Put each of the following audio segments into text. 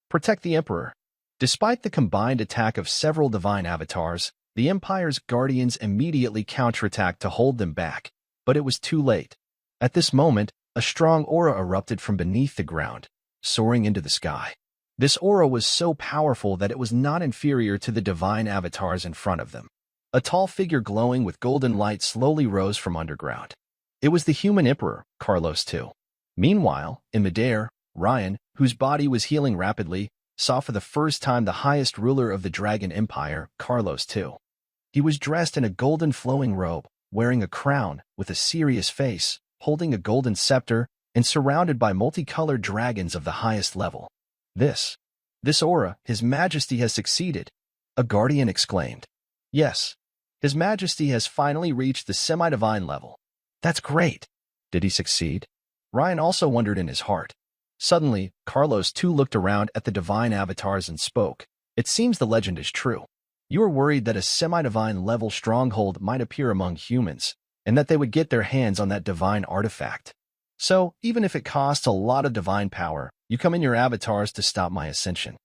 Protect the Emperor. Despite the combined attack of several divine avatars, the Empire's guardians immediately counterattacked to hold them back, but it was too late. At this moment, a strong aura erupted from beneath the ground, soaring into the sky. This aura was so powerful that it was not inferior to the divine avatars in front of them. A tall figure glowing with golden light slowly rose from underground. It was the human emperor, Carlos II. Meanwhile, in midair, Ryan, whose body was healing rapidly, saw for the first time the highest ruler of the Dragon Empire, Carlos II. He was dressed in a golden flowing robe, wearing a crown, with a serious face, holding a golden scepter, and surrounded by multicolored dragons of the highest level. This aura, His Majesty has succeeded, a guardian exclaimed. Yes, His Majesty has finally reached the semi-divine level. That's great. Did he succeed? Ryan also wondered in his heart. Suddenly, Carlos II looked around at the divine avatars and spoke. It seems the legend is true. You are worried that a semi-divine level stronghold might appear among humans, and that they would get their hands on that divine artifact. So, even if it costs a lot of divine power, you come in your avatars to stop my ascension.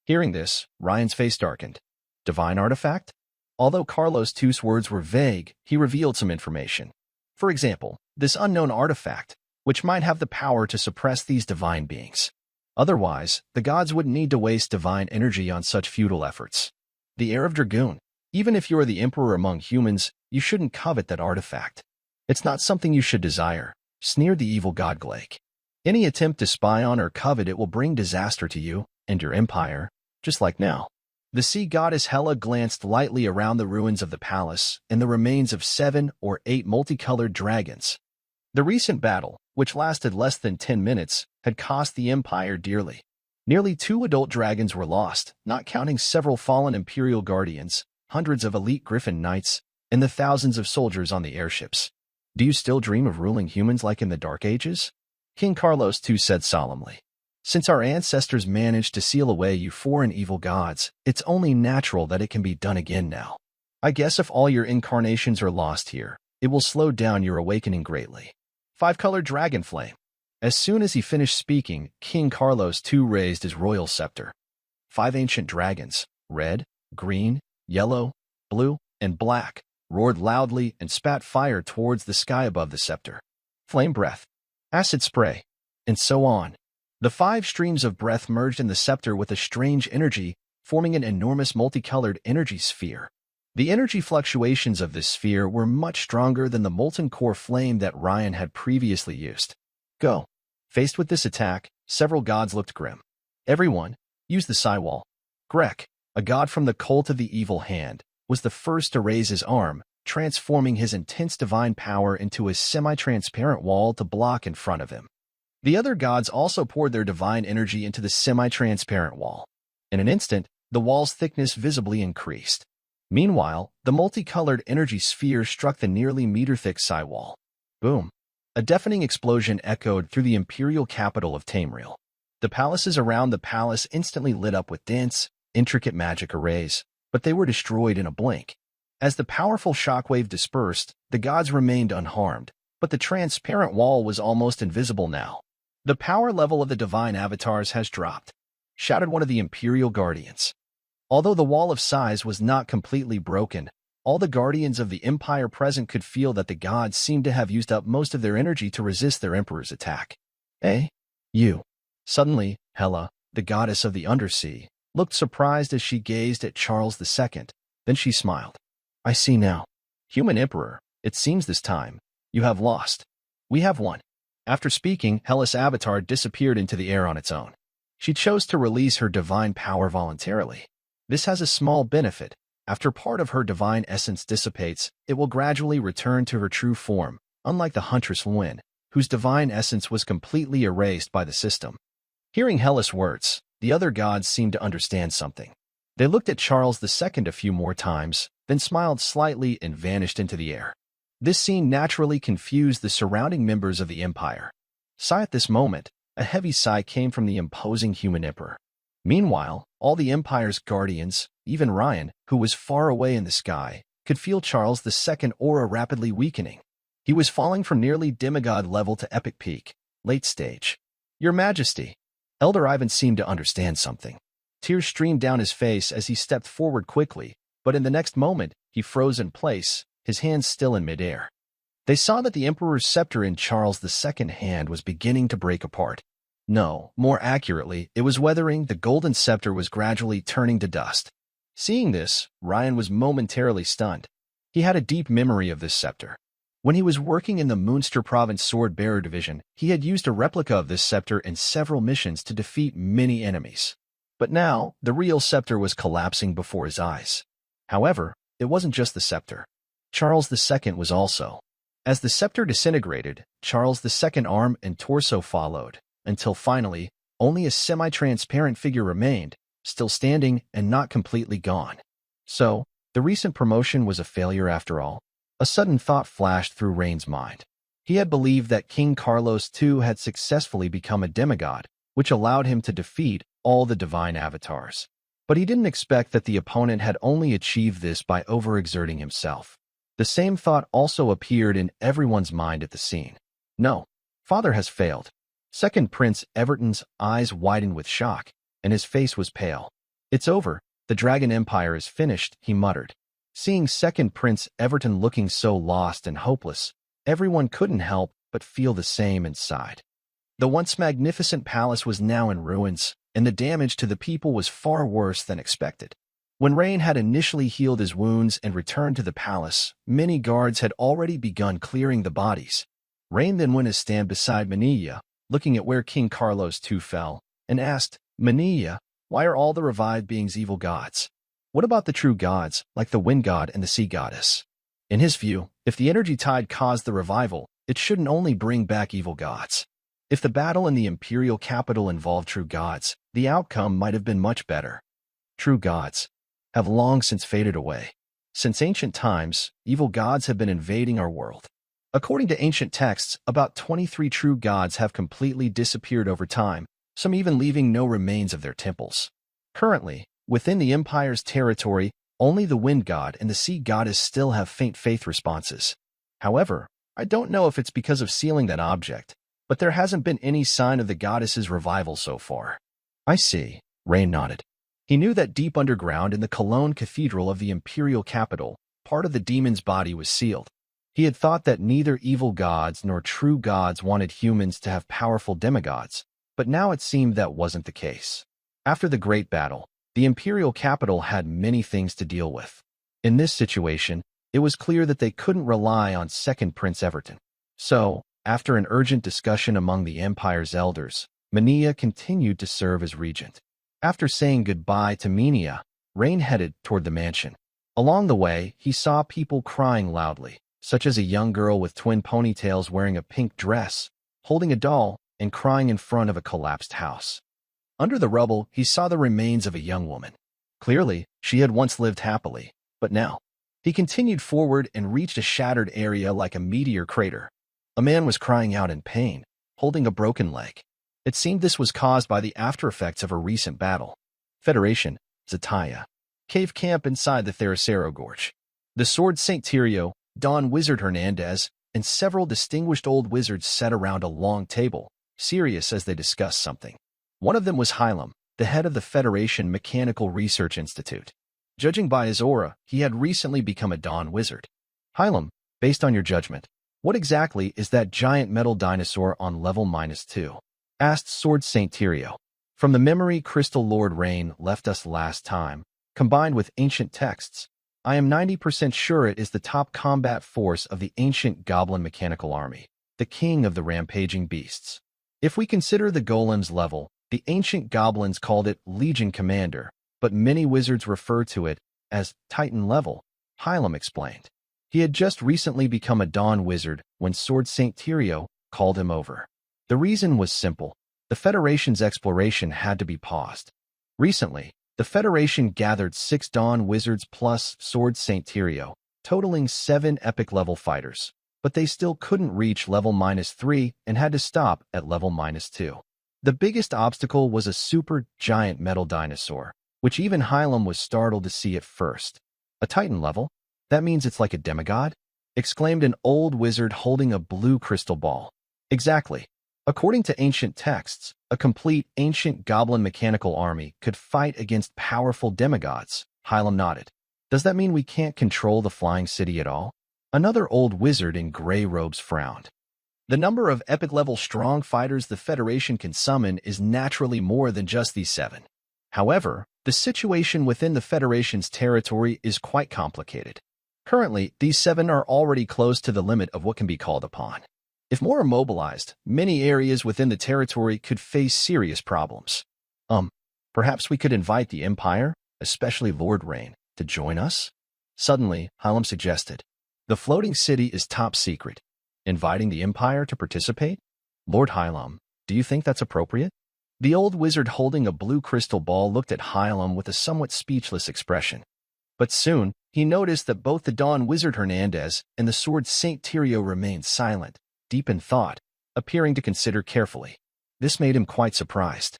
Hearing this, Ryan's face darkened. Divine artifact? Although Carlos II's words were vague, he revealed some information. For example, this unknown artifact, which might have the power to suppress these divine beings. Otherwise, the gods wouldn't need to waste divine energy on such futile efforts. The heir of Dragoon. Even if you are the emperor among humans, you shouldn't covet that artifact. It's not something you should desire, sneered the evil god Glake. Any attempt to spy on or covet it will bring disaster to you and your empire, just like now. The sea goddess Hela glanced lightly around the ruins of the palace and the remains of 7 or 8 multicolored dragons. The recent battle, which lasted less than 10 minutes, had cost the empire dearly. Nearly 2 adult dragons were lost, not counting several fallen imperial guardians, hundreds of elite griffin knights, and the thousands of soldiers on the airships. Do you still dream of ruling humans like in the Dark Ages? King Carlos II said solemnly. Since our ancestors managed to seal away you foreign evil gods, it's only natural that it can be done again now. I guess if all your incarnations are lost here, it will slow down your awakening greatly. 5-colored dragon flame. As soon as he finished speaking, King Carlos II raised his royal scepter. 5 ancient dragons, red, green, yellow, blue, and black, roared loudly and spat fire towards the sky above the scepter. Flame breath, acid spray, and so on. The 5 streams of breath merged in the scepter with a strange energy, forming an enormous multicolored energy sphere. The energy fluctuations of this sphere were much stronger than the molten core flame that Ryan had previously used. Go. Faced with this attack, several gods looked grim. Everyone, use the Psy Wall. Grek, a god from the cult of the evil hand, was the first to raise his arm, transforming his intense divine power into a semi-transparent wall to block in front of him. The other gods also poured their divine energy into the semi-transparent wall. In an instant, the wall's thickness visibly increased. Meanwhile, the multicolored energy sphere struck the nearly meter-thick Psy Wall. Boom! A deafening explosion echoed through the imperial capital of Tamriel. The palaces around the palace instantly lit up with dense, intricate magic arrays, but they were destroyed in a blink. As the powerful shockwave dispersed, the gods remained unharmed, but the transparent wall was almost invisible now. The power level of the divine avatars has dropped, shouted one of the imperial guardians. Although the wall of size was not completely broken, all the guardians of the empire present could feel that the gods seemed to have used up most of their energy to resist their emperor's attack. You. Suddenly, Hela, the goddess of the undersea, looked surprised as she gazed at Charles II. Then she smiled. I see now. Human emperor, it seems this time, you have lost. We have won. After speaking, Hela's avatar disappeared into the air on its own. She chose to release her divine power voluntarily. This has a small benefit. After part of her divine essence dissipates, it will gradually return to her true form, unlike the Huntress Lwyn, whose divine essence was completely erased by the system. Hearing Hela's words, the other gods seemed to understand something. They looked at Charles II a few more times, then smiled slightly and vanished into the air. This scene naturally confused the surrounding members of the empire. At this moment, a heavy sigh came from the imposing human emperor. Meanwhile, all the empire's guardians, even Ryan, who was far away in the sky, could feel Charles II's aura rapidly weakening. He was falling from nearly demigod level to epic peak, late stage. Your Majesty, Elder Ivan seemed to understand something. Tears streamed down his face as he stepped forward quickly, but in the next moment, he froze in place, his hands still in midair. They saw that the Emperor's scepter in Charles II's hand was beginning to break apart. No, more accurately, it was weathering. The golden scepter was gradually turning to dust. Seeing this, Ryan was momentarily stunned. He had a deep memory of this scepter. When he was working in the Munster Province Sword Bearer Division, he had used a replica of this scepter in several missions to defeat many enemies. But now, the real scepter was collapsing before his eyes. However, it wasn't just the scepter. Charles II was also. As the scepter disintegrated, Charles II's arm and torso followed, until finally, only a semi-transparent figure remained, still standing and not completely gone. So, the recent promotion was a failure after all. A sudden thought flashed through Rain's mind. He had believed that King Carlos II had successfully become a demigod, which allowed him to defeat all the divine avatars. But he didn't expect that the opponent had only achieved this by overexerting himself. The same thought also appeared in everyone's mind at the scene. No, father has failed. Second Prince Everton's eyes widened with shock, and his face was pale. It's over. The Dragon Empire is finished, he muttered. Seeing Second Prince Everton looking so lost and hopeless, everyone couldn't help but feel the same inside. The once magnificent palace was now in ruins, and the damage to the people was far worse than expected. When Rain had initially healed his wounds and returned to the palace, many guards had already begun clearing the bodies. Rain then went to stand beside Manilla, looking at where King Carlos II fell, and asked, "Manilla, why are all the revived beings evil gods? What about the true gods, like the wind god and the sea goddess?" In his view, if the energy tide caused the revival, it shouldn't only bring back evil gods. If the battle in the imperial capital involved true gods, the outcome might have been much better. True gods have long since faded away. Since ancient times, evil gods have been invading our world. According to ancient texts, about 23 true gods have completely disappeared over time, some even leaving no remains of their temples. Currently, within the Empire's territory, only the wind god and the sea goddess still have faint faith responses. However, I don't know if it's because of sealing that object, but there hasn't been any sign of the goddess's revival so far. I see, Rain nodded. He knew that deep underground in the Cologne Cathedral of the imperial capital, part of the demon's body was sealed. He had thought that neither evil gods nor true gods wanted humans to have powerful demigods, but now it seemed that wasn't the case. After the Great Battle, the imperial capital had many things to deal with. In this situation, it was clear that they couldn't rely on Second Prince Everton. So, after an urgent discussion among the Empire's elders, Manilla continued to serve as regent. After saying goodbye to Minia, Rain headed toward the mansion. Along the way, he saw people crying loudly, such as a young girl with twin ponytails wearing a pink dress, holding a doll, and crying in front of a collapsed house. Under the rubble, he saw the remains of a young woman. Clearly, she had once lived happily, but now. He continued forward and reached a shattered area like a meteor crater. A man was crying out in pain, holding a broken leg. It seemed this was caused by the aftereffects of a recent battle. Federation, Zataya. Cave camp inside the Theracero Gorge. The Sword Saint Tirio, Don Wizard Hernandez, and several distinguished old wizards sat around a long table, serious as they discussed something. One of them was Hylam, the head of the Federation Mechanical Research Institute. Judging by his aura, he had recently become a Dawn Wizard. Hylam, based on your judgment, what exactly is that giant metal dinosaur on level -2? Asked Sword Saint Tirio. From the memory Crystal Lord Rain left us last time, combined with ancient texts, I am 90% sure it is the top combat force of the ancient goblin mechanical army, the king of the rampaging beasts. If we consider the golem's level, the ancient goblins called it Legion Commander, but many wizards refer to it as Titan level, Hylam explained. He had just recently become a Dawn Wizard when Sword Saint Tirio called him over. The reason was simple. The Federation's exploration had to be paused. Recently, the Federation gathered 6 Dawn Wizards plus Sword Saint Tirio, totaling 7 epic-level fighters, but they still couldn't reach level -3 and had to stop at level -2. The biggest obstacle was a super giant metal dinosaur, which even Hylam was startled to see at first. A Titan level? That means it's like a demigod? Exclaimed an old wizard holding a blue crystal ball. Exactly. According to ancient texts, A complete ancient goblin mechanical army could fight against powerful demigods. Hylam nodded. Does that mean we can't control the flying city at all? Another old wizard in gray robes frowned. The number of epic-level strong fighters the Federation can summon is naturally more than just these 7. However, the situation within the Federation's territory is quite complicated. Currently, these 7 are already close to the limit of what can be called upon. If more are mobilized, many areas within the territory could face serious problems. Perhaps we could invite the Empire, especially Lord Rain, to join us? Suddenly, Hylam suggested. The floating city is top secret. Inviting the Empire to participate? Lord Hylam, do you think that's appropriate? The old wizard holding a blue crystal ball looked at Hylam with a somewhat speechless expression. But soon, he noticed that both the Dawn Wizard Hernandez and the Sword Saint Tyrio remained silent, deep in thought, appearing to consider carefully. This made him quite surprised.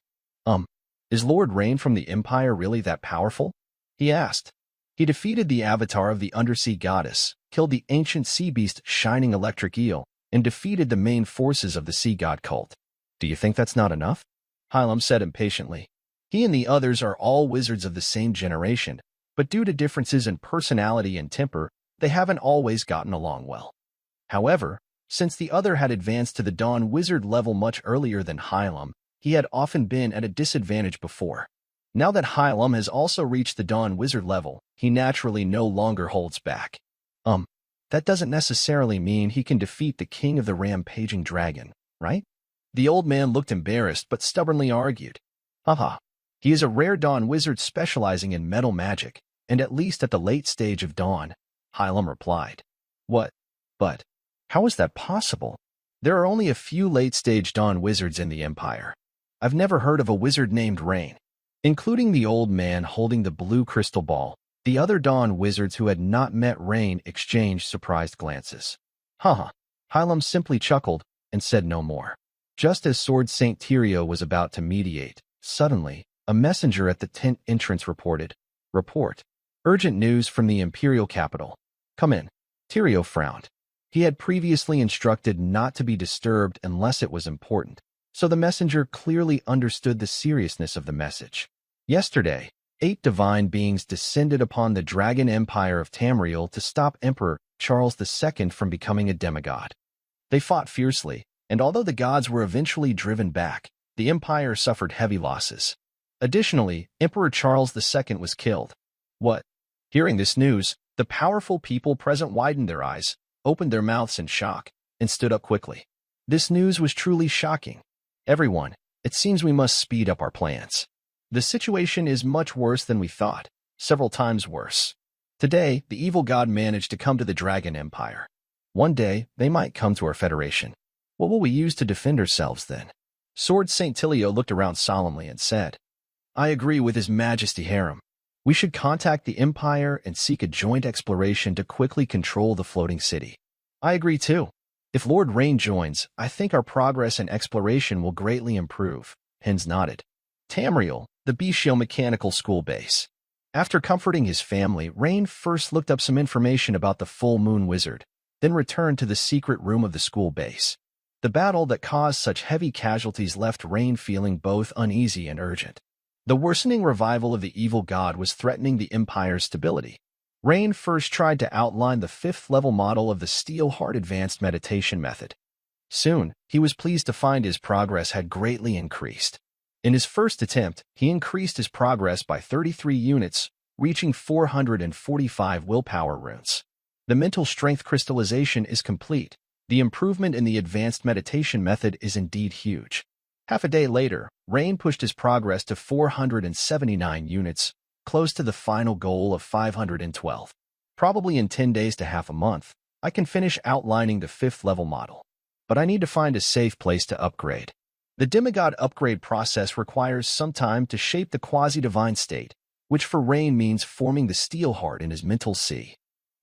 Is Lord Rain from the Empire really that powerful? He asked. He defeated the avatar of the undersea goddess, killed the ancient sea beast Shining Electric Eel, and defeated the main forces of the sea god cult. Do you think that's not enough? Hylam said impatiently. He and the others are all wizards of the same generation, but due to differences in personality and temper, they haven't always gotten along well. However, since the other had advanced to the Dawn Wizard level much earlier than Hylam, he had often been at a disadvantage before. Now that Hylam has also reached the Dawn Wizard level, he naturally no longer holds back. That doesn't necessarily mean he can defeat the king of the rampaging dragon, right? The old man looked embarrassed but stubbornly argued. He is a rare Dawn Wizard specializing in metal magic, and at least at the late stage of Dawn, Hylam replied. What? But how is that possible? There are only a few late-stage Dawn Wizards in the Empire. I've never heard of a wizard named Rain. Including the old man holding the blue crystal ball, the other Dawn Wizards who had not met Rain exchanged surprised glances. Hylam simply chuckled and said no more. Just as Sword Saint Tyrio was about to mediate, suddenly, a messenger at the tent entrance reported, Report. Urgent news from the Imperial capital. Come in. Tyrio frowned. He had previously instructed not to be disturbed unless it was important, so the messenger clearly understood the seriousness of the message. Yesterday, 8 divine beings descended upon the Dragon Empire of Tamriel to stop Emperor Charles II from becoming a demigod. They fought fiercely, and although the gods were eventually driven back, the empire suffered heavy losses. Additionally, Emperor Charles II was killed. What? Hearing this news, the powerful people present widened their eyes, opened their mouths in shock, and stood up quickly. This news was truly shocking. Everyone, it seems we must speed up our plans. The situation is much worse than we thought, several times worse. Today, the evil god managed to come to the Dragon Empire. One day, they might come to our Federation. What will we use to defend ourselves then? Sword Saint Tyrio looked around solemnly and said, I agree with His Majesty Harem. We should contact the Empire and seek a joint exploration to quickly control the floating city. I agree too. If Lord Rain joins, I think our progress and exploration will greatly improve. Hens nodded. Tamriel, the bestial mechanical school base. After comforting his family, Rain first looked up some information about the Full Moon Wizard, then returned to the secret room of the school base. The battle that caused such heavy casualties left Rain feeling both uneasy and urgent. The worsening revival of the evil god was threatening the Empire's stability. Rain first tried to outline the 5th-level model of the Steel Heart Advanced Meditation Method. Soon, he was pleased to find his progress had greatly increased. In his first attempt, he increased his progress by 33 units, reaching 445 willpower runes. The mental strength crystallization is complete. The improvement in the advanced meditation method is indeed huge. Half a day later, Rain pushed his progress to 479 units, close to the final goal of 512. Probably in 10 days to half a month, I can finish outlining the 5th-level model. But I need to find a safe place to upgrade. The demigod upgrade process requires some time to shape the quasi-divine state, which for Rain means forming the steel heart in his mental sea.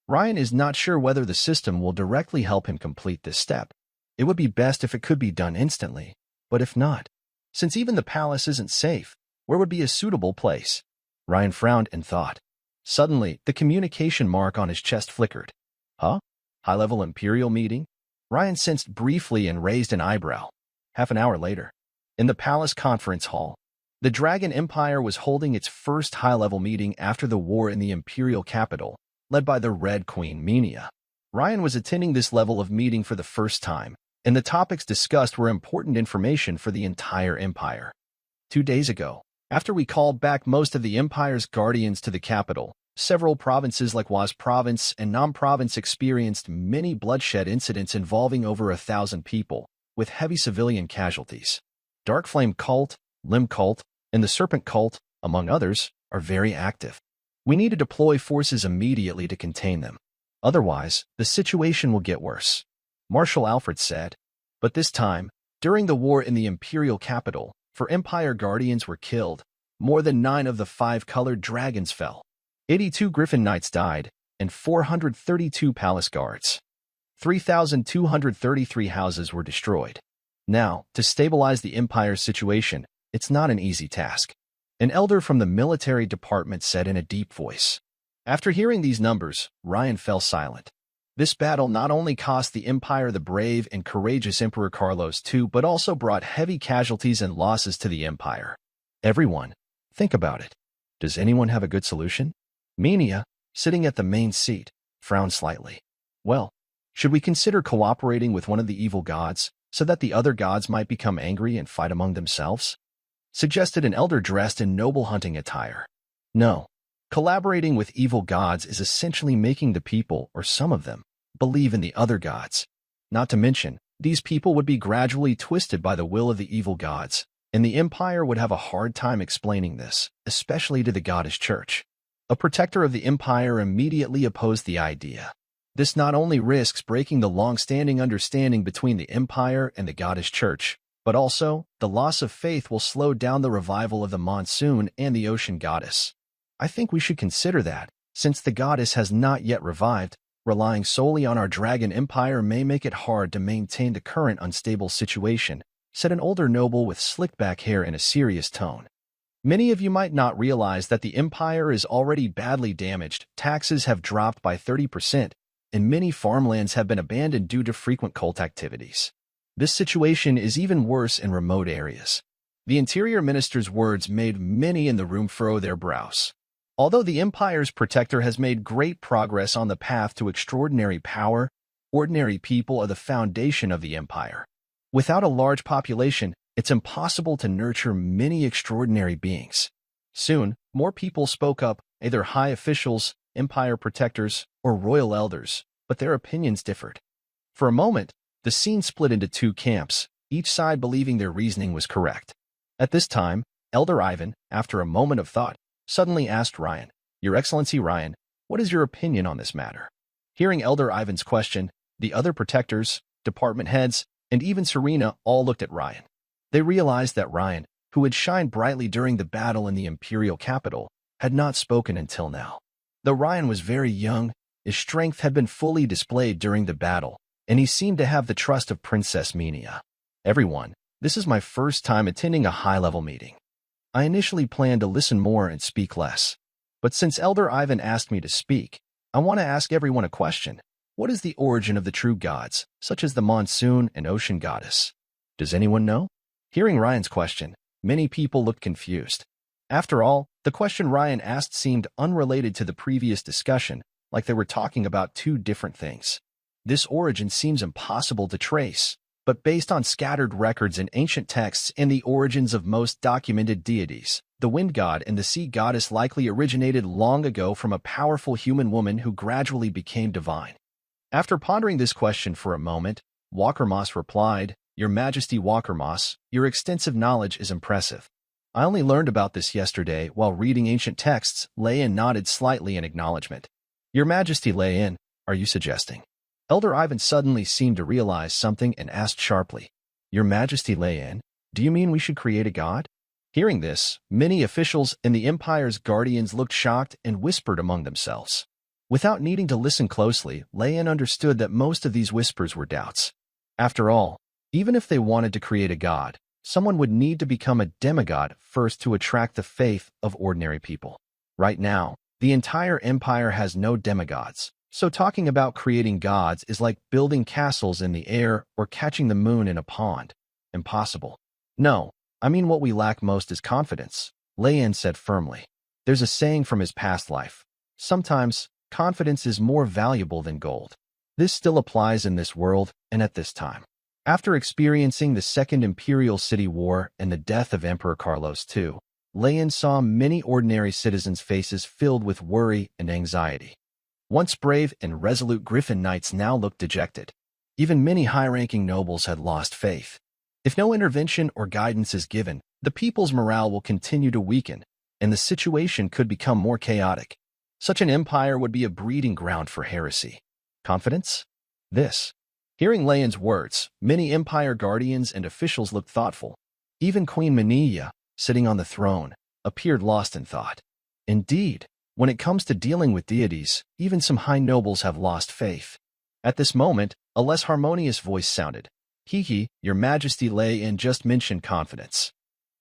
Ryan is not sure whether the system will directly help him complete this step. It would be best if it could be done instantly, but if not, since even the palace isn't safe, where would be a suitable place? Ryan frowned and thought. Suddenly, the communication mark on his chest flickered. High-level Imperial meeting? Ryan sensed briefly and raised an eyebrow. Half an hour later. In the palace conference hall, the Dragon Empire was holding its first high-level meeting after the war in the imperial capital, led by the Red Queen, Minia. Ryan was attending this level of meeting for the first time, and the topics discussed were important information for the entire empire. 2 days ago, after we called back most of the empire's guardians to the capital, several provinces like Was Province and Nam Province experienced many bloodshed incidents involving over 1,000 people, with heavy civilian casualties. Dark Flame Cult, Limb Cult, and the Serpent Cult, among others, are very active. We need to deploy forces immediately to contain them. Otherwise, the situation will get worse, Marshal Alfred said. But this time, during the war in the imperial capital, 4 Empire Guardians were killed. More than 9 of the 5 colored dragons fell. 82 Griffin Knights died, and 432 palace guards. 3,233 houses were destroyed. Now, to stabilize the Empire's situation, it's not an easy task, an elder from the military department said in a deep voice. After hearing these numbers, Ryan fell silent. This battle not only cost the Empire the brave and courageous Emperor Carlos II, but also brought heavy casualties and losses to the Empire. Everyone, think about it. Does anyone have a good solution? Minia, sitting at the main seat, frowned slightly. Well, should we consider cooperating with one of the evil gods, so that the other gods might become angry and fight among themselves? Suggested an elder dressed in noble hunting attire. No. Collaborating with evil gods is essentially making the people, or some of them, believe in the other gods. Not to mention, these people would be gradually twisted by the will of the evil gods, and the Empire would have a hard time explaining this, especially to the goddess church. A protector of the Empire immediately opposed the idea. This not only risks breaking the long-standing understanding between the Empire and the goddess church, but also, the loss of faith will slow down the revival of the monsoon and the ocean goddess. I think we should consider that, since the goddess has not yet revived, relying solely on our dragon empire may make it hard to maintain the current unstable situation, said an older noble with slicked-back hair in a serious tone. Many of you might not realize that the empire is already badly damaged. Taxes have dropped by 30%, and many farmlands have been abandoned due to frequent cult activities. This situation is even worse in remote areas. The interior minister's words made many in the room furrow their brows. Although the empire's protector has made great progress on the path to extraordinary power, ordinary people are the foundation of the empire. Without a large population, it's impossible to nurture many extraordinary beings. Soon, more people spoke up, either high officials, empire protectors, or royal elders, but their opinions differed. For a moment, the scene split into 2 camps, each side believing their reasoning was correct. At this time, Elder Ivan, after a moment of thought, suddenly asked Ryan, "Your Excellency Ryan, what is your opinion on this matter?" Hearing Elder Ivan's question, the other protectors, department heads, and even Serena all looked at Ryan. They realized that Ryan, who had shined brightly during the battle in the imperial capital, had not spoken until now. Though Ryan was very young, his strength had been fully displayed during the battle, and he seemed to have the trust of Princess Minia. "Everyone, this is my first time attending a high-level meeting. I initially planned to listen more and speak less. But since Elder Ivan asked me to speak, I want to ask everyone a question. What is the origin of the true gods, such as the monsoon and ocean goddess? Does anyone know?" Hearing Ryan's question, many people looked confused. After all, the question Ryan asked seemed unrelated to the previous discussion, like they were talking about 2 different things. This origin seems impossible to trace, but based on scattered records in ancient texts and the origins of most documented deities, the wind god and the sea goddess likely originated long ago from a powerful human woman who gradually became divine. After pondering this question for a moment, Walkermoss replied, "Your Majesty Walkermoss, your extensive knowledge is impressive. I only learned about this yesterday while reading ancient texts." Lay-in nodded slightly in acknowledgement. "Your Majesty Lay-in, are you suggesting?" Elder Ivan suddenly seemed to realize something and asked sharply, "Your Majesty Lay-in, do you mean we should create a god?" Hearing this, many officials and the Empire's guardians looked shocked and whispered among themselves. Without needing to listen closely, Lay-in understood that most of these whispers were doubts. After all, even if they wanted to create a god, someone would need to become a demigod first to attract the faith of ordinary people. Right now, the entire empire has no demigods, so talking about creating gods is like building castles in the air or catching the moon in a pond. Impossible. No, I mean, what we lack most is confidence, Lei said firmly. There's a saying from his past life. Sometimes, confidence is more valuable than gold. This still applies in this world and at this time. After experiencing the Second Imperial City War and the death of Emperor Carlos II, Lei saw many ordinary citizens' faces filled with worry and anxiety. Once brave and resolute Griffin Knights now looked dejected. Even many high-ranking nobles had lost faith. If no intervention or guidance is given, the people's morale will continue to weaken, and the situation could become more chaotic. Such an empire would be a breeding ground for heresy. Confidence? This. Hearing Lei's words, many empire guardians and officials looked thoughtful. Even Queen Mania, sitting on the throne, appeared lost in thought. Indeed, when it comes to dealing with deities, even some high nobles have lost faith. At this moment, a less harmonious voice sounded. Your Majesty Lei just mentioned confidence.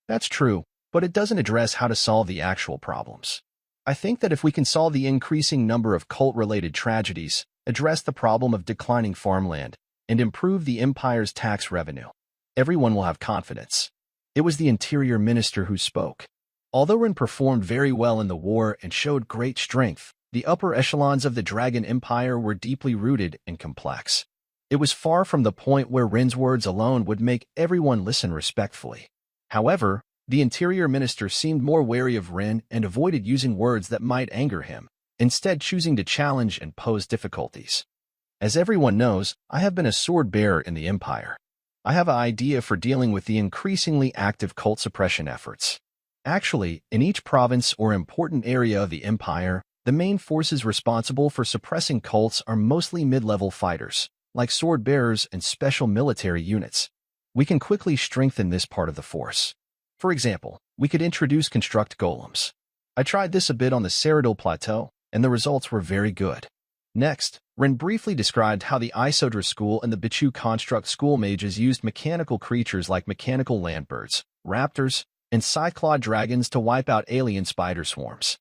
That's true, but it doesn't address how to solve the actual problems. I think that if we can solve the increasing number of cult-related tragedies, address the problem of declining farmland, and improve the empire's tax revenue, everyone will have confidence. It was the interior minister who spoke. Although Ren performed very well in the war and showed great strength, the upper echelons of the Dragon Empire were deeply rooted and complex. It was far from the point where Ren's words alone would make everyone listen respectfully. However, the interior minister seemed more wary of Ren and avoided using words that might anger him, instead choosing to challenge and pose difficulties. As everyone knows, I have been a sword-bearer in the Empire. I have an idea for dealing with the increasingly active cult suppression efforts. Actually, in each province or important area of the Empire, the main forces responsible for suppressing cults are mostly mid-level fighters, like sword-bearers and special military units. We can quickly strengthen this part of the force. For example, we could introduce construct golems. I tried this a bit on the Cyrodiil Plateau, and the results were very good. Next, Ren briefly described how the Isodra School and the Bichu Construct School mages used mechanical creatures like mechanical landbirds, raptors, and cyclod dragons to wipe out alien spider swarms.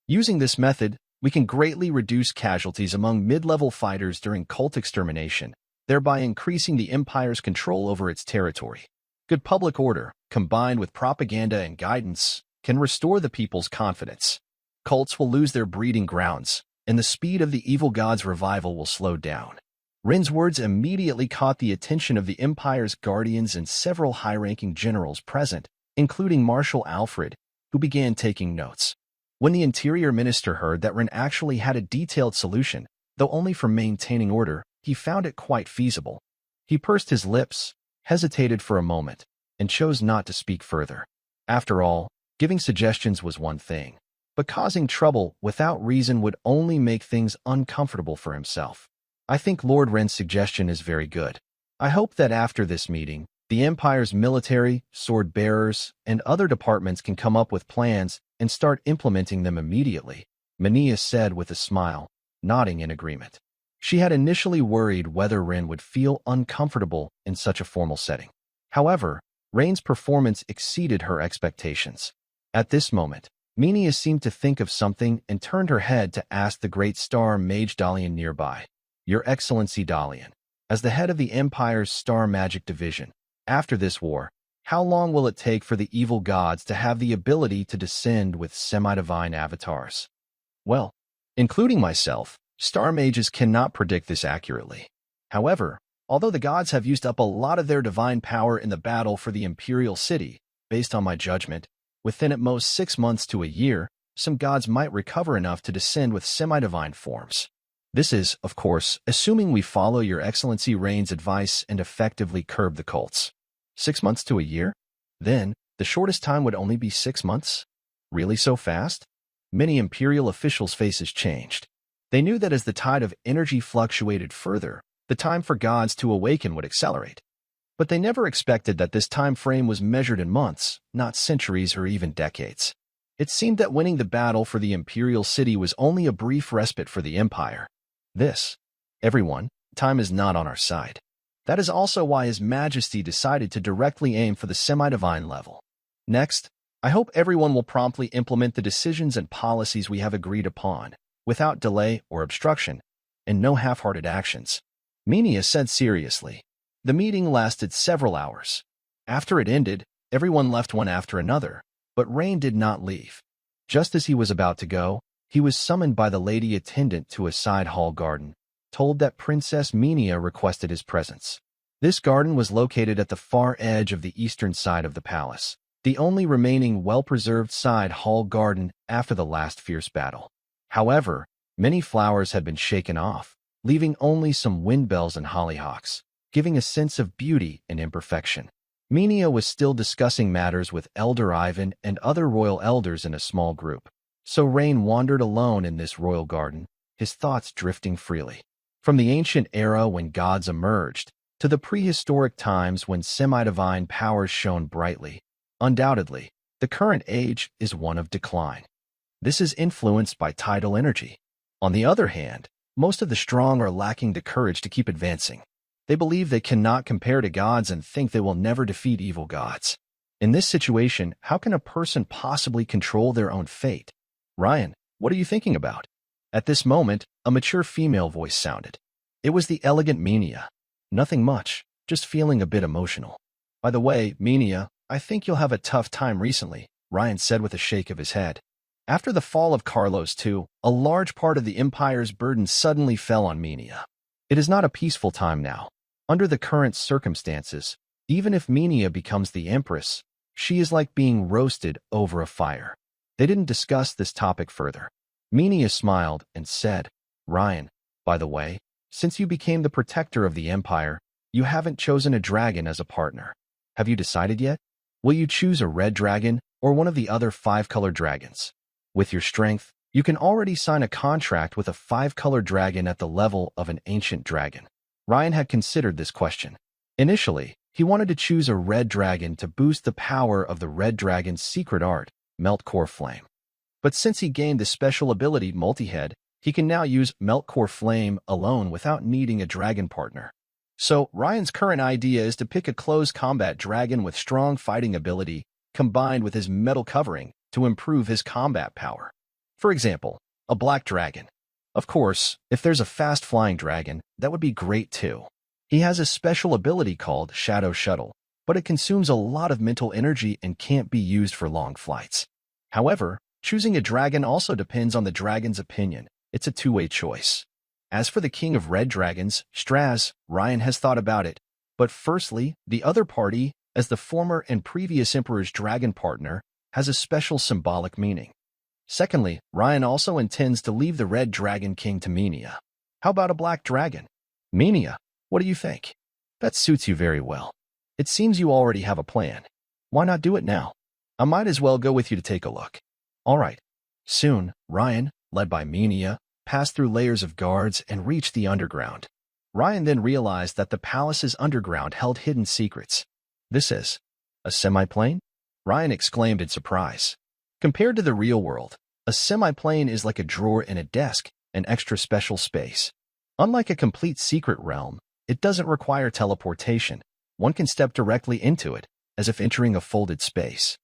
Using this method, we can greatly reduce casualties among mid-level fighters during cult extermination, thereby increasing the Empire's control over its territory. Good public order, combined with propaganda and guidance, can restore the people's confidence. Cults will lose their breeding grounds, and the speed of the evil god's revival will slow down. Ren's words immediately caught the attention of the Empire's guardians and several high-ranking generals present, including Marshal Alfred, who began taking notes. When the interior minister heard that Ren actually had a detailed solution, though only for maintaining order, he found it quite feasible. He pursed his lips, hesitated for a moment, and chose not to speak further. After all, giving suggestions was one thing, but causing trouble without reason would only make things uncomfortable for himself. I think Lord Ren's suggestion is very good. I hope that after this meeting, the Empire's military, sword-bearers, and other departments can come up with plans and start implementing them immediately, Mania said with a smile, nodding in agreement. She had initially worried whether Ren would feel uncomfortable in such a formal setting. However, Ren's performance exceeded her expectations. At this moment, Mania seemed to think of something and turned her head to ask the great star mage Dalian nearby. Your Excellency Dalian, as the head of the Empire's Star Magic Division, after this war, how long will it take for the evil gods to have the ability to descend with semi-divine avatars? Well, including myself, star mages cannot predict this accurately. However, although the gods have used up a lot of their divine power in the battle for the Imperial City, based on my judgment, within at most 6 months to a year, some gods might recover enough to descend with semi-divine forms. This is, of course, assuming we follow Your Excellency Reign's advice and effectively curb the cults. 6 months to a year? Then, the shortest time would only be 6 months? Really so fast? Many imperial officials' faces changed. They knew that as the tide of energy fluctuated further, the time for gods to awaken would accelerate. But they never expected that this time frame was measured in months, not centuries or even decades. It seemed that winning the battle for the Imperial City was only a brief respite for the Empire. Everyone, time is not on our side. That is also why His Majesty decided to directly aim for the semi-divine level. Next, I hope everyone will promptly implement the decisions and policies we have agreed upon, without delay or obstruction, and no half-hearted actions. Mania said seriously. The meeting lasted several hours. After it ended, Everyone left one after another, but Rain did not leave. Just as he was about to go, he was summoned by the lady attendant to a side hall garden, told that Princess Minia requested his presence. This garden was located at the far edge of the eastern side of the palace, the only remaining well-preserved side hall garden after the last fierce battle. However, many flowers had been shaken off, leaving only some windbells and hollyhocks, giving a sense of beauty and imperfection. Minia was still discussing matters with Elder Ivan and other royal elders in a small group, so Rain wandered alone in this royal garden, his thoughts drifting freely. From the ancient era when gods emerged, to the prehistoric times when semi-divine powers shone brightly, undoubtedly, the current age is one of decline. This is influenced by tidal energy. On the other hand, most of the strong are lacking the courage to keep advancing. They believe they cannot compare to gods and think they will never defeat evil gods. In this situation, how can a person possibly control their own fate? Ryan, what are you thinking about? At this moment, a mature female voice sounded. It was the elegant Minia. Nothing much, just feeling a bit emotional. By the way, Minia, I think you'll have a tough time recently, Ryan said with a shake of his head. After the fall of Carlos II, a large part of the empire's burden suddenly fell on Minia. It is not a peaceful time now. Under the current circumstances, even if Minia becomes the empress, she is like being roasted over a fire. They didn't discuss this topic further. Minia smiled and said, Ryan, by the way, since you became the protector of the empire, you haven't chosen a dragon as a partner. Have you decided yet? Will you choose a red dragon or one of the other 5-color dragons? With your strength, you can already sign a contract with a 5-color dragon at the level of an ancient dragon. Ryan had considered this question. Initially, he wanted to choose a red dragon to boost the power of the red dragon's secret art, Melt Core Flame. But since he gained the special ability Multi-Head, he can now use Melt Core Flame alone without needing a dragon partner. So, Ryan's current idea is to pick a close combat dragon with strong fighting ability combined with his metal covering to improve his combat power. For example, a black dragon. Of course, if there's a fast-flying dragon, that would be great too. He has a special ability called Shadow Shuttle, but it consumes a lot of mental energy and can't be used for long flights. However, choosing a dragon also depends on the dragon's opinion. It's a two-way choice. As for the king of red dragons, Straz, Ryan has thought about it. But firstly, the other party, as the former and previous emperor's dragon partner, has a special symbolic meaning. Secondly, Ryan also intends to leave the red dragon king to Minia. How about a black dragon? Minia, what do you think? That suits you very well. It seems you already have a plan. Why not do it now? I might as well go with you to take a look. All right. Soon, Ryan, led by Minia, passed through layers of guards and reached the underground. Ryan then realized that the palace's underground held hidden secrets. This is a semi-plane? Ryan exclaimed in surprise. Compared to the real world, a semi-plane is like a drawer in a desk, an extra special space. Unlike a complete secret realm, it doesn't require teleportation. One can step directly into it, as if entering a folded space.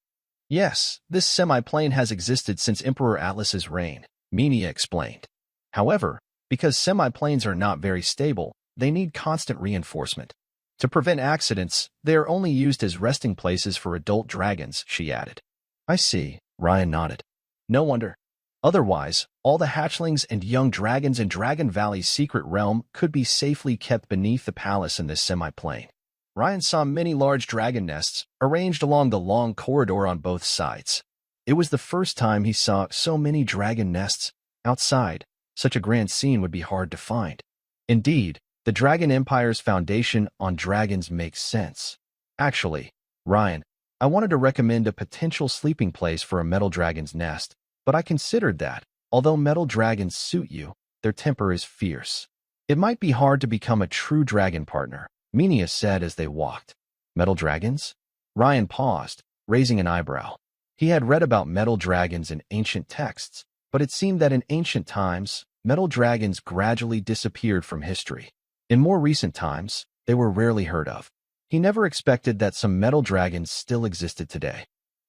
Yes, this semi-plane has existed since Emperor Atlas's reign, Minia explained. However, because semi-planes are not very stable, they need constant reinforcement. To prevent accidents, they are only used as resting places for adult dragons, she added. I see, Ryan nodded. No wonder. Otherwise, all the hatchlings and young dragons in Dragon Valley's secret realm could be safely kept beneath the palace in this semi-plane. Ryan saw many large dragon nests arranged along the long corridor on both sides. It was the first time he saw so many dragon nests outside. Such a grand scene would be hard to find. Indeed, the Dragon Empire's foundation on dragons makes sense. Actually, Ryan, I wanted to recommend a potential sleeping place for a metal dragon's nest, but I considered that, although metal dragons suit you, their temper is fierce. It might be hard to become a true dragon partner, Minia said as they walked. Metal dragons? Ryan paused, raising an eyebrow. He had read about metal dragons in ancient texts, but it seemed that in ancient times, metal dragons gradually disappeared from history. In more recent times, they were rarely heard of. He never expected that some metal dragons still existed today.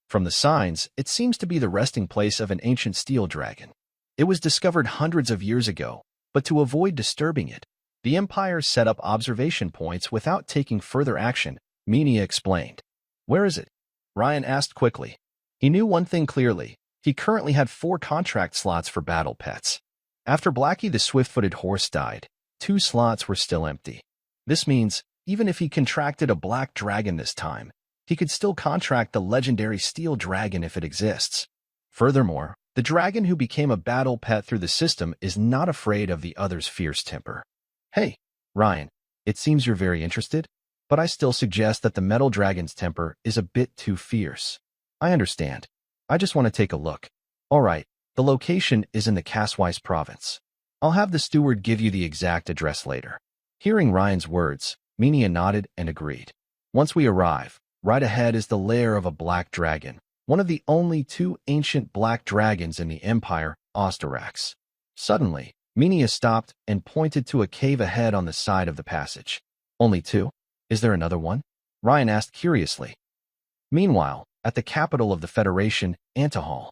From the signs, it seems to be the resting place of an ancient steel dragon. It was discovered hundreds of years ago, but to avoid disturbing it, the Empire set up observation points without taking further action, Minia explained. Where is it? Ryan asked quickly. He knew one thing clearly. He currently had 4 contract slots for battle pets. After Blackie the swift-footed horse died, 2 slots were still empty. This means, even if he contracted a black dragon this time, he could still contract the legendary steel dragon if it exists. Furthermore, the dragon who became a battle pet through the system is not afraid of the other's fierce temper. Hey, Ryan, it seems you're very interested, but I still suggest that the metal dragon's temper is a bit too fierce. I understand. I just want to take a look. All right, the location is in the Kaswais province. I'll have the steward give you the exact address later. Hearing Ryan's words, Minia nodded and agreed. Once we arrive, right ahead is the lair of a black dragon, one of the only 2 ancient black dragons in the Empire, Ostarax. Suddenly, Minia stopped and pointed to a cave ahead on the side of the passage. Only 2? Is there another one? Ryan asked curiously. Meanwhile, at the capital of the Federation, Antahal.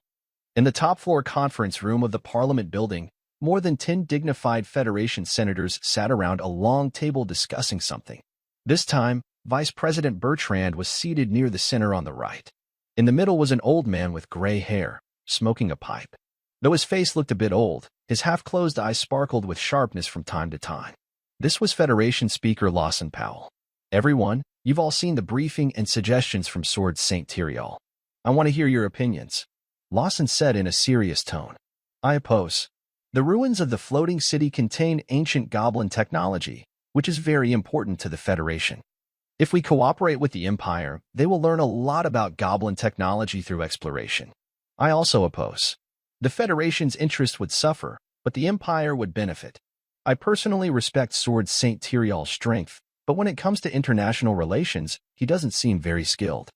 In the top-floor conference room of the Parliament building, more than 10 dignified Federation senators sat around a long table discussing something. This time, Vice President Bertrand was seated near the center on the right. In the middle was an old man with gray hair, smoking a pipe. Though his face looked a bit old, his half-closed eyes sparkled with sharpness from time to time. This was Federation Speaker Lawson Powell. Everyone, you've all seen the briefing and suggestions from Sword St. Tyrial. I want to hear your opinions. Lawson said in a serious tone. I oppose. The ruins of the floating city contain ancient goblin technology, which is very important to the Federation. If we cooperate with the Empire, they will learn a lot about goblin technology through exploration. I also oppose. The Federation's interest would suffer, but the Empire would benefit. I personally respect Sword St. Tyrial's strength, but when it comes to international relations, he doesn't seem very skilled.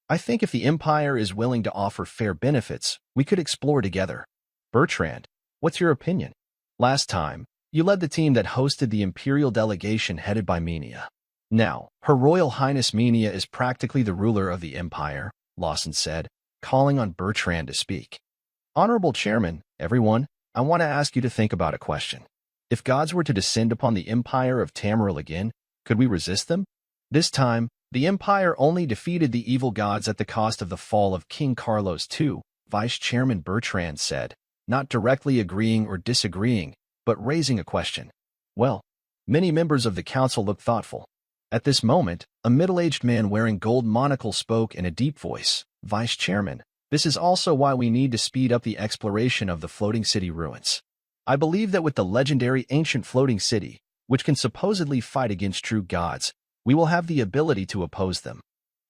I think if the Empire is willing to offer fair benefits, we could explore together. Bertrand, what's your opinion? Last time, you led the team that hosted the Imperial delegation headed by Minia. Now, Her Royal Highness Minia is practically the ruler of the Empire, Lawson said, calling on Bertrand to speak. Honorable Chairman, everyone, I want to ask you to think about a question. If gods were to descend upon the Empire of Tamriel again, could we resist them? This time, the Empire only defeated the evil gods at the cost of the fall of King Carlos II, Vice Chairman Bertrand said, not directly agreeing or disagreeing, but raising a question. Well, many members of the council looked thoughtful. At this moment, a middle-aged man wearing gold monocle spoke in a deep voice. Vice Chairman, this is also why we need to speed up the exploration of the floating city ruins. I believe that with the legendary ancient floating city, which can supposedly fight against true gods, we will have the ability to oppose them.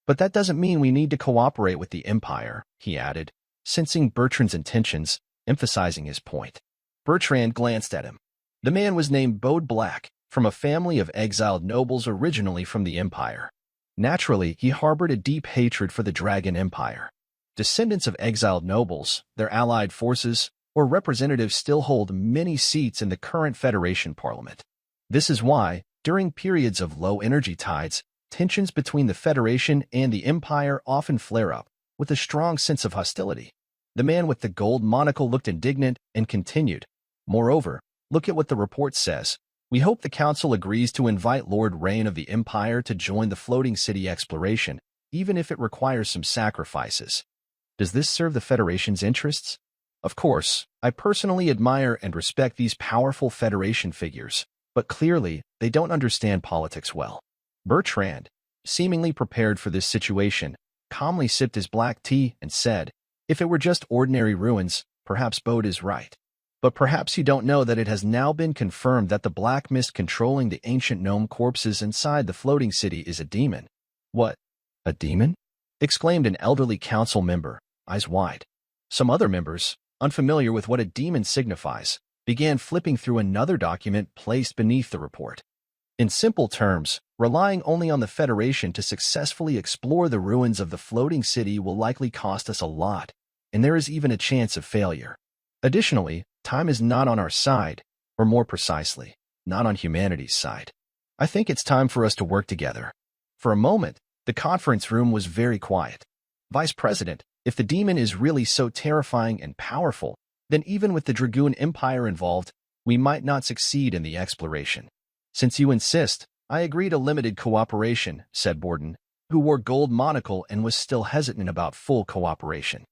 But that doesn't mean we need to cooperate with the Empire, he added, sensing Bertrand's intentions, emphasizing his point. Bertrand glanced at him. The man was named Bode Black, from a family of exiled nobles originally from the Empire. Naturally, he harbored a deep hatred for the Dragon Empire. Descendants of exiled nobles, their allied forces, or representatives still hold many seats in the current Federation Parliament. This is why, during periods of low energy tides, tensions between the Federation and the Empire often flare up, with a strong sense of hostility. The man with the gold monocle looked indignant and continued. Moreover, look at what the report says. We hope the Council agrees to invite Lord Rain of the Empire to join the floating city exploration, even if it requires some sacrifices. Does this serve the Federation's interests? Of course, I personally admire and respect these powerful Federation figures, but clearly, they don't understand politics well. Bertrand, seemingly prepared for this situation, calmly sipped his black tea and said, if it were just ordinary ruins, perhaps Bode is right. But perhaps you don't know that it has now been confirmed that the black mist controlling the ancient gnome corpses inside the floating city is a demon. What? A demon? Exclaimed an elderly council member, eyes wide. Some other members, unfamiliar with what a demon signifies, began flipping through another document placed beneath the report. In simple terms, relying only on the Federation to successfully explore the ruins of the floating city will likely cost us a lot, and there is even a chance of failure. Additionally, time is not on our side, or more precisely, not on humanity's side. I think it's time for us to work together. For a moment, the conference room was very quiet. Vice President, if the demon is really so terrifying and powerful, then even with the Dragoon Empire involved, we might not succeed in the exploration. Since you insist, I agree to limited cooperation, said Borden. who wore gold monocle and was still hesitant about full cooperation.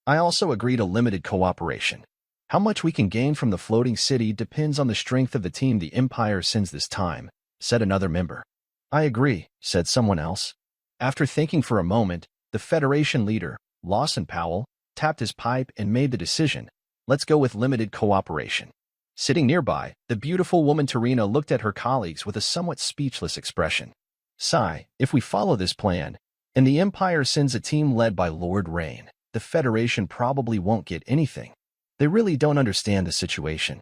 I also agree to limited cooperation. How much we can gain from the floating city depends on the strength of the team the Empire sends this time, said another member. I agree, said someone else. After thinking for a moment, the Federation leader, Lawson Powell, tapped his pipe and made the decision. Let's go with limited cooperation. Sitting nearby, the beautiful woman Tarina looked at her colleagues with a somewhat speechless expression. Sigh, if we follow this plan, and the Empire sends a team led by Lord Rain, the Federation probably won't get anything. They really don't understand the situation.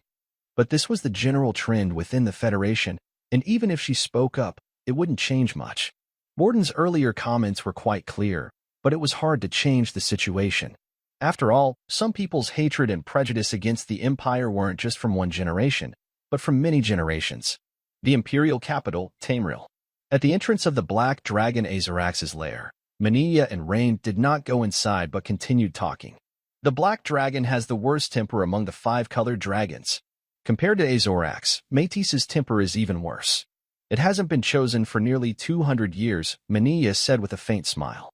But this was the general trend within the Federation, and even if she spoke up, it wouldn't change much. Morden's earlier comments were quite clear, but it was hard to change the situation. After all, some people's hatred and prejudice against the Empire weren't just from one generation, but from many generations. The imperial capital, Tamriel. At the entrance of the black dragon Azarox's lair, Mania and Rain did not go inside but continued talking. The black dragon has the worst temper among the 5-colored dragons. Compared to Azarox, Métis's temper is even worse. It hasn't been chosen for nearly 200 years, Mania said with a faint smile.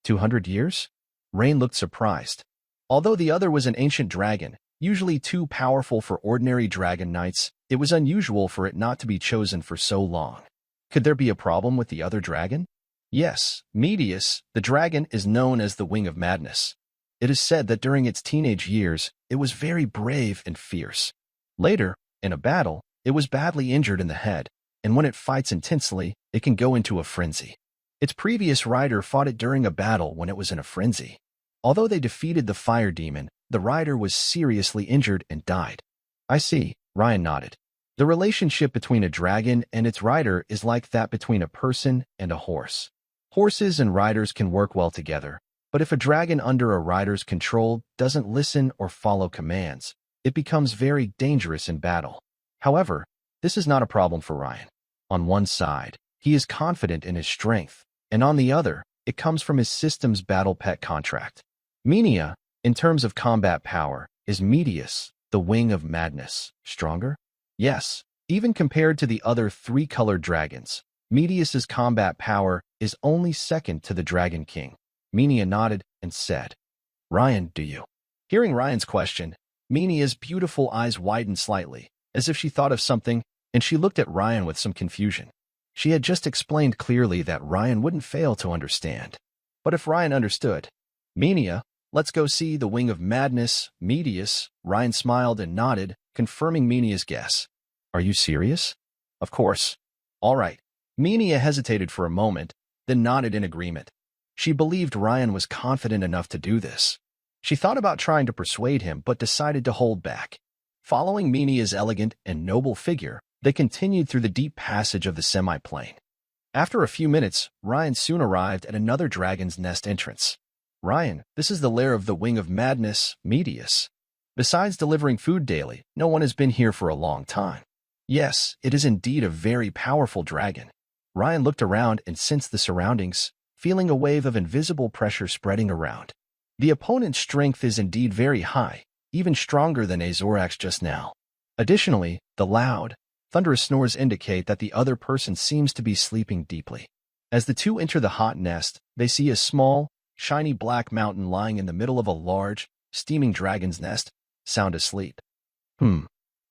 200 years? Rain looked surprised. Although the other was an ancient dragon, usually too powerful for ordinary dragon knights, it was unusual for it not to be chosen for so long. Could there be a problem with the other dragon? Yes, Medius, the dragon, is known as the Wing of Madness. It is said that during its teenage years, it was very brave and fierce. Later, in a battle, it was badly injured in the head, and when it fights intensely, it can go into a frenzy. Its previous rider fought it during a battle when it was in a frenzy. Although they defeated the fire demon, the rider was seriously injured and died. I see, Ryan nodded. The relationship between a dragon and its rider is like that between a person and a horse. Horses and riders can work well together, but if a dragon under a rider's control doesn't listen or follow commands, it becomes very dangerous in battle. However, this is not a problem for Ryan. On one side, he is confident in his strength, and on the other, it comes from his system's battle pet contract. Menia, in terms of combat power, is Medius, the Wing of Madness, stronger? Yes, even compared to the other 3-colored dragons, Medius's combat power is only second to the Dragon King. Menia nodded and said, Ryan, do you? Hearing Ryan's question, Menia's beautiful eyes widened slightly, as if she thought of something, and she looked at Ryan with some confusion. She had just explained clearly that Ryan wouldn't fail to understand. But if Ryan understood, Menia, let's go see the Wing of Madness, Medius. Ryan smiled and nodded, confirming Menia's guess. Are you serious? Of course. All right. Menia hesitated for a moment, then nodded in agreement. She believed Ryan was confident enough to do this. She thought about trying to persuade him, but decided to hold back. Following Menia's elegant and noble figure, they continued through the deep passage of the semi-plane. After a few minutes, Ryan soon arrived at another dragon's nest entrance. Ryan, this is the lair of the Wing of Madness, Medius. Besides delivering food daily, no one has been here for a long time. Yes, it is indeed a very powerful dragon. Ryan looked around and sensed the surroundings, feeling a wave of invisible pressure spreading around. The opponent's strength is indeed very high, even stronger than Azarox just now. Additionally, the loud, thunderous snores indicate that the other person seems to be sleeping deeply. As the two enter the hot nest, they see a small, shiny black mountain lying in the middle of a large, steaming dragon's nest, sound asleep.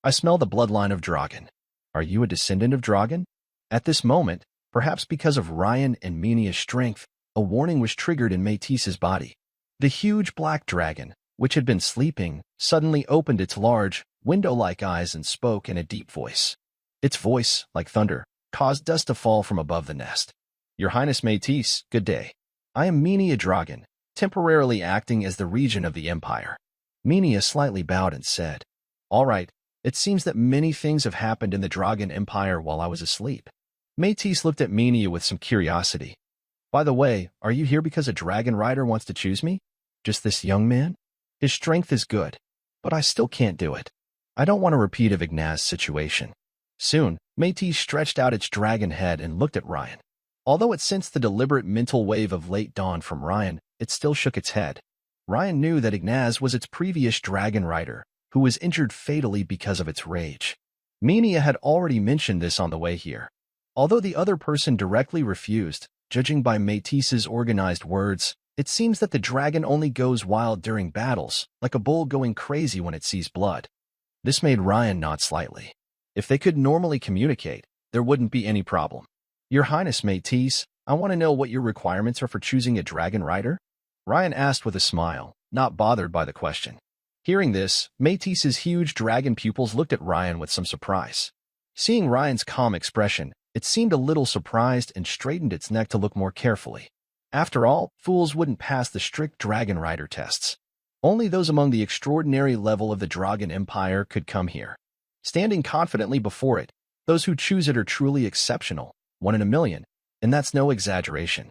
I smell the bloodline of Dragon. Are you a descendant of Dragon? At this moment, perhaps because of Ryan and Menia's strength, a warning was triggered in Métis's body. The huge black dragon, which had been sleeping, suddenly opened its large, window-like eyes and spoke in a deep voice. Its voice, like thunder, caused dust to fall from above the nest. Your Highness Métis, good day. I am Menia Dragon, temporarily acting as the regent of the Empire. Menia slightly bowed and said, All right, it seems that many things have happened in the Dragon Empire while I was asleep. Métis looked at Menia with some curiosity. By the way, are you here because a dragon rider wants to choose me? Just this young man? His strength is good, but I still can't do it. I don't want a repeat of Ignaz's situation. Soon, Métis stretched out its dragon head and looked at Ryan. Although it sensed the deliberate mental wave of late dawn from Ryan, it still shook its head. Ryan knew that Ignaz was its previous dragon rider, who was injured fatally because of its rage. Menia had already mentioned this on the way here. Although the other person directly refused, Judging by Métis's organized words, it seems that the dragon only goes wild during battles, like a bull going crazy when it sees blood. This made Ryan nod slightly. If they could normally communicate, there wouldn't be any problem. Your Highness Métis, I want to know what your requirements are for choosing a dragon rider? Ryan asked with a smile, not bothered by the question. Hearing this, Métis's huge dragon pupils looked at Ryan with some surprise. Seeing Ryan's calm expression, it seemed a little surprised and straightened its neck to look more carefully. After all, fools wouldn't pass the strict dragon rider tests. Only those among the extraordinary level of the Dragon Empire could come here. Standing confidently before it, those who choose it are truly exceptional, 1 in a million, and that's no exaggeration.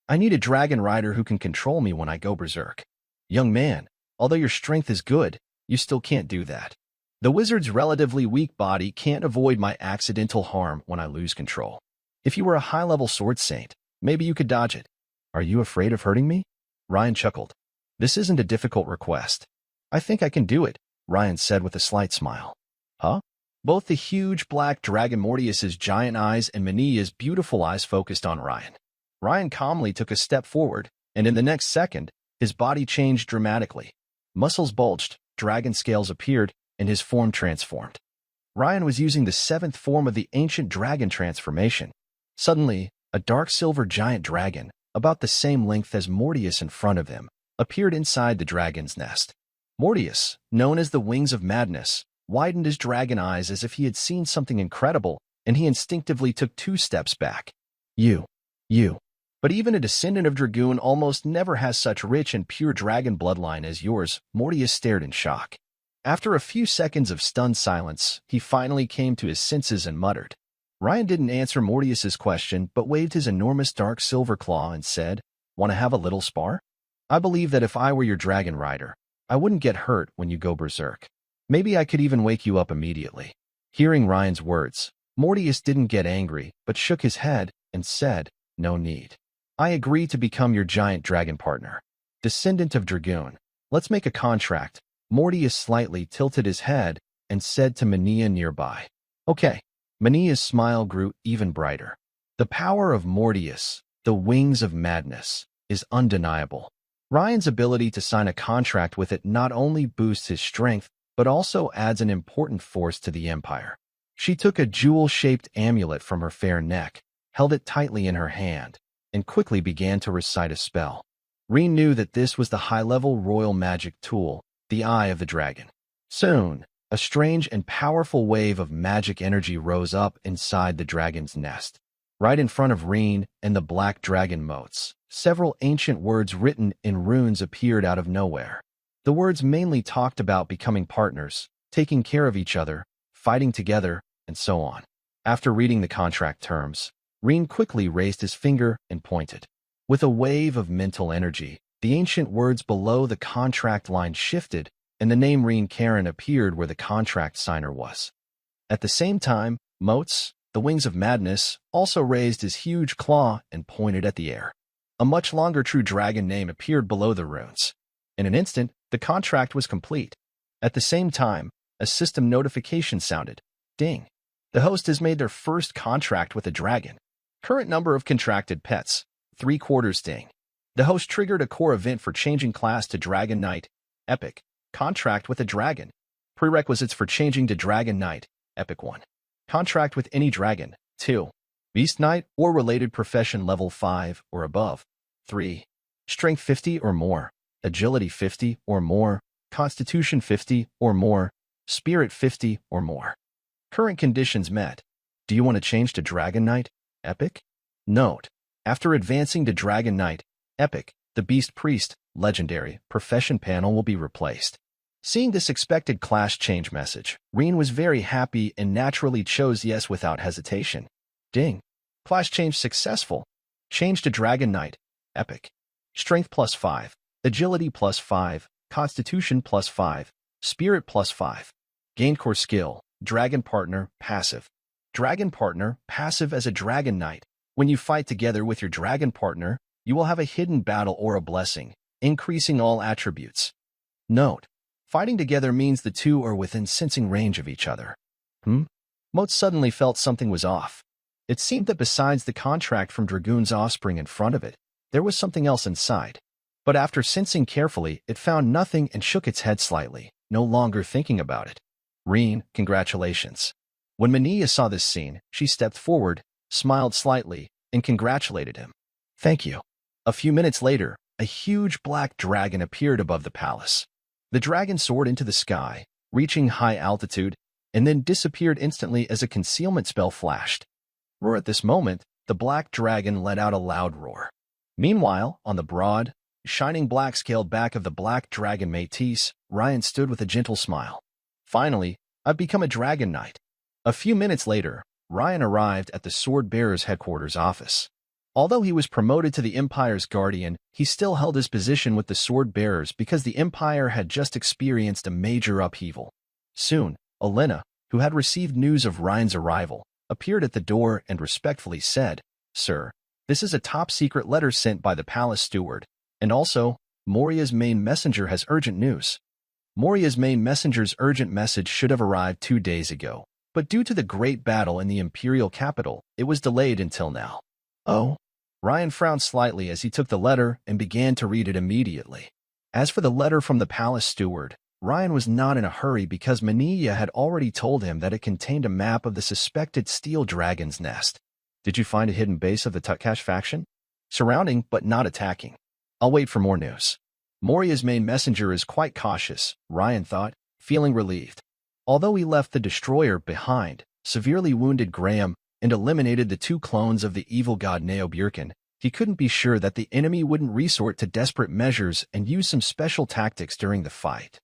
I need a dragon rider who can control me when I go berserk. Young man, although your strength is good, you still can't do that. The wizard's relatively weak body can't avoid my accidental harm when I lose control. If you were a high-level sword saint, maybe you could dodge it. Are you afraid of hurting me? Ryan chuckled. This isn't a difficult request. I think I can do it, Ryan said with a slight smile. Huh? Both the huge black dragon Mortius's giant eyes and Mania's beautiful eyes focused on Ryan. Ryan calmly took a step forward, and in the next second, his body changed dramatically. Muscles bulged, dragon scales appeared, and his form transformed. Ryan was using the 7th form of the ancient dragon transformation. Suddenly, a dark silver giant dragon, about the same length as Mortius in front of him, appeared inside the dragon's nest. Mortius, known as the Wings of Madness, widened his dragon eyes as if he had seen something incredible, and he instinctively took 2 steps back. You. But even a descendant of Dragoon almost never has such rich and pure dragon bloodline as yours, Mortius stared in shock. After a few seconds of stunned silence, he finally came to his senses and muttered. Ryan didn't answer Mortius's question, but waved his enormous dark silver claw and said, "Want to have a little spar? I believe that if I were your dragon rider, I wouldn't get hurt when you go berserk. Maybe I could even wake you up immediately." Hearing Ryan's words, Mortius didn't get angry, but shook his head and said, "No need. I agree to become your giant dragon partner. Descendant of Dragoon, let's make a contract." Mortius slightly tilted his head and said to Mania nearby. "Okay." Mania's smile grew even brighter. The power of Mortius, the Wings of Madness, is undeniable. Ryan's ability to sign a contract with it not only boosts his strength, but also adds an important force to the Empire. She took a jewel-shaped amulet from her fair neck, held it tightly in her hand, and quickly began to recite a spell. Reen knew that this was the high-level royal magic tool, the Eye of the Dragon. Soon, a strange and powerful wave of magic energy rose up inside the dragon's nest. Right in front of Reen and the black dragon moats, several ancient words written in runes appeared out of nowhere. The words mainly talked about becoming partners, taking care of each other, fighting together, and so on. After reading the contract terms, Reen quickly raised his finger and pointed. With a wave of mental energy, the ancient words below the contract line shifted, and the name Reen Karen appeared where the contract signer was. At the same time, Moats, the Wings of Madness, also raised his huge claw and pointed at the air. A much longer true dragon name appeared below the runes. In an instant, the contract was complete. At the same time, a system notification sounded. Ding. The host has made their first contract with a dragon. Current number of contracted pets, 3/4 ding. The host triggered a core event for changing class to Dragon Knight, Epic. Contract with a dragon. Prerequisites for changing to Dragon Knight, Epic 1. Contract with any dragon, 2. Beast Knight or related profession level 5 or above, 3. Strength 50 or more, Agility 50 or more, Constitution 50 or more, Spirit 50 or more. Current conditions met. Do you want to change to Dragon Knight, Epic? Note: after advancing to Dragon Knight, Epic, the Beast Priest, Legendary, profession panel will be replaced. Seeing this expected class change message, Reen was very happy and naturally chose yes without hesitation. Ding. Class change successful. Change to Dragon Knight, Epic. Strength +5, Agility +5, Constitution +5, Spirit +5. Gain core skill, Dragon Partner, passive. Dragon Partner, passive as a Dragon Knight. When you fight together with your Dragon Partner, you will have a hidden battle or a blessing, increasing all attributes. Note: fighting together means the two are within sensing range of each other. Moat suddenly felt something was off. It seemed that besides the contract from Dragoon's offspring in front of it, there was something else inside. But after sensing carefully, it found nothing and shook its head slightly, no longer thinking about it. Reen, congratulations. When Mania saw this scene, she stepped forward, smiled slightly, and congratulated him. Thank you. A few minutes later, a huge black dragon appeared above the palace. The dragon soared into the sky, reaching high altitude, and then disappeared instantly as a concealment spell flashed. At this moment, the black dragon let out a loud roar. Meanwhile, on the broad, shining black-scaled back of the black dragon Métis, Ryan stood with a gentle smile. Finally, I've become a dragon knight. A few minutes later, Ryan arrived at the Sword-Bearer's headquarters office. Although he was promoted to the Empire's guardian, he still held his position with the Sword-Bearers because the Empire had just experienced a major upheaval. Soon, Elena, who had received news of Ryan's arrival, appeared at the door and respectfully said, "Sir, this is a top-secret letter sent by the palace steward, and also, Moria's main messenger has urgent news." Moria's main messenger's urgent message should have arrived 2 days ago, but due to the great battle in the imperial capital, it was delayed until now. Oh? Ryan frowned slightly as he took the letter and began to read it immediately. As for the letter from the palace steward, Ryan was not in a hurry because Mania had already told him that it contained a map of the suspected steel dragon's nest. Did you find a hidden base of the Tutkash faction? Surrounding but not attacking. I'll wait for more news. Moria's main messenger is quite cautious, Ryan thought, feeling relieved. Although he left the destroyer behind, severely wounded Graham, and eliminated the 2 clones of the evil god Neobjörken, he couldn't be sure that the enemy wouldn't resort to desperate measures and use some special tactics during the fight.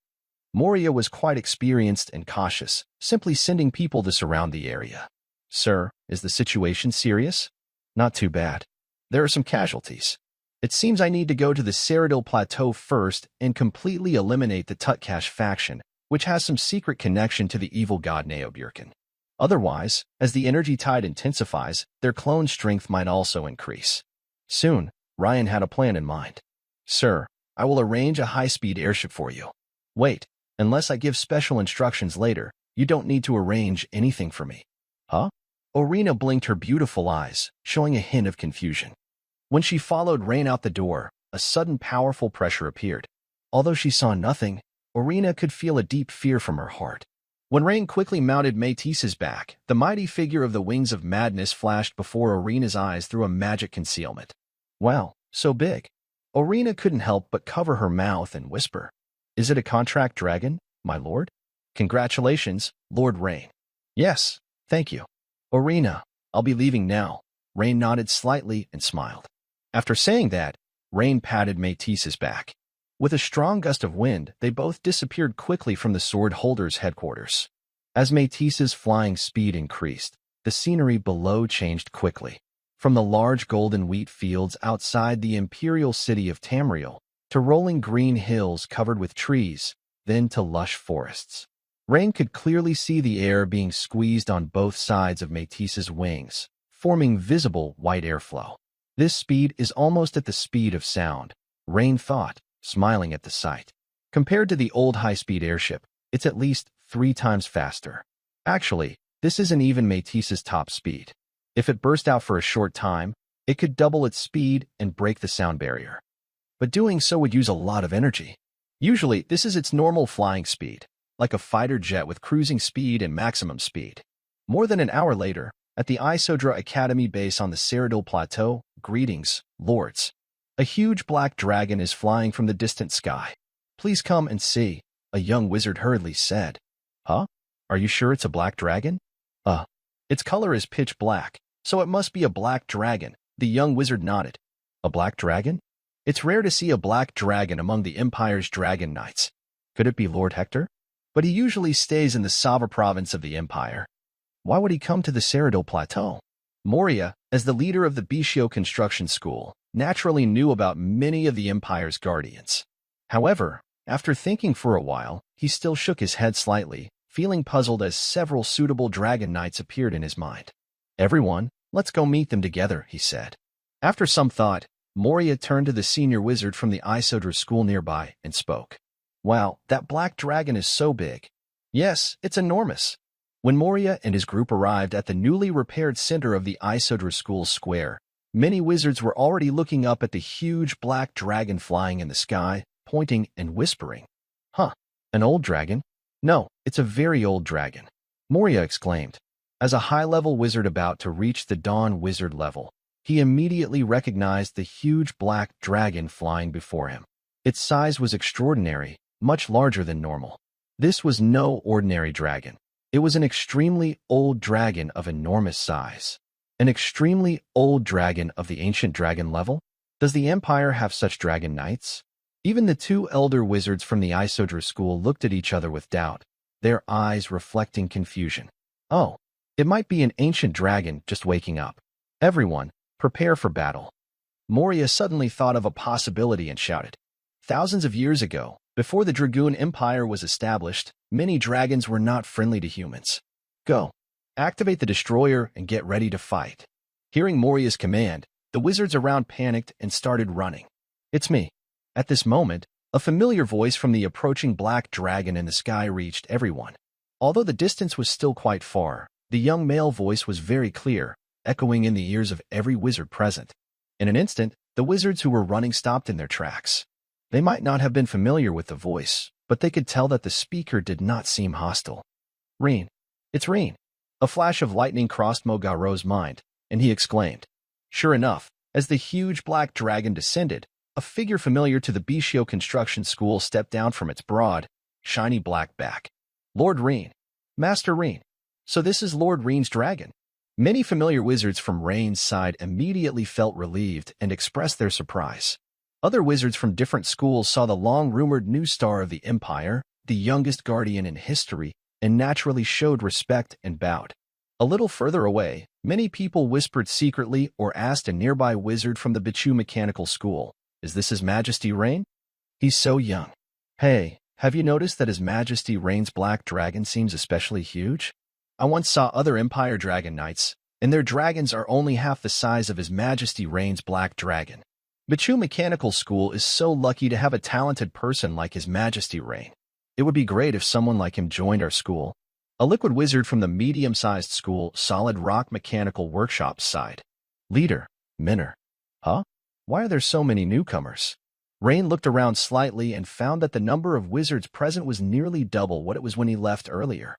Moria was quite experienced and cautious, simply sending people to surround the area. Sir, is the situation serious? Not too bad. There are some casualties. It seems I need to go to the Cyrodiil Plateau first and completely eliminate the Tutkash faction, which has some secret connection to the evil god Neobjörken. Otherwise, as the energy tide intensifies, their clone strength might also increase. Soon, Ryan had a plan in mind. Sir, I will arrange a high-speed airship for you. Wait, unless I give special instructions later, you don't need to arrange anything for me. Huh? Orina blinked her beautiful eyes, showing a hint of confusion. When she followed Rain out the door, a sudden powerful pressure appeared. Although she saw nothing, Orina could feel a deep fear from her heart. When Rain quickly mounted Métis's back, the mighty figure of the Wings of Madness flashed before Orina's eyes through a magic concealment. Wow, so big. Orina couldn't help but cover her mouth and whisper, "Is it a contract dragon, my lord?" "Congratulations, Lord Rain." "Yes, thank you." "Orina, I'll be leaving now." Rain nodded slightly and smiled. After saying that, Rain patted Métis's back. With a strong gust of wind, they both disappeared quickly from the sword holder's headquarters. As Métis's flying speed increased, the scenery below changed quickly. From the large golden wheat fields outside the imperial city of Tamriel, to rolling green hills covered with trees, then to lush forests. Rain could clearly see the air being squeezed on both sides of Métis's wings, forming visible white airflow. This speed is almost at the speed of sound, Rain thought, smiling at the sight. Compared to the old high-speed airship, it's at least 3 times faster. Actually, this isn't even Métis's top speed. If it burst out for a short time, it could double its speed and break the sound barrier. But doing so would use a lot of energy. Usually, this is its normal flying speed, like a fighter jet with cruising speed and maximum speed. More than an hour later, at the Isodra Academy base on the Cyrodiil Plateau, greetings, lords. A huge black dragon is flying from the distant sky. Please come and see, a young wizard hurriedly said. Huh? Are you sure it's a black dragon? Its color is pitch black, so it must be a black dragon, the young wizard nodded. A black dragon? It's rare to see a black dragon among the Empire's dragon knights. Could it be Lord Hector? But he usually stays in the Sava province of the Empire. Why would he come to the Cyrodiil Plateau? Moria, as the leader of the Bishio Construction School, naturally knew about many of the Empire's guardians. However, after thinking for a while, he still shook his head slightly, feeling puzzled as several suitable dragon knights appeared in his mind. Everyone, let's go meet them together, he said. After some thought, Moria turned to the senior wizard from the Isodra school nearby and spoke. Wow, that black dragon is so big. Yes, it's enormous. When Moria and his group arrived at the newly repaired center of the Isodra School Square, many wizards were already looking up at the huge black dragon flying in the sky, pointing and whispering. Huh, an old dragon? No, it's a very old dragon, Moria exclaimed. As a high-level wizard about to reach the Dawn Wizard level, he immediately recognized the huge black dragon flying before him. Its size was extraordinary, much larger than normal. This was no ordinary dragon. It was an extremely old dragon of enormous size. An extremely old dragon of the ancient dragon level? Does the Empire have such dragon knights? Even the two elder wizards from the Isodra school looked at each other with doubt, their eyes reflecting confusion. Oh, it might be an ancient dragon just waking up. Everyone, prepare for battle. Moria suddenly thought of a possibility and shouted. Thousands of years ago, before the Dragoon Empire was established, many dragons were not friendly to humans. Go. Activate the destroyer and get ready to fight. Hearing Moria's command, the wizards around panicked and started running. It's me. At this moment, a familiar voice from the approaching black dragon in the sky reached everyone. Although the distance was still quite far, the young male voice was very clear, echoing in the ears of every wizard present. In an instant, the wizards who were running stopped in their tracks. They might not have been familiar with the voice, but they could tell that the speaker did not seem hostile. Reen. It's Reen. A flash of lightning crossed Mogaro's mind, and he exclaimed. Sure enough, as the huge black dragon descended, a figure familiar to the Bishio Construction School stepped down from its broad, shiny black back. Lord Reen. Master Reen. So this is Lord Reen's dragon. Many familiar wizards from Reen's side immediately felt relieved and expressed their surprise. Other wizards from different schools saw the long-rumored new star of the Empire, the youngest guardian in history, and naturally showed respect and bowed. A little further away, many people whispered secretly or asked a nearby wizard from the Bichu Mechanical School, Is this His Majesty Rain? He's so young. Hey, have you noticed that His Majesty Rain's black dragon seems especially huge? I once saw other Empire Dragon Knights, and their dragons are only half the size of His Majesty Rain's black dragon. Bichu Mechanical School is so lucky to have a talented person like His Majesty Rain. It would be great if someone like him joined our school. A liquid wizard from the medium-sized school, Solid Rock Mechanical Workshop's side. Leader, Minner. Huh? Why are there so many newcomers? Rain looked around slightly and found that the number of wizards present was nearly double what it was when he left earlier.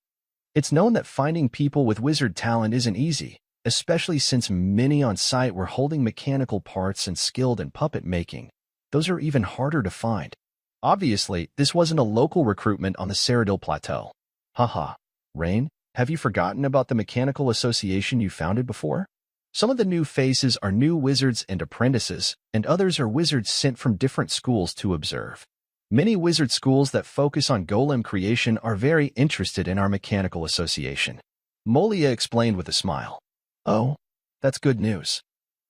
It's known that finding people with wizard talent isn't easy, especially since many on site were holding mechanical parts and skilled in puppet making. Those are even harder to find. Obviously, this wasn't a local recruitment on the Cyrodiil Plateau. Haha. Rain, have you forgotten about the mechanical association you founded before? Some of the new faces are new wizards and apprentices, and others are wizards sent from different schools to observe. Many wizard schools that focus on golem creation are very interested in our mechanical association. Molia explained with a smile. Oh, that's good news.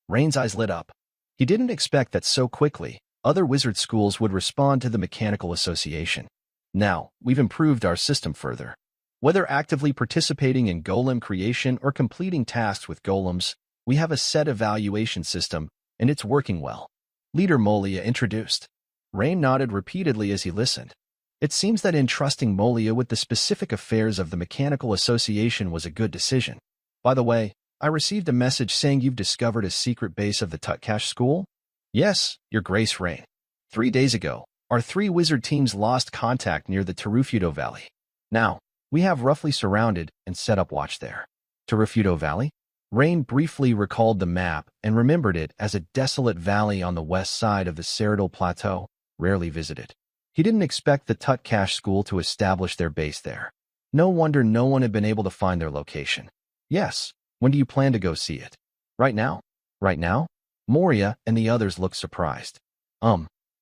Rain's eyes lit up. He didn't expect that so quickly other wizard schools would respond to the mechanical association. Now, we've improved our system further. Whether actively participating in golem creation or completing tasks with golems, we have a set evaluation system, and it's working well. Leader Molia introduced. Rain nodded repeatedly as he listened. It seems that entrusting Molia with the specific affairs of the mechanical association was a good decision. By the way, I received a message saying you've discovered a secret base of the Tutcash School? Yes, Your Grace Rain. 3 days ago, our 3 wizard teams lost contact near the Terufudo Valley. Now, we have roughly surrounded and set up watch there. Terufudo Valley? Rain briefly recalled the map and remembered it as a desolate valley on the west side of the Cyrodiil Plateau, rarely visited. He didn't expect the Tutcash School to establish their base there. No wonder no one had been able to find their location. Yes, when do you plan to go see it? Right now? Right now? Moria and the others looked surprised.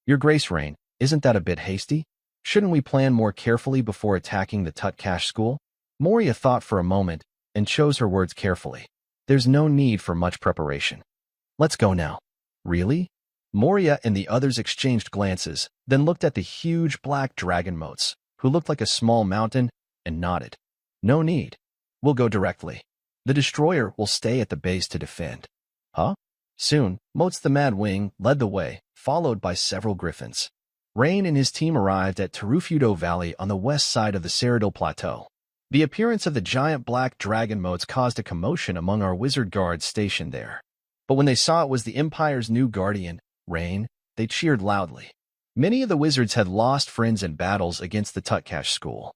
Your Grace Rain, isn't that a bit hasty? Shouldn't we plan more carefully before attacking the Tutcash School? Moria thought for a moment and chose her words carefully. There's no need for much preparation. Let's go now. Really? Moria and the others exchanged glances, then looked at the huge black dragon motes, who looked like a small mountain, and nodded. No need. We'll go directly. The destroyer will stay at the base to defend. Huh? Soon, Motes the Mad Wing led the way, followed by several griffins. Rain and his team arrived at Terufudo Valley on the west side of the Cyrodiil Plateau. The appearance of the giant black dragon motes caused a commotion among our wizard guards stationed there. But when they saw it was the Empire's new guardian, Rain, they cheered loudly. Many of the wizards had lost friends in battles against the Tutcash school.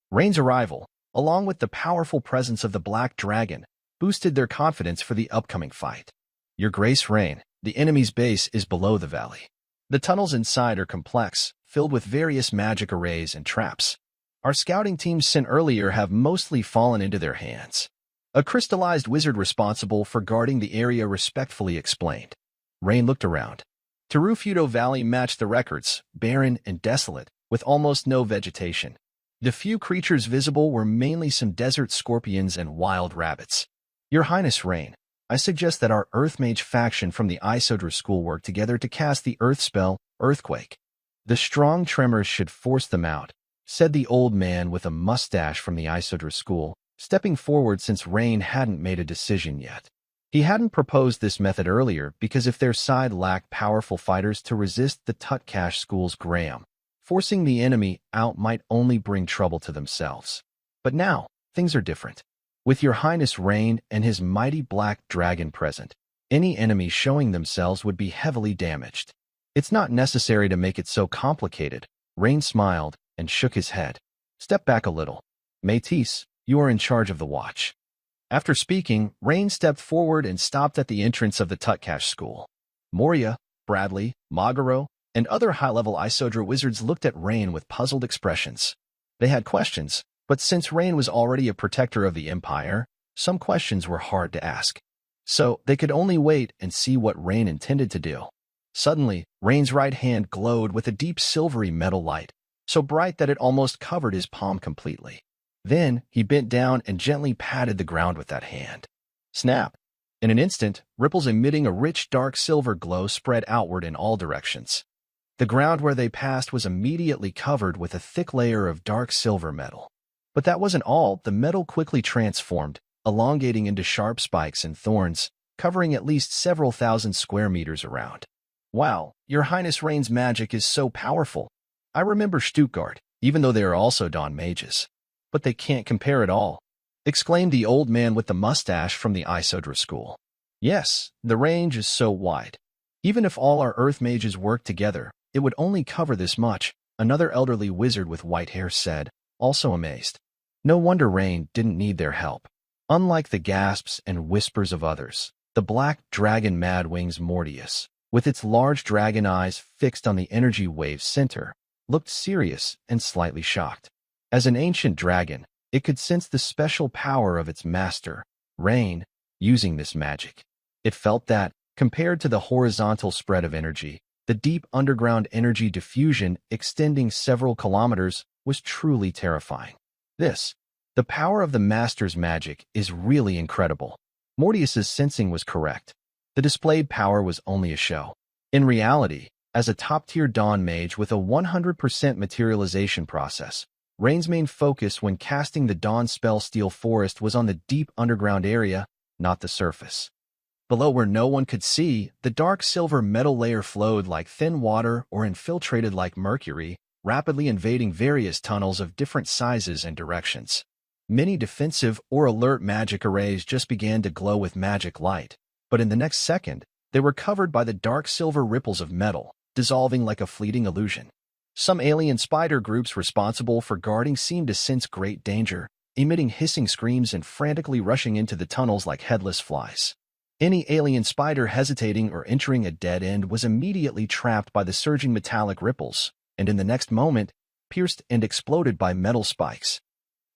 Rain's arrival, along with the powerful presence of the black dragon, boosted their confidence for the upcoming fight. Your Grace, Rain, the enemy's base is below the valley. The tunnels inside are complex, filled with various magic arrays and traps. Our scouting teams sent earlier have mostly fallen into their hands. A crystallized wizard responsible for guarding the area respectfully explained. Rain looked around. Terufudo Valley matched the records, barren and desolate, with almost no vegetation. The few creatures visible were mainly some desert scorpions and wild rabbits. Your Highness, Rain, I suggest that our Earth Mage faction from the Isodra school work together to cast the Earth spell, Earthquake. The strong tremors should force them out, said the old man with a mustache from the Isodra school, stepping forward since Rain hadn't made a decision yet. He hadn't proposed this method earlier because if their side lacked powerful fighters to resist the Tutcash school's Graham, forcing the enemy out might only bring trouble to themselves. But now, things are different. With Your Highness Rain and his mighty black dragon present, any enemy showing themselves would be heavily damaged. It's not necessary to make it so complicated. Rain smiled and shook his head. Step back a little. Métis, you are in charge of the watch. After speaking, Rain stepped forward and stopped at the entrance of the Tutcash school. Moria, Bradley, Magaro, and other high-level Isodra wizards looked at Rain with puzzled expressions. They had questions, but since Rain was already a protector of the Empire, some questions were hard to ask. So they could only wait and see what Rain intended to do. Suddenly, Rain's right hand glowed with a deep silvery metal light, so bright that it almost covered his palm completely. Then he bent down and gently patted the ground with that hand. Snap! In an instant, ripples emitting a rich dark silver glow spread outward in all directions. The ground where they passed was immediately covered with a thick layer of dark silver metal. But that wasn't all. The metal quickly transformed, elongating into sharp spikes and thorns, covering at least several thousand square meters around. Wow, Your Highness Rain's magic is so powerful. I remember Stuttgart, even though they are also Dawn mages. But they can't compare at all, exclaimed the old man with the mustache from the Isodra school. Yes, the range is so wide. Even if all our Earth mages worked together, it would only cover this much, another elderly wizard with white hair said, also amazed. No wonder Rain didn't need their help. Unlike the gasps and whispers of others, the black dragon Madwings Mortius, with its large dragon eyes fixed on the energy wave's center, looked serious and slightly shocked. As an ancient dragon, it could sense the special power of its master, Rain, using this magic. It felt that, compared to the horizontal spread of energy, the deep underground energy diffusion extending several kilometers was truly terrifying. The power of the master's magic is really incredible. Mortius's sensing was correct. The displayed power was only a show. In reality, as a top-tier Dawn mage with a 100% materialization process, Rain's main focus when casting the Dawn spell Steel Forest was on the deep underground area, not the surface. Below where no one could see, the dark silver metal layer flowed like thin water or infiltrated like mercury, rapidly invading various tunnels of different sizes and directions. Many defensive or alert magic arrays just began to glow with magic light, but in the next second, they were covered by the dark silver ripples of metal, dissolving like a fleeting illusion. Some alien spider groups responsible for guarding seemed to sense great danger, emitting hissing screams and frantically rushing into the tunnels like headless flies. Any alien spider hesitating or entering a dead end was immediately trapped by the surging metallic ripples, and in the next moment, pierced and exploded by metal spikes.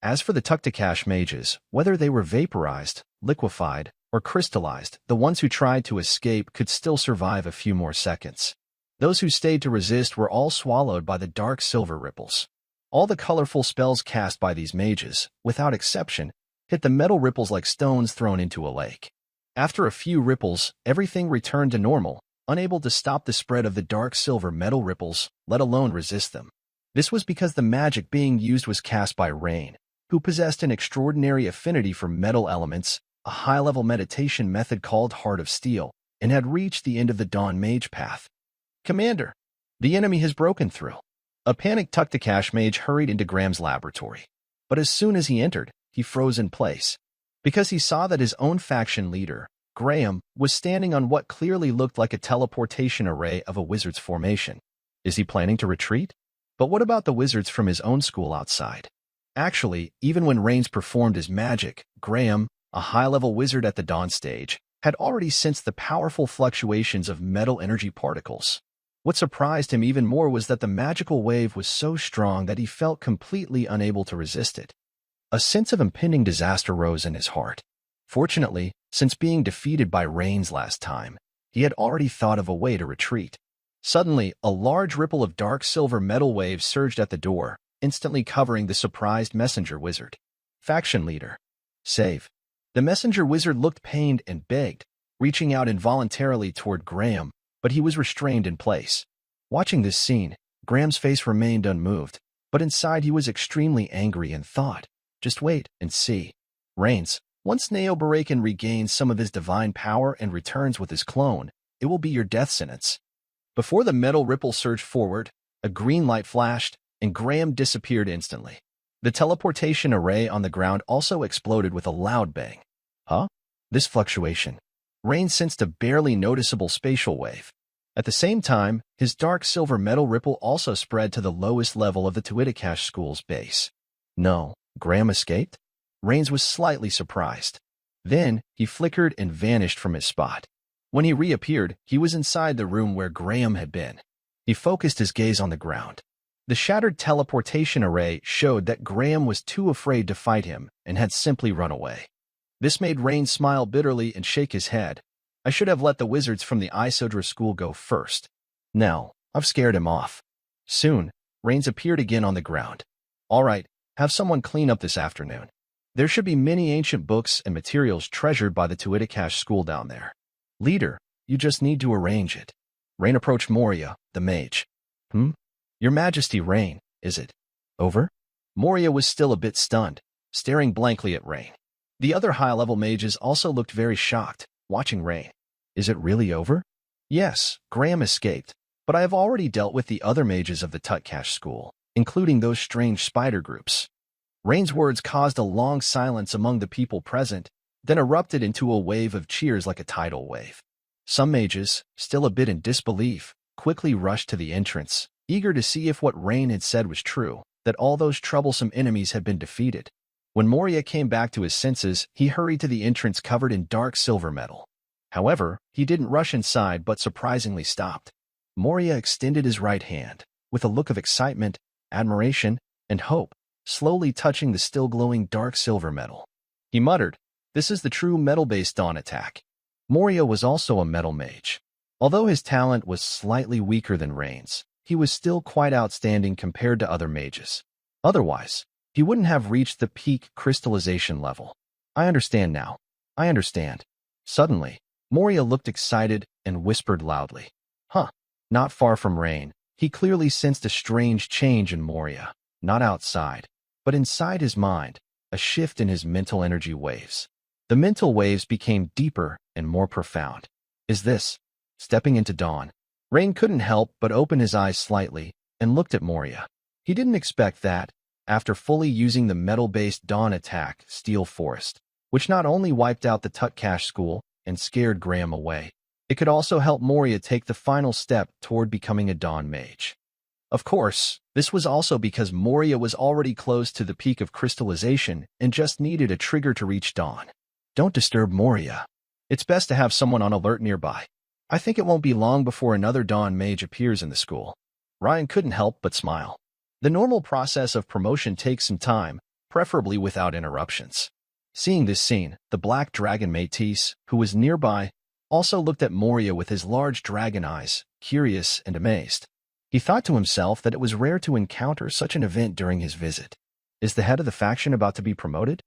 As for the Tutcash mages, whether they were vaporized, liquefied, or crystallized, the ones who tried to escape could still survive a few more seconds. Those who stayed to resist were all swallowed by the dark silver ripples. All the colorful spells cast by these mages, without exception, hit the metal ripples like stones thrown into a lake. After a few ripples, everything returned to normal, unable to stop the spread of the dark silver metal ripples, let alone resist them. This was because the magic being used was cast by Rain, who possessed an extraordinary affinity for metal elements, a high-level meditation method called Heart of Steel, and had reached the end of the Dawn Mage path. Commander, the enemy has broken through. A panicked Tutcash mage hurried into Graham's laboratory. But as soon as he entered, he froze in place, because he saw that his own faction leader, Graham, was standing on what clearly looked like a teleportation array of a wizard's formation. Is he planning to retreat? But what about the wizards from his own school outside? Actually, even when Rains performed his magic, Graham, a high-level wizard at the dawn stage, had already sensed the powerful fluctuations of metal energy particles. What surprised him even more was that the magical wave was so strong that he felt completely unable to resist it. A sense of impending disaster rose in his heart. Fortunately, since being defeated by Rains last time, he had already thought of a way to retreat. Suddenly, a large ripple of dark silver metal waves surged at the door, instantly covering the surprised messenger wizard. Faction leader. Save. The messenger wizard looked pained and begged, reaching out involuntarily toward Graham, but he was restrained in place. Watching this scene, Graham's face remained unmoved, but inside he was extremely angry and thought, just wait and see. Rains. Once Novelrecap regains some of his divine power and returns with his clone, it will be your death sentence. Before the metal ripple surged forward, a green light flashed, and Graham disappeared instantly. The teleportation array on the ground also exploded with a loud bang. Huh? This fluctuation. Rain sensed a barely noticeable spatial wave. At the same time, his dark silver metal ripple also spread to the lowest level of the Tuitakash school's base. No, Graham escaped? Rains was slightly surprised. Then, he flickered and vanished from his spot. When he reappeared, he was inside the room where Graham had been. He focused his gaze on the ground. The shattered teleportation array showed that Graham was too afraid to fight him and had simply run away. This made Rain smile bitterly and shake his head. I should have let the wizards from the Isodra school go first. Now, I've scared him off. Soon, Rains appeared again on the ground. All right, have someone clean up this afternoon. There should be many ancient books and materials treasured by the Tuitakash school down there. Leader, you just need to arrange it. Rain approached Moria, the mage. Your Majesty, Rain, is it over? Moria was still a bit stunned, staring blankly at Rain. The other high-level mages also looked very shocked, watching Rain. Is it really over? Yes, Graham escaped, but I have already dealt with the other mages of the Tuitakash school, including those strange spider groups. Rain's words caused a long silence among the people present, then erupted into a wave of cheers like a tidal wave. Some mages, still a bit in disbelief, quickly rushed to the entrance, eager to see if what Rain had said was true, that all those troublesome enemies had been defeated. When Moria came back to his senses, he hurried to the entrance covered in dark silver metal. However, he didn't rush inside but surprisingly stopped. Moria extended his right hand, with a look of excitement, admiration, and hope, slowly touching the still glowing dark silver metal. He muttered, "This is the true metal-based dawn attack." Moria was also a metal mage. Although his talent was slightly weaker than Rain's, he was still quite outstanding compared to other mages. Otherwise, he wouldn't have reached the peak crystallization level. I understand now. I understand. Suddenly, Moria looked excited and whispered loudly. Not far from Rain, he clearly sensed a strange change in Moria, not outside, but inside his mind, a shift in his mental energy waves. The mental waves became deeper and more profound. Is this stepping into dawn? Rain couldn't help but open his eyes slightly and looked at Moria. He didn't expect that, after fully using the metal-based dawn attack, Steel Forest, which not only wiped out the Tuitakash school and scared Graham away, it could also help Moria take the final step toward becoming a dawn mage. Of course, this was also because Moria was already close to the peak of crystallization and just needed a trigger to reach dawn. Don't disturb Moria. It's best to have someone on alert nearby. I think it won't be long before another dawn mage appears in the school. Ryan couldn't help but smile. The normal process of promotion takes some time, preferably without interruptions. Seeing this scene, the black dragon Métis, who was nearby, also looked at Moria with his large dragon eyes, curious and amazed. He thought to himself that it was rare to encounter such an event during his visit. Is the head of the faction about to be promoted?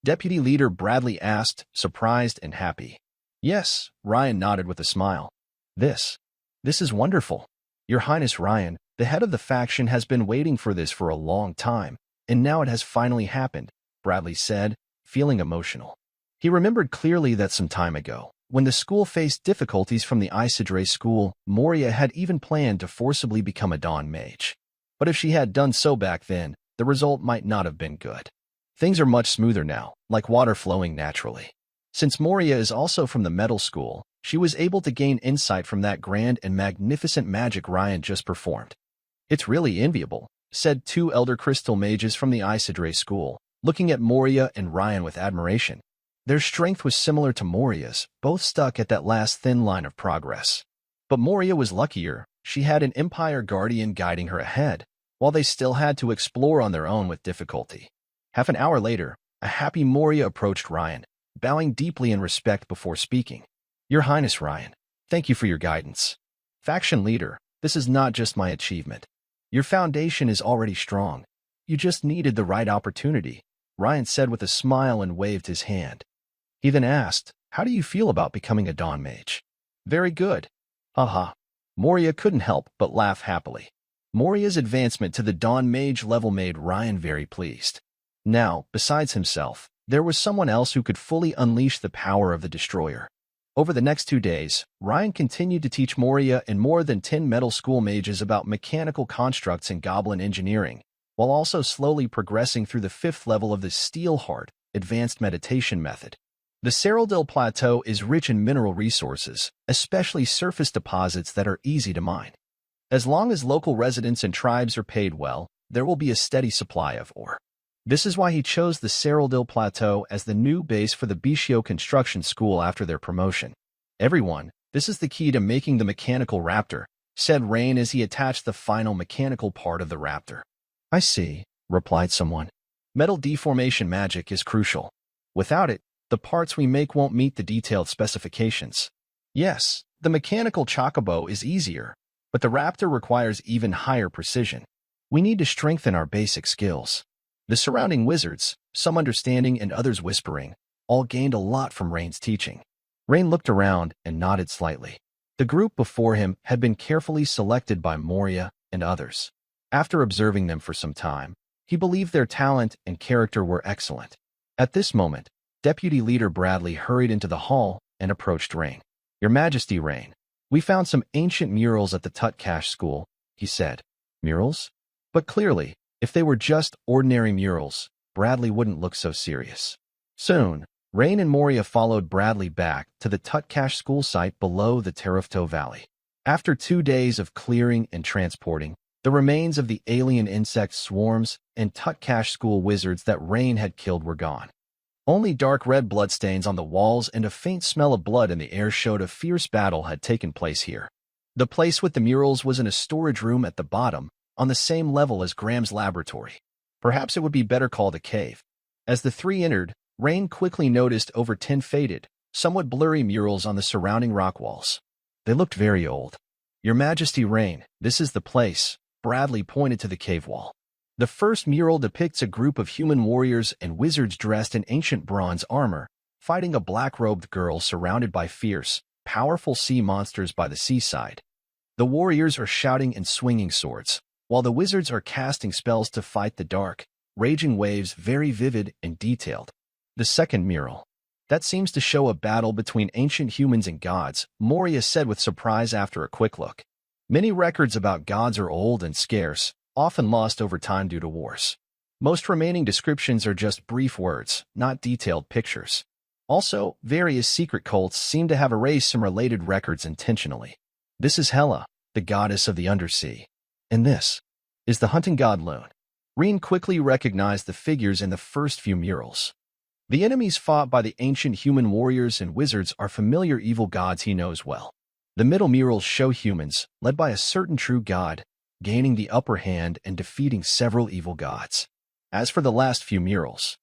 Deputy Leader Bradley asked, surprised and happy. Yes, Ryan nodded with a smile. This is wonderful. Your Highness Ryan, the head of the faction has been waiting for this for a long time, and now it has finally happened, Bradley said, feeling emotional. He remembered clearly that some time ago, when the school faced difficulties from the Isodra school, Moria had even planned to forcibly become a dawn mage. But if she had done so back then, the result might not have been good. Things are much smoother now, like water flowing naturally. Since Moria is also from the metal school, she was able to gain insight from that grand and magnificent magic Ryan just performed. It's really enviable, said two elder crystal mages from the Isidre school, looking at Moria and Ryan with admiration. Their strength was similar to Moria's, both stuck at that last thin line of progress. But Moria was luckier. She had an Empire Guardian guiding her ahead, while they still had to explore on their own with difficulty. Half an hour later, a happy Moria approached Ryan, bowing deeply in respect before speaking. Your Highness Ryan, thank you for your guidance. Faction leader, this is not just my achievement. Your foundation is already strong. You just needed the right opportunity, Ryan said with a smile and waved his hand. He then asked, how do you feel about becoming a Dawn Mage? Very good. Haha. Moria couldn't help but laugh happily. Moria's advancement to the Dawn Mage level made Ryan very pleased. Now, besides himself, there was someone else who could fully unleash the power of the Destroyer. Over the next 2 days, Ryan continued to teach Moria and more than 10 metal school mages about mechanical constructs and goblin engineering, while also slowly progressing through the 5th level of the Steelheart advanced meditation method. The Seraldil Plateau is rich in mineral resources, especially surface deposits that are easy to mine. As long as local residents and tribes are paid well, there will be a steady supply of ore. This is why he chose the Seraldil Plateau as the new base for the Bishio Construction School after their promotion. Everyone, this is the key to making the mechanical raptor, said Rain as he attached the final mechanical part of the raptor. I see, replied someone. Metal deformation magic is crucial. Without it, the parts we make won't meet the detailed specifications. Yes, the mechanical chocobo is easier, but the raptor requires even higher precision. We need to strengthen our basic skills. The surrounding wizards, some understanding and others whispering, all gained a lot from Rain's teaching. Rain looked around and nodded slightly. The group before him had been carefully selected by Moria and others. After observing them for some time, he believed their talent and character were excellent. At this moment, Deputy Leader Bradley hurried into the hall and approached Rain. Your Majesty, Rain, we found some ancient murals at the Tutcash School, he said. Murals? But clearly, if they were just ordinary murals, Bradley wouldn't look so serious. Soon, Rain and Moria followed Bradley back to the Tutcash School site below the Terufto Valley. After 2 days of clearing and transporting, the remains of the alien insect swarms and Tutcash School wizards that Rain had killed were gone. Only dark red bloodstains on the walls and a faint smell of blood in the air showed a fierce battle had taken place here. The place with the murals was in a storage room at the bottom, on the same level as Graham's laboratory. Perhaps it would be better called a cave. As the three entered, Rain quickly noticed over 10 faded, somewhat blurry murals on the surrounding rock walls. They looked very old. Your Majesty, Rain, this is the place. Bradley pointed to the cave wall. The first mural depicts a group of human warriors and wizards dressed in ancient bronze armor, fighting a black-robed girl surrounded by fierce, powerful sea monsters by the seaside. The warriors are shouting and swinging swords, while the wizards are casting spells to fight the dark, raging waves very vivid and detailed. The second mural. That seems to show a battle between ancient humans and gods, Moria said with surprise after a quick look. Many records about gods are old and scarce, often lost over time due to wars. Most remaining descriptions are just brief words, not detailed pictures. Also, various secret cults seem to have erased some related records intentionally. This is Hela, the goddess of the undersea. And this is the hunting god Loon. Reen quickly recognized the figures in the first few murals. The enemies fought by the ancient human warriors and wizards are familiar evil gods he knows well. The middle murals show humans, led by a certain true god, gaining the upper hand and defeating several evil gods. As for the last few murals,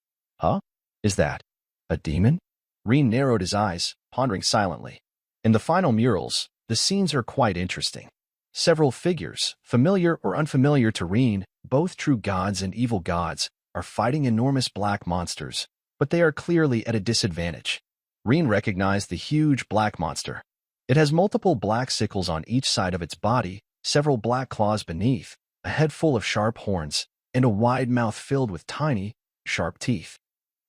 is that a demon? Reen narrowed his eyes, pondering silently. In the final murals, the scenes are quite interesting. Several figures, familiar or unfamiliar to Reen, both true gods and evil gods, are fighting enormous black monsters, but they are clearly at a disadvantage. Reen recognized the huge black monster. It has multiple black sickles on each side of its body, several black claws beneath, a head full of sharp horns, and a wide mouth filled with tiny, sharp teeth.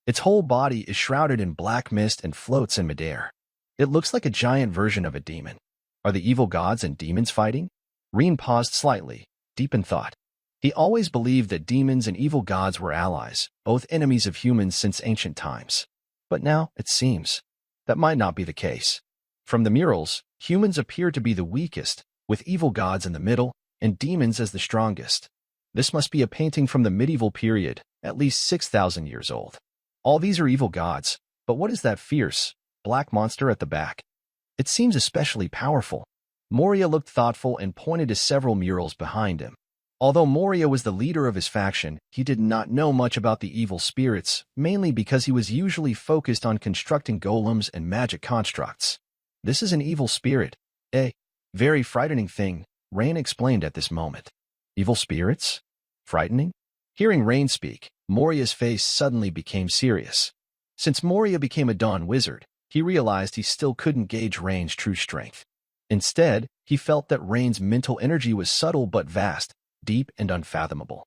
Its whole body is shrouded in black mist and floats in midair. It looks like a giant version of a demon. Are the evil gods and demons fighting? Reen paused slightly, deep in thought. He always believed that demons and evil gods were allies, both enemies of humans since ancient times. But now, it seems, that might not be the case. From the murals, humans appear to be the weakest, with evil gods in the middle and demons as the strongest. This must be a painting from the medieval period, at least 6,000 years old. All these are evil gods, but what is that fierce, black monster at the back? It seems especially powerful. Moria looked thoughtful and pointed to several murals behind him. Although Moria was the leader of his faction, he did not know much about the evil spirits, mainly because he was usually focused on constructing golems and magic constructs. This is an evil spirit. A very frightening thing, Rain explained at this moment. Evil spirits? Frightening? Hearing Rain speak, Moria's face suddenly became serious. Since Moria became a dawn wizard, he realized he still couldn't gauge Rain's true strength. Instead, he felt that Rain's mental energy was subtle but vast, deep and unfathomable.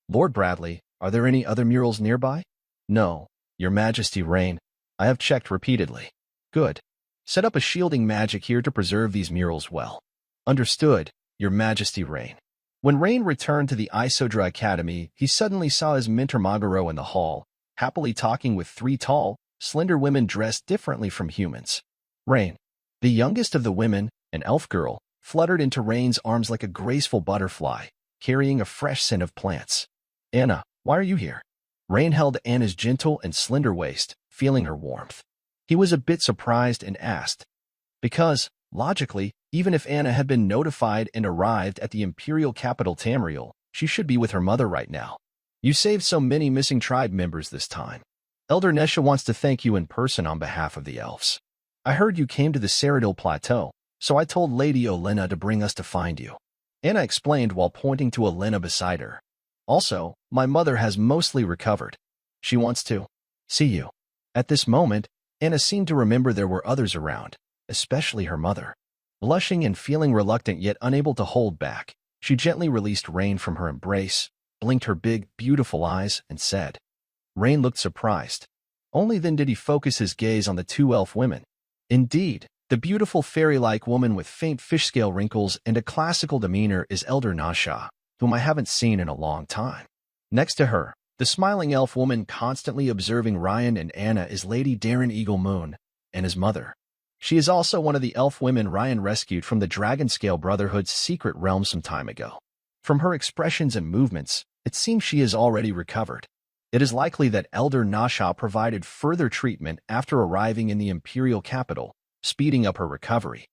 Lord Bradley, are there any other murals nearby? No, Your Majesty, Rain. I have checked repeatedly. Good. Set up a shielding magic here to preserve these murals well. Understood, Your Majesty, Rain. When Rain returned to the Isodra Academy, he suddenly saw his mentor Maguro in the hall, happily talking with three tall, slender women dressed differently from humans. Rain, the youngest of the women, an elf girl, fluttered into Rain's arms like a graceful butterfly, carrying a fresh scent of plants. Anna, why are you here? Rain held Anna's gentle and slender waist, feeling her warmth. He was a bit surprised and asked, because, logically, even if Anna had been notified and arrived at the imperial capital Tamriel, she should be with her mother right now. You saved so many missing tribe members this time. Elder Nesha wants to thank you in person on behalf of the elves. I heard you came to the Cyrodiil Plateau, so I told Lady Olenna to bring us to find you. Anna explained while pointing to Olenna beside her. Also, my mother has mostly recovered. She wants to see you. At this moment, Anna seemed to remember there were others around, especially her mother. Blushing and feeling reluctant yet unable to hold back, she gently released Rain from her embrace, blinked her big, beautiful eyes, and said. Rain looked surprised. Only then did he focus his gaze on the two elf women. Indeed, the beautiful fairy-like woman with faint fish-scale wrinkles and a classical demeanor is Elder Nasha, whom I haven't seen in a long time. Next to her, the smiling elf woman constantly observing Ryan and Anna is Lady Darren Eagle Moon, and his mother. She is also one of the elf women Ryan rescued from the Dragonscale Brotherhood's secret realm some time ago. From her expressions and movements, it seems she has already recovered. It is likely that Elder Nasha provided further treatment after arriving in the imperial capital, speeding up her recovery.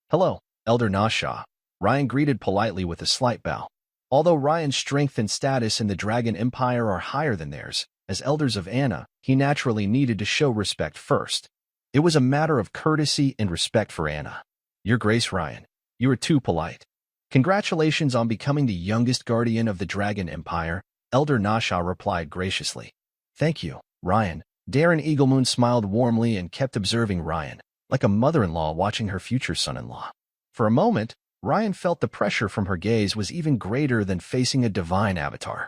Hello, Elder Nasha. Ryan greeted politely with a slight bow. Although Ryan's strength and status in the Dragon Empire are higher than theirs, as elders of Anna, he naturally needed to show respect first. It was a matter of courtesy and respect for Anna. Your Grace, Ryan, you are too polite. Congratulations on becoming the youngest guardian of the Dragon Empire, Elder Nasha replied graciously. Thank you, Ryan. Darren Eaglemoon smiled warmly and kept observing Ryan, like a mother-in-law watching her future son-in-law. For a moment, Ryan felt the pressure from her gaze was even greater than facing a divine avatar.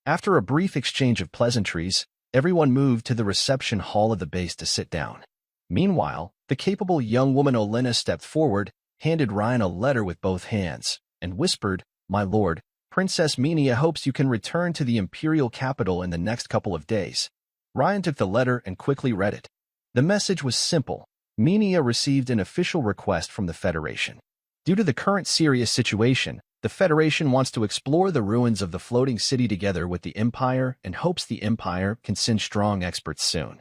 After a brief exchange of pleasantries, everyone moved to the reception hall of the base to sit down. Meanwhile, the capable young woman Olenna stepped forward, handed Ryan a letter with both hands, and whispered, My lord, Princess Minia hopes you can return to the imperial capital in the next couple of days. Ryan took the letter and quickly read it. The message was simple. Minia received an official request from the Federation. Due to the current serious situation, the Federation wants to explore the ruins of the floating city together with the Empire and hopes the Empire can send strong experts soon.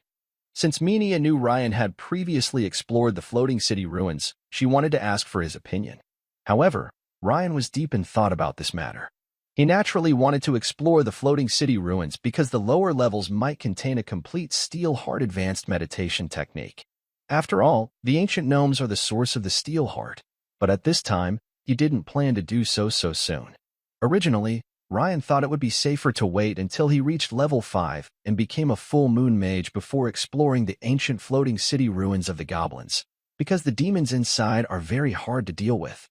Since Minia knew Ryan had previously explored the floating city ruins, she wanted to ask for his opinion. However, Ryan was deep in thought about this matter. He naturally wanted to explore the floating city ruins because the lower levels might contain a complete steel heart advanced meditation technique. After all, the ancient gnomes are the source of the steel heart. But at this time, he didn't plan to do so soon. Originally, Ryan thought it would be safer to wait until he reached level 5 and became a full moon mage before exploring the ancient floating city ruins of the goblins, because the demons inside are very hard to deal with.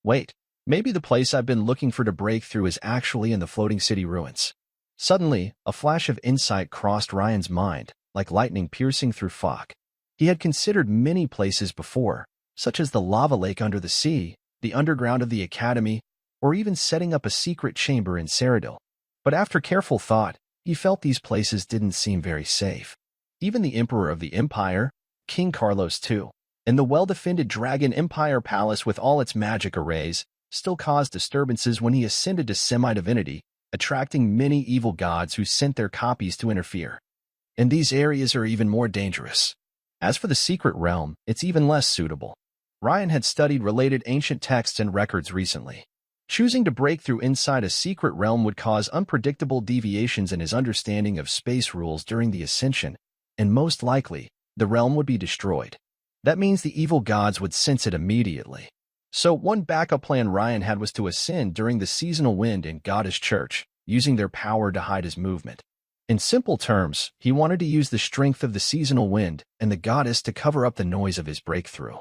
Wait, maybe the place I've been looking for to break through is actually in the floating city ruins. Suddenly, a flash of insight crossed Ryan's mind, like lightning piercing through fog. He had considered many places before, such as the lava lake under the sea, the underground of the academy, or even setting up a secret chamber in Cyrodiil. But after careful thought, he felt these places didn't seem very safe. Even the Emperor of the Empire, King Carlos II, and the well-defended Dragon Empire Palace with all its magic arrays still caused disturbances when he ascended to semi-divinity, attracting many evil gods who sent their copies to interfere. And these areas are even more dangerous. As for the secret realm, it's even less suitable. Ryan had studied related ancient texts and records recently. Choosing to break through inside a secret realm would cause unpredictable deviations in his understanding of space rules during the ascension, and most likely, the realm would be destroyed. That means the evil gods would sense it immediately. So one backup plan Ryan had was to ascend during the seasonal wind in Goddess Church, using their power to hide his movement. In simple terms, he wanted to use the strength of the seasonal wind and the goddess to cover up the noise of his breakthrough.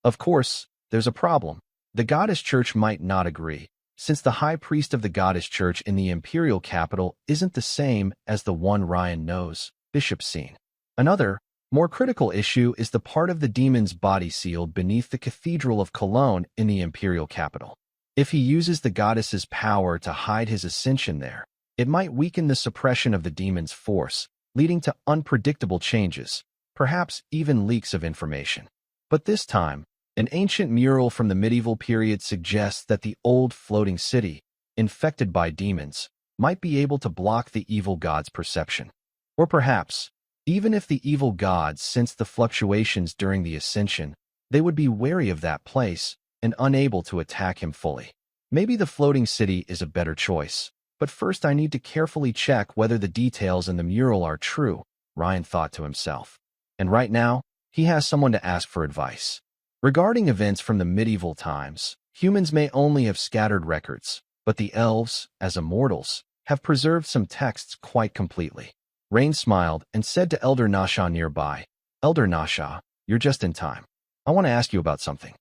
Of course, there's a problem. The Goddess Church might not agree, since the high priest of the Goddess Church in the imperial capital isn't the same as the one Ryan knows, Bishop Scene. Another, more critical issue is the part of the demon's body sealed beneath the Cathedral of Cologne in the imperial capital. If he uses the goddess's power to hide his ascension there, it might weaken the suppression of the demon's force, leading to unpredictable changes, perhaps even leaks of information. But this time, an ancient mural from the medieval period suggests that the old floating city, infected by demons, might be able to block the evil god's perception. Or perhaps, even if the evil gods sensed the fluctuations during the ascension, they would be wary of that place and unable to attack him fully. Maybe the floating city is a better choice. But first I need to carefully check whether the details in the mural are true, Ryan thought to himself. And right now, he has someone to ask for advice. Regarding events from the medieval times, humans may only have scattered records, but the elves, as immortals, have preserved some texts quite completely. Rain smiled and said to Elder Nasha nearby, "Elder Nasha, you're just in time. I want to ask you about something."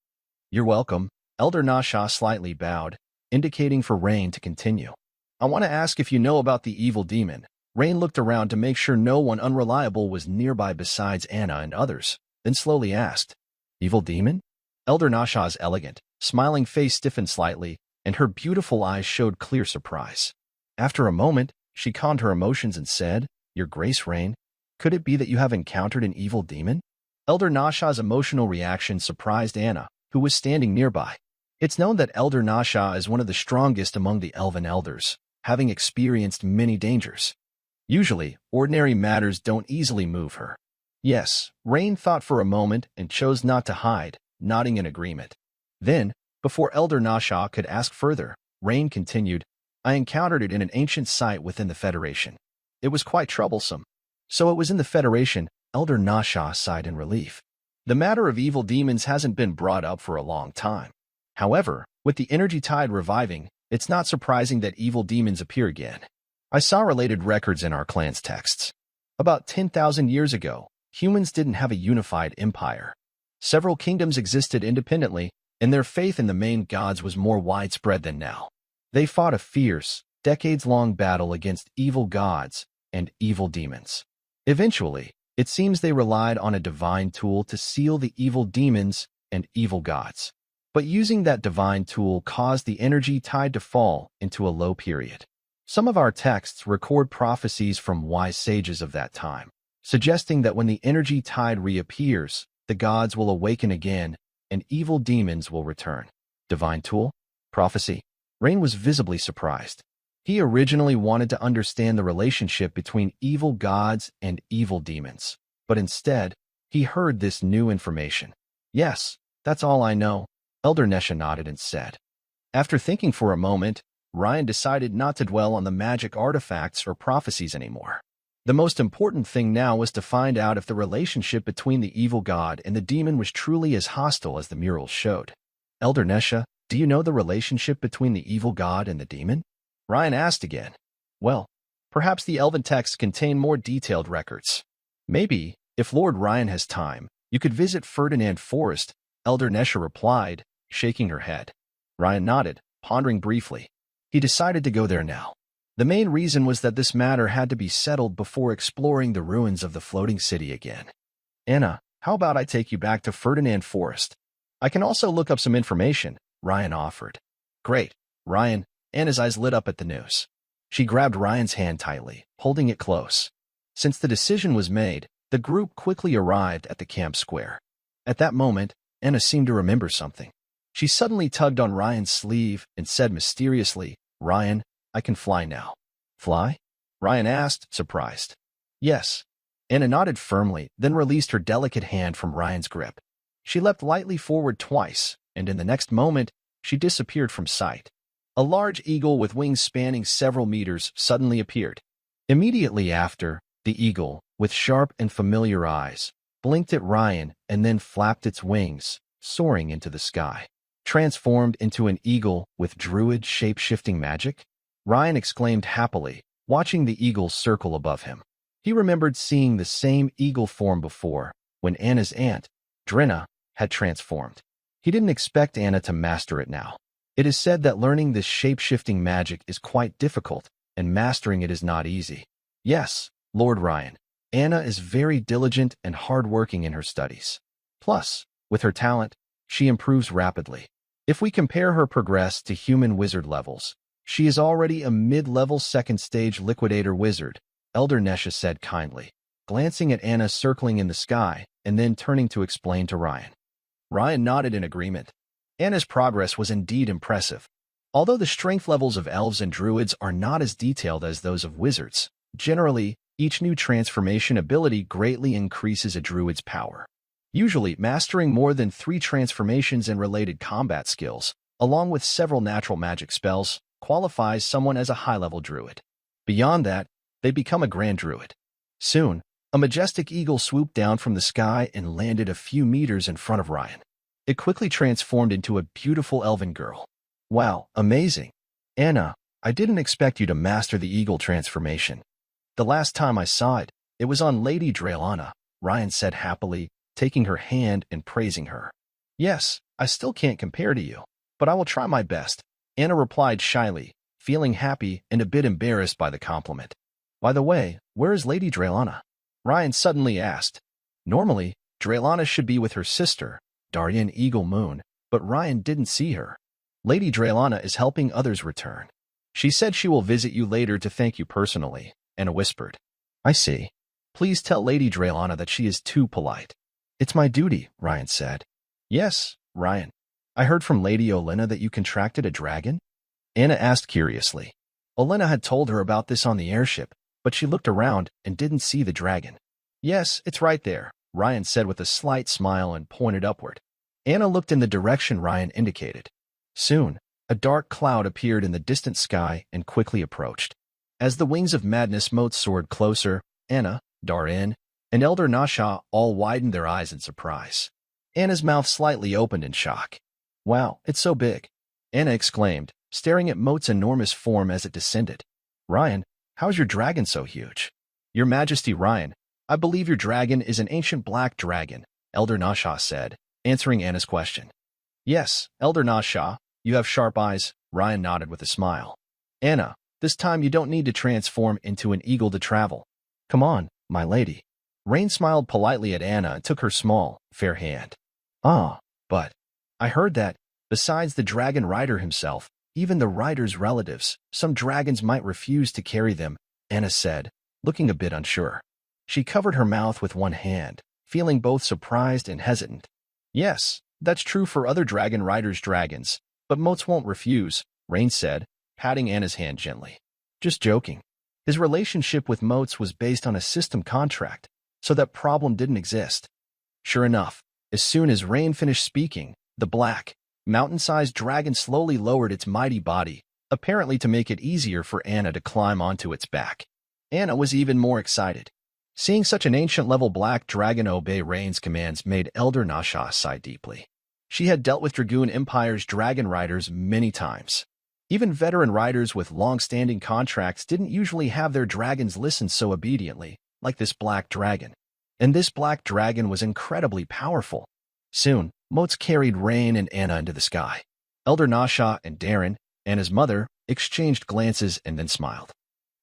"You're welcome." Elder Nasha slightly bowed, indicating for Rain to continue. "I want to ask if you know about the evil demon." Rain looked around to make sure no one unreliable was nearby besides Anna and others, then slowly asked, "Evil demon?" Elder Nasha's elegant, smiling face stiffened slightly, and her beautiful eyes showed clear surprise. After a moment, she calmed her emotions and said, "Your Grace, Rain, could it be that you have encountered an evil demon?" Elder Nasha's emotional reaction surprised Anna, who was standing nearby. It's known that Elder Nasha is one of the strongest among the elven elders, having experienced many dangers. Usually, ordinary matters don't easily move her. Yes, Rain thought for a moment and chose not to hide, nodding in agreement. Then, before Elder Nasha could ask further, Rain continued, "I encountered it in an ancient site within the Federation. It was quite troublesome." "So it was in the Federation," Elder Nasha sighed in relief. The matter of evil demons hasn't been brought up for a long time. However, with the energy tide reviving, it's not surprising that evil demons appear again. I saw related records in our clan's texts. About 10,000 years ago, humans didn't have a unified empire. Several kingdoms existed independently, and their faith in the main gods was more widespread than now. They fought a fierce, decades-long battle against evil gods and evil demons. Eventually, it seems they relied on a divine tool to seal the evil demons and evil gods. But using that divine tool caused the energy tide to fall into a low period. Some of our texts record prophecies from wise sages of that time, suggesting that when the energy tide reappears, the gods will awaken again and evil demons will return. Divine tool? Prophecy? Rain was visibly surprised. He originally wanted to understand the relationship between evil gods and evil demons, but instead, he heard this new information. "Yes, that's all I know," Elder Nesha nodded and said. After thinking for a moment, Ryan decided not to dwell on the magic artifacts or prophecies anymore. The most important thing now was to find out if the relationship between the evil god and the demon was truly as hostile as the murals showed. "Elder Nesha, do you know the relationship between the evil god and the demon?" Ryan asked again. "Well, perhaps the elven texts contain more detailed records. Maybe, if Lord Ryan has time, you could visit Ferdinand Forest," Elder Nesha replied, shaking her head. Ryan nodded, pondering briefly. He decided to go there now. The main reason was that this matter had to be settled before exploring the ruins of the floating city again. "Anna, how about I take you back to Ferdinand Forest? I can also look up some information," Ryan offered. "Great." Ryan, Anna's eyes lit up at the news. She grabbed Ryan's hand tightly, holding it close. Since the decision was made, the group quickly arrived at the camp square. At that moment, Anna seemed to remember something. She suddenly tugged on Ryan's sleeve and said mysteriously, "Ryan, I can fly now." "Fly?" Ryan asked, surprised. "Yes." Anna nodded firmly, then released her delicate hand from Ryan's grip. She leapt lightly forward twice, and in the next moment, she disappeared from sight. A large eagle with wings spanning several meters suddenly appeared. Immediately after, the eagle, with sharp and familiar eyes, blinked at Ryan and then flapped its wings, soaring into the sky. Transformed into an eagle with druid shape-shifting magic? Ryan exclaimed happily, watching the eagle circle above him. He remembered seeing the same eagle form before, when Anna's aunt, Drinna, had transformed. He didn't expect Anna to master it now. It is said that learning this shape-shifting magic is quite difficult, and mastering it is not easy. Yes, Lord Ryan, Anna is very diligent and hard-working in her studies. Plus, with her talent, she improves rapidly. If we compare her progress to human wizard levels, she is already a mid-level second-stage liquidator wizard, Elder Nesha said kindly, glancing at Anna circling in the sky and then turning to explain to Ryan. Ryan nodded in agreement. Anna's progress was indeed impressive. Although the strength levels of elves and druids are not as detailed as those of wizards, generally, each new transformation ability greatly increases a druid's power. Usually, mastering more than 3 transformations and related combat skills, along with several natural magic spells, qualifies someone as a high-level druid. Beyond that, they become a grand druid. Soon, a majestic eagle swooped down from the sky and landed a few meters in front of Ryan. It quickly transformed into a beautiful elven girl. "Wow, amazing. Anna, I didn't expect you to master the eagle transformation. The last time I saw it, it was on Lady Draylana," Ryan said happily, taking her hand and praising her. "Yes, I still can't compare to you, but I will try my best," Anna replied shyly, feeling happy and a bit embarrassed by the compliment. "By the way, where is Lady Draylana?" Ryan suddenly asked. Normally, Draylana should be with her sister, Darien Eagle Moon, but Ryan didn't see her. "Lady Draylana is helping others return. She said she will visit you later to thank you personally," Anna whispered. "I see. Please tell Lady Draylana that she is too polite." "It's my duty," Ryan said. "Yes, Ryan. I heard from Lady Olenna that you contracted a dragon?" Anna asked curiously. Olenna had told her about this on the airship, but she looked around and didn't see the dragon. "Yes, it's right there," Ryan said with a slight smile and pointed upward. Anna looked in the direction Ryan indicated. Soon, a dark cloud appeared in the distant sky and quickly approached. As the wings of madness motes soared closer, Anna, Darien, and Elder Nasha all widened their eyes in surprise. Anna's mouth slightly opened in shock. "Wow, it's so big," Anna exclaimed, staring at Mote's enormous form as it descended. "Ryan, how's your dragon so huge?" "Your Majesty Ryan, I believe your dragon is an ancient black dragon," Elder Nasha said, answering Anna's question. "Yes, Elder Nasha, you have sharp eyes," Ryan nodded with a smile. "Anna, this time you don't need to transform into an eagle to travel. Come on, my lady." Rain smiled politely at Anna and took her small, fair hand. "Ah, but I heard that, besides the dragon rider himself, even the rider's relatives, some dragons might refuse to carry them," Anna said, looking a bit unsure. She covered her mouth with one hand, feeling both surprised and hesitant. "Yes, that's true for other dragon riders' dragons, but Motes won't refuse," Rain said, patting Anna's hand gently. "Just joking." His relationship with Motes was based on a system contract, so that problem didn't exist. Sure enough, as soon as Rain finished speaking, the black, mountain-sized dragon slowly lowered its mighty body, apparently to make it easier for Anna to climb onto its back. Anna was even more excited. Seeing such an ancient-level black dragon obey Rain's commands made Elder Nasha sigh deeply. She had dealt with Dragoon Empire's dragon riders many times. Even veteran riders with long-standing contracts didn't usually have their dragons listen so obediently, like this black dragon. And this black dragon was incredibly powerful. Soon, Motes carried Rain and Anna into the sky. Elder Nasha and Darren, Anna's mother, exchanged glances and then smiled.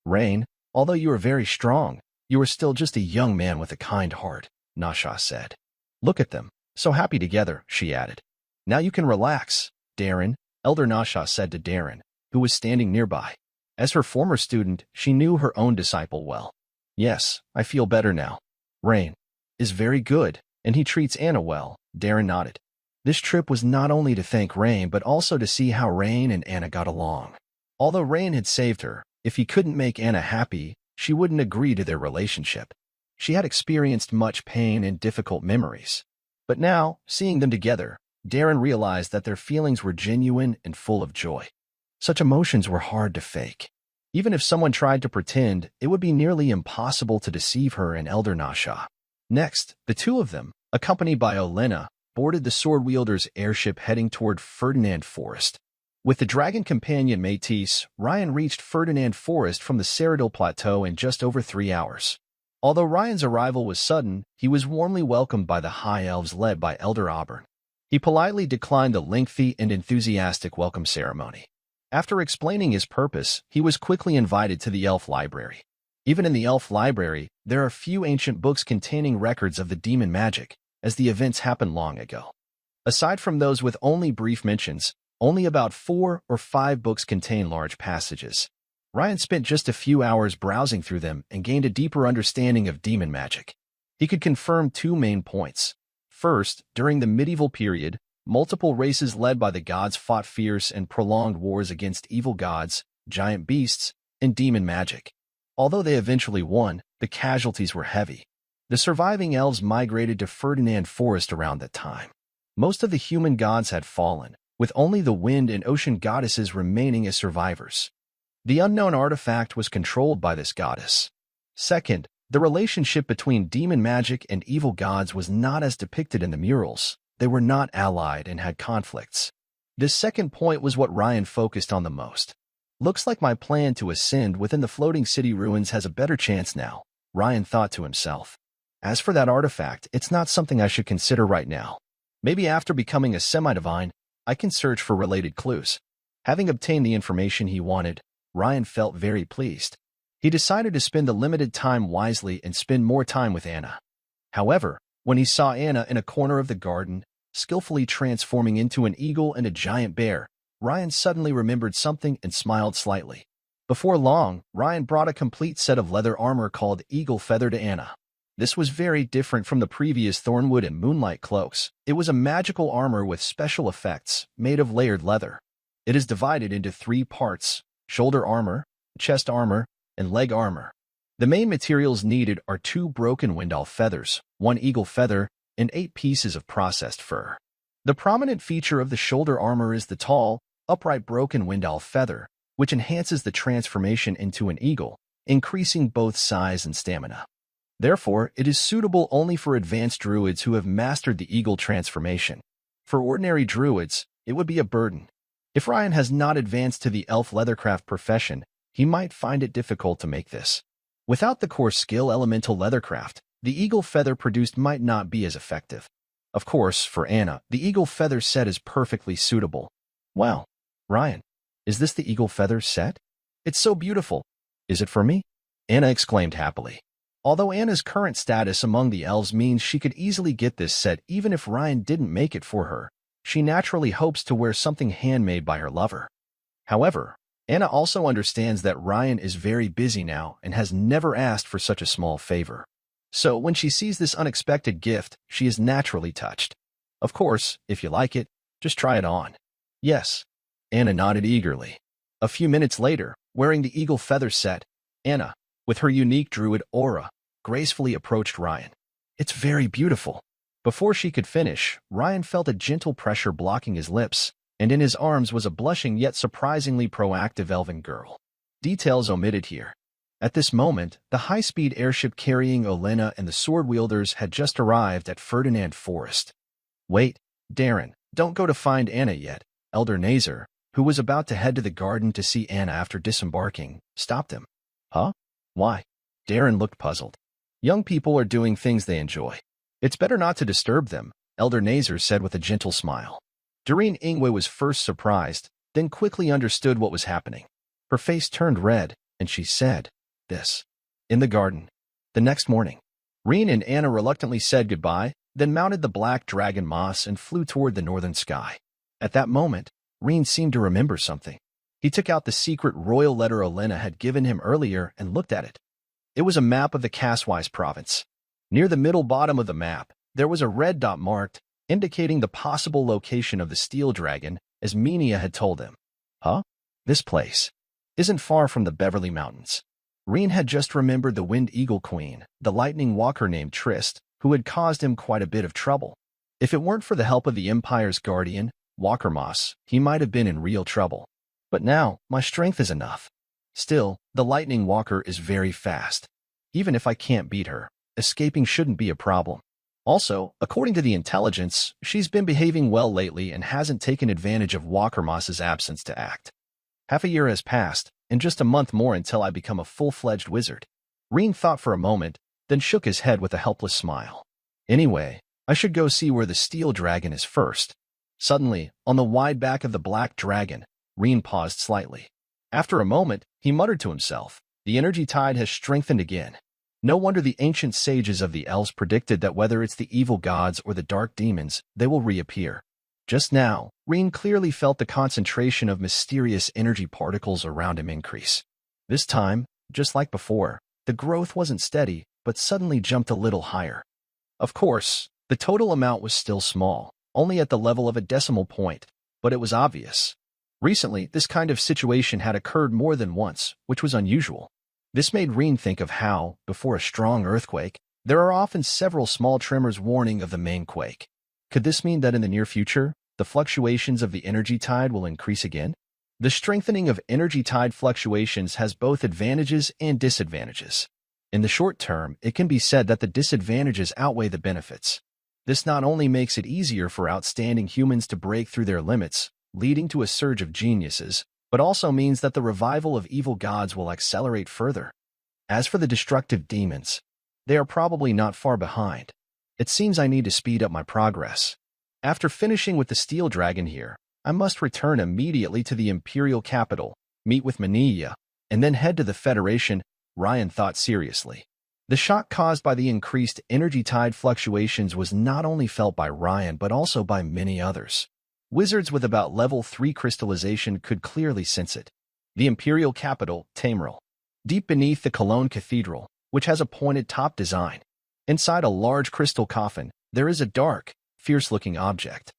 "Rain, although you are very strong, you are still just a young man with a kind heart," Nasha said. "Look at them, so happy together," she added. "Now you can relax, Darren," Elder Nasha said to Darren, who was standing nearby. As her former student, she knew her own disciple well. Yes, I feel better now. Rain is very good, and he treats Anna well, Darren nodded. This trip was not only to thank Rain but also to see how Rain and Anna got along. Although Rain had saved her, if he couldn't make Anna happy, she wouldn't agree to their relationship. She had experienced much pain and difficult memories. But now, seeing them together, Darren realized that their feelings were genuine and full of joy. Such emotions were hard to fake. Even if someone tried to pretend, it would be nearly impossible to deceive her and Elder Nasha. Next, the two of them, accompanied by Olena, boarded the sword-wielder's airship heading toward Ferdinand Forest. With the dragon companion Métis, Ryan reached Ferdinand Forest from the Cyrodiil Plateau in just over 3 hours. Although Ryan's arrival was sudden, he was warmly welcomed by the High Elves led by Elder Auburn. He politely declined the lengthy and enthusiastic welcome ceremony. After explaining his purpose, he was quickly invited to the Elf Library. Even in the Elf Library, there are few ancient books containing records of the demon magic, as the events happened long ago. Aside from those with only brief mentions, only about 4 or 5 books contain large passages. Ryan spent just a few hours browsing through them and gained a deeper understanding of demon magic. He could confirm 2 main points. First, during the medieval period, multiple races led by the gods fought fierce and prolonged wars against evil gods, giant beasts, and demon magic. Although they eventually won, the casualties were heavy. The surviving elves migrated to Ferdinand Forest around that time. Most of the human gods had fallen, with only the wind and ocean goddesses remaining as survivors. The unknown artifact was controlled by this goddess. Second, the relationship between demon magic and evil gods was not as depicted in the murals. They were not allied and had conflicts. This second point was what Ryan focused on the most. Looks like my plan to ascend within the floating city ruins has a better chance now, Ryan thought to himself. As for that artifact, it's not something I should consider right now. Maybe after becoming a semi-divine, I can search for related clues. Having obtained the information he wanted, Ryan felt very pleased. He decided to spend the limited time wisely and spend more time with Anna. However, when he saw Anna in a corner of the garden, skillfully transforming into an eagle and a giant bear, Ryan suddenly remembered something and smiled slightly. Before long, Ryan brought a complete set of leather armor called Eagle Feather to Anna. This was very different from the previous Thornwood and Moonlight cloaks. It was a magical armor with special effects, made of layered leather. It is divided into 3 parts: shoulder armor, chest armor, and leg armor. The main materials needed are 2 broken Windall feathers, 1 eagle feather, and 8 pieces of processed fur. The prominent feature of the shoulder armor is the tall, upright broken Windall feather, which enhances the transformation into an eagle, increasing both size and stamina. Therefore, it is suitable only for advanced druids who have mastered the eagle transformation. For ordinary druids, it would be a burden. If Ryan has not advanced to the elf leathercraft profession, he might find it difficult to make this. Without the core skill elemental leathercraft, the eagle feather produced might not be as effective. Of course, for Anna, the eagle feather set is perfectly suitable. Wow, Ryan, is this the eagle feather set? It's so beautiful. Is it for me? Anna exclaimed happily. Although Anna's current status among the elves means she could easily get this set even if Ryan didn't make it for her, she naturally hopes to wear something handmade by her lover. However, Anna also understands that Ryan is very busy now and has never asked for such a small favor. So when she sees this unexpected gift, she is naturally touched. Of course, if you like it, just try it on. Yes. Anna nodded eagerly. A few minutes later, wearing the eagle feather set, Anna, with her unique druid aura, gracefully approached Ryan. It's very beautiful. Before she could finish, Ryan felt a gentle pressure blocking his lips, and in his arms was a blushing yet surprisingly proactive elven girl. Details omitted here. At this moment, the high-speed airship carrying Olena and the sword-wielders had just arrived at Ferdinand Forest. Wait, Darren, don't go to find Anna yet. Elder Nazar, who was about to head to the garden to see Anna after disembarking, stopped him. Huh? Why? Darren looked puzzled. Young people are doing things they enjoy. It's better not to disturb them, Elder Nazar said with a gentle smile. Doreen Ingwe was first surprised, then quickly understood what was happening. Her face turned red, and she said, "This." In the garden. The next morning, Reen and Anna reluctantly said goodbye, then mounted the black dragon moss and flew toward the northern sky. At that moment, Reen seemed to remember something. He took out the secret royal letter Olena had given him earlier and looked at it. It was a map of the Kaswais province. Near the middle bottom of the map, there was a red dot marked, indicating the possible location of the steel dragon, as Minia had told him. Huh? This place isn't far from the Beverly Mountains. Reen had just remembered the Wind Eagle Queen, the lightning walker named Trist, who had caused him quite a bit of trouble. If it weren't for the help of the Empire's guardian, Walkermoss, he might have been in real trouble. But now, my strength is enough. Still, the lightning walker is very fast. Even if I can't beat her, escaping shouldn't be a problem. Also, according to the intelligence, she's been behaving well lately and hasn't taken advantage of Walkermoss's absence to act. Half a year has passed, and just a month more until I become a full-fledged wizard. Reen thought for a moment, then shook his head with a helpless smile. Anyway, I should go see where the steel dragon is first. Suddenly, on the wide back of the black dragon, Reen paused slightly. After a moment, he muttered to himself, the energy tide has strengthened again. No wonder the ancient sages of the elves predicted that whether it's the evil gods or the dark demons, they will reappear. Just now, Reen clearly felt the concentration of mysterious energy particles around him increase. This time, just like before, the growth wasn't steady, but suddenly jumped a little higher. Of course, the total amount was still small, only at the level of a decimal point, but it was obvious. Recently, this kind of situation had occurred more than once, which was unusual. This made Reen think of how, before a strong earthquake, there are often several small tremors warning of the main quake. Could this mean that in the near future, the fluctuations of the energy tide will increase again? The strengthening of energy tide fluctuations has both advantages and disadvantages. In the short term, it can be said that the disadvantages outweigh the benefits. This not only makes it easier for outstanding humans to break through their limits, leading to a surge of geniuses, but also means that the revival of evil gods will accelerate further. As for the destructive demons, they are probably not far behind. It seems I need to speed up my progress. After finishing with the steel dragon here, I must return immediately to the imperial capital, meet with Mania, and then head to the Federation, Ryan thought seriously. The shock caused by the increased energy tide fluctuations was not only felt by Ryan but also by many others. Wizards with about level 3 crystallization could clearly sense it. The imperial capital, Tameril. Deep beneath the Cologne Cathedral, which has a pointed top design. Inside a large crystal coffin, there is a dark, fierce-looking object.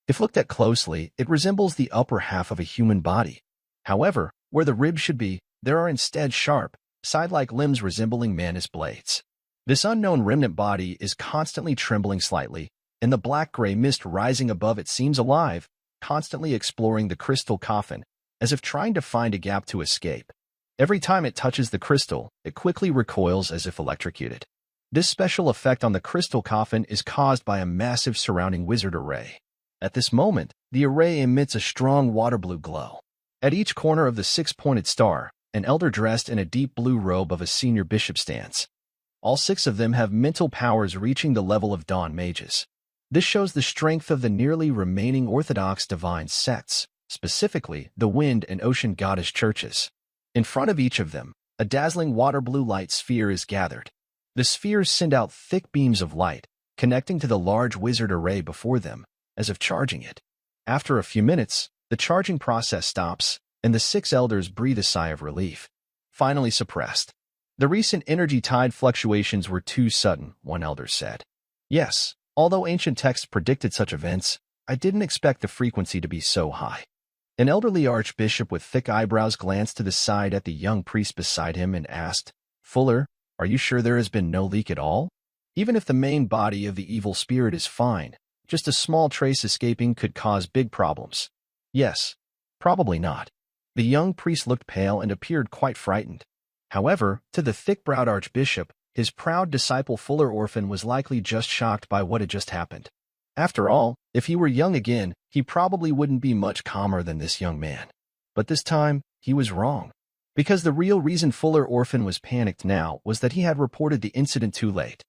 If looked at closely, it resembles the upper half of a human body. However, where the ribs should be, there are instead sharp, side-like limbs resembling mantis blades. This unknown remnant body is constantly trembling slightly, and the black-gray mist rising above it seems alive, constantly exploring the crystal coffin, as if trying to find a gap to escape. Every time it touches the crystal, it quickly recoils as if electrocuted. This special effect on the crystal coffin is caused by a massive surrounding wizard array. At this moment, the array emits a strong water-blue glow. At each corner of the six-pointed star, an elder dressed in a deep blue robe of a senior bishop stands. All 6 of them have mental powers reaching the level of dawn mages. This shows the strength of the nearly remaining orthodox divine sects, specifically the wind and ocean goddess churches. In front of each of them, a dazzling water-blue light sphere is gathered. The spheres send out thick beams of light, connecting to the large wizard array before them, as if charging it. After a few minutes, the charging process stops, and the 6 elders breathe a sigh of relief. Finally suppressed. The recent energy tide fluctuations were too sudden, one elder said. Yes, although ancient texts predicted such events, I didn't expect the frequency to be so high. An elderly archbishop with thick eyebrows glanced to the side at the young priest beside him and asked, Fuller, are you sure there has been no leak at all? Even if the main body of the evil spirit is fine, just a small trace escaping could cause big problems. Yes, probably not. The young priest looked pale and appeared quite frightened. However, to the thick-browed archbishop, his proud disciple Fuller Orphan was likely just shocked by what had just happened. After all, if he were young again, he probably wouldn't be much calmer than this young man. But this time, he was wrong. Because the real reason Fuller Orphan was panicked now was that he had reported the incident too late.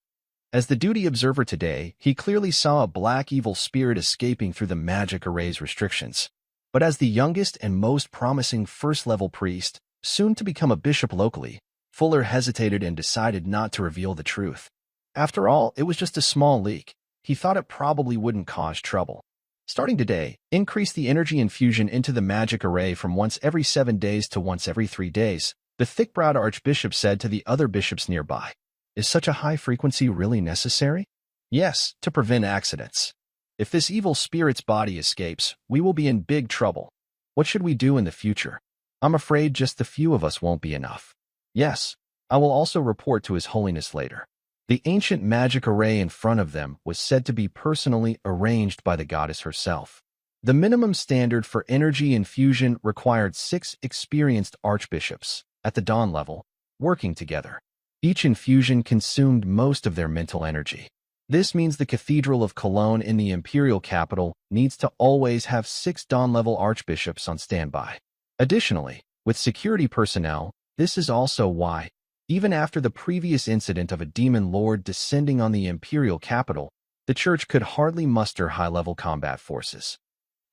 As the duty observer today, he clearly saw a black evil spirit escaping through the magic array's restrictions. But as the youngest and most promising first-level priest, soon to become a bishop locally, Fuller hesitated and decided not to reveal the truth. After all, it was just a small leak. He thought it probably wouldn't cause trouble. Starting today, increase the energy infusion into the magic array from once every 7 days to once every 3 days, the thick-browed archbishop said to the other bishops nearby. Is such a high frequency really necessary? Yes, to prevent accidents. If this evil spirit's body escapes, we will be in big trouble. What should we do in the future? I'm afraid just the few of us won't be enough. Yes, I will also report to His Holiness later. The ancient magic array in front of them was said to be personally arranged by the goddess herself. The minimum standard for energy infusion required 6 experienced archbishops, at the dawn level, working together. Each infusion consumed most of their mental energy. This means the Cathedral of Cologne in the imperial capital needs to always have 6 dawn-level archbishops on standby. Additionally, with security personnel, this is also why, even after the previous incident of a demon lord descending on the imperial capital, the church could hardly muster high-level combat forces.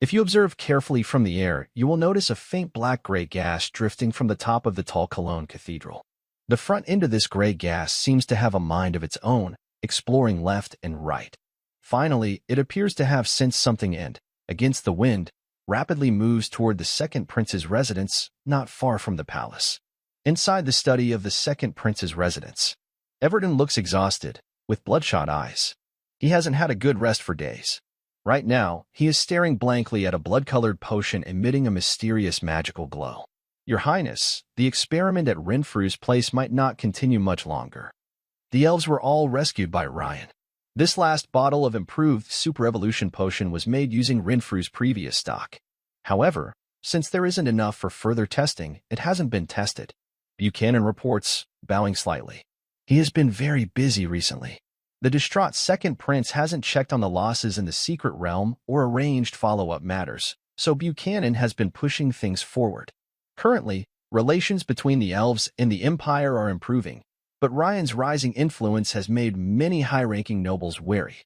If you observe carefully from the air, you will notice a faint black-gray gas drifting from the top of the tall Cologne Cathedral. The front end of this gray gas seems to have a mind of its own, exploring left and right. Finally, it appears to have sensed something and, against the wind, rapidly moves toward the second prince's residence, not far from the palace. Inside the study of the second prince's residence, Everton looks exhausted, with bloodshot eyes. He hasn't had a good rest for days. Right now, he is staring blankly at a blood-colored potion emitting a mysterious magical glow. Your Highness, the experiment at Renfrew's place might not continue much longer. The elves were all rescued by Ryan. This last bottle of improved Super Evolution potion was made using Renfrew's previous stock. However, since there isn't enough for further testing, it hasn't been tested. Buchanan reports, bowing slightly. He has been very busy recently. The distraught second prince hasn't checked on the losses in the secret realm or arranged follow-up matters, so Buchanan has been pushing things forward. Currently, relations between the elves and the Empire are improving, but Ryan's rising influence has made many high-ranking nobles wary.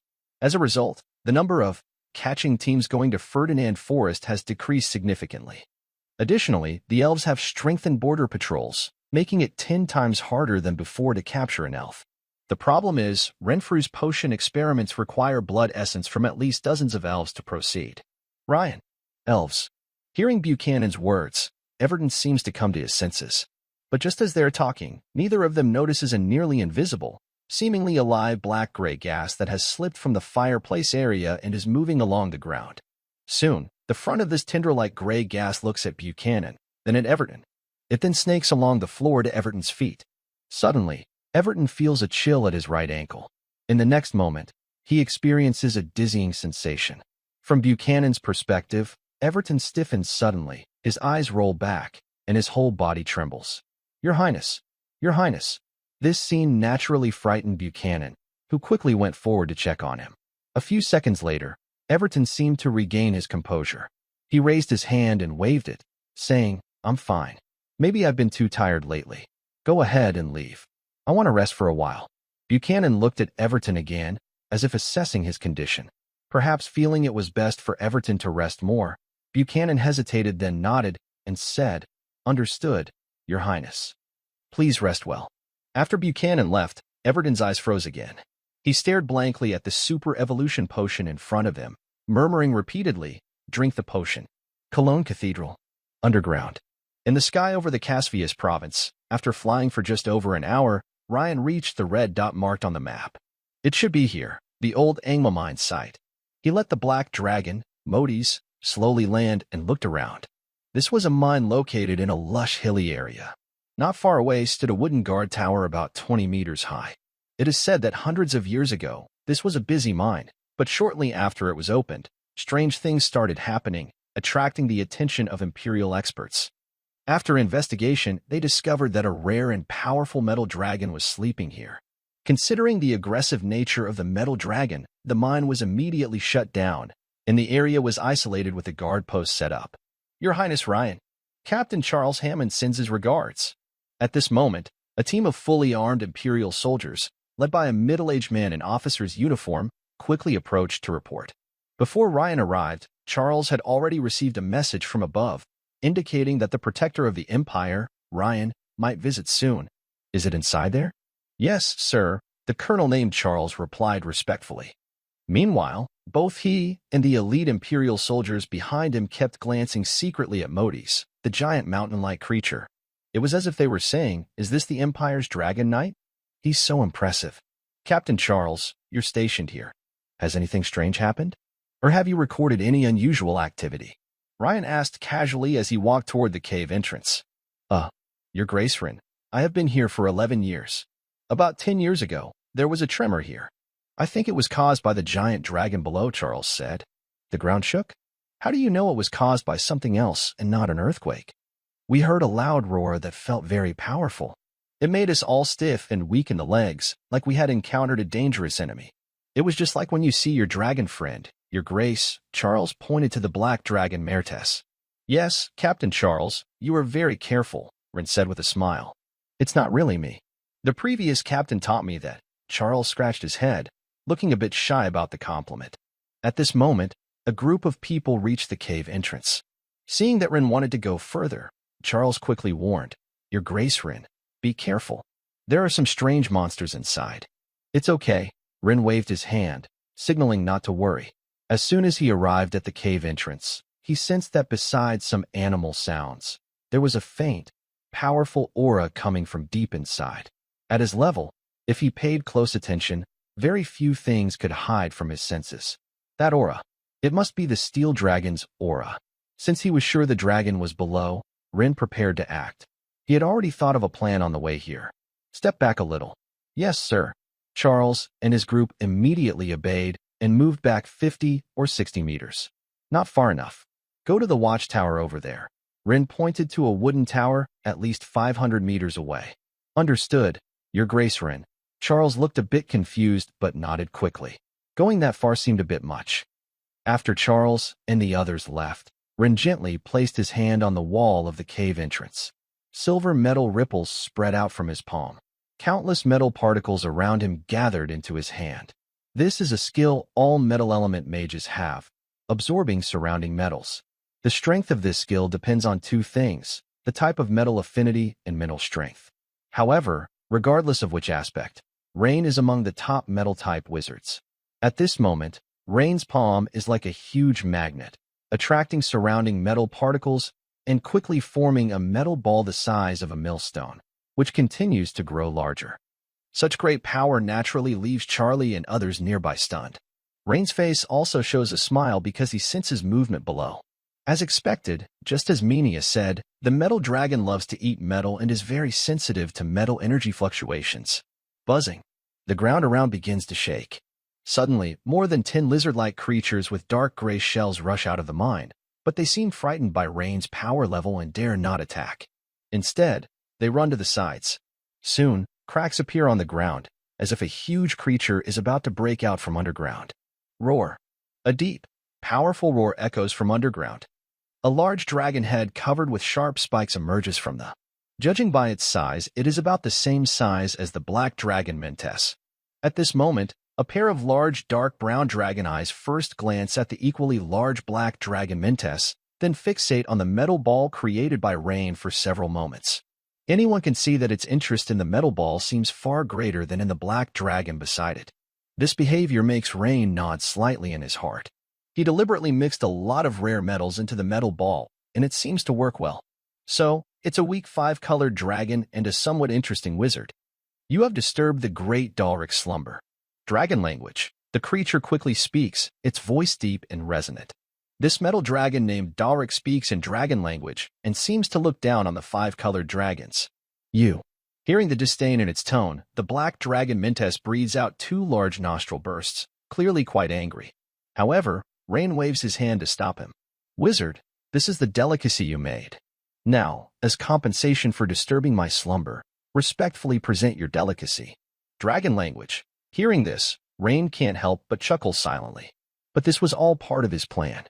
As a result, the number of catching teams going to Ferdinand Forest has decreased significantly. Additionally, the elves have strengthened border patrols, making it 10 times harder than before to capture an elf. The problem is, Renfrew's potion experiments require blood essence from at least dozens of elves to proceed. Ryan. Elves. Hearing Buchanan's words, Everton seems to come to his senses. But just as they're talking, neither of them notices a nearly invisible, seemingly alive black-gray gas that has slipped from the fireplace area and is moving along the ground. Soon, the front of this tinder-like gray gas looks at Buchanan, then at Everton. It then snakes along the floor to Everton's feet. Suddenly, Everton feels a chill at his right ankle. In the next moment, he experiences a dizzying sensation. From Buchanan's perspective, Everton stiffens suddenly, his eyes roll back, and his whole body trembles. Your Highness! Your Highness! This scene naturally frightened Buchanan, who quickly went forward to check on him. A few seconds later, Everton seemed to regain his composure. He raised his hand and waved it, saying, I'm fine. Maybe I've been too tired lately. Go ahead and leave. I want to rest for a while. Buchanan looked at Everton again, as if assessing his condition. Perhaps feeling it was best for Everton to rest more, Buchanan hesitated, then nodded and said, Understood, Your Highness. Please rest well. After Buchanan left, Everton's eyes froze again. He stared blankly at the Super Evolution potion in front of him, murmuring repeatedly, Drink the potion. Cologne Cathedral. Underground. In the sky over the Caspias province, after flying for just over an hour, Ryan reached the red dot marked on the map. It should be here, the old Angma mine site. He let the black dragon, Modis, slowly land and looked around. This was a mine located in a lush hilly area. Not far away stood a wooden guard tower about 20 meters high. It is said that hundreds of years ago, this was a busy mine, but shortly after it was opened, strange things started happening, attracting the attention of imperial experts. After investigation, they discovered that a rare and powerful metal dragon was sleeping here. Considering the aggressive nature of the metal dragon, the mine was immediately shut down, and the area was isolated with a guard post set up. Your Highness Ryan, Captain Charles Hammond sends his regards. At this moment, a team of fully armed imperial soldiers, led by a middle-aged man in officer's uniform, quickly approached to report. Before Ryan arrived, Charles had already received a message from above, indicating that the protector of the Empire, Ryan, might visit soon. Is it inside there? Yes, sir, the colonel named Charles replied respectfully. Meanwhile, both he and the elite Imperial soldiers behind him kept glancing secretly at Modis, the giant mountain-like creature. It was as if they were saying, "Is this the Empire's Dragon Knight? He's so impressive. Captain Charles, you're stationed here. Has anything strange happened? Or have you recorded any unusual activity?" Ryan asked casually as he walked toward the cave entrance. Your Grace Rin, I have been here for 11 years. About 10 years ago, there was a tremor here. I think it was caused by the giant dragon below," Charles said. "The ground shook? How do you know it was caused by something else and not an earthquake?" "We heard a loud roar that felt very powerful. It made us all stiff and weak in the legs, like we had encountered a dangerous enemy. It was just like when you see your dragon friend, your Grace." Charles pointed to the black dragon Mertes. "Yes, Captain Charles, you are very careful," Rin said with a smile. "It's not really me. The previous captain taught me that." Charles scratched his head, looking a bit shy about the compliment. At this moment, a group of people reached the cave entrance. Seeing that Rin wanted to go further, Charles quickly warned, "Your Grace Rin, be careful. There are some strange monsters inside." "It's okay," Rin waved his hand, signaling not to worry. As soon as he arrived at the cave entrance, he sensed that besides some animal sounds, there was a faint, powerful aura coming from deep inside. At his level, if he paid close attention, very few things could hide from his senses. That aura. It must be the steel dragon's aura. Since he was sure the dragon was below, Rin prepared to act. He had already thought of a plan on the way here. "Step back a little." "Yes, sir." Charles and his group immediately obeyed and moved back 50 or 60 meters. "Not far enough. Go to the watchtower over there." Rin pointed to a wooden tower at least 500 meters away. "Understood, Your Grace Rin." Charles looked a bit confused but nodded quickly. Going that far seemed a bit much. After Charles and the others left, Rin gently placed his hand on the wall of the cave entrance. Silver metal ripples spread out from his palm. Countless metal particles around him gathered into his hand. This is a skill all metal element mages have, absorbing surrounding metals. The strength of this skill depends on two things: the type of metal affinity and mental strength. However, regardless of which aspect, Rain is among the top metal-type wizards. At this moment, Rain's palm is like a huge magnet, attracting surrounding metal particles and quickly forming a metal ball the size of a millstone, which continues to grow larger. Such great power naturally leaves Charlie and others nearby stunned. Rain's face also shows a smile because he senses movement below. As expected, just as Minia said, the metal dragon loves to eat metal and is very sensitive to metal energy fluctuations. Buzzing. The ground around begins to shake. Suddenly, more than 10 lizard-like creatures with dark gray shells rush out of the mine, but they seem frightened by Rain's power level and dare not attack. Instead, they run to the sides. Soon, cracks appear on the ground, as if a huge creature is about to break out from underground. Roar. A deep, powerful roar echoes from underground. A large dragon head covered with sharp spikes emerges from the. Judging by its size, it is about the same size as the black dragon Mentes. At this moment, a pair of large dark brown dragon eyes first glance at the equally large black dragon Mentes, then fixate on the metal ball created by Rain for several moments. Anyone can see that its interest in the metal ball seems far greater than in the black dragon beside it. This behavior makes Rain nod slightly in his heart. He deliberately mixed a lot of rare metals into the metal ball, and it seems to work well. So, it's a weak 5-colored dragon and a somewhat interesting wizard. You have disturbed the great Dalric's slumber. Dragon language. The creature quickly speaks, its voice deep and resonant. This metal dragon named Dalric speaks in dragon language and seems to look down on the 5-colored dragons. You. Hearing the disdain in its tone, the black dragon Mentes breathes out 2 large nostril bursts, clearly quite angry. However, Rain waves his hand to stop him. Wizard, this is the delicacy you made. Now, as compensation for disturbing my slumber, respectfully present your delicacy. Dragon language. Hearing this, Rain can't help but chuckle silently. But this was all part of his plan.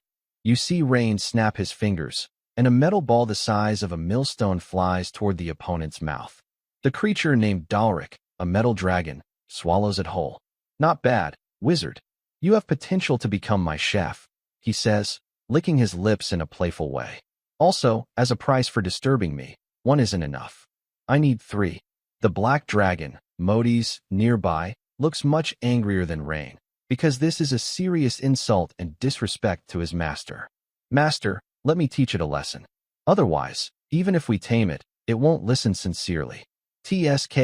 You see Rain snap his fingers, and a metal ball the size of a millstone flies toward the opponent's mouth. The creature named Dalric, a metal dragon, swallows it whole. Not bad, wizard. You have potential to become my chef, he says, licking his lips in a playful way. Also, as a price for disturbing me, 1 isn't enough. I need 3. The black dragon, Modis, nearby, looks much angrier than Rain. because this is a serious insult and disrespect to his master. Master, let me teach it a lesson. Otherwise, even if we tame it, it won't listen sincerely. TSK,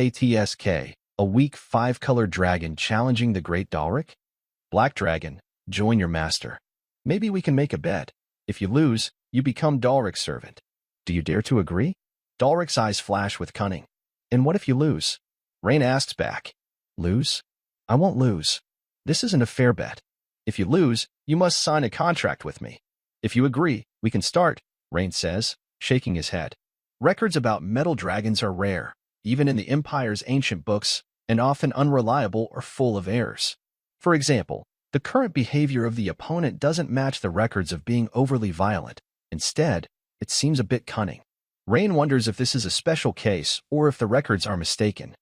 a weak 5-colored dragon challenging the great Dalric? Black dragon, join your master. Maybe we can make a bet. If you lose, you become Dalric's servant. Do you dare to agree? Dalric's eyes flash with cunning. And what if you lose? Rain asks back. Lose? I won't lose. This isn't a fair bet. If you lose, you must sign a contract with me. If you agree, we can start, Rain says, shaking his head. Records about metal dragons are rare, even in the Empire's ancient books, and often unreliable or full of errors. For example, the current behavior of the opponent doesn't match the records of being overly violent. Instead, it seems a bit cunning. Rain wonders if this is a special case or if the records are mistaken.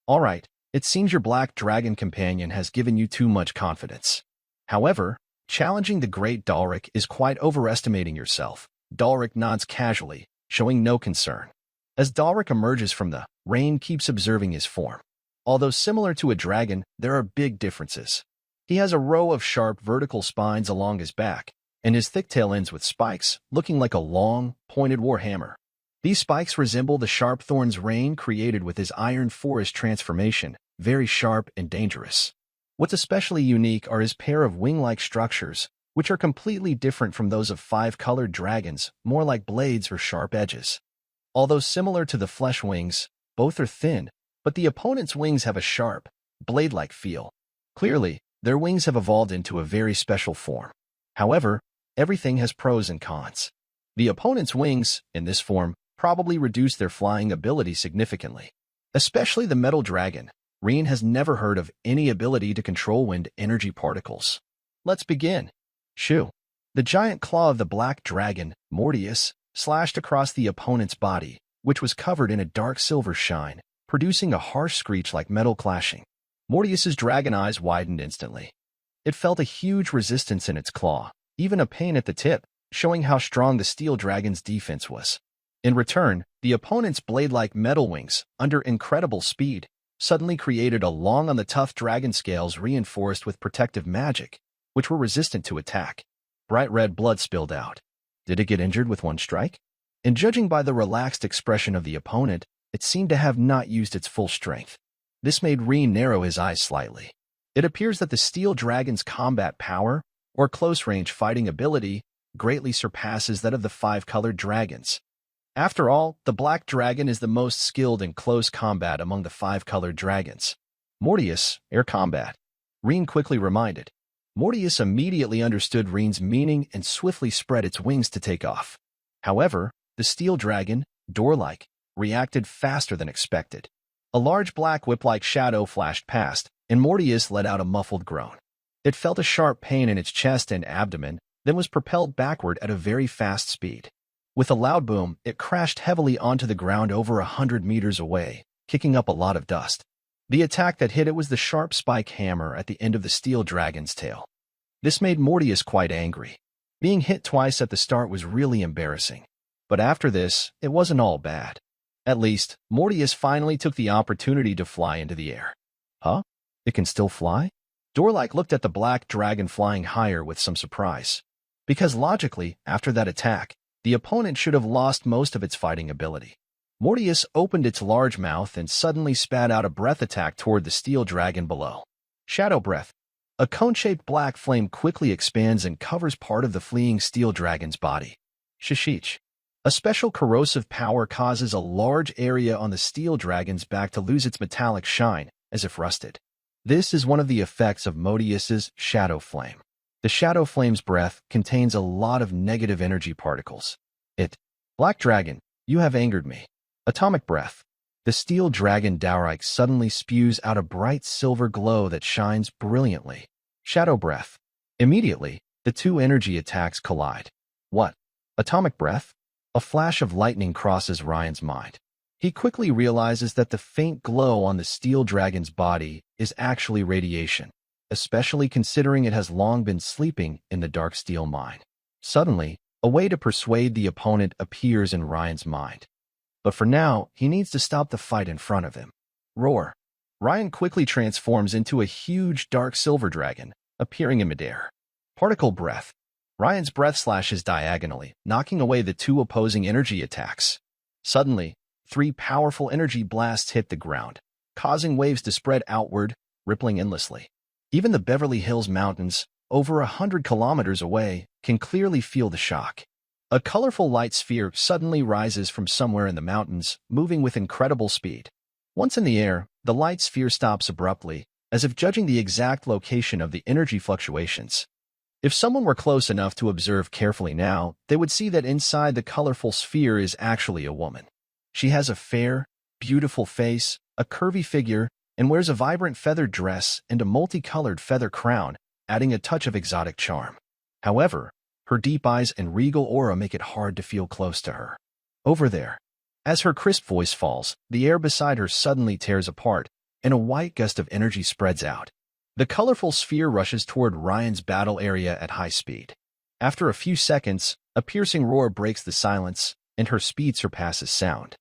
All right, it seems your black dragon companion has given you too much confidence. However, challenging the great Dalric is quite overestimating yourself. Dalric nods casually, showing no concern. As Dalric emerges from the Rain keeps observing his form. Although similar to a dragon, there are big differences. He has a row of sharp vertical spines along his back, and his thick tail ends with spikes, looking like a long, pointed warhammer. These spikes resemble the sharp thorns Rain created with his Iron Forest transformation, very sharp and dangerous. What's especially unique are his pair of wing-like structures, which are completely different from those of 5-colored dragons, more like blades or sharp edges. Although similar to the flesh wings, both are thin, but the opponent's wings have a sharp, blade-like feel. Clearly, their wings have evolved into a very special form. However, everything has pros and cons. The opponent's wings, in this form, probably reduce their flying ability significantly. Especially the metal dragon, Rain has never heard of any ability to control wind energy particles. Let's begin. Shoo! The giant claw of the black dragon, Mortius, slashed across the opponent's body, which was covered in a dark silver shine, producing a harsh screech like metal clashing. Mortius's dragon eyes widened instantly. It felt a huge resistance in its claw, even a pain at the tip, showing how strong the steel dragon's defense was. In return, the opponent's blade-like metal wings, under incredible speed, suddenly created a long on the tough dragon scales reinforced with protective magic, which were resistant to attack. Bright red blood spilled out. Did it get injured with one strike? And judging by the relaxed expression of the opponent, it seemed to have not used its full strength. This made Rain narrow his eyes slightly. It appears that the steel dragon's combat power, or close-range fighting ability, greatly surpasses that of the 5-colored dragons. After all, the black dragon is the most skilled in close combat among the 5-colored dragons. Mortius, air combat. Rain quickly reminded. Mortius immediately understood Rain's meaning and swiftly spread its wings to take off. However, the steel dragon, door-like, reacted faster than expected. A large black whip-like shadow flashed past, and Mortius let out a muffled groan. It felt a sharp pain in its chest and abdomen, then was propelled backward at a very fast speed. With a loud boom, it crashed heavily onto the ground over 100 meters away, kicking up a lot of dust. The attack that hit it was the sharp spike hammer at the end of the steel dragon's tail. This made Mortius quite angry. Being hit twice at the start was really embarrassing. But after this, it wasn't all bad. At least, Mortius finally took the opportunity to fly into the air. Huh? It can still fly? Dorlike looked at the black dragon flying higher with some surprise. Because logically, after that attack, the opponent should have lost most of its fighting ability. Mortius opened its large mouth and suddenly spat out a breath attack toward the steel dragon below. Shadow Breath. A cone-shaped black flame quickly expands and covers part of the fleeing steel dragon's body. Shishich. A special corrosive power causes a large area on the steel dragon's back to lose its metallic shine, as if rusted. This is one of the effects of Mortius's Shadow Flame. The Shadow Flame's breath contains a lot of negative energy particles. Black Dragon, you have angered me. Atomic Breath. The steel dragon Daurike suddenly spews out a bright silver glow that shines brilliantly. Shadow Breath. Immediately, the two energy attacks collide. What? Atomic Breath? A flash of lightning crosses Ryan's mind. He quickly realizes that the faint glow on the steel dragon's body is actually radiation, especially considering it has long been sleeping in the dark steel mine. Suddenly, a way to persuade the opponent appears in Ryan's mind. But for now, he needs to stop the fight in front of him. Roar. Ryan quickly transforms into a huge dark silver dragon, appearing in midair. Particle breath. Ryan's breath slashes diagonally, knocking away the two opposing energy attacks. Suddenly, three powerful energy blasts hit the ground, causing waves to spread outward, rippling endlessly. Even the Beverly Hills Mountains, over 100 kilometers away, can clearly feel the shock. A colorful light sphere suddenly rises from somewhere in the mountains, moving with incredible speed. Once in the air, the light sphere stops abruptly, as if judging the exact location of the energy fluctuations. If someone were close enough to observe carefully now, they would see that inside the colorful sphere is actually a woman. She has a fair, beautiful face, a curvy figure, and wears a vibrant feathered dress and a multicolored feather crown, adding a touch of exotic charm. However, her deep eyes and regal aura make it hard to feel close to her. Over there. As her crisp voice falls, the air beside her suddenly tears apart, and a white gust of energy spreads out. The colorful sphere rushes toward Ryan's battle area at high speed. After a few seconds, a piercing roar breaks the silence, and her speed surpasses sound.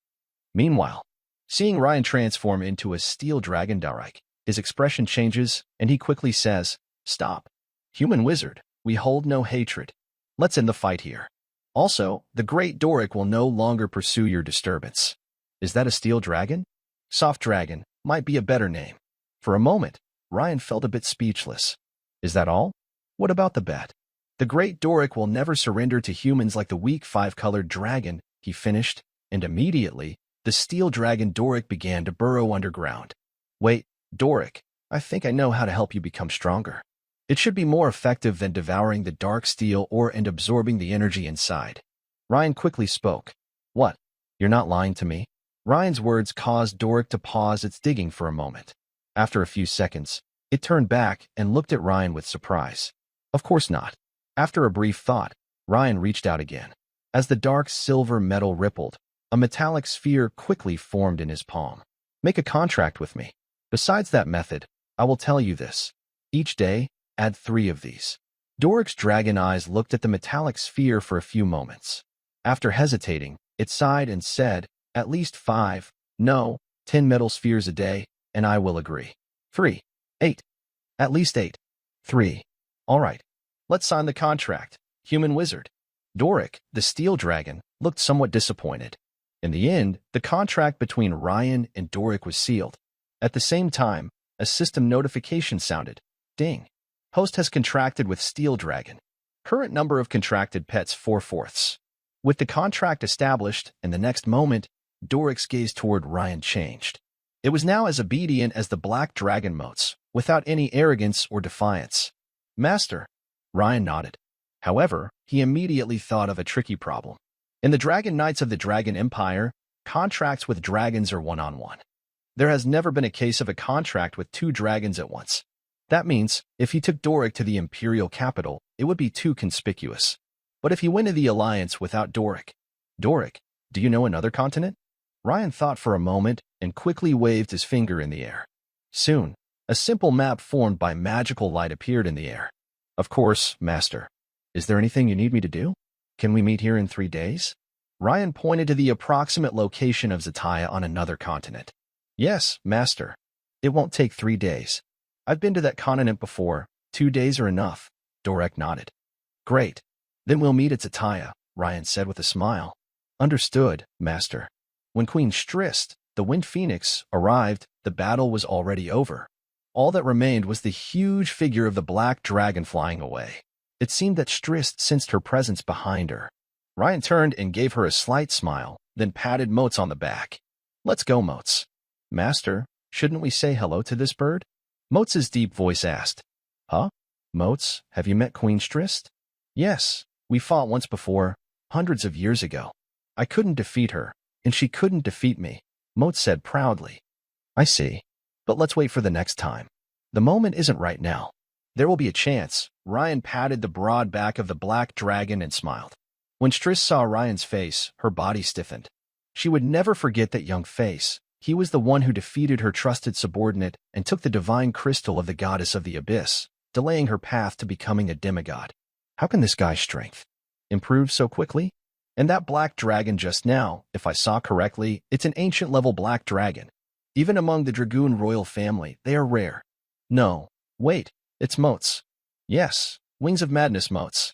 Meanwhile, seeing Ryan transform into a steel dragon Doric, his expression changes, and he quickly says, "Stop. Human wizard, we hold no hatred. Let's end the fight here. Also, the great Doric will no longer pursue your disturbance." Is that a steel dragon? Soft dragon might be a better name. For a moment, Ryan felt a bit speechless. Is that all? What about the bet? The great Doric will never surrender to humans like the weak five-colored dragon, he finished, and immediately, the steel dragon Doric began to burrow underground. Wait, Doric, I think I know how to help you become stronger. It should be more effective than devouring the dark steel ore and absorbing the energy inside. Ryan quickly spoke. What? You're not lying to me? Ryan's words caused Doric to pause its digging for a moment. After a few seconds, it turned back and looked at Ryan with surprise. Of course not. After a brief thought, Ryan reached out again. As the dark silver metal rippled, a metallic sphere quickly formed in his palm. Make a contract with me. Besides that method, I will tell you this. Each day, add 3 of these. Doric's dragon eyes looked at the metallic sphere for a few moments. After hesitating, it sighed and said, at least 5, no, 10 metal spheres a day, and I will agree. 3. 8. At least 8. 3. All right. Let's sign the contract, human wizard. Doric, the steel dragon, looked somewhat disappointed. In the end, the contract between Ryan and Doric was sealed. At the same time, a system notification sounded. Ding. Host has contracted with Steel Dragon. Current number of contracted pets 4/4. With the contract established, in the next moment, Doric's gaze toward Ryan changed. It was now as obedient as the black dragon motes, without any arrogance or defiance. Master. Ryan nodded. However, he immediately thought of a tricky problem. In the Dragon Knights of the Dragon Empire, contracts with dragons are one-on-one. There has never been a case of a contract with 2 dragons at once. That means, if he took Doric to the imperial capital, it would be too conspicuous. But if he went to the alliance without Doric, do you know another continent? Ryan thought for a moment and quickly waved his finger in the air. Soon, a simple map formed by magical light appeared in the air. Of course, Master. Is there anything you need me to do? Can we meet here in 3 days? Ryan pointed to the approximate location of Zataya on another continent. Yes, Master. It won't take 3 days. I've been to that continent before. 2 days are enough. Doric nodded. Great. Then we'll meet at Zataya, Ryan said with a smile. Understood, Master. When Queen Strist, the Wind Phoenix, arrived, the battle was already over. All that remained was the huge figure of the black dragon flying away. It seemed that Strist sensed her presence behind her. Ryan turned and gave her a slight smile, then patted Motes on the back. Let's go, Motes. Master, shouldn't we say hello to this bird? Motes' deep voice asked. Huh? Motes, have you met Queen Strist? Yes, we fought once before, hundreds of years ago. I couldn't defeat her, and she couldn't defeat me, Motes said proudly. I see. But let's wait for the next time. The moment isn't right now. There will be a chance. Ryan patted the broad back of the black dragon and smiled. When Strist saw Ryan's face, her body stiffened. She would never forget that young face. He was the one who defeated her trusted subordinate and took the divine crystal of the goddess of the abyss, delaying her path to becoming a demigod. How can this guy's strength improve so quickly? And that black dragon just now, if I saw correctly, it's an ancient-level black dragon. Even among the Dragoon royal family, they are rare. No, wait, it's Motes. Yes, Wings of Madness motes.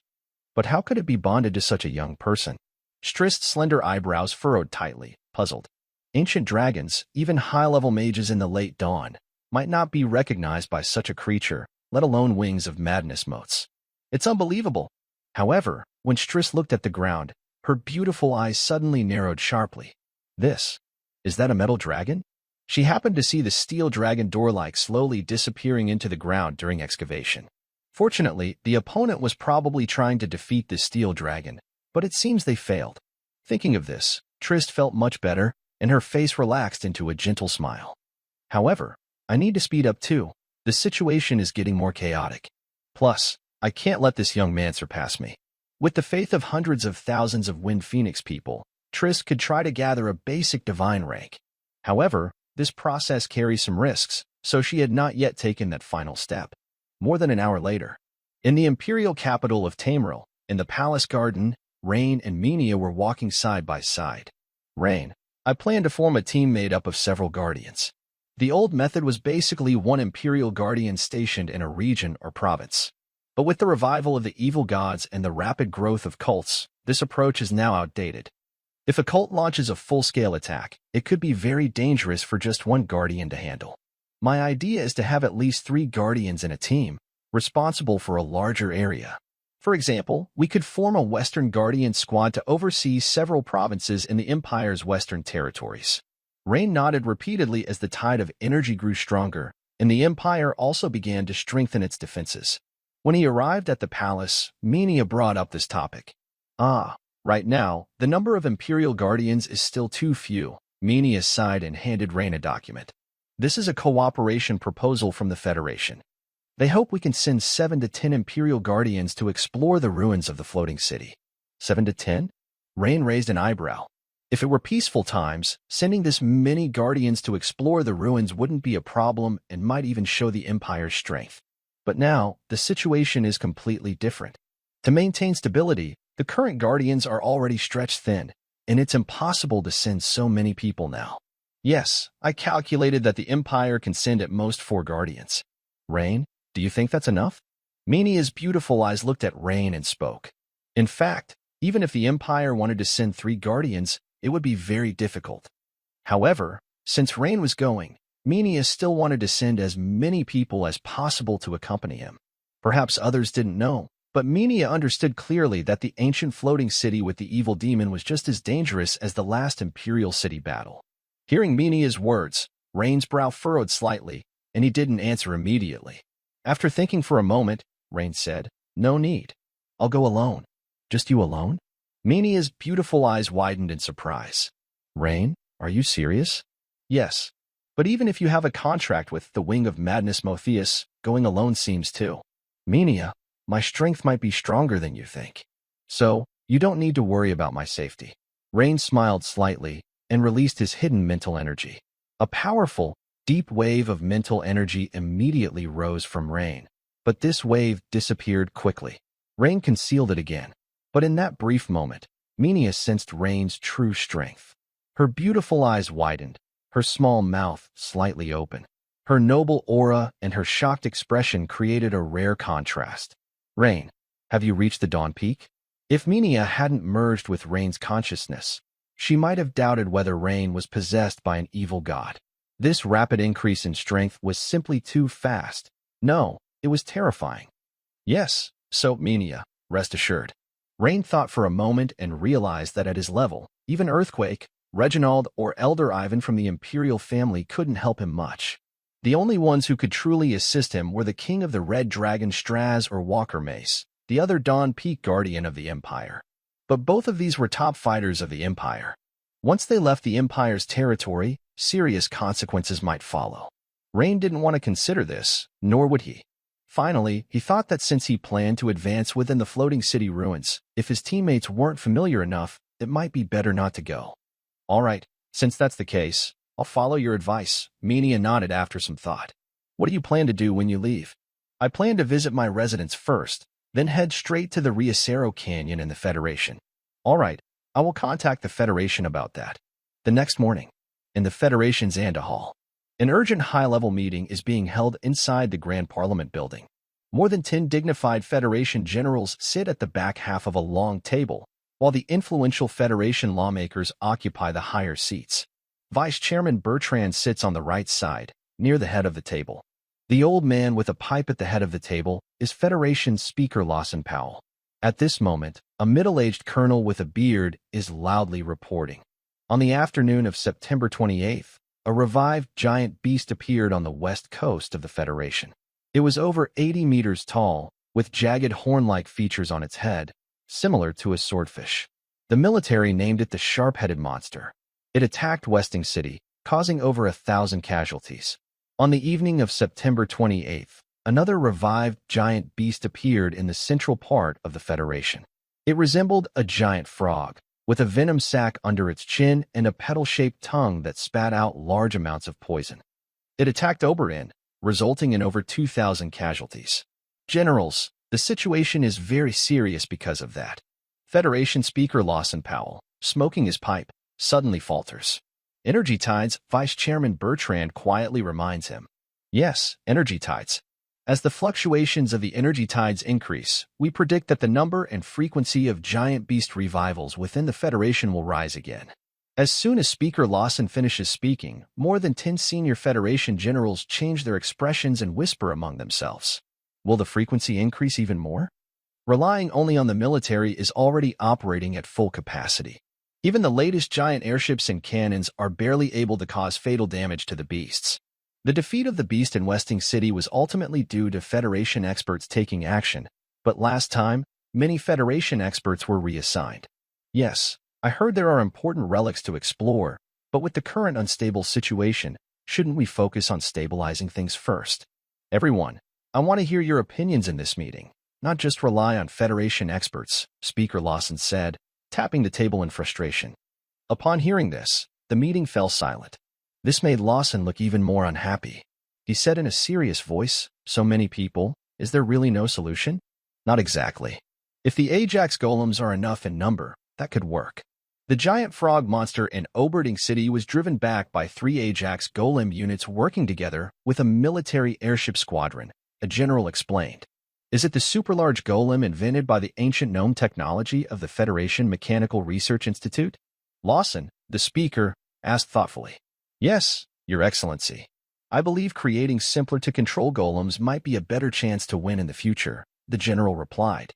But how could it be bonded to such a young person? Strist's slender eyebrows furrowed tightly, puzzled. Ancient dragons, even high-level mages in the late dawn, might not be recognized by such a creature, let alone Wings of Madness motes. It's unbelievable. However, when Strist looked at the ground, her beautiful eyes suddenly narrowed sharply. Is that a metal dragon? She happened to see the steel dragon door-like slowly disappearing into the ground during excavation. Fortunately, the opponent was probably trying to defeat the steel dragon, but it seems they failed. Thinking of this, Trist felt much better, and her face relaxed into a gentle smile. However, I need to speed up too. The situation is getting more chaotic. Plus, I can't let this young man surpass me. With the faith of hundreds of thousands of Wind Phoenix people, Trist could try to gather a basic divine rank. However, this process carries some risks, so she had not yet taken that final step. More than an hour later, in the imperial capital of Tameril, in the palace garden, Rain and Minia were walking side by side. Rain, I plan to form a team made up of several guardians. The old method was basically one imperial guardian stationed in a region or province. But with the revival of the evil gods and the rapid growth of cults, this approach is now outdated. If a cult launches a full-scale attack, it could be very dangerous for just one guardian to handle. My idea is to have at least 3 guardians in a team, responsible for a larger area. For example, we could form a Western Guardian squad to oversee several provinces in the Empire's western territories. Rain nodded repeatedly as the tide of energy grew stronger, and the Empire also began to strengthen its defenses. When he arrived at the palace, Minia brought up this topic. Right now, the number of Imperial Guardians is still too few. Minia sighed and handed Rain a document. This is a cooperation proposal from the Federation. They hope we can send 7 to 10 Imperial Guardians to explore the ruins of the floating city. 7 to 10? Rain raised an eyebrow. If it were peaceful times, sending this many Guardians to explore the ruins wouldn't be a problem and might even show the Empire's strength. But now, the situation is completely different. To maintain stability, the current Guardians are already stretched thin, and it's impossible to send so many people now. Yes, I calculated that the Empire can send at most 4 Guardians. Rain, do you think that's enough? Minia's beautiful eyes looked at Rain and spoke. In fact, even if the Empire wanted to send 3 Guardians, it would be very difficult. However, since Rain was going, Minia still wanted to send as many people as possible to accompany him. Perhaps others didn't know, but Minia understood clearly that the ancient floating city with the evil demon was just as dangerous as the last Imperial city battle. Hearing Minia's words, Rain's brow furrowed slightly, and he didn't answer immediately. After thinking for a moment, Rain said, "No need. I'll go alone." "Just you alone?" Minia's beautiful eyes widened in surprise. "Rain, are you serious?" "Yes. But even if you have a contract with the Wing of Madness Motheus, going alone seems too. Minia, my strength might be stronger than you think. So, you don't need to worry about my safety." Rain smiled slightly and released his hidden mental energy. A powerful, deep wave of mental energy immediately rose from Rain, but this wave disappeared quickly. Rain concealed it again, but in that brief moment, Minia sensed Rain's true strength. Her beautiful eyes widened, her small mouth slightly open. Her noble aura and her shocked expression created a rare contrast. "Rain, have you reached the Dawn Peak?" If Minia hadn't merged with Rain's consciousness, she might have doubted whether Rain was possessed by an evil god. This rapid increase in strength was simply too fast. No, it was terrifying. "Yes, so Minia, rest assured." Rain thought for a moment and realized that at his level, even Earthquake, Reginald, or Elder Ivan from the Imperial family couldn't help him much. The only ones who could truly assist him were the King of the Red Dragon Straz or Walker Mace, the other Dawn Peak Guardian of the Empire. But both of these were top fighters of the Empire. Once they left the Empire's territory, serious consequences might follow. Rain didn't want to consider this, nor would he. Finally, he thought that since he planned to advance within the floating city ruins, if his teammates weren't familiar enough, it might be better not to go. "All right, since that's the case, I'll follow your advice," Minia nodded after some thought. "What do you plan to do when you leave?" "I plan to visit my residence first, then head straight to the Riacero Canyon in the Federation." "All right, I will contact the Federation about that." The next morning, in the Federation's Anda Hall, an urgent high-level meeting is being held inside the Grand Parliament building. More than 10 dignified Federation generals sit at the back half of a long table, while the influential Federation lawmakers occupy the higher seats. Vice Chairman Bertrand sits on the right side, near the head of the table. The old man with a pipe at the head of the table is Federation Speaker Lawson Powell. At this moment, a middle-aged colonel with a beard is loudly reporting. On the afternoon of September 28th, a revived giant beast appeared on the west coast of the Federation. It was over 80 meters tall, with jagged horn-like features on its head, similar to a swordfish. The military named it the Sharp-Headed Monster. It attacked Westing City, causing over 1,000 casualties. On the evening of September 28th, another revived giant beast appeared in the central part of the Federation. It resembled a giant frog, with a venom sac under its chin and a petal-shaped tongue that spat out large amounts of poison. It attacked Oberyn, resulting in over 2,000 casualties. Generals, the situation is very serious because of that. Federation Speaker Lawson Powell, smoking his pipe, suddenly falters. Energy tides, Vice Chairman Bertrand quietly reminds him. Yes, energy tides. As the fluctuations of the energy tides increase, we predict that the number and frequency of giant beast revivals within the Federation will rise again. As soon as Speaker Lawson finishes speaking, more than 10 senior Federation generals change their expressions and whisper among themselves. Will the frequency increase even more? Relying only on the military is already operating at full capacity. Even the latest giant airships and cannons are barely able to cause fatal damage to the beasts. The defeat of the beast in Westing City was ultimately due to Federation experts taking action, but last time, many Federation experts were reassigned. Yes, I heard there are important relics to explore, but with the current unstable situation, shouldn't we focus on stabilizing things first? Everyone, I want to hear your opinions in this meeting, not just rely on Federation experts, Speaker Lawson said, tapping the table in frustration. Upon hearing this, the meeting fell silent. This made Lawson look even more unhappy. He said in a serious voice, "So many people, is there really no solution?" Not exactly. If the Ajax golems are enough in number, that could work. The giant frog monster in Oberyn City was driven back by 3 Ajax golem units working together with a military airship squadron, a general explained. Is it the super-large golem invented by the ancient gnome technology of the Federation Mechanical Research Institute? Lawson, the speaker, asked thoughtfully. Yes, Your Excellency. I believe creating simpler-to-control golems might be a better chance to win in the future, the general replied.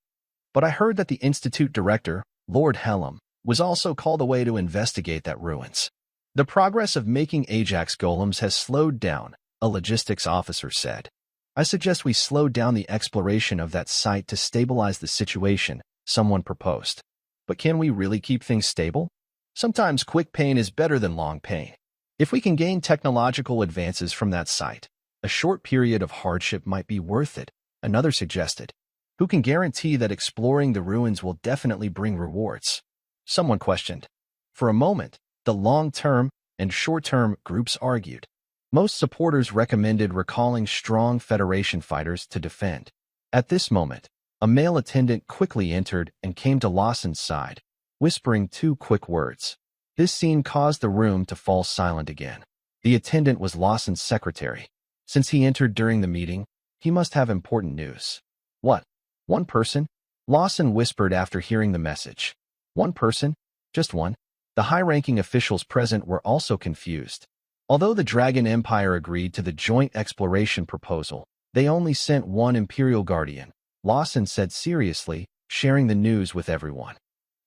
But I heard that the Institute director, Lord Helm, was also called away to investigate that ruins. The progress of making Ajax golems has slowed down, a logistics officer said. I suggest we slow down the exploration of that site to stabilize the situation, someone proposed. But can we really keep things stable? Sometimes quick pain is better than long pain. If we can gain technological advances from that site, a short period of hardship might be worth it, another suggested. Who can guarantee that exploring the ruins will definitely bring rewards? Someone questioned. For a moment, the long-term and short-term groups argued. Most supporters recommended recalling strong Federation fighters to defend. At this moment, a male attendant quickly entered and came to Lawson's side, whispering 2 quick words. This scene caused the room to fall silent again. The attendant was Lawson's secretary. Since he entered during the meeting, he must have important news. What? One person? Lawson whispered after hearing the message. One person? Just one? The high-ranking officials present were also confused. Although the Dragon Empire agreed to the joint exploration proposal, they only sent 1 Imperial Guardian, Lawson said seriously, sharing the news with everyone.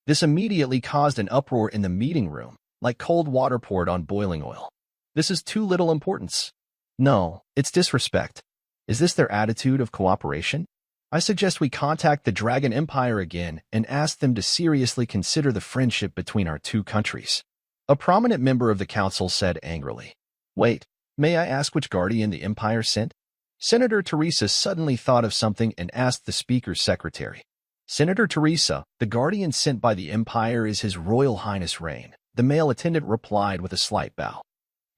This immediately caused an uproar in the meeting room, like cold water poured on boiling oil. This is too little importance. No, it's disrespect. Is this their attitude of cooperation? I suggest we contact the Dragon Empire again and ask them to seriously consider the friendship between our 2 countries. A prominent member of the council said angrily. Wait, may I ask which guardian the Empire sent? Senator Teresa suddenly thought of something and asked the Speaker's secretary. Senator Teresa, the guardian sent by the Empire is His Royal Highness Rain, the male attendant replied with a slight bow.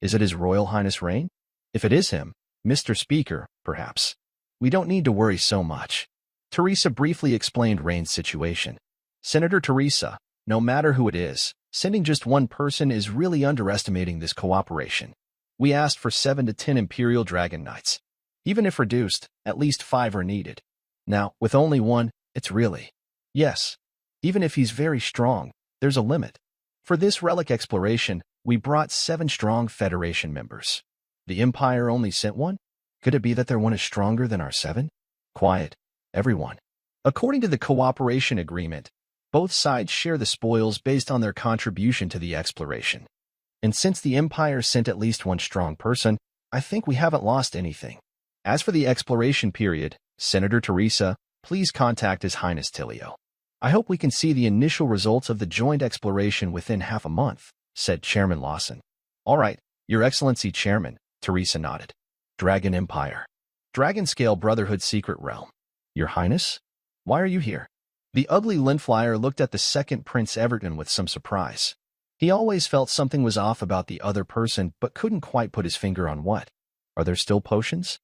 Is it His Royal Highness Rain? If it is him, Mr. Speaker, perhaps. We don't need to worry so much. Teresa briefly explained Rain's situation. Senator Teresa, no matter who it is, sending just one person is really underestimating this cooperation. We asked for 7 to 10 Imperial Dragon Knights. Even if reduced, at least 5 are needed. Now, with only one, it's really. Yes. Even if he's very strong, there's a limit. For this relic exploration, we brought 7 strong Federation members. The Empire only sent one? Could it be that their one is stronger than our 7? Quiet, everyone. According to the cooperation agreement, both sides share the spoils based on their contribution to the exploration. And since the Empire sent at least one strong person, I think we haven't lost anything. As for the exploration period, Senator Teresa, please contact His Highness Tilio. I hope we can see the initial results of the joint exploration within half a month, said Chairman Lawson. All right, Your Excellency Chairman, Teresa nodded. Dragon Empire. Dragon Scale Brotherhood Secret Realm. Your Highness? Why are you here? The ugly Linflyer looked at the second Prince Everton with some surprise. He always felt something was off about the other person but couldn't quite put his finger on what. Are there still potions?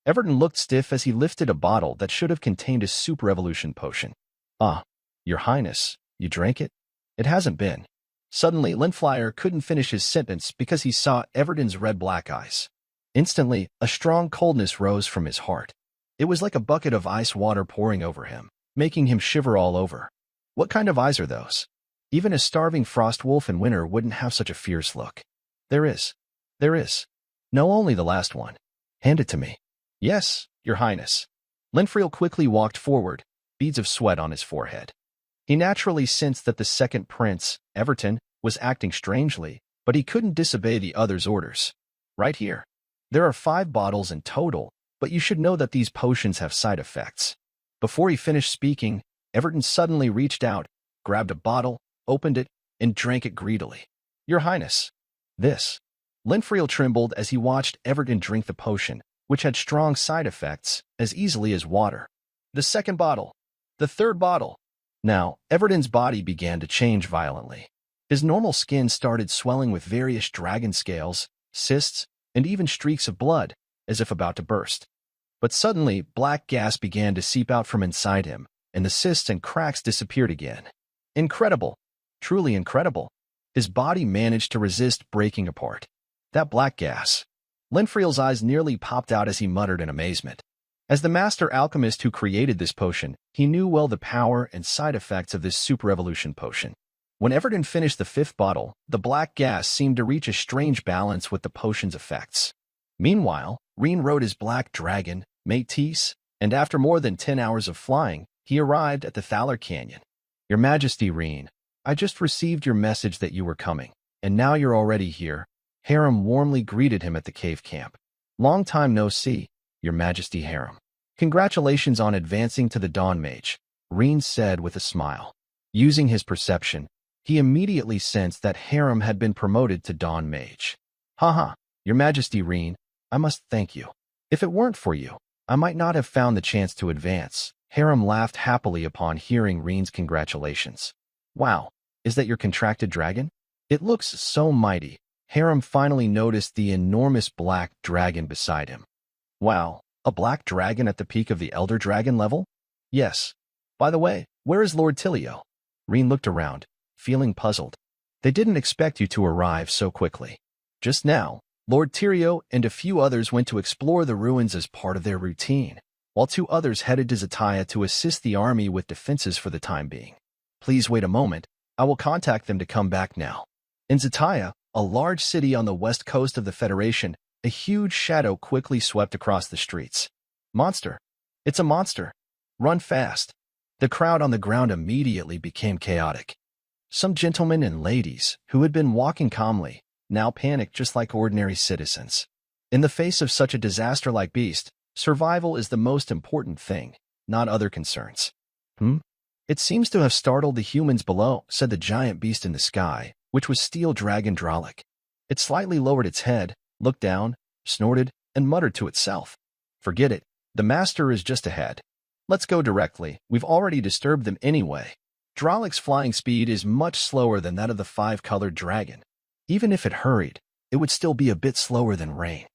Everton looked stiff as he lifted a bottle that should have contained a Super Evolution potion. Ah, Your Highness, you drank it? It hasn't been. Suddenly, Linflyer couldn't finish his sentence because he saw Everton's red-black eyes. Instantly, a strong coldness rose from his heart. It was like a bucket of ice water pouring over him, making him shiver all over. What kind of eyes are those? Even a starving frost wolf in winter wouldn't have such a fierce look. There is. No, only the last one. Hand it to me. Yes, Your Highness. Linfriel quickly walked forward, beads of sweat on his forehead. He naturally sensed that the second prince, Everton, was acting strangely, but he couldn't disobey the other's orders. Right here. There are 5 bottles in total, but you should know that these potions have side effects. Before he finished speaking, Everton suddenly reached out, grabbed a bottle, opened it, and drank it greedily. Your Highness. This. Linfriel trembled as he watched Everton drink the potion, which had strong side effects, as easily as water. The second bottle. The third bottle. Now, Everton's body began to change violently. His normal skin started swelling with various dragon scales, cysts, and even streaks of blood, as if about to burst. But suddenly, black gas began to seep out from inside him, and the cysts and cracks disappeared again. Incredible. Truly incredible. His body managed to resist breaking apart. That black gas. Linfriel's eyes nearly popped out as he muttered in amazement. As the master alchemist who created this potion, he knew well the power and side effects of this super evolution potion. When Everton finished the 5th bottle, the black gas seemed to reach a strange balance with the potion's effects. Meanwhile, Reen rode his black dragon, Métis, and after more than 10 hours of flying, he arrived at the Thaler Canyon. Your Majesty, Reen, I just received your message that you were coming, and now you're already here. Harem warmly greeted him at the cave camp. Long time no see, Your Majesty Harem. Congratulations on advancing to the Dawn Mage, Reen said with a smile. Using his perception, he immediately sensed that Harem had been promoted to Dawn Mage. Haha, Your Majesty Reen, I must thank you. If it weren't for you, I might not have found the chance to advance. Harem laughed happily upon hearing Reen's congratulations. Wow, is that your contracted dragon? It looks so mighty. Harem finally noticed the enormous black dragon beside him. Wow, a black dragon at the peak of the Elder Dragon level? Yes. By the way, where is Lord Tilio? Reen looked around, feeling puzzled. They didn't expect you to arrive so quickly. Just now, Lord Tilio and a few others went to explore the ruins as part of their routine, while 2 others headed to Zataya to assist the army with defenses for the time being. Please wait a moment, I will contact them to come back now. In Zataya, a large city on the west coast of the Federation, a huge shadow quickly swept across the streets. Monster! It's a monster! Run fast! The crowd on the ground immediately became chaotic. Some gentlemen and ladies, who had been walking calmly, now panicked just like ordinary citizens. In the face of such a disaster-like beast, survival is the most important thing, not other concerns. It seems to have startled the humans below, said the giant beast in the sky, which was Steel Dragon Dralik. It slightly lowered its head, looked down, snorted, and muttered to itself. Forget it, the master is just ahead. Let's go directly, we've already disturbed them anyway. Dralik's flying speed is much slower than that of the 5-colored dragon. Even if it hurried, it would still be a bit slower than rain.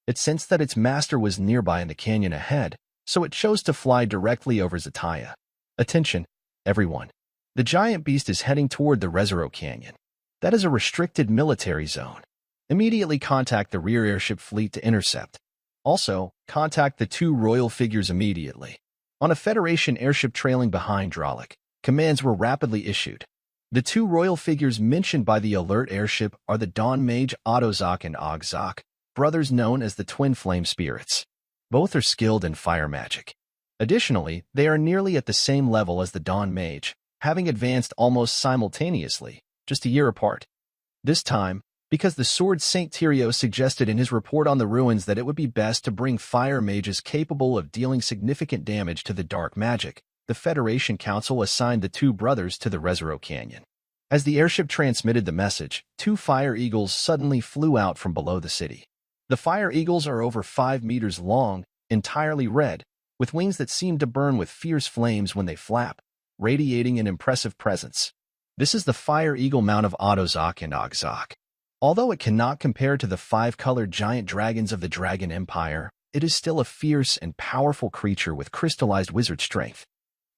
It sensed that its master was nearby in the canyon ahead, so it chose to fly directly over Zataya. Attention, everyone. The giant beast is heading toward the Rezero Canyon. That is a restricted military zone. Immediately contact the rear airship fleet to intercept. Also, contact the two royal figures immediately. On a Federation airship trailing behind Dralik, commands were rapidly issued. The two royal figures mentioned by the alert airship are the Dawn Mage Autozak and Ogzak, brothers known as the Twin Flame Spirits. Both are skilled in fire magic. Additionally, they are nearly at the same level as the Dawn Mage, having advanced almost simultaneously, just a year apart. This time, because the Sword Saint Tyrio suggested in his report on the ruins that it would be best to bring fire mages capable of dealing significant damage to the dark magic, the Federation Council assigned the two brothers to the Rezero Canyon. As the airship transmitted the message, two fire eagles suddenly flew out from below the city. The fire eagles are over 5 meters long, entirely red, with wings that seem to burn with fierce flames when they flap, radiating an impressive presence. This is the fire eagle mount of Autozak and Ogzak. Although it cannot compare to the 5-colored giant dragons of the Dragon Empire, it is still a fierce and powerful creature with crystallized wizard strength.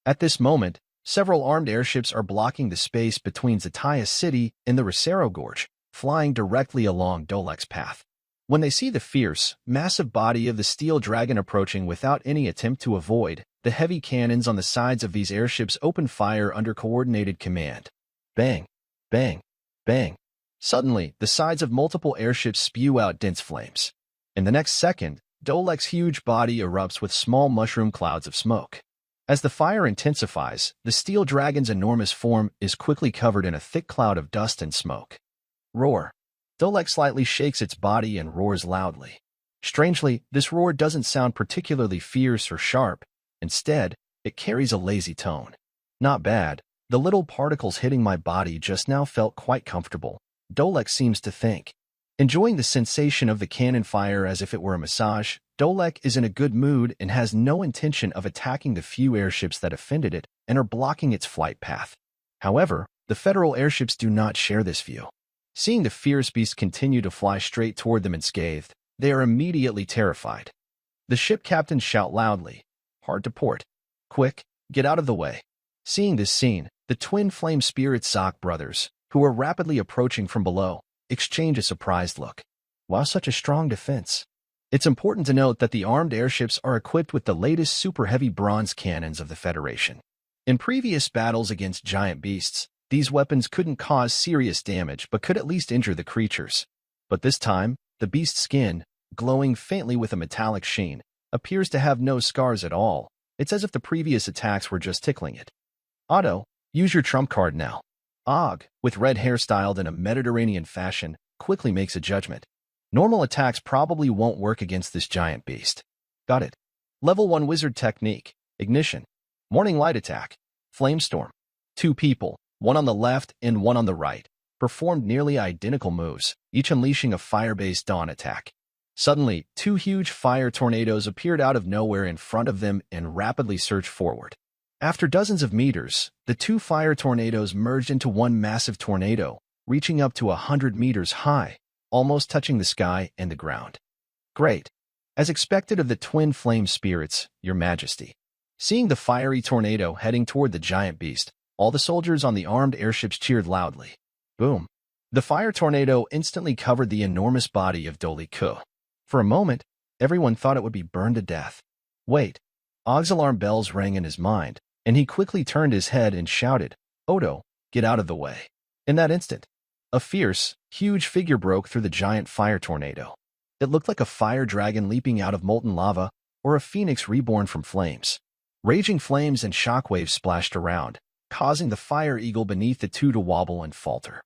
At this moment, several armed airships are blocking the space between Zataya City and the Rezero Gorge, flying directly along Dolek's path. When they see the fierce, massive body of the steel dragon approaching without any attempt to avoid, the heavy cannons on the sides of these airships open fire under coordinated command. Bang! Bang! Bang! Suddenly, the sides of multiple airships spew out dense flames. In the next second, Dolek's huge body erupts with small mushroom clouds of smoke. As the fire intensifies, the steel dragon's enormous form is quickly covered in a thick cloud of dust and smoke. Roar! Dolek slightly shakes its body and roars loudly. Strangely, this roar doesn't sound particularly fierce or sharp. Instead, it carries a lazy tone. Not bad. The little particles hitting my body just now felt quite comfortable, Dolek seems to think. Enjoying the sensation of the cannon fire as if it were a massage, Dolek is in a good mood and has no intention of attacking the few airships that offended it and are blocking its flight path. However, the Federal airships do not share this view. Seeing the fierce beast continue to fly straight toward them unscathed, they are immediately terrified. The ship captains shout loudly, "Hard to port. Quick, get out of the way." Seeing this scene, the Twin Flame Spirit Zak brothers, who are rapidly approaching from below, exchange a surprised look. Wow, such a strong defense. It's important to note that the armed airships are equipped with the latest super-heavy bronze cannons of the Federation. In previous battles against giant beasts, these weapons couldn't cause serious damage but could at least injure the creatures. But this time, the beast's skin, glowing faintly with a metallic sheen, appears to have no scars at all. It's as if the previous attacks were just tickling it. Otto, use your trump card now. Og, with red hair styled in a Mediterranean fashion, quickly makes a judgment. Normal attacks probably won't work against this giant beast. Got it. Level 1 Wizard Technique, Ignition. Morning Light Attack, Flamestorm. 2 people, one on the left and one on the right, performed nearly identical moves, each unleashing a fire-based dawn attack. Suddenly, 2 huge fire tornadoes appeared out of nowhere in front of them and rapidly surged forward. After dozens of meters, the 2 fire tornadoes merged into one massive tornado, reaching up to 100 meters high, almost touching the sky and the ground. Great. As expected of the Twin Flame Spirits, Your Majesty. Seeing the fiery tornado heading toward the giant beast, all the soldiers on the armed airships cheered loudly. Boom. The fire tornado instantly covered the enormous body of Doliku. For a moment, everyone thought it would be burned to death. Wait. Og's alarm bells rang in his mind, and he quickly turned his head and shouted, "Odo, get out of the way." In that instant, a fierce, huge figure broke through the giant fire tornado. It looked like a fire dragon leaping out of molten lava, or a phoenix reborn from flames. Raging flames and shockwaves splashed around, causing the fire eagle beneath the two to wobble and falter.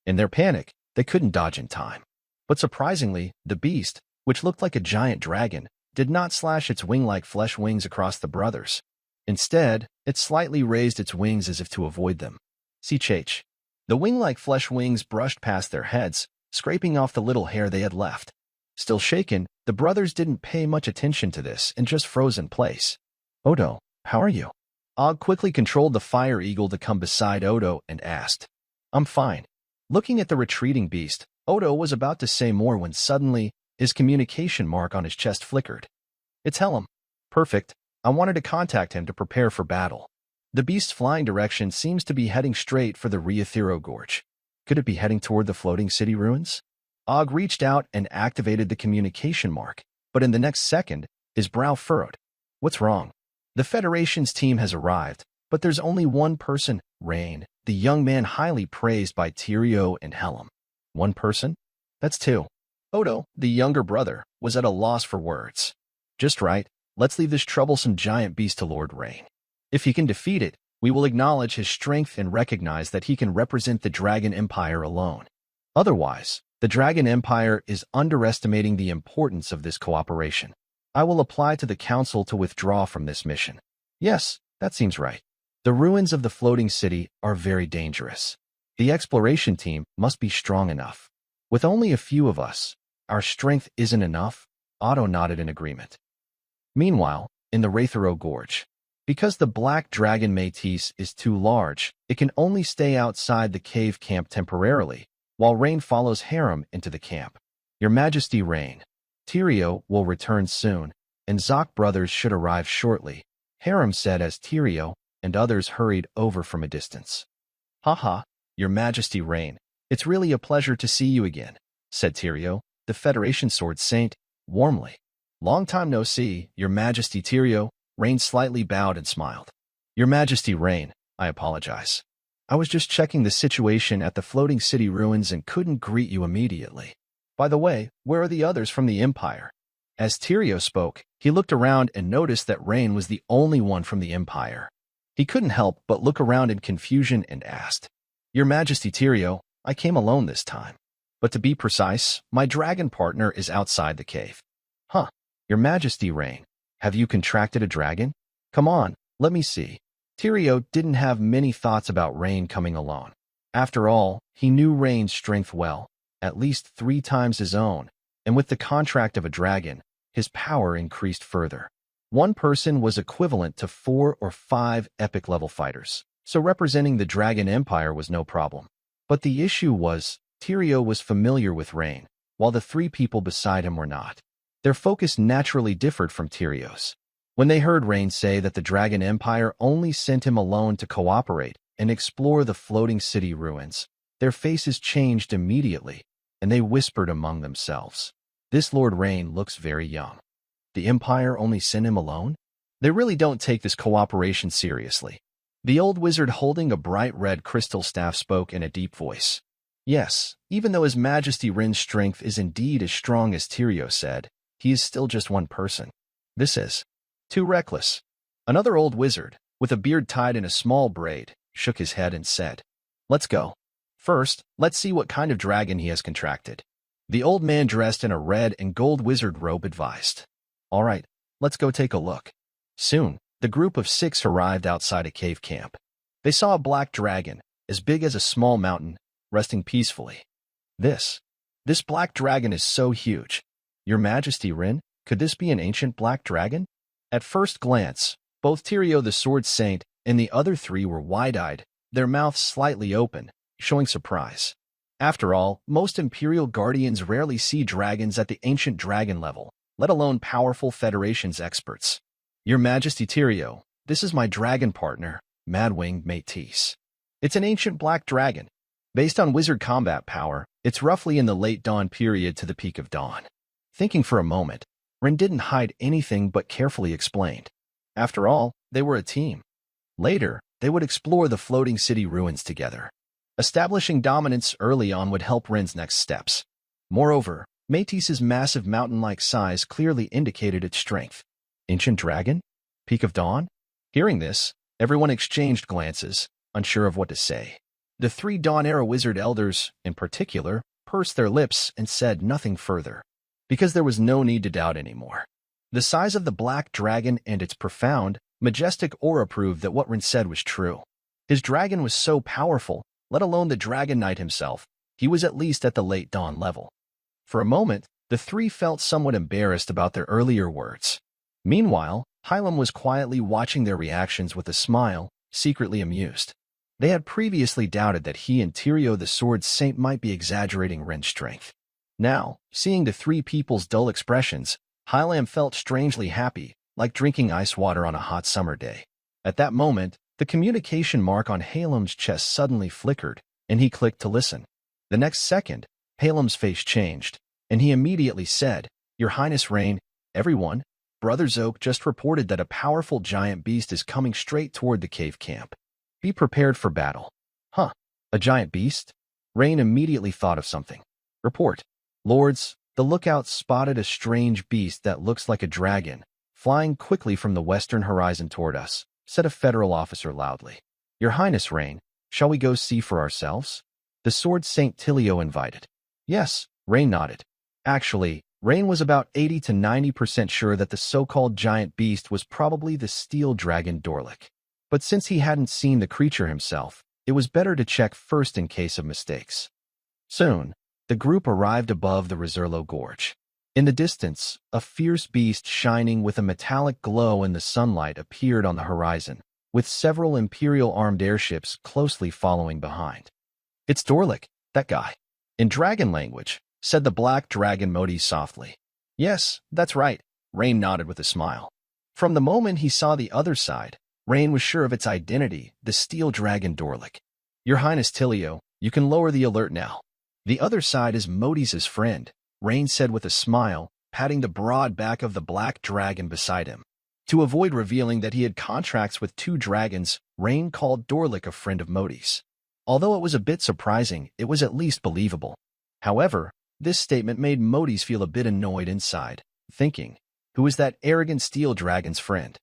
In their panic, they couldn't dodge in time. But surprisingly, the beast, which looked like a giant dragon, did not slash its wing-like flesh wings across the brothers. Instead, it slightly raised its wings as if to avoid them. Ch. The wing-like flesh wings brushed past their heads, scraping off the little hair they had left. Still shaken, the brothers didn't pay much attention to this and just froze in place. "Odo, how are you?" Og quickly controlled the fire eagle to come beside Odo and asked. "I'm fine." Looking at the retreating beast, Odo was about to say more when suddenly, his communication mark on his chest flickered. "It's Helm." "Perfect. I wanted to contact him to prepare for battle." The beast's flying direction seems to be heading straight for the Rezero Gorge. Could it be heading toward the floating city ruins? Og reached out and activated the communication mark. but in the next second, his brow furrowed. What's wrong? The Federation's team has arrived, but there's only one person, Rain, the young man highly praised by Tyrio and Helm. One person? That's two. Odo, the younger brother, was at a loss for words. Just right, let's leave this troublesome giant beast to Lord Rain. If he can defeat it, we will acknowledge his strength and recognize that he can represent the Dragon Empire alone. Otherwise, the Dragon Empire is underestimating the importance of this cooperation. I will apply to the Council to withdraw from this mission. Yes, that seems right. The ruins of the floating city are very dangerous. The exploration team must be strong enough. With only a few of us, our strength isn't enough. Otto nodded in agreement. Meanwhile, in the Wraithero Gorge, because the black dragon Métis is too large, it can only stay outside the cave camp temporarily, while Rain follows Harem into the camp. Your Majesty Rain, Tyrio will return soon, and Zoc brothers should arrive shortly, Harem said as Tyrio and others hurried over from a distance. Haha, Your Majesty Rain, it's really a pleasure to see you again, said Tyrio, the Federation Sword Saint, warmly. Long time no see, Your Majesty Tyrio. Rain slightly bowed and smiled. Your Majesty Rain, I apologize. I was just checking the situation at the floating city ruins and couldn't greet you immediately. By the way, where are the others from the Empire? As Tyrio spoke, he looked around and noticed that Rain was the only one from the Empire. He couldn't help but look around in confusion and asked, Your Majesty Tyrio, I came alone this time. But to be precise, my dragon partner is outside the cave. Huh, Your Majesty Rain. Have you contracted a dragon? Come on, let me see. Tyrio didn't have many thoughts about Rain coming alone. After all, he knew Rain's strength well, at least 3 times his own, and with the contract of a dragon, his power increased further. One person was equivalent to 4 or 5 epic-level fighters, so representing the Dragon Empire was no problem. But the issue was, Tyrio was familiar with Rain, while the 3 people beside him were not. Their focus naturally differed from Tyrio's. When they heard Rain say that the Dragon Empire only sent him alone to cooperate and explore the floating city ruins, their faces changed immediately, and they whispered among themselves. This Lord Rain looks very young. The Empire only sent him alone? They really don't take this cooperation seriously. The old wizard holding a bright red crystal staff spoke in a deep voice. Yes, even though His Majesty Rin's strength is indeed as strong as Tyrio said, he is still just one person. This is too reckless. Another old wizard, with a beard tied in a small braid, shook his head and said, Let's go. First, let's see what kind of dragon he has contracted. The old man dressed in a red and gold wizard robe advised. All right, let's go take a look. Soon, the group of 6 arrived outside a cave camp. They saw a black dragon, as big as a small mountain, resting peacefully. This black dragon is so huge. Your Majesty Rin, could this be an ancient black dragon? At first glance, both Tyrio the Sword Saint and the other 3 were wide-eyed, their mouths slightly open, showing surprise. After all, most Imperial Guardians rarely see dragons at the ancient dragon level, let alone powerful Federation's experts. Your Majesty Tyrio, this is my dragon partner, Madwing Métis. It's an ancient black dragon. Based on wizard combat power, it's roughly in the late dawn period to the peak of dawn. Thinking for a moment, Rin didn't hide anything but carefully explained. After all, they were a team. Later, they would explore the floating city ruins together. Establishing dominance early on would help Rin's next steps. Moreover, Métis's massive mountain-like size clearly indicated its strength. Ancient dragon? Peak of dawn? Hearing this, everyone exchanged glances, unsure of what to say. The 3 Dawn-era wizard elders, in particular, pursed their lips and said nothing further, because there was no need to doubt anymore. The size of the black dragon and its profound, majestic aura proved that what Rin said was true. His dragon was so powerful, let alone the Dragon Knight himself, he was at least at the late dawn level. For a moment, the 3 felt somewhat embarrassed about their earlier words. Meanwhile, Hylam was quietly watching their reactions with a smile, secretly amused. They had previously doubted that he and Tyrio the Sword Saint might be exaggerating Rin's strength. Now, seeing the 3 people's dull expressions, Hylam felt strangely happy, like drinking ice water on a hot summer day. At that moment, the communication mark on Hylam's chest suddenly flickered, and he clicked to listen. The next second, Hylam's face changed, and he immediately said, Your Highness Rain, Everyone, Brother Zoke just reported that a powerful giant beast is coming straight toward the cave camp. Be prepared for battle. Huh, a giant beast? Rain immediately thought of something. Report. Lords, the lookout spotted a strange beast that looks like a dragon, flying quickly from the western horizon toward us, said a federal officer loudly. Your Highness, Rain, shall we go see for ourselves? The Sword Saint Tilio invited. Yes, Rain nodded. Actually, Rain was about 80 to 90% sure that the so-called giant beast was probably the steel dragon Dorlick. But since he hadn't seen the creature himself, it was better to check first in case of mistakes. Soon, the group arrived above the Rizurlo Gorge. In the distance, a fierce beast shining with a metallic glow in the sunlight appeared on the horizon, with several Imperial armed airships closely following behind. It's Dorlick, that guy. In dragon language, said the black dragon Modi softly. Yes, that's right, Rain nodded with a smile. From the moment he saw the other side, Rain was sure of its identity, the steel dragon Dorlick. Your Highness Tilio, you can lower the alert now. The other side is Modi's friend, Rain said with a smile, patting the broad back of the black dragon beside him. To avoid revealing that he had contracts with 2 dragons, Rain called Dorlick a friend of Modi's. Although it was a bit surprising, it was at least believable. However, this statement made Modi's feel a bit annoyed inside, thinking, who is that arrogant steel dragon's friend?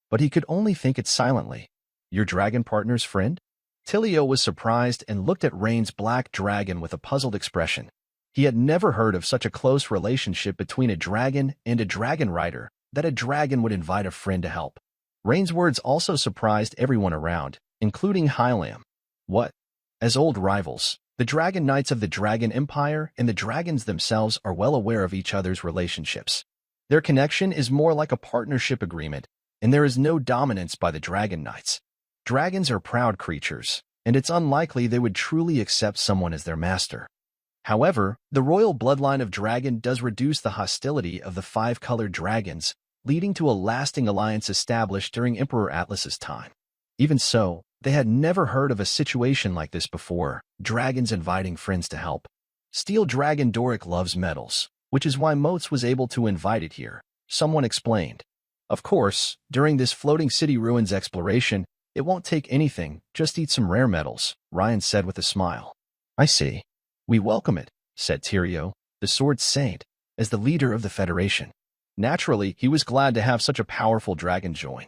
But he could only think it silently. Your dragon partner's friend? Tilio was surprised and looked at Rain's black dragon with a puzzled expression. He had never heard of such a close relationship between a dragon and a dragon rider, that a dragon would invite a friend to help. Rain's words also surprised everyone around, including Hylam. What? As old rivals, the Dragon Knights of the Dragon Empire and the dragons themselves are well aware of each other's relationships. Their connection is more like a partnership agreement, and there is no dominance by the Dragon Knights. Dragons are proud creatures, and it's unlikely they would truly accept someone as their master. However, the royal bloodline of dragon does reduce the hostility of the 5-colored dragons, leading to a lasting alliance established during Emperor Atlas's time. Even so, they had never heard of a situation like this before, dragons inviting friends to help. Steel Dragon Doric loves metals, which is why Moats was able to invite it here, someone explained. Of course, during this floating city ruins exploration, it won't take anything, just eat some rare metals, Ryan said with a smile. I see. We welcome it, said Tyrio, the Sword Saint, as the leader of the Federation. Naturally, he was glad to have such a powerful dragon join.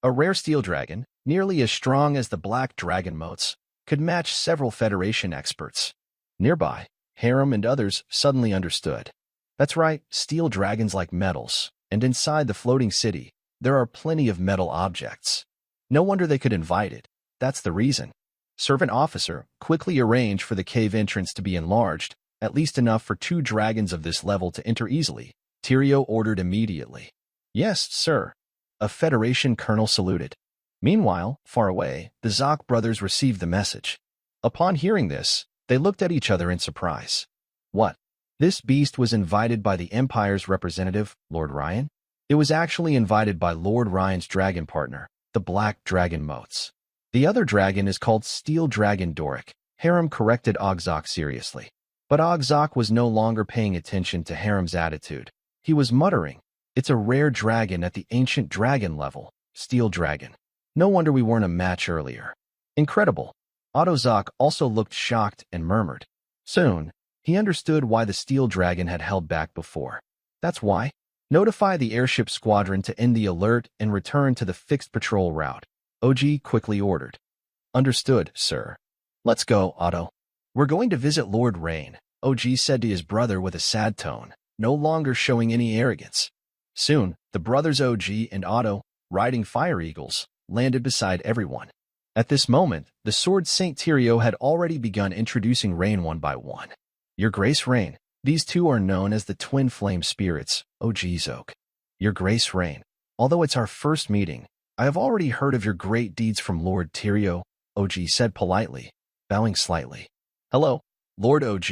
A rare steel dragon, nearly as strong as the black dragon Moats, could match several Federation experts. Nearby, Harem and others suddenly understood. That's right, steel dragons like metals, and inside the floating city, there are plenty of metal objects. No wonder they could invite it. That's the reason. Servant officer quickly arranged for the cave entrance to be enlarged, at least enough for 2 dragons of this level to enter easily. Tyrio ordered immediately. Yes, sir. A Federation colonel saluted. Meanwhile, far away, the Zoc brothers received the message. Upon hearing this, they looked at each other in surprise. What? This beast was invited by the Empire's representative, Lord Ryan? It was actually invited by Lord Ryan's dragon partner, the Black Dragon Moats. The other dragon is called Steel Dragon Doric, Harem corrected Ogzoc seriously. But Ogzoc was no longer paying attention to Harem's attitude. He was muttering, it's a rare dragon at the ancient dragon level, Steel Dragon. No wonder we weren't a match earlier. Incredible. Autozoc also looked shocked and murmured. Soon, he understood why the Steel Dragon had held back before. That's why. Notify the airship squadron to end the alert and return to the fixed patrol route. OG quickly ordered. Understood, sir. Let's go, Otto. We're going to visit Lord Rain, OG said to his brother with a sad tone, no longer showing any arrogance. Soon, the brothers OG and Otto, riding fire eagles, landed beside everyone. At this moment, the Sword Saint Tyrio had already begun introducing Rain one by one. Your Grace Rain, these 2 are known as the Twin Flame Spirits, OG Zoke. Your Grace Rain, although it's our first meeting, I have already heard of your great deeds from Lord Tyrio, OG said politely, bowing slightly. Hello, Lord OG,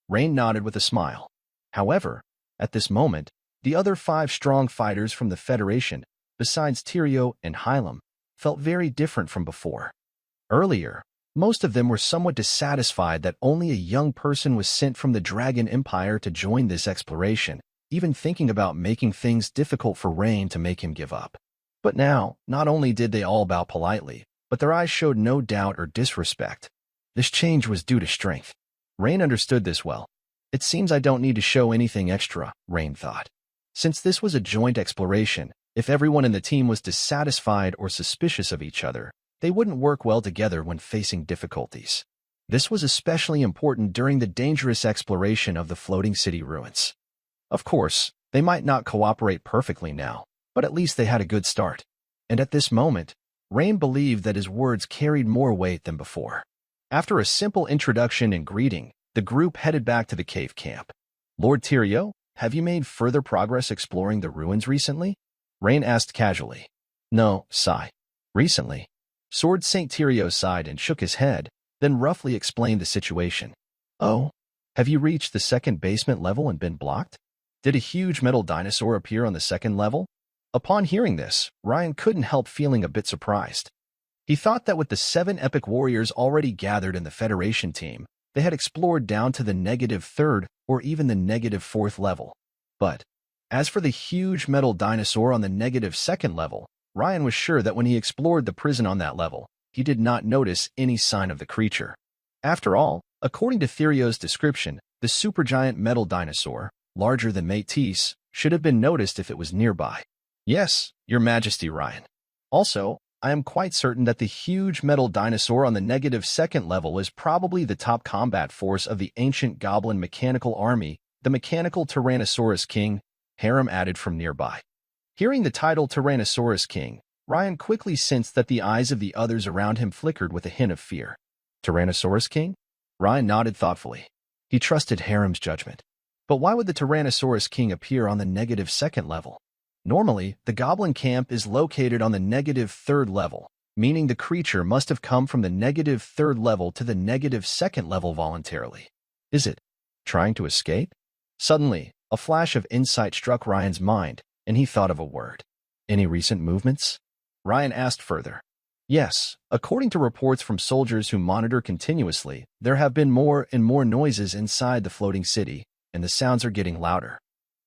Rain nodded with a smile. However, at this moment, the other 5 strong fighters from the Federation, besides Tyrio and Hylam, felt very different from before. Earlier, most of them were somewhat dissatisfied that only a young person was sent from the Dragon Empire to join this exploration, even thinking about making things difficult for Rain to make him give up. But now, not only did they all bow politely, but their eyes showed no doubt or disrespect. This change was due to strength. Rain understood this well. It seems I don't need to show anything extra, Rain thought. Since this was a joint exploration, if everyone in the team was dissatisfied or suspicious of each other, they wouldn't work well together when facing difficulties. This was especially important during the dangerous exploration of the floating city ruins. Of course, they might not cooperate perfectly now, but at least they had a good start. And at this moment, Rain believed that his words carried more weight than before. After a simple introduction and greeting, the group headed back to the cave camp. Lord Tyrio, have you made further progress exploring the ruins recently? Rain asked casually. No, sigh. Recently. Sword St. Tyrio sighed and shook his head, then roughly explained the situation. Oh, have you reached the second basement level and been blocked? Did a huge metal dinosaur appear on the second level? Upon hearing this, Ryan couldn't help feeling a bit surprised. He thought that with the 7 epic warriors already gathered in the Federation team, they had explored down to the -3rd or even the -4th level. But, as for the huge metal dinosaur on the -2nd level, Ryan was sure that when he explored the prison on that level, he did not notice any sign of the creature. After all, according to Thyrio's description, the supergiant metal dinosaur, larger than Métis, should have been noticed if it was nearby. Yes, Your Majesty, Ryan. Also, I am quite certain that the huge metal dinosaur on the -2nd level is probably the top combat force of the ancient goblin mechanical army, the mechanical Tyrannosaurus King, Harem added from nearby. Hearing the title Tyrannosaurus King, Ryan quickly sensed that the eyes of the others around him flickered with a hint of fear. Tyrannosaurus King? Ryan nodded thoughtfully. He trusted Harem's judgment. But why would the Tyrannosaurus King appear on the -2nd level? Normally, the goblin camp is located on the -3rd level, meaning the creature must have come from the -3rd level to the -2nd level voluntarily. Is it trying to escape? Suddenly, a flash of insight struck Ryan's mind, and he thought of a word. Any recent movements? Ryan asked further. Yes, according to reports from soldiers who monitor continuously, there have been more and more noises inside the floating city, and the sounds are getting louder.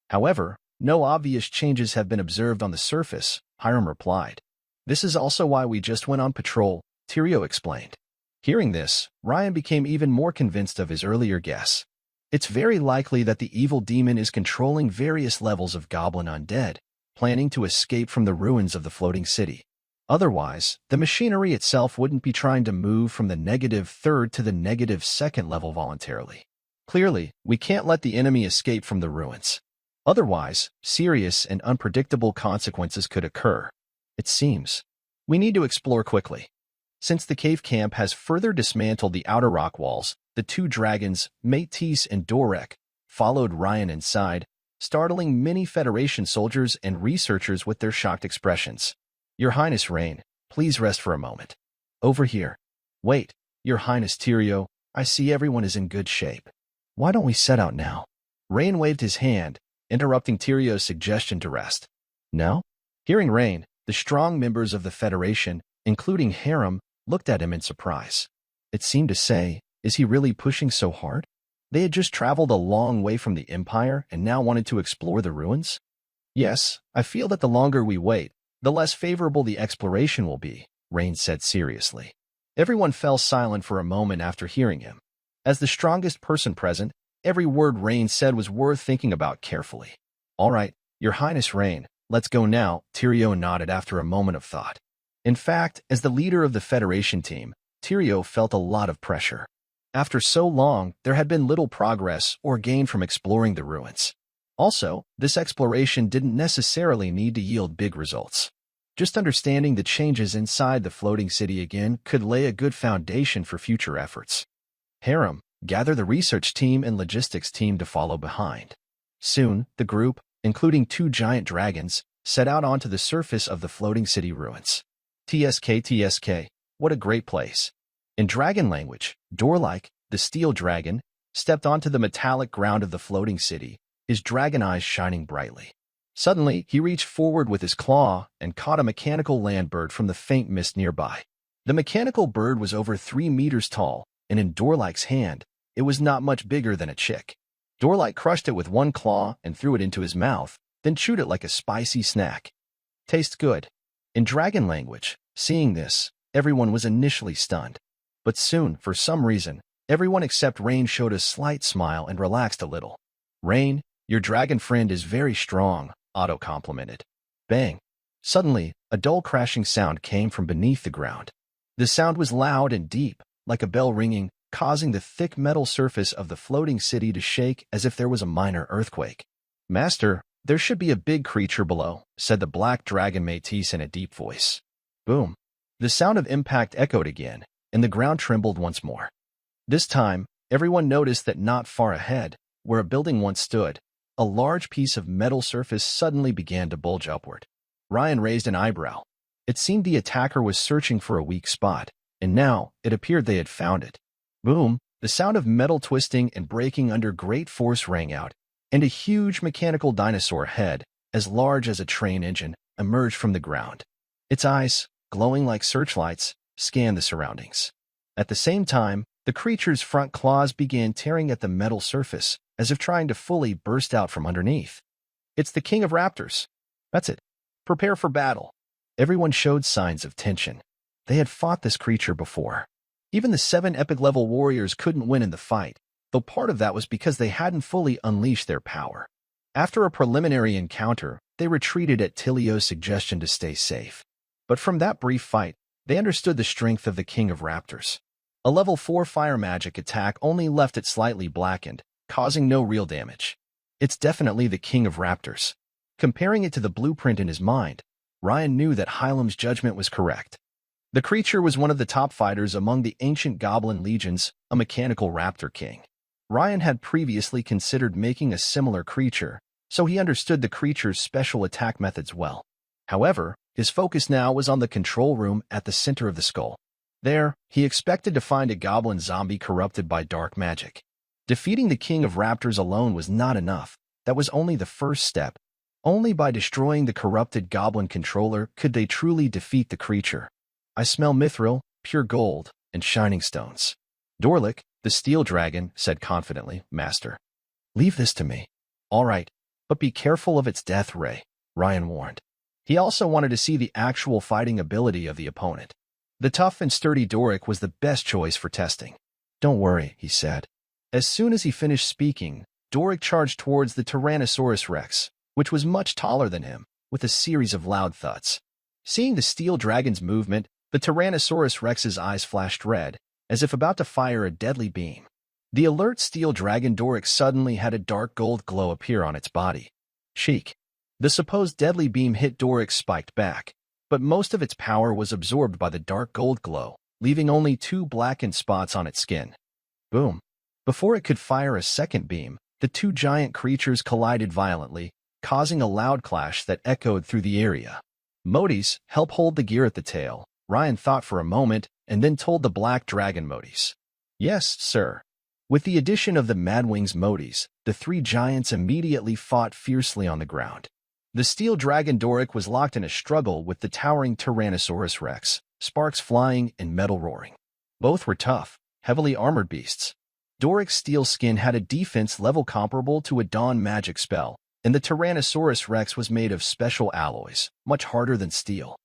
However, no obvious changes have been observed on the surface, Hiram replied. This is also why we just went on patrol, Tyrio explained. Hearing this, Ryan became even more convinced of his earlier guess. It's very likely that the evil demon is controlling various levels of goblin undead, planning to escape from the ruins of the floating city. Otherwise, the machinery itself wouldn't be trying to move from the -3rd to the -2nd level voluntarily. Clearly, we can't let the enemy escape from the ruins. Otherwise, serious and unpredictable consequences could occur. It seems. We need to explore quickly. Since the cave camp has further dismantled the outer rock walls, the 2 dragons, Métis and Dorek, followed Ryan inside, startling many Federation soldiers and researchers with their shocked expressions. Your Highness Rain, please rest for a moment. Over here. Wait, Your Highness Tyrio, I see everyone is in good shape. Why don't we set out now? Rain waved his hand, interrupting Tyrio's suggestion to rest. No? Hearing Rain, the strong members of the Federation, including Harem, looked at him in surprise. It seemed to say, is he really pushing so hard? They had just traveled a long way from the Empire and now wanted to explore the ruins? Yes, I feel that the longer we wait, the less favorable the exploration will be, Rain said seriously. Everyone fell silent for a moment after hearing him. As the strongest person present, every word Rain said was worth thinking about carefully. All right, Your Highness Rain, let's go now, Tyrio nodded after a moment of thought. In fact, as the leader of the Federation team, Tyrio felt a lot of pressure. After so long, there had been little progress or gain from exploring the ruins. Also, this exploration didn't necessarily need to yield big results. Just understanding the changes inside the floating city again could lay a good foundation for future efforts. Harem, gather the research team and logistics team to follow behind. Soon, the group, including 2 giant dragons, set out onto the surface of the floating city ruins. TSK, what a great place. In dragon language, Dorlike, the steel dragon, stepped onto the metallic ground of the floating city, his dragon eyes shining brightly. Suddenly, he reached forward with his claw and caught a mechanical land bird from the faint mist nearby. The mechanical bird was over 3 meters tall, and in Dorlike's hand, it was not much bigger than a chick. Dorlight crushed it with one claw and threw it into his mouth, then chewed it like a spicy snack. Tastes good. In dragon language, seeing this, everyone was initially stunned. But soon, for some reason, everyone except Rain showed a slight smile and relaxed a little. Rain, your dragon friend is very strong, Otto complimented. Bang! Suddenly, a dull crashing sound came from beneath the ground. The sound was loud and deep, like a bell ringing, causing the thick metal surface of the floating city to shake as if there was a minor earthquake. Master, there should be a big creature below, said the black dragon Métis in a deep voice. Boom! The sound of impact echoed again, and the ground trembled once more. This time, everyone noticed that not far ahead, where a building once stood, a large piece of metal surface suddenly began to bulge upward. Ryan raised an eyebrow. It seemed the attacker was searching for a weak spot, and now it appeared they had found it. Boom! The sound of metal twisting and breaking under great force rang out, and a huge mechanical dinosaur head, as large as a train engine, emerged from the ground. Its eyes, glowing like searchlights, scanned the surroundings. At the same time, the creature's front claws began tearing at the metal surface, as if trying to fully burst out from underneath. It's the King of Raptors. That's it. Prepare for battle. Everyone showed signs of tension. They had fought this creature before. Even the 7 epic-level warriors couldn't win in the fight, though part of that was because they hadn't fully unleashed their power. After a preliminary encounter, they retreated at Tilio's suggestion to stay safe. But from that brief fight, they understood the strength of the King of Raptors. A level 4 fire magic attack only left it slightly blackened, causing no real damage. It's definitely the King of Raptors. Comparing it to the blueprint in his mind, Ryan knew that Hylam's judgment was correct. The creature was one of the top fighters among the ancient goblin legions, a mechanical raptor king. Ryan had previously considered making a similar creature, so he understood the creature's special attack methods well. However, his focus now was on the control room at the center of the skull. There, he expected to find a goblin zombie corrupted by dark magic. Defeating the King of Raptors alone was not enough. That was only the first step. Only by destroying the corrupted goblin controller could they truly defeat the creature. I smell mithril, pure gold, and shining stones. Dorlick, the steel dragon, said confidently, Master. Leave this to me. All right, but be careful of its death ray, Ryan warned. He also wanted to see the actual fighting ability of the opponent. The tough and sturdy Dorlick was the best choice for testing. Don't worry, he said. As soon as he finished speaking, Dorlick charged towards the Tyrannosaurus Rex, which was much taller than him, with a series of loud thuds. Seeing the steel dragon's movement, the Tyrannosaurus Rex's eyes flashed red, as if about to fire a deadly beam. The alert steel dragon Dorlick suddenly had a dark gold glow appear on its body. Chic. The supposed deadly beam hit Dorlick's spiked back, but most of its power was absorbed by the dark gold glow, leaving only 2 blackened spots on its skin. Boom. Before it could fire a second beam, the 2 giant creatures collided violently, causing a loud clash that echoed through the area. Modis, help hold the gear at the tail, Ryan thought for a moment, and then told the black dragon Modis. Yes, sir. With the addition of the Madwings Modis, the 3 giants immediately fought fiercely on the ground. The steel dragon Dorlick was locked in a struggle with the towering Tyrannosaurus Rex, sparks flying and metal roaring. Both were tough, heavily armored beasts. Dorlick's steel skin had a defense level comparable to a dawn magic spell, and the Tyrannosaurus Rex was made of special alloys, much harder than steel.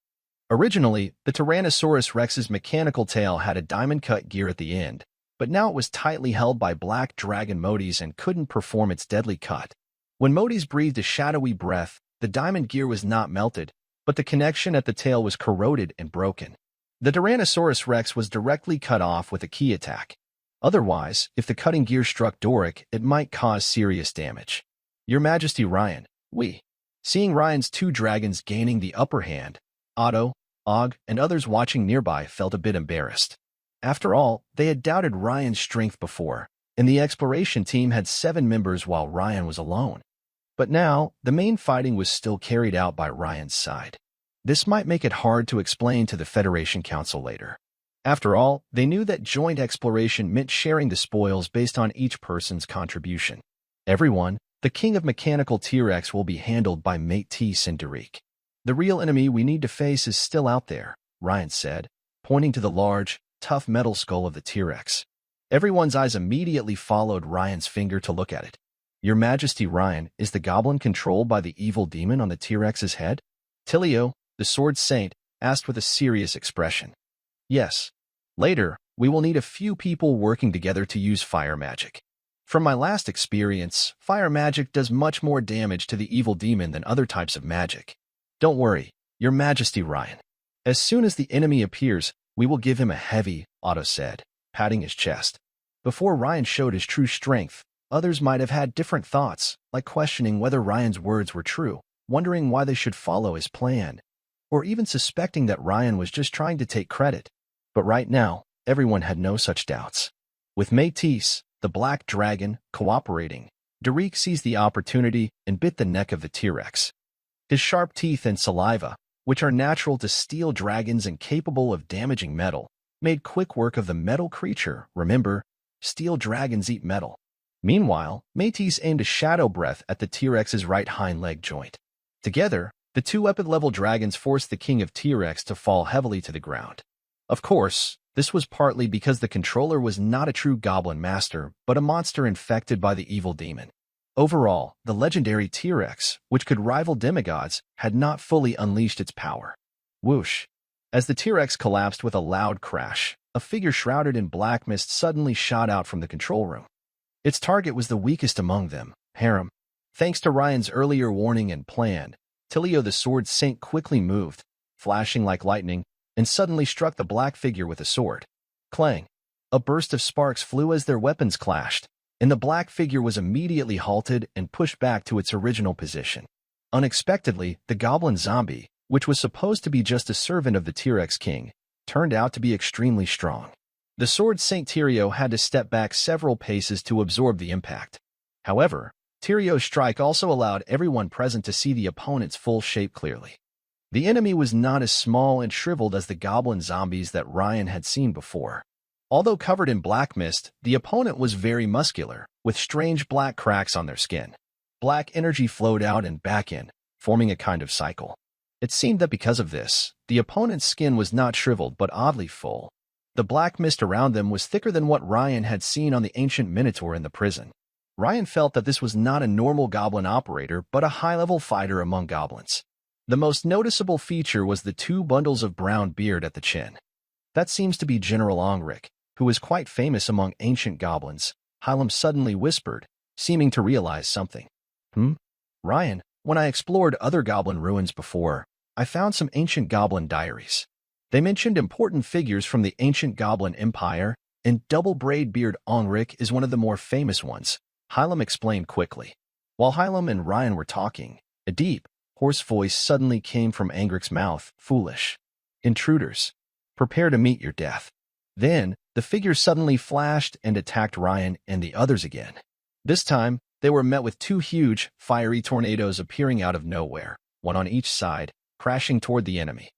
Originally, the Tyrannosaurus Rex's mechanical tail had a diamond-cut gear at the end, but now it was tightly held by black dragon Modis and couldn't perform its deadly cut. When Modis breathed a shadowy breath, the diamond gear was not melted, but the connection at the tail was corroded and broken. The Tyrannosaurus Rex was directly cut off with a key attack. Otherwise, if the cutting gear struck Dorlick, it might cause serious damage. Your Majesty Ryan, Seeing Ryan's 2 dragons gaining the upper hand, Otto, Og, and others watching nearby felt a bit embarrassed. After all, they had doubted Ryan's strength before, and the exploration team had 7 members while Ryan was alone. But now, the main fighting was still carried out by Ryan's side. This might make it hard to explain to the Federation Council later. After all, they knew that joint exploration meant sharing the spoils based on each person's contribution. Everyone, the King of Mechanical T-Rex will be handled by Métis and Derek. The real enemy we need to face is still out there, Ryan said, pointing to the large, tough metal skull of the T-Rex. Everyone's eyes immediately followed Ryan's finger to look at it. Your Majesty Ryan, is the goblin controlled by the evil demon on the T-Rex's head? Tilio, the sword saint, asked with a serious expression. Yes. Later, we will need a few people working together to use fire magic. From my last experience, fire magic does much more damage to the evil demon than other types of magic. Don't worry, Your Majesty Ryan. As soon as the enemy appears, we will give him a heavy, Otto said, patting his chest. Before Ryan showed his true strength, others might have had different thoughts, like questioning whether Ryan's words were true, wondering why they should follow his plan, or even suspecting that Ryan was just trying to take credit. But right now, everyone had no such doubts. With Métis, the black dragon, cooperating, Derek seized the opportunity and bit the neck of the T-Rex. His sharp teeth and saliva, which are natural to steel dragons and capable of damaging metal, made quick work of the metal creature. Remember, steel dragons eat metal. Meanwhile, Métis aimed a shadow breath at the T-Rex's right hind leg joint. Together, the two epic-level dragons forced the king of T-Rex to fall heavily to the ground. Of course, this was partly because the controller was not a true goblin master, but a monster infected by the evil demon. Overall, the legendary T-Rex, which could rival demigods, had not fully unleashed its power. Whoosh! As the T-Rex collapsed with a loud crash, a figure shrouded in black mist suddenly shot out from the control room. Its target was the weakest among them, Harem. Thanks to Ryan's earlier warning and plan, Tilio the sword saint quickly moved, flashing like lightning, and suddenly struck the black figure with a sword. Clang! A burst of sparks flew as their weapons clashed, and the black figure was immediately halted and pushed back to its original position. Unexpectedly, the goblin zombie, which was supposed to be just a servant of the T-Rex king, turned out to be extremely strong. The sword Saint Tyrio had to step back several paces to absorb the impact. However, Tyrio's strike also allowed everyone present to see the opponent's full shape clearly. The enemy was not as small and shriveled as the goblin zombies that Ryan had seen before. Although covered in black mist, the opponent was very muscular, with strange black cracks on their skin. Black energy flowed out and back in, forming a kind of cycle. It seemed that because of this, the opponent's skin was not shriveled but oddly full. The black mist around them was thicker than what Ryan had seen on the ancient Minotaur in the prison. Ryan felt that this was not a normal goblin operator but a high-level fighter among goblins. The most noticeable feature was the two bundles of brown beard at the chin. That seems to be General Ongric, who is quite famous among ancient goblins, Hylam suddenly whispered, seeming to realize something. Ryan, when I explored other goblin ruins before, I found some ancient goblin diaries. They mentioned important figures from the ancient goblin empire, and Double Braid Beard Ongric is one of the more famous ones, Hylam explained quickly. While Hylam and Ryan were talking, a deep, hoarse voice suddenly came from Angric's mouth. Foolish. Intruders. Prepare to meet your death. Then, the figure suddenly flashed and attacked Ryan and the others again. This time, they were met with two huge, fiery tornadoes appearing out of nowhere, one on each side, crashing toward the enemy.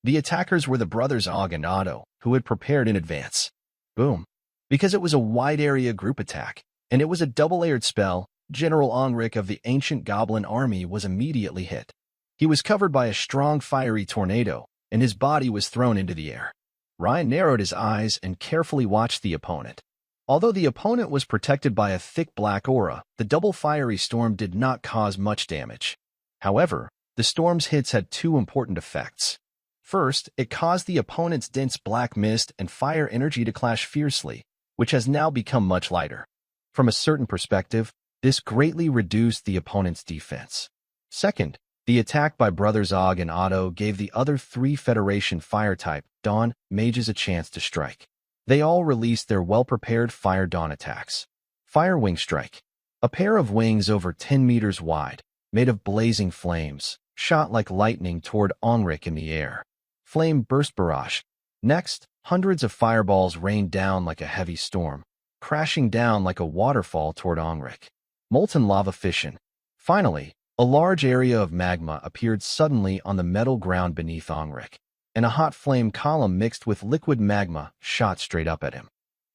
The attackers were the brothers Og and Otto, who had prepared in advance. Boom. Because it was a wide-area group attack, and it was a double-layered spell, General Ongric of the ancient goblin army was immediately hit. He was covered by a strong fiery tornado, and his body was thrown into the air. Ryan narrowed his eyes and carefully watched the opponent. Although the opponent was protected by a thick black aura, the double fiery storm did not cause much damage. However, the storm's hits had two important effects. First, it caused the opponent's dense black mist and fire energy to clash fiercely, which has now become much lighter. From a certain perspective, this greatly reduced the opponent's defense. Second, the attack by brothers Og and Otto gave the other three Federation fire-type, Dawn, mages a chance to strike. They all released their well-prepared Fire Dawn attacks. Fire Wing Strike. A pair of wings over 10 meters wide, made of blazing flames, shot like lightning toward Ongric in the air. Flame Burst Barrage. Next, hundreds of fireballs rained down like a heavy storm, crashing down like a waterfall toward Ongric. Molten Lava Fission. Finally, a large area of magma appeared suddenly on the metal ground beneath Ongric, and a hot flame column mixed with liquid magma shot straight up at him.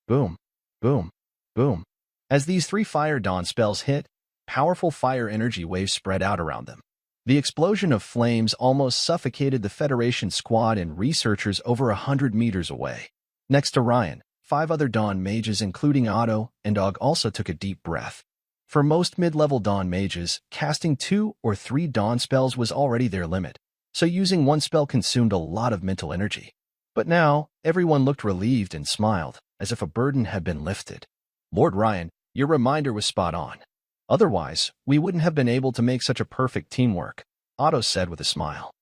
Boom, boom, boom. As these three Fire Dawn spells hit, powerful fire energy waves spread out around them. The explosion of flames almost suffocated the Federation squad and researchers over 100 meters away. Next to Ryan, 5 other Dawn mages including Otto and Og also took a deep breath. For most mid-level Dawn mages, casting 2 or 3 Dawn spells was already their limit, so using one spell consumed a lot of mental energy. But now, everyone looked relieved and smiled, as if a burden had been lifted. Lord Ryan, your reminder was spot on. Otherwise, we wouldn't have been able to make such a perfect teamwork, Otto said with a smile.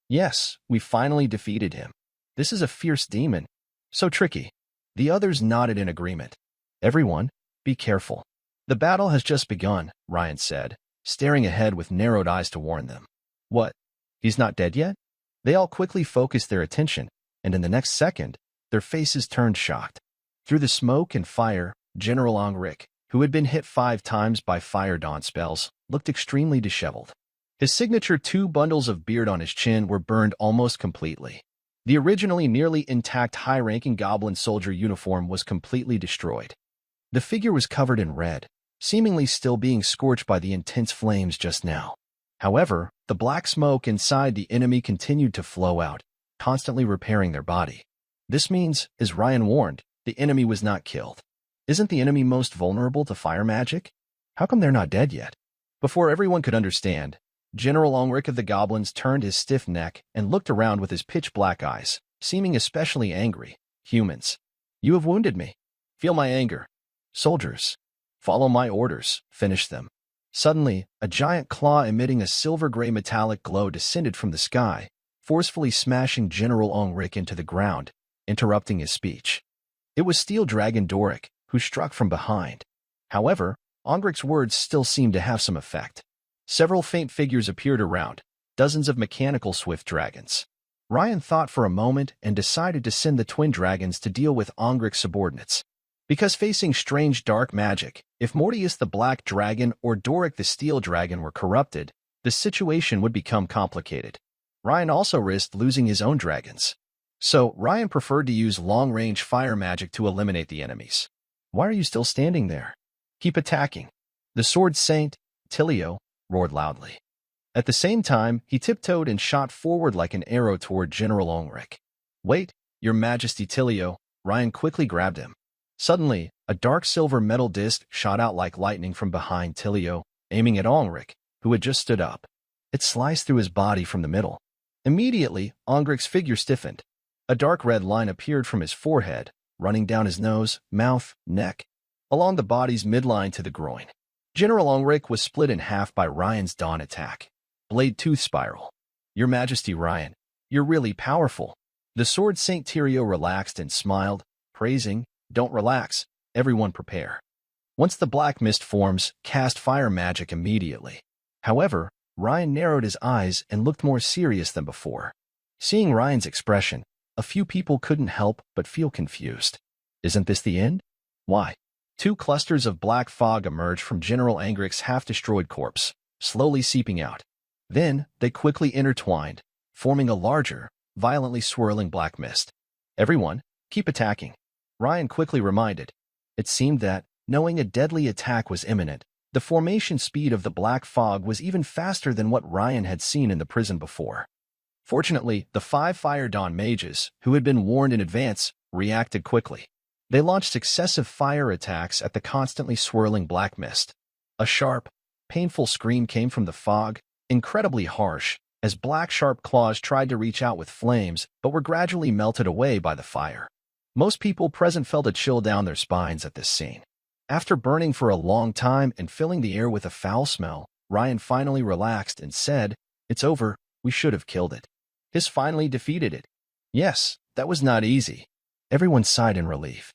Yes, we finally defeated him. This is a fierce demon. So tricky. The others nodded in agreement. Everyone, be careful. The battle has just begun, Ryan said, staring ahead with narrowed eyes to warn them. What? He's not dead yet? They all quickly focused their attention, and in the next second, their faces turned shocked. Through the smoke and fire, General Angrik, who had been hit 5 times by fire dawn spells, looked extremely disheveled. His signature 2 bundles of beard on his chin were burned almost completely. The originally nearly intact high-ranking goblin soldier uniform was completely destroyed. The figure was covered in red, seemingly still being scorched by the intense flames just now. However, the black smoke inside the enemy continued to flow out, constantly repairing their body. This means, as Ryan warned, the enemy was not killed. Isn't the enemy most vulnerable to fire magic? How come they're not dead yet? Before everyone could understand, General Ulrich of the Goblins turned his stiff neck and looked around with his pitch-black eyes, seeming especially angry. Humans, you have wounded me. Feel my anger. Soldiers, follow my orders. Finish them. Suddenly, a giant claw emitting a silver-gray metallic glow descended from the sky, forcefully smashing General Ulrich into the ground, interrupting his speech. It was Steel Dragon Doric, who struck from behind. However, Ulrich's words still seemed to have some effect. Several faint figures appeared around, dozens of mechanical swift dragons. Ryan thought for a moment and decided to send the twin dragons to deal with Ulrich's subordinates. Because facing strange dark magic, if Mortius the Black Dragon or Doric the Steel Dragon were corrupted, the situation would become complicated. Ryan also risked losing his own dragons. So, Ryan preferred to use long-range fire magic to eliminate the enemies. Why are you still standing there? Keep attacking. The Sword Saint, Tilio, roared loudly. At the same time, he tiptoed and shot forward like an arrow toward General Ulrich. Wait, Your Majesty Tilio, Ryan quickly grabbed him. Suddenly, a dark silver metal disc shot out like lightning from behind Tilio, aiming at Ulrich, who had just stood up. It sliced through his body from the middle. Immediately, Ulrich's figure stiffened. A dark red line appeared from his forehead, running down his nose, mouth, neck, along the body's midline to the groin. General Ulrich was split in half by Ryan's dawn attack. Blade Tooth Spiral. Your Majesty Ryan, you're really powerful. The Sword Saint Tyrio relaxed and smiled, praising, Don't relax, everyone prepare. Once the black mist forms, cast fire magic immediately. However, Ryan narrowed his eyes and looked more serious than before. Seeing Ryan's expression, a few people couldn't help but feel confused. Isn't this the end? Why? 2 clusters of black fog emerged from General Ulrich's half-destroyed corpse, slowly seeping out. Then, they quickly intertwined, forming a larger, violently swirling black mist. Everyone, keep attacking. Ryan quickly reminded. It seemed that, knowing a deadly attack was imminent, the formation speed of the black fog was even faster than what Ryan had seen in the prison before. Fortunately, the 5 Fire Dawn mages, who had been warned in advance, reacted quickly. They launched successive fire attacks at the constantly swirling black mist. A sharp, painful scream came from the fog, incredibly harsh, as black sharp claws tried to reach out with flames but were gradually melted away by the fire. Most people present felt a chill down their spines at this scene. After burning for a long time and filling the air with a foul smell, Ryan finally relaxed and said, It's over, we should have killed it. His finally defeated it. Yes, that was not easy. Everyone sighed in relief.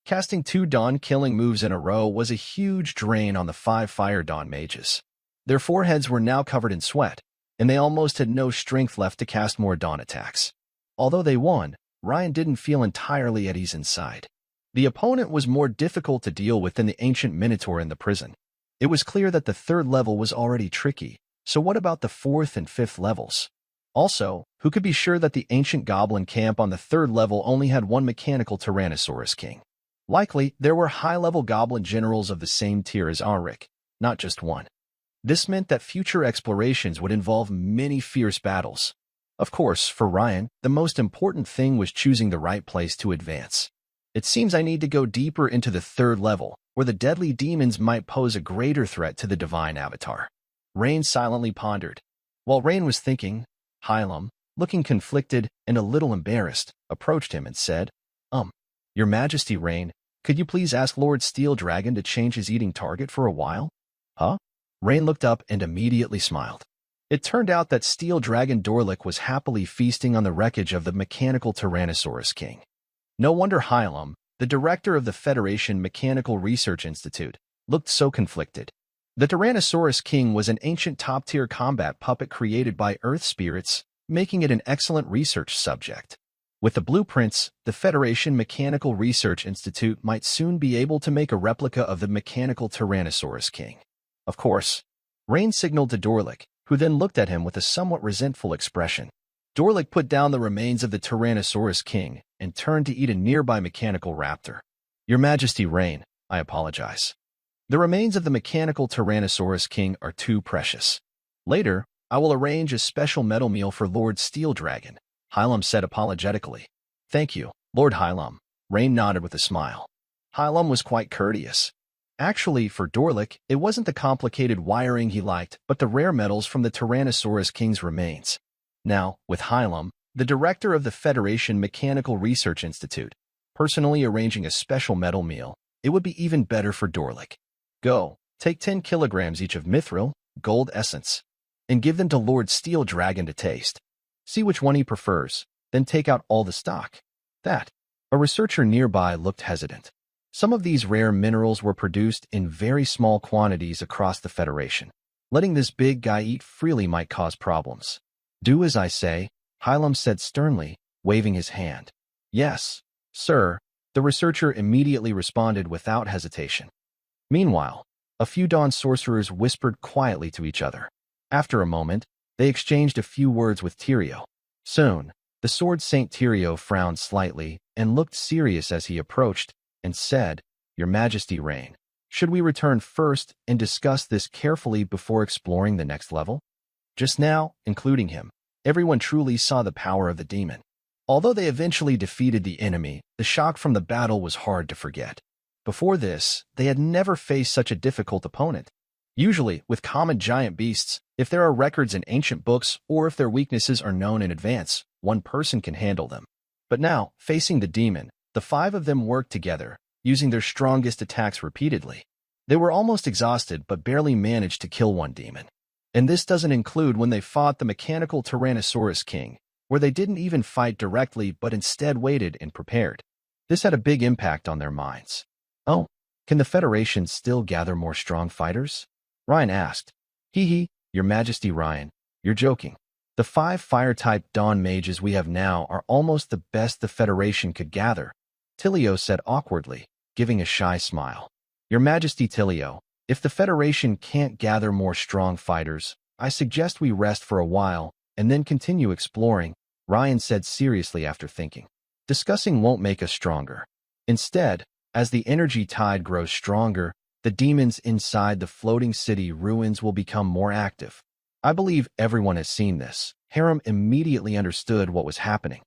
Casting 2 dawn-killing moves in a row was a huge drain on the 5 Fire Dawn mages. Their foreheads were now covered in sweat, and they almost had no strength left to cast more dawn attacks. Although they won, Ryan didn't feel entirely at ease inside. The opponent was more difficult to deal with than the ancient Minotaur in the prison. It was clear that the 3rd level was already tricky, so what about the 4th and 5th levels? Also, who could be sure that the ancient goblin camp on the 3rd level only had 1 mechanical Tyrannosaurus King? Likely, there were high-level goblin generals of the same tier as Ulrich, not just 1. This meant that future explorations would involve many fierce battles. Of course, for Ryan, the most important thing was choosing the right place to advance. It seems I need to go deeper into the third level, where the deadly demons might pose a greater threat to the divine avatar. Rain silently pondered. While Rain was thinking, Hylam, looking conflicted and a little embarrassed, approached him and said, Your Majesty, Rain, could you please ask Lord Steel Dragon to change his eating target for a while? Huh? Rain looked up and immediately smiled. It turned out that Steel Dragon Dorlick was happily feasting on the wreckage of the mechanical Tyrannosaurus King. No wonder Hylam, the director of the Federation Mechanical Research Institute, looked so conflicted. The Tyrannosaurus King was an ancient top-tier combat puppet created by Earth spirits, making it an excellent research subject. With the blueprints, the Federation Mechanical Research Institute might soon be able to make a replica of the mechanical Tyrannosaurus King. Of course, Rain signaled to Dorlick, who then looked at him with a somewhat resentful expression. Dorlick put down the remains of the Tyrannosaurus King and turned to eat a nearby mechanical raptor. Your Majesty, Rain, I apologize. The remains of the mechanical Tyrannosaurus King are too precious. Later, I will arrange a special metal meal for Lord Steel Dragon, Hylam said apologetically. Thank you, Lord Hylam. Rain nodded with a smile. Hylam was quite courteous. Actually, for Dorlick, it wasn't the complicated wiring he liked, but the rare metals from the Tyrannosaurus King's remains. Now, with Hylam, the director of the Federation Mechanical Research Institute, personally arranging a special metal meal, it would be even better for Dorlick. Go, take 10 kilograms each of mithril, gold essence, and give them to Lord Steel Dragon to taste. See which one he prefers, then take out all the stock. That. A researcher nearby looked hesitant. Some of these rare minerals were produced in very small quantities across the Federation. Letting this big guy eat freely might cause problems. Do as I say, Hylam said sternly, waving his hand. Yes, sir, the researcher immediately responded without hesitation. Meanwhile, a few Dawn sorcerers whispered quietly to each other. After a moment, they exchanged a few words with Tyrio. Soon, the Sword Saint Tyrio frowned slightly and looked serious as he approached, and said, Your Majesty, Rain, should we return first and discuss this carefully before exploring the next level? Just now, including him, everyone truly saw the power of the demon. Although they eventually defeated the enemy, the shock from the battle was hard to forget. Before this, they had never faced such a difficult opponent. Usually, with common giant beasts, if there are records in ancient books or if their weaknesses are known in advance, one person can handle them. But now, facing the demon, the 5 of them worked together, using their strongest attacks repeatedly. They were almost exhausted but barely managed to kill one demon. And this doesn't include when they fought the mechanical Tyrannosaurus King, where they didn't even fight directly but instead waited and prepared. This had a big impact on their minds. Oh, can the Federation still gather more strong fighters? Ryan asked. Hee, Your Majesty, Ryan, you're joking. The 5 fire-type Dawn mages we have now are almost the best the Federation could gather, Tilio said awkwardly, giving a shy smile. Your Majesty, Tilio, if the Federation can't gather more strong fighters, I suggest we rest for a while and then continue exploring, Ryan said seriously after thinking. Discussing won't make us stronger. Instead, as the energy tide grows stronger, the demons inside the floating city ruins will become more active. I believe everyone has seen this. Hiram immediately understood what was happening.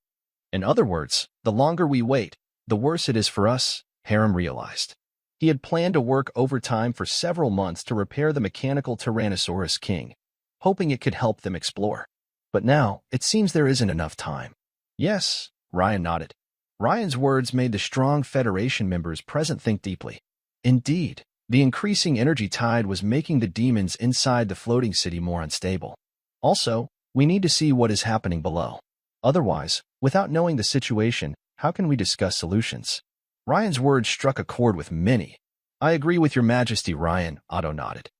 In other words, the longer we wait, the worse it is for us, Hiram realized. He had planned to work overtime for several months to repair the mechanical Tyrannosaurus King, hoping it could help them explore. But now, it seems there isn't enough time. Yes, Ryan nodded. Ryan's words made the strong Federation members present think deeply. Indeed, the increasing energy tide was making the demons inside the floating city more unstable. Also, we need to see what is happening below. Otherwise, without knowing the situation, how can we discuss solutions? Ryan's words struck a chord with many. I agree with Your Majesty, Ryan, Otto nodded.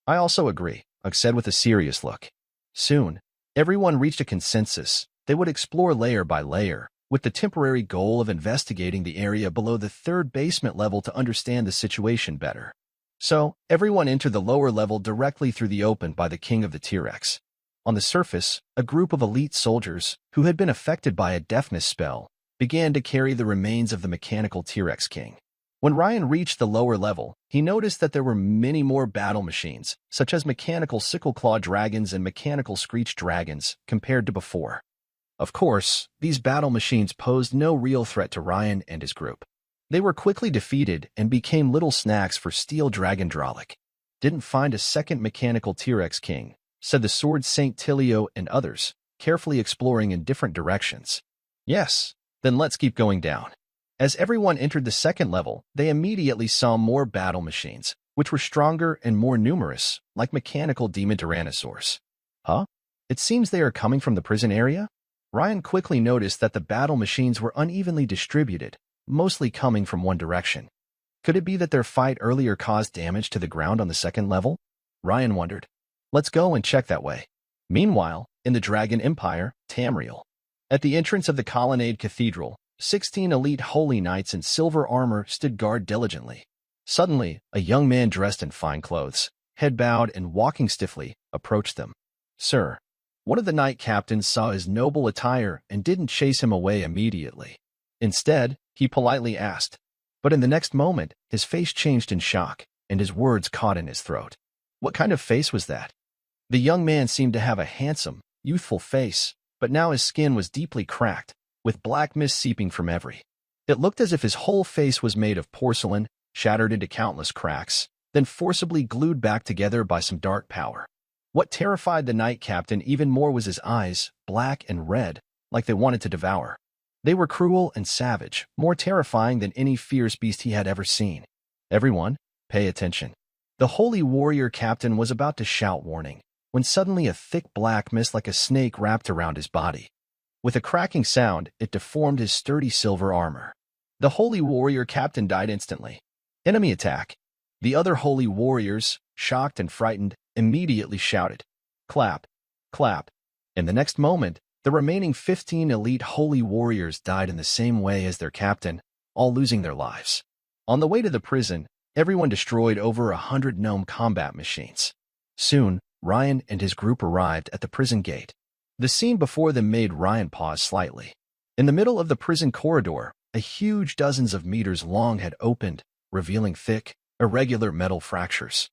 I also agree, Ugg said with a serious look. Soon, everyone reached a consensus. They would explore layer by layer, with the temporary goal of investigating the area below the 3rd basement level to understand the situation better. So, everyone entered the lower level directly through the open by the King of the T-Rex. On the surface, a group of elite soldiers, who had been affected by a deafness spell, began to carry the remains of the mechanical T-Rex King. When Ryan reached the lower level, he noticed that there were many more battle machines, such as mechanical sickle-claw dragons and mechanical screech dragons, compared to before. Of course, these battle machines posed no real threat to Ryan and his group. They were quickly defeated and became little snacks for Steel Dragon Dralik. Didn't find a second mechanical T-Rex king, said the Sword Saint Tilio and others, carefully exploring in different directions. Yes, then let's keep going down. As everyone entered the second level, they immediately saw more battle machines, which were stronger and more numerous, like mechanical demon tyrannosaurs. Huh? It seems they are coming from the prison area? Ryan quickly noticed that the battle machines were unevenly distributed, mostly coming from one direction. Could it be that their fight earlier caused damage to the ground on the second level? Ryan wondered. Let's go and check that way. Meanwhile, in the Dragon Empire, Tamriel. At the entrance of the Colonnade Cathedral, 16 elite holy knights in silver armor stood guard diligently. Suddenly, a young man dressed in fine clothes, head bowed and walking stiffly, approached them. Sir, one of the knight captains saw his noble attire and didn't chase him away immediately. Instead, he politely asked, but in the next moment, his face changed in shock, and his words caught in his throat. What kind of face was that? The young man seemed to have a handsome, youthful face, but now his skin was deeply cracked, with black mist seeping from every. It looked as if his whole face was made of porcelain, shattered into countless cracks, then forcibly glued back together by some dark power. What terrified the knight captain even more was his eyes, black and red, like they wanted to devour. They were cruel and savage, more terrifying than any fierce beast he had ever seen. Everyone, pay attention. The holy warrior captain was about to shout warning, when suddenly a thick black mist like a snake wrapped around his body. With a cracking sound, it deformed his sturdy silver armor. The holy warrior captain died instantly. Enemy attack. The other holy warriors, shocked and frightened, immediately shouted, clap, clap. In the next moment, the remaining 15 elite holy warriors died in the same way as their captain, all losing their lives. On the way to the prison, everyone destroyed over 100 gnome combat machines. Soon, Ryan and his group arrived at the prison gate. The scene before them made Ryan pause slightly. In the middle of the prison corridor, a huge dozens of meters long had opened, revealing thick, irregular metal fractures.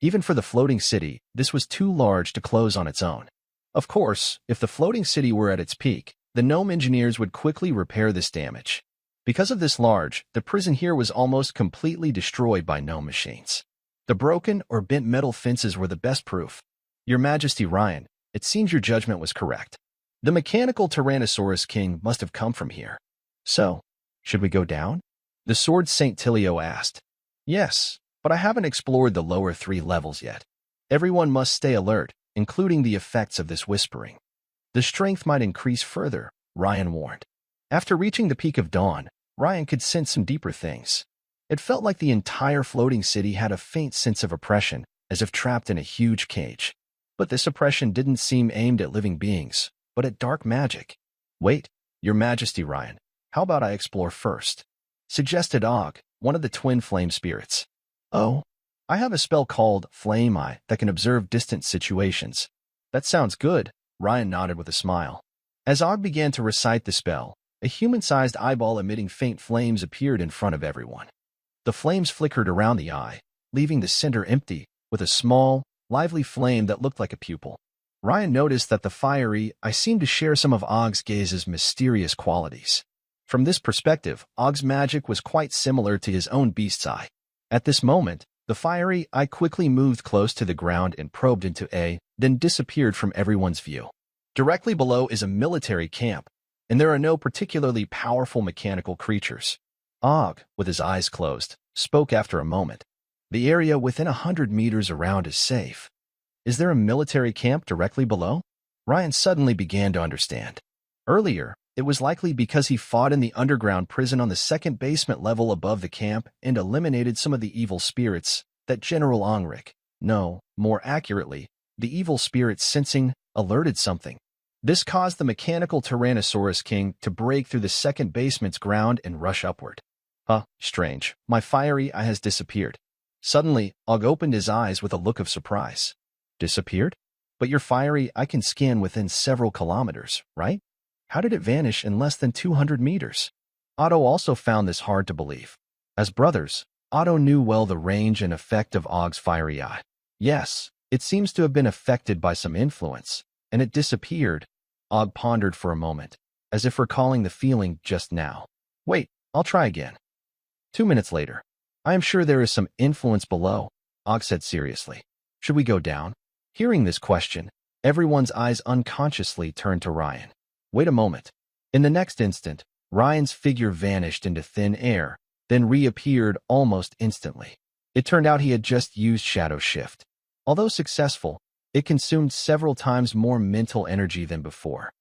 Even for the floating city, this was too large to close on its own. Of course, if the floating city were at its peak, the gnome engineers would quickly repair this damage. Because of this large, the prison here was almost completely destroyed by gnome machines. The broken or bent metal fences were the best proof. Your Majesty Ryan, it seems your judgment was correct. The mechanical Tyrannosaurus King must have come from here. So, should we go down? The Sword Saint Tilio asked. Yes, but I haven't explored the lower 3 levels yet. Everyone must stay alert, including the effects of this whispering. The strength might increase further, Ryan warned. After reaching the peak of dawn, Ryan could sense some deeper things. It felt like the entire floating city had a faint sense of oppression, as if trapped in a huge cage. But this oppression didn't seem aimed at living beings, but at dark magic. Wait, Your Majesty Ryan, how about I explore first? Suggested Og, one of the twin flame spirits. Oh, I have a spell called Flame Eye that can observe distant situations. That sounds good, Ryan nodded with a smile. As Og began to recite the spell, a human-sized eyeball emitting faint flames appeared in front of everyone. The flames flickered around the eye, leaving the center empty, with a small, lively flame that looked like a pupil. Ryan noticed that the fiery eye seemed to share some of Og's gaze's mysterious qualities. From this perspective, Og's magic was quite similar to his own beast's eye. At this moment, the fiery eye quickly moved close to the ground and probed into A, then disappeared from everyone's view. Directly below is a military camp, and there are no particularly powerful mechanical creatures. Og, with his eyes closed, spoke after a moment. The area within 100 meters around is safe. Is there a military camp directly below? Ryan suddenly began to understand. Earlier, it was likely because he fought in the underground prison on the second basement level above the camp and eliminated some of the evil spirits that General Onric, no, more accurately, the evil spirits sensing, alerted something. This caused the mechanical Tyrannosaurus King to break through the second basement's ground and rush upward. Strange. My fiery eye has disappeared. Suddenly, Og opened his eyes with a look of surprise. Disappeared? But your fiery eye can scan within several kilometers, right? How did it vanish in less than 200 meters? Otto also found this hard to believe. As brothers, Otto knew well the range and effect of Og's fiery eye. Yes, it seems to have been affected by some influence, and it disappeared. Og pondered for a moment, as if recalling the feeling just now. Wait, I'll try again. 2 minutes later. I am sure there is some influence below, Og said seriously. Should we go down? Hearing this question, everyone's eyes unconsciously turned to Ryan. Wait a moment. In the next instant, Ryan's figure vanished into thin air, then reappeared almost instantly. It turned out he had just used Shadow Shift. Although successful, it consumed several times more mental energy than before.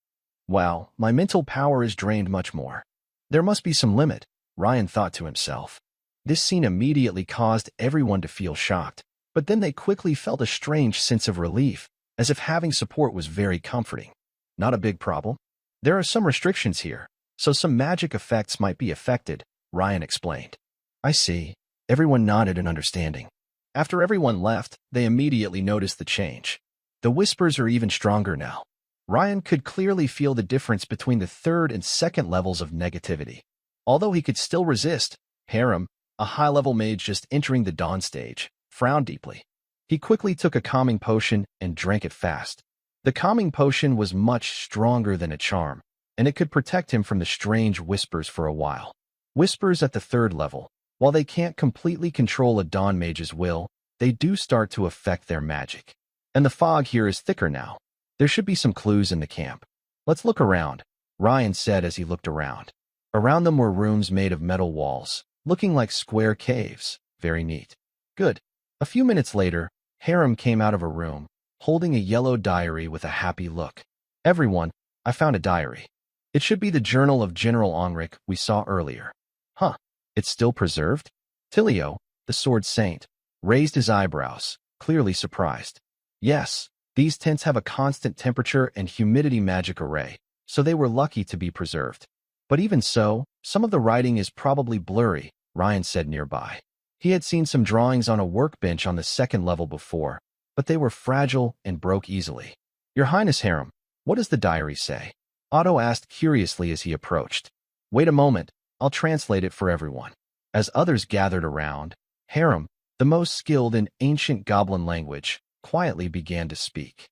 Wow, my mental power is drained much more. There must be some limit, Ryan thought to himself. This scene immediately caused everyone to feel shocked, but then they quickly felt a strange sense of relief, as if having support was very comforting. Not a big problem. There are some restrictions here, so some magic effects might be affected, Ryan explained. I see. Everyone nodded in understanding. After everyone left, they immediately noticed the change. The whispers are even stronger now. Ryan could clearly feel the difference between the third and second levels of negativity. Although he could still resist, Harem, a high-level mage just entering the dawn stage, frowned deeply. He quickly took a calming potion and drank it fast. The calming potion was much stronger than a charm, and it could protect him from the strange whispers for a while. Whispers at the third level, while they can't completely control a dawn mage's will, they do start to affect their magic. And the fog here is thicker now. There should be some clues in the camp. Let's look around, Ryan said as he looked around. Around them were rooms made of metal walls, looking like square caves. Very neat. Good. A few minutes later, Harem came out of a room, holding a yellow diary with a happy look. Everyone, I found a diary. It should be the journal of General Onric we saw earlier. Huh, it's still preserved? Tilio, the sword saint, raised his eyebrows, clearly surprised. Yes, these tents have a constant temperature and humidity magic array, so they were lucky to be preserved. But even so, some of the writing is probably blurry, Ryan said nearby. He had seen some drawings on a workbench on the second level before, but they were fragile and broke easily. Your Highness Harem, what does the diary say? Otto asked curiously as he approached. Wait a moment, I'll translate it for everyone. As others gathered around, Harem, the most skilled in ancient goblin language, quietly began to speak.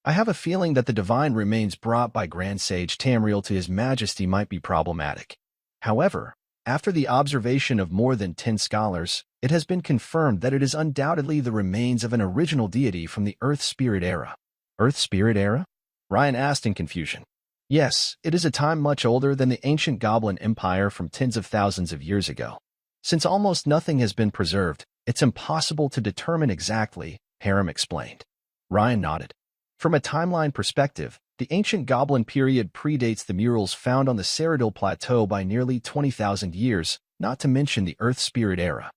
I have a feeling that the divine remains brought by Grand Sage Tamriel to His Majesty might be problematic. However, after the observation of more than 10 scholars, it has been confirmed that it is undoubtedly the remains of an original deity from the Earth Spirit era. Earth Spirit era? Ryan asked in confusion. Yes, it is a time much older than the ancient Goblin Empire from tens of thousands of years ago. Since almost nothing has been preserved, it's impossible to determine exactly, Harem explained. Ryan nodded. From a timeline perspective, the ancient Goblin period predates the murals found on the Cyrodiil Plateau by nearly 20,000 years, not to mention the Earth Spirit era.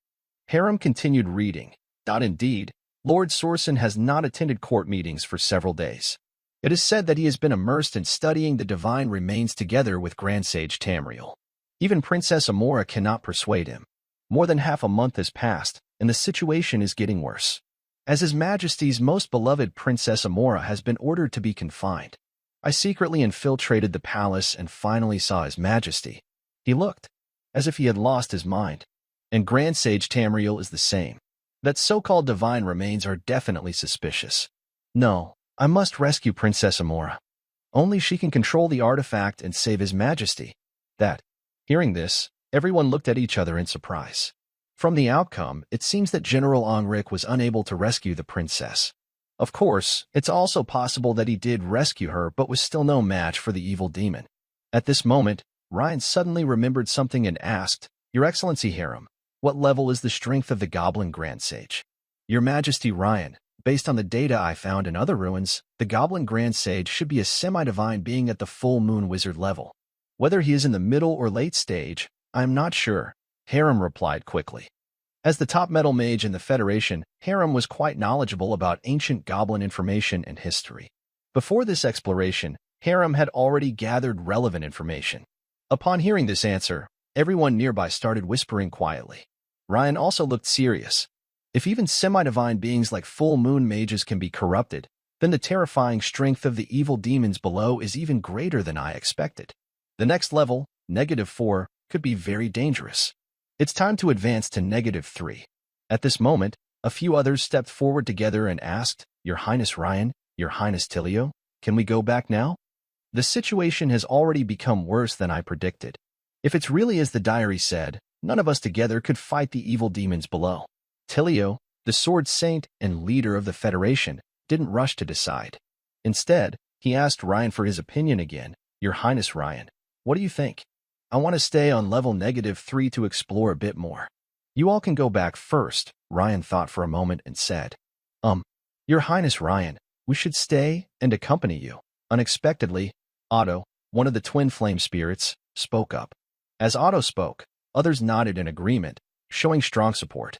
Harem continued reading. Indeed, Lord Sorsen has not attended court meetings for several days. It is said that he has been immersed in studying the divine remains together with Grand Sage Tamriel. Even Princess Amora cannot persuade him. More than half a month has passed, and the situation is getting worse. As His Majesty's most beloved Princess Amora has been ordered to be confined. I secretly infiltrated the palace and finally saw His Majesty. He looked as if he had lost his mind. And Grand Sage Tamriel is the same. That so-called divine remains are definitely suspicious. No, I must rescue Princess Amora. Only she can control the artifact and save His Majesty. Hearing this, everyone looked at each other in surprise. From the outcome, it seems that General Onric was unable to rescue the princess. Of course, it's also possible that he did rescue her but was still no match for the evil demon. At this moment, Ryan suddenly remembered something and asked, Your Excellency Harem, what level is the strength of the Goblin Grand Sage? Your Majesty Ryan, based on the data I found in other ruins, the Goblin Grand Sage should be a semi-divine being at the full moon wizard level. Whether he is in the middle or late stage, I am not sure, Harem replied quickly. As the top metal mage in the Federation, Harem was quite knowledgeable about ancient goblin information and history. Before this exploration, Harem had already gathered relevant information. Upon hearing this answer, everyone nearby started whispering quietly. Ryan also looked serious. If even semi-divine beings like full moon mages can be corrupted, then the terrifying strength of the evil demons below is even greater than I expected. The next level, -4, could be very dangerous. It's time to advance to -3. At this moment, a few others stepped forward together and asked, Your Highness Ryan, Your Highness Tilio, can we go back now? The situation has already become worse than I predicted. If it's really as the diary said, None of us together could fight the evil demons below. Tilio, the Sword Saint and leader of the Federation, didn't rush to decide. Instead, he asked Ryan for his opinion again. Your Highness Ryan, what do you think? I want to stay on level -3 to explore a bit more. You all can go back first, Ryan thought for a moment and said. Your Highness Ryan, we should stay and accompany you. Unexpectedly, Otto, one of the twin flame spirits, spoke up. As Otto spoke, others nodded in agreement, showing strong support.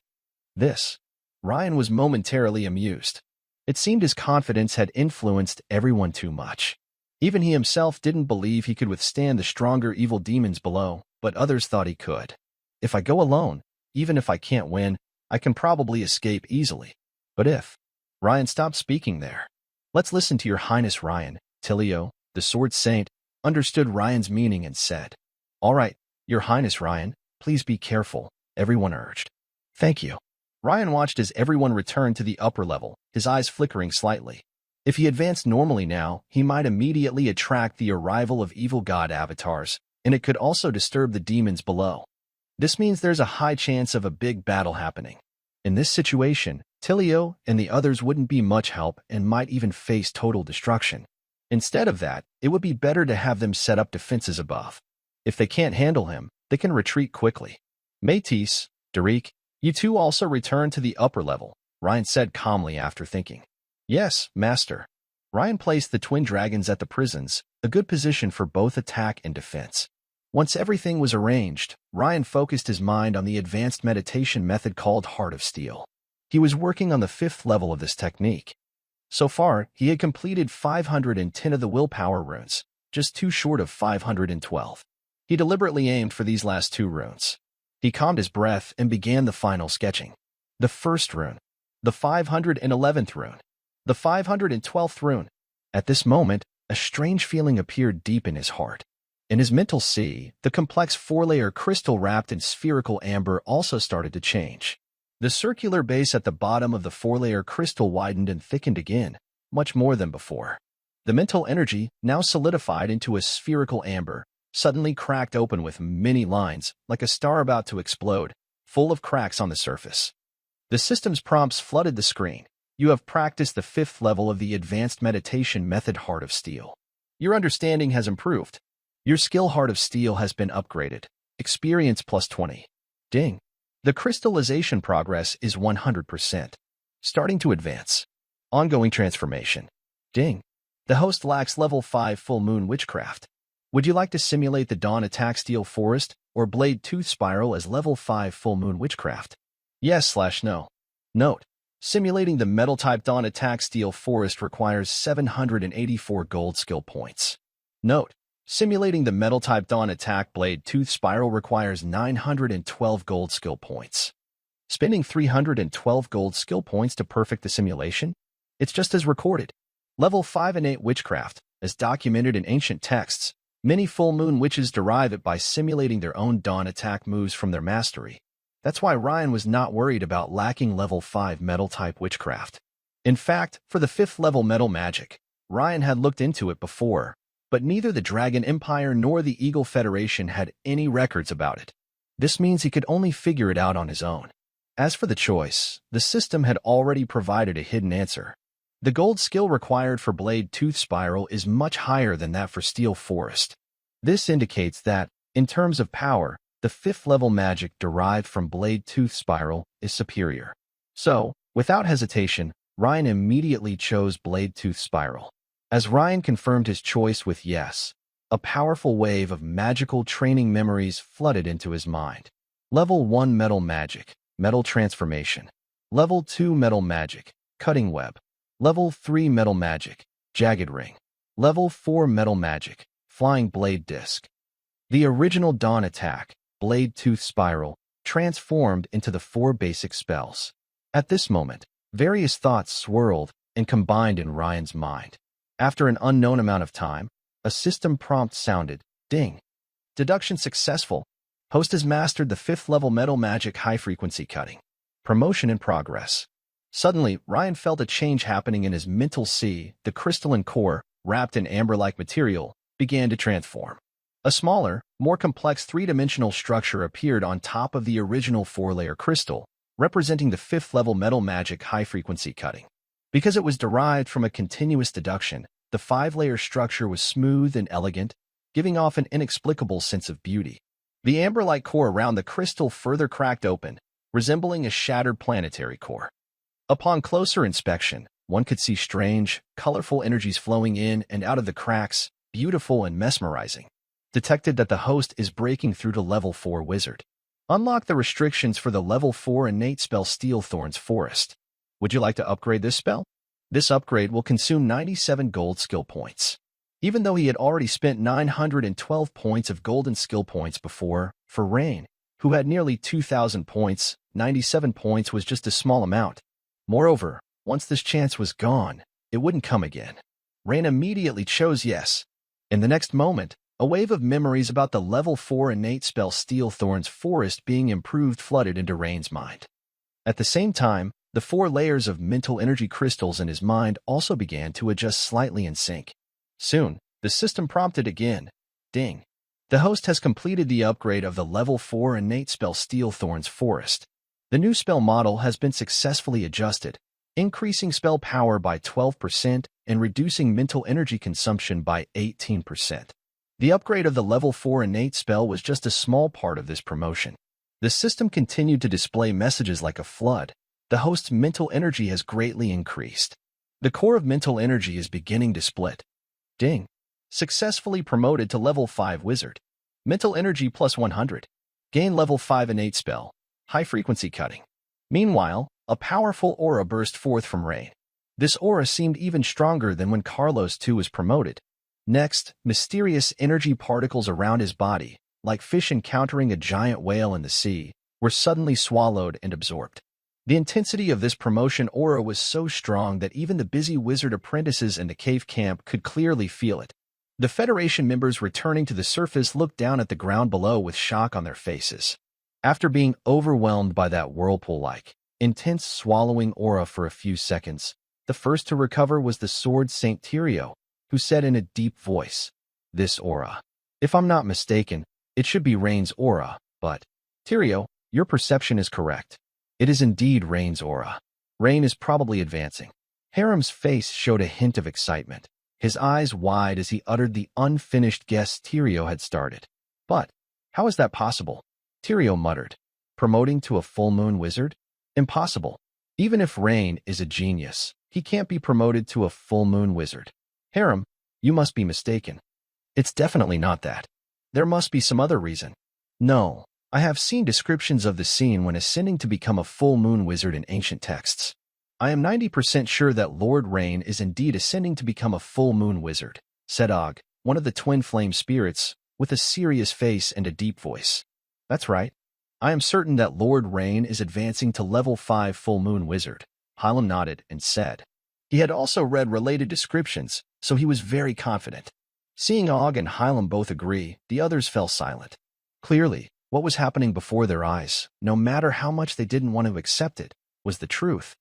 Ryan was momentarily amused. It seemed his confidence had influenced everyone too much. Even he himself didn't believe he could withstand the stronger evil demons below, but others thought he could. If I go alone, even if I can't win, I can probably escape easily. But if... Ryan stopped speaking there. Let's listen to your Highness Ryan. Tilio, the Sword Saint, understood Ryan's meaning and said, All right, your Highness Ryan, please be careful, everyone urged. Thank you. Ryan watched as everyone returned to the upper level, his eyes flickering slightly. If he advanced normally now, he might immediately attract the arrival of evil god avatars, and it could also disturb the demons below. This means there's a high chance of a big battle happening. In this situation, Tilio and the others wouldn't be much help and might even face total destruction. Instead of that, it would be better to have them set up defenses above. If they can't handle him, they can retreat quickly. Métis, Derek, you two also return to the upper level, Ryan said calmly after thinking. Yes, Master. Ryan placed the twin dragons at the prisons, a good position for both attack and defense. Once everything was arranged, Ryan focused his mind on the advanced meditation method called Heart of Steel. He was working on the 5th level of this technique. So far, he had completed 510 of the willpower runes, just 2 short of 512. He deliberately aimed for these last 2 runes. He calmed his breath and began the final sketching. The 1st rune, the 511th rune, the 512th rune. At this moment, a strange feeling appeared deep in his heart. In his mental sea, the complex 4-layer crystal wrapped in spherical amber also started to change. The circular base at the bottom of the 4-layer crystal widened and thickened again, much more than before. The mental energy, now solidified into a spherical amber, suddenly cracked open with many lines, like a star about to explode, full of cracks on the surface. The system's prompts flooded the screen. You have practiced the 5th level of the advanced meditation method Heart of Steel. Your understanding has improved. Your skill Heart of Steel has been upgraded. Experience plus 20. Ding. The crystallization progress is 100%. Starting to advance. Ongoing transformation. Ding. The host lacks level 5 full moon witchcraft. Would you like to simulate the Dawn Attack Steel Forest or Blade Tooth Spiral as level 5 full moon witchcraft? Yes/no. Note. Simulating the metal-type Dawn Attack Steel Forest requires 784 gold skill points. Note. Simulating the metal-type Dawn Attack Blade Tooth Spiral requires 912 gold skill points. Spending 312 gold skill points to perfect the simulation? It's just as recorded. Level 5 innate witchcraft, as documented in ancient texts, many full moon witches derive it by simulating their own dawn attack moves from their mastery. That's why Ryan was not worried about lacking level 5 metal-type witchcraft. In fact, for the 5th level metal magic, Ryan had looked into it before, but neither the Dragon Empire nor the Eagle Federation had any records about it. This means he could only figure it out on his own. As for the choice, the system had already provided a hidden answer. The gold skill required for Blade Tooth Spiral is much higher than that for Steel Forest. This indicates that, in terms of power, the 5th level magic derived from Blade Tooth Spiral is superior. So, without hesitation, Ryan immediately chose Blade Tooth Spiral. As Ryan confirmed his choice with yes, a powerful wave of magical training memories flooded into his mind. Level 1 Metal Magic, Metal Transformation. Level 2 Metal Magic, Cutting Web. Level 3 Metal Magic, Jagged Ring. Level 4 Metal Magic, Flying Blade Disc. The original Dawn Attack, Blade Tooth Spiral, transformed into the 4 basic spells. At this moment, various thoughts swirled and combined in Ryan's mind. After an unknown amount of time, a system prompt sounded. Ding. Deduction successful. Host has mastered the 5th level metal magic high-frequency cutting. Promotion in progress. Suddenly, Ryan felt a change happening in his mental sea. The crystalline core, wrapped in amber-like material, began to transform. A smaller, more complex three-dimensional structure appeared on top of the original four-layer crystal, representing the fifth-level metal magic high-frequency cutting. Because it was derived from a continuous deduction, the five-layer structure was smooth and elegant, giving off an inexplicable sense of beauty. The amber-like core around the crystal further cracked open, resembling a shattered planetary core. Upon closer inspection, one could see strange, colorful energies flowing in and out of the cracks, beautiful and mesmerizing. Detected that the host is breaking through to level 4 wizard. Unlock the restrictions for the level 4 innate spell Steelthorn's Forest. Would you like to upgrade this spell? This upgrade will consume 97 gold skill points. Even though he had already spent 912 points of golden skill points before, for Rain, who had nearly 2,000 points, 97 points was just a small amount. Moreover, once this chance was gone, it wouldn't come again. Rain immediately chose yes. In the next moment, a wave of memories about the level 4 innate spell Steelthorn's Forest being improved flooded into Rain's mind. At the same time, the 4 layers of mental energy crystals in his mind also began to adjust slightly in sync. Soon, the system prompted again. Ding. The host has completed the upgrade of the level 4 innate spell Steelthorn's Forest. The new spell model has been successfully adjusted, increasing spell power by 12% and reducing mental energy consumption by 18%. The upgrade of the level 4 innate spell was just a small part of this promotion. The system continued to display messages like a flood. The host's mental energy has greatly increased. The core of mental energy is beginning to split. Ding. Successfully promoted to level 5 wizard. Mental energy plus 100. Gain level 5 innate spell. High frequency cutting. Meanwhile, a powerful aura burst forth from Rain. This aura seemed even stronger than when Carlos II was promoted. Next, mysterious energy particles around his body, like fish encountering a giant whale in the sea, were suddenly swallowed and absorbed. The intensity of this promotion aura was so strong that even the busy wizard apprentices in the cave camp could clearly feel it. The Federation members returning to the surface looked down at the ground below with shock on their faces. After being overwhelmed by that whirlpool-like, intense swallowing aura for a few seconds, the first to recover was the sword Saint Tyrio, who said in a deep voice, "This aura. If I'm not mistaken, it should be Rain's aura, but Tyrio, your perception is correct. It is indeed Rain's aura. Rain is probably advancing." Harem's face showed a hint of excitement, his eyes wide as he uttered the unfinished guess Tyrio had started. "But how is that possible?" Tyrio muttered. "Promoting to a full moon wizard? Impossible. Even if Rain is a genius, he can't be promoted to a full moon wizard. Harem, you must be mistaken. It's definitely not that. There must be some other reason." "No, I have seen descriptions of the scene when ascending to become a full moon wizard in ancient texts. I am 90% sure that Lord Rain is indeed ascending to become a full moon wizard," said Og, one of the twin flame spirits, with a serious face and a deep voice. "That's right. I am certain that Lord Rain is advancing to level 5 full moon wizard." Hylam nodded and said. He had also read related descriptions, so he was very confident. Seeing Og and Hylam both agree, the others fell silent. Clearly, what was happening before their eyes, no matter how much they didn't want to accept it, was the truth.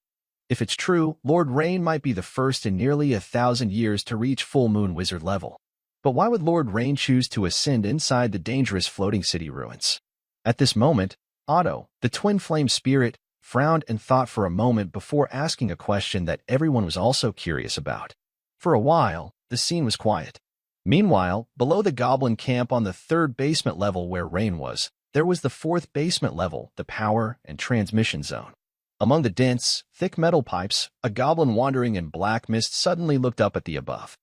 If it's true, Lord Rain might be the first in nearly 1,000 years to reach full moon wizard level. But why would Lord Rain choose to ascend inside the dangerous floating city ruins? At this moment, Otto, the twin flame spirit, frowned and thought for a moment before asking a question that everyone was also curious about. For a while, the scene was quiet. Meanwhile, below the goblin camp on the 3rd basement level where Rain was, there was the 4th basement level, the power and transmission zone. Among the dense, thick metal pipes, a goblin wandering in black mist suddenly looked up at the above.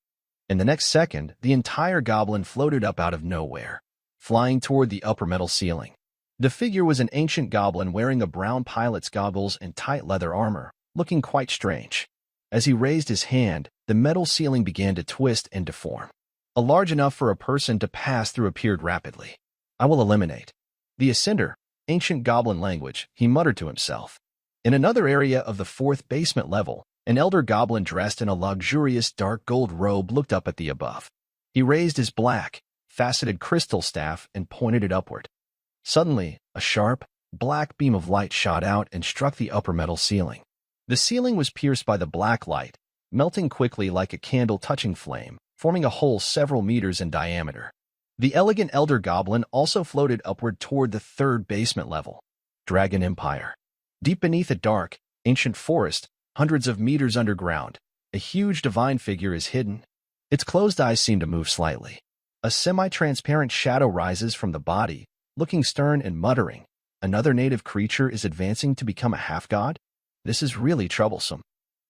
In the next second, the entire goblin floated up out of nowhere, flying toward the upper metal ceiling. The figure was an ancient goblin wearing a brown pilot's goggles and tight leather armor, looking quite strange. As he raised his hand, the metal ceiling began to twist and deform. A large enough for a person to pass through appeared rapidly. "I will eliminate the ascender," ancient goblin language, he muttered to himself. In another area of the 4th basement level, an elder goblin dressed in a luxurious dark gold robe looked up at the above. He raised his black, faceted crystal staff and pointed it upward. Suddenly, a sharp, black beam of light shot out and struck the upper metal ceiling. The ceiling was pierced by the black light, melting quickly like a candle touching flame, forming a hole several meters in diameter. The elegant elder goblin also floated upward toward the third basement level. Dragon Empire. Deep beneath a dark, ancient forest, hundreds of meters underground, a huge divine figure is hidden. Its closed eyes seem to move slightly. A semi-transparent shadow rises from the body, looking stern and muttering. Another native creature is advancing to become a half-god? This is really troublesome.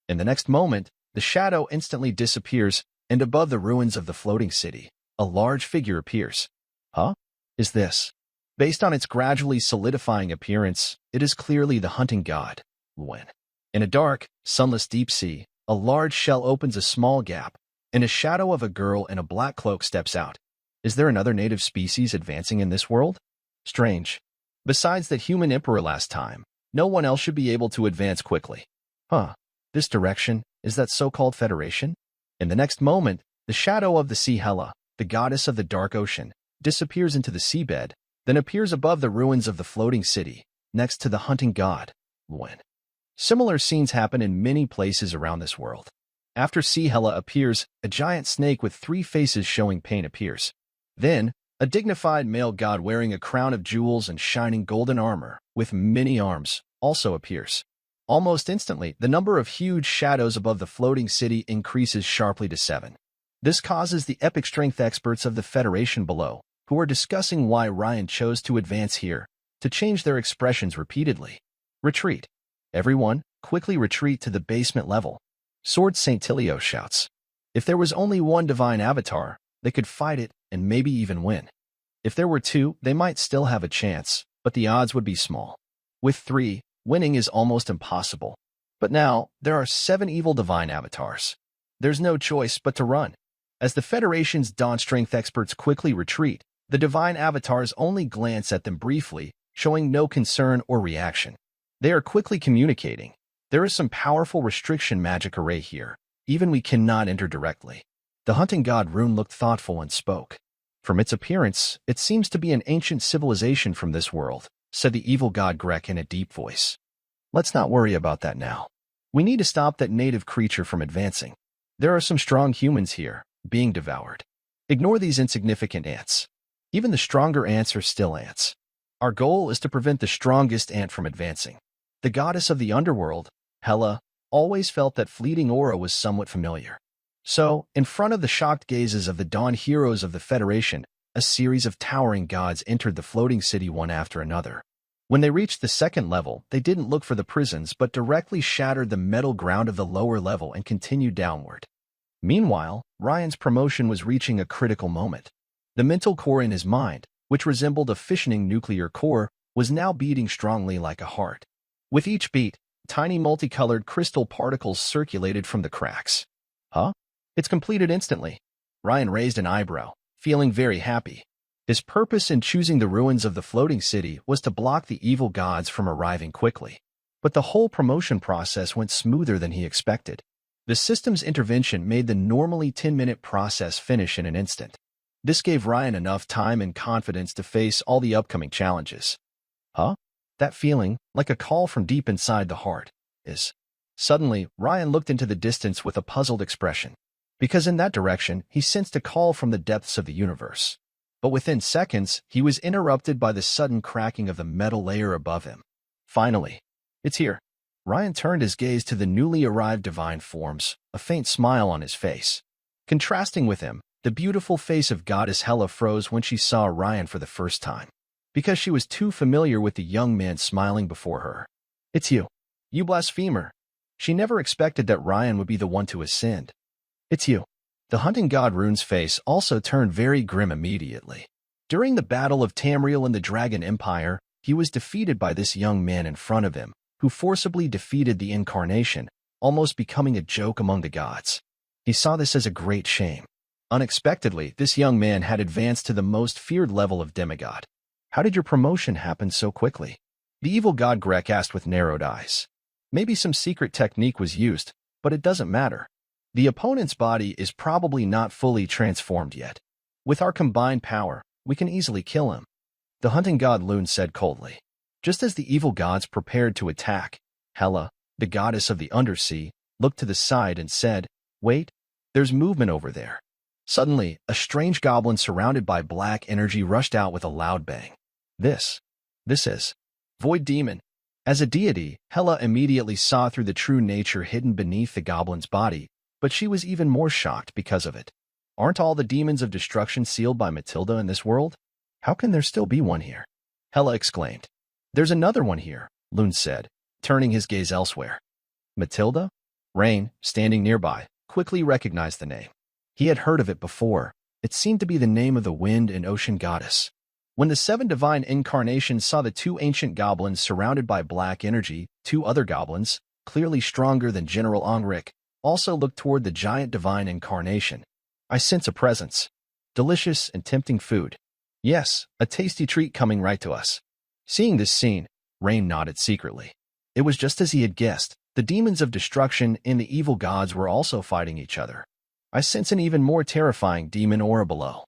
In the next moment, the shadow instantly disappears, and above the ruins of the floating city, a large figure appears. Huh? Is this? Based on its gradually solidifying appearance, it is clearly the hunting god, Luen. In a dark, sunless deep sea, a large shell opens a small gap, and a shadow of a girl in a black cloak steps out. Is there another native species advancing in this world? Strange. Besides the human emperor last time, no one else should be able to advance quickly. Huh. This direction, is that so-called Federation? In the next moment, the shadow of the sea Hela, the goddess of the dark ocean, disappears into the seabed, then appears above the ruins of the floating city, next to the hunting god, Luen. Similar scenes happen in many places around this world. After Sea Hela appears, a giant snake with 3 faces showing pain appears. Then, a dignified male god wearing a crown of jewels and shining golden armor, with many arms, also appears. Almost instantly, the number of huge shadows above the floating city increases sharply to 7. This causes the epic strength experts of the Federation below, who are discussing why Ryan chose to advance here, to change their expressions repeatedly. Retreat. Everyone, quickly retreat to the basement level. Sword St. Tilio shouts. If there was only one divine avatar, they could fight it and maybe even win. If there were 2, they might still have a chance, but the odds would be small. With 3, winning is almost impossible. But now, there are 7 evil divine avatars. There's no choice but to run. As the Federation's Dawn Strength experts quickly retreat, the divine avatars only glance at them briefly, showing no concern or reaction. They are quickly communicating. There is some powerful restriction magic array here. Even we cannot enter directly. The hunting god Rune looked thoughtful and spoke. From its appearance, it seems to be an ancient civilization from this world, said the evil god Grek in a deep voice. Let's not worry about that now. We need to stop that native creature from advancing. There are some strong humans here, being devoured. Ignore these insignificant ants. Even the stronger ants are still ants. Our goal is to prevent the strongest ant from advancing. The goddess of the underworld, Hela, always felt that fleeting aura was somewhat familiar. So, in front of the shocked gazes of the Dawn heroes of the Federation, a series of towering gods entered the floating city one after another. When they reached the second level, they didn't look for the prisons but directly shattered the metal ground of the lower level and continued downward. Meanwhile, Ryan's promotion was reaching a critical moment. The mental core in his mind, which resembled a fissioning nuclear core, was now beating strongly like a heart. With each beat, tiny multicolored crystal particles circulated from the cracks. Huh? It's completed instantly. Ryan raised an eyebrow, feeling very happy. His purpose in choosing the ruins of the floating city was to block the evil gods from arriving quickly. But the whole promotion process went smoother than he expected. The system's intervention made the normally 10-minute process finish in an instant. This gave Ryan enough time and confidence to face all the upcoming challenges. Huh? That feeling, like a call from deep inside the heart, is... Suddenly, Ryan looked into the distance with a puzzled expression. Because in that direction, he sensed a call from the depths of the universe. But within seconds, he was interrupted by the sudden cracking of the metal layer above him. Finally, it's here. Ryan turned his gaze to the newly arrived divine forms, a faint smile on his face. Contrasting with him, the beautiful face of goddess Hela froze when she saw Ryan for the first time, because she was too familiar with the young man smiling before her. It's you. You blasphemer. She never expected that Ryan would be the one to ascend. It's you. The hunting god Rune's face also turned very grim immediately. During the Battle of Tamriel in the Dragon Empire, he was defeated by this young man in front of him, who forcibly defeated the Incarnation, almost becoming a joke among the gods. He saw this as a great shame. Unexpectedly, this young man had advanced to the most feared level of demigod. How did your promotion happen so quickly? The evil god Grek asked with narrowed eyes. Maybe some secret technique was used, but it doesn't matter. The opponent's body is probably not fully transformed yet. With our combined power, we can easily kill him. The hunting god Lune said coldly. Just as the evil gods prepared to attack, Hela, the goddess of the undersea, looked to the side and said, Wait, there's movement over there. Suddenly, a strange goblin surrounded by black energy rushed out with a loud bang. This is Void Demon. As a deity, Hela immediately saw through the true nature hidden beneath the goblin's body, but she was even more shocked because of it. Aren't all the demons of destruction sealed by Matilda in this world? How can there still be one here? Hela exclaimed. There's another one here, Loon said, turning his gaze elsewhere. Matilda? Rain, standing nearby, quickly recognized the name. He had heard of it before. It seemed to be the name of the wind and ocean goddess. When the 7 divine incarnations saw the 2 ancient goblins surrounded by black energy, 2 other goblins, clearly stronger than General Angrik, also looked toward the giant divine incarnation. I sense a presence. Delicious and tempting food. Yes, a tasty treat coming right to us. Seeing this scene, Rain nodded secretly. It was just as he had guessed. The demons of destruction and the evil gods were also fighting each other. I sense an even more terrifying demon aura below.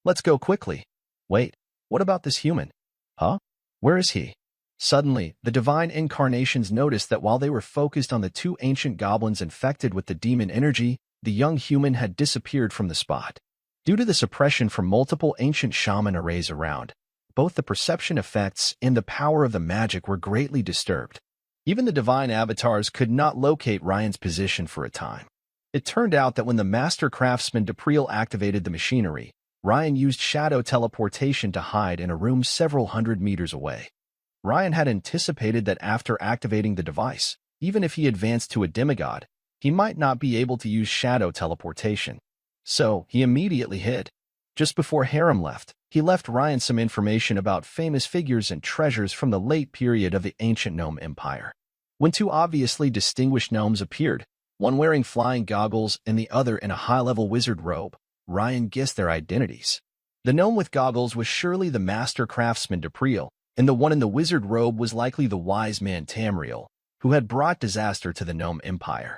Let's go quickly. Wait, what about this human? Huh? Where is he? Suddenly, the divine incarnations noticed that while they were focused on the 2 ancient goblins infected with the demon energy, the young human had disappeared from the spot. Due to the suppression from multiple ancient shaman arrays around, both the perception effects and the power of the magic were greatly disturbed. Even the divine avatars could not locate Ryan's position for a time. It turned out that when the master craftsman Depriel activated the machinery, Ryan used shadow teleportation to hide in a room several hundred meters away. Ryan had anticipated that after activating the device, even if he advanced to a demigod, he might not be able to use shadow teleportation. So, he immediately hid. Just before Harem left, he left Ryan some information about famous figures and treasures from the late period of the ancient gnome empire. When 2 obviously distinguished gnomes appeared, one wearing flying goggles and the other in a high-level wizard robe, Ryan guessed their identities. The gnome with goggles was surely the master craftsman Depriel, and the one in the wizard robe was likely the wise man Tamriel, who had brought disaster to the gnome empire.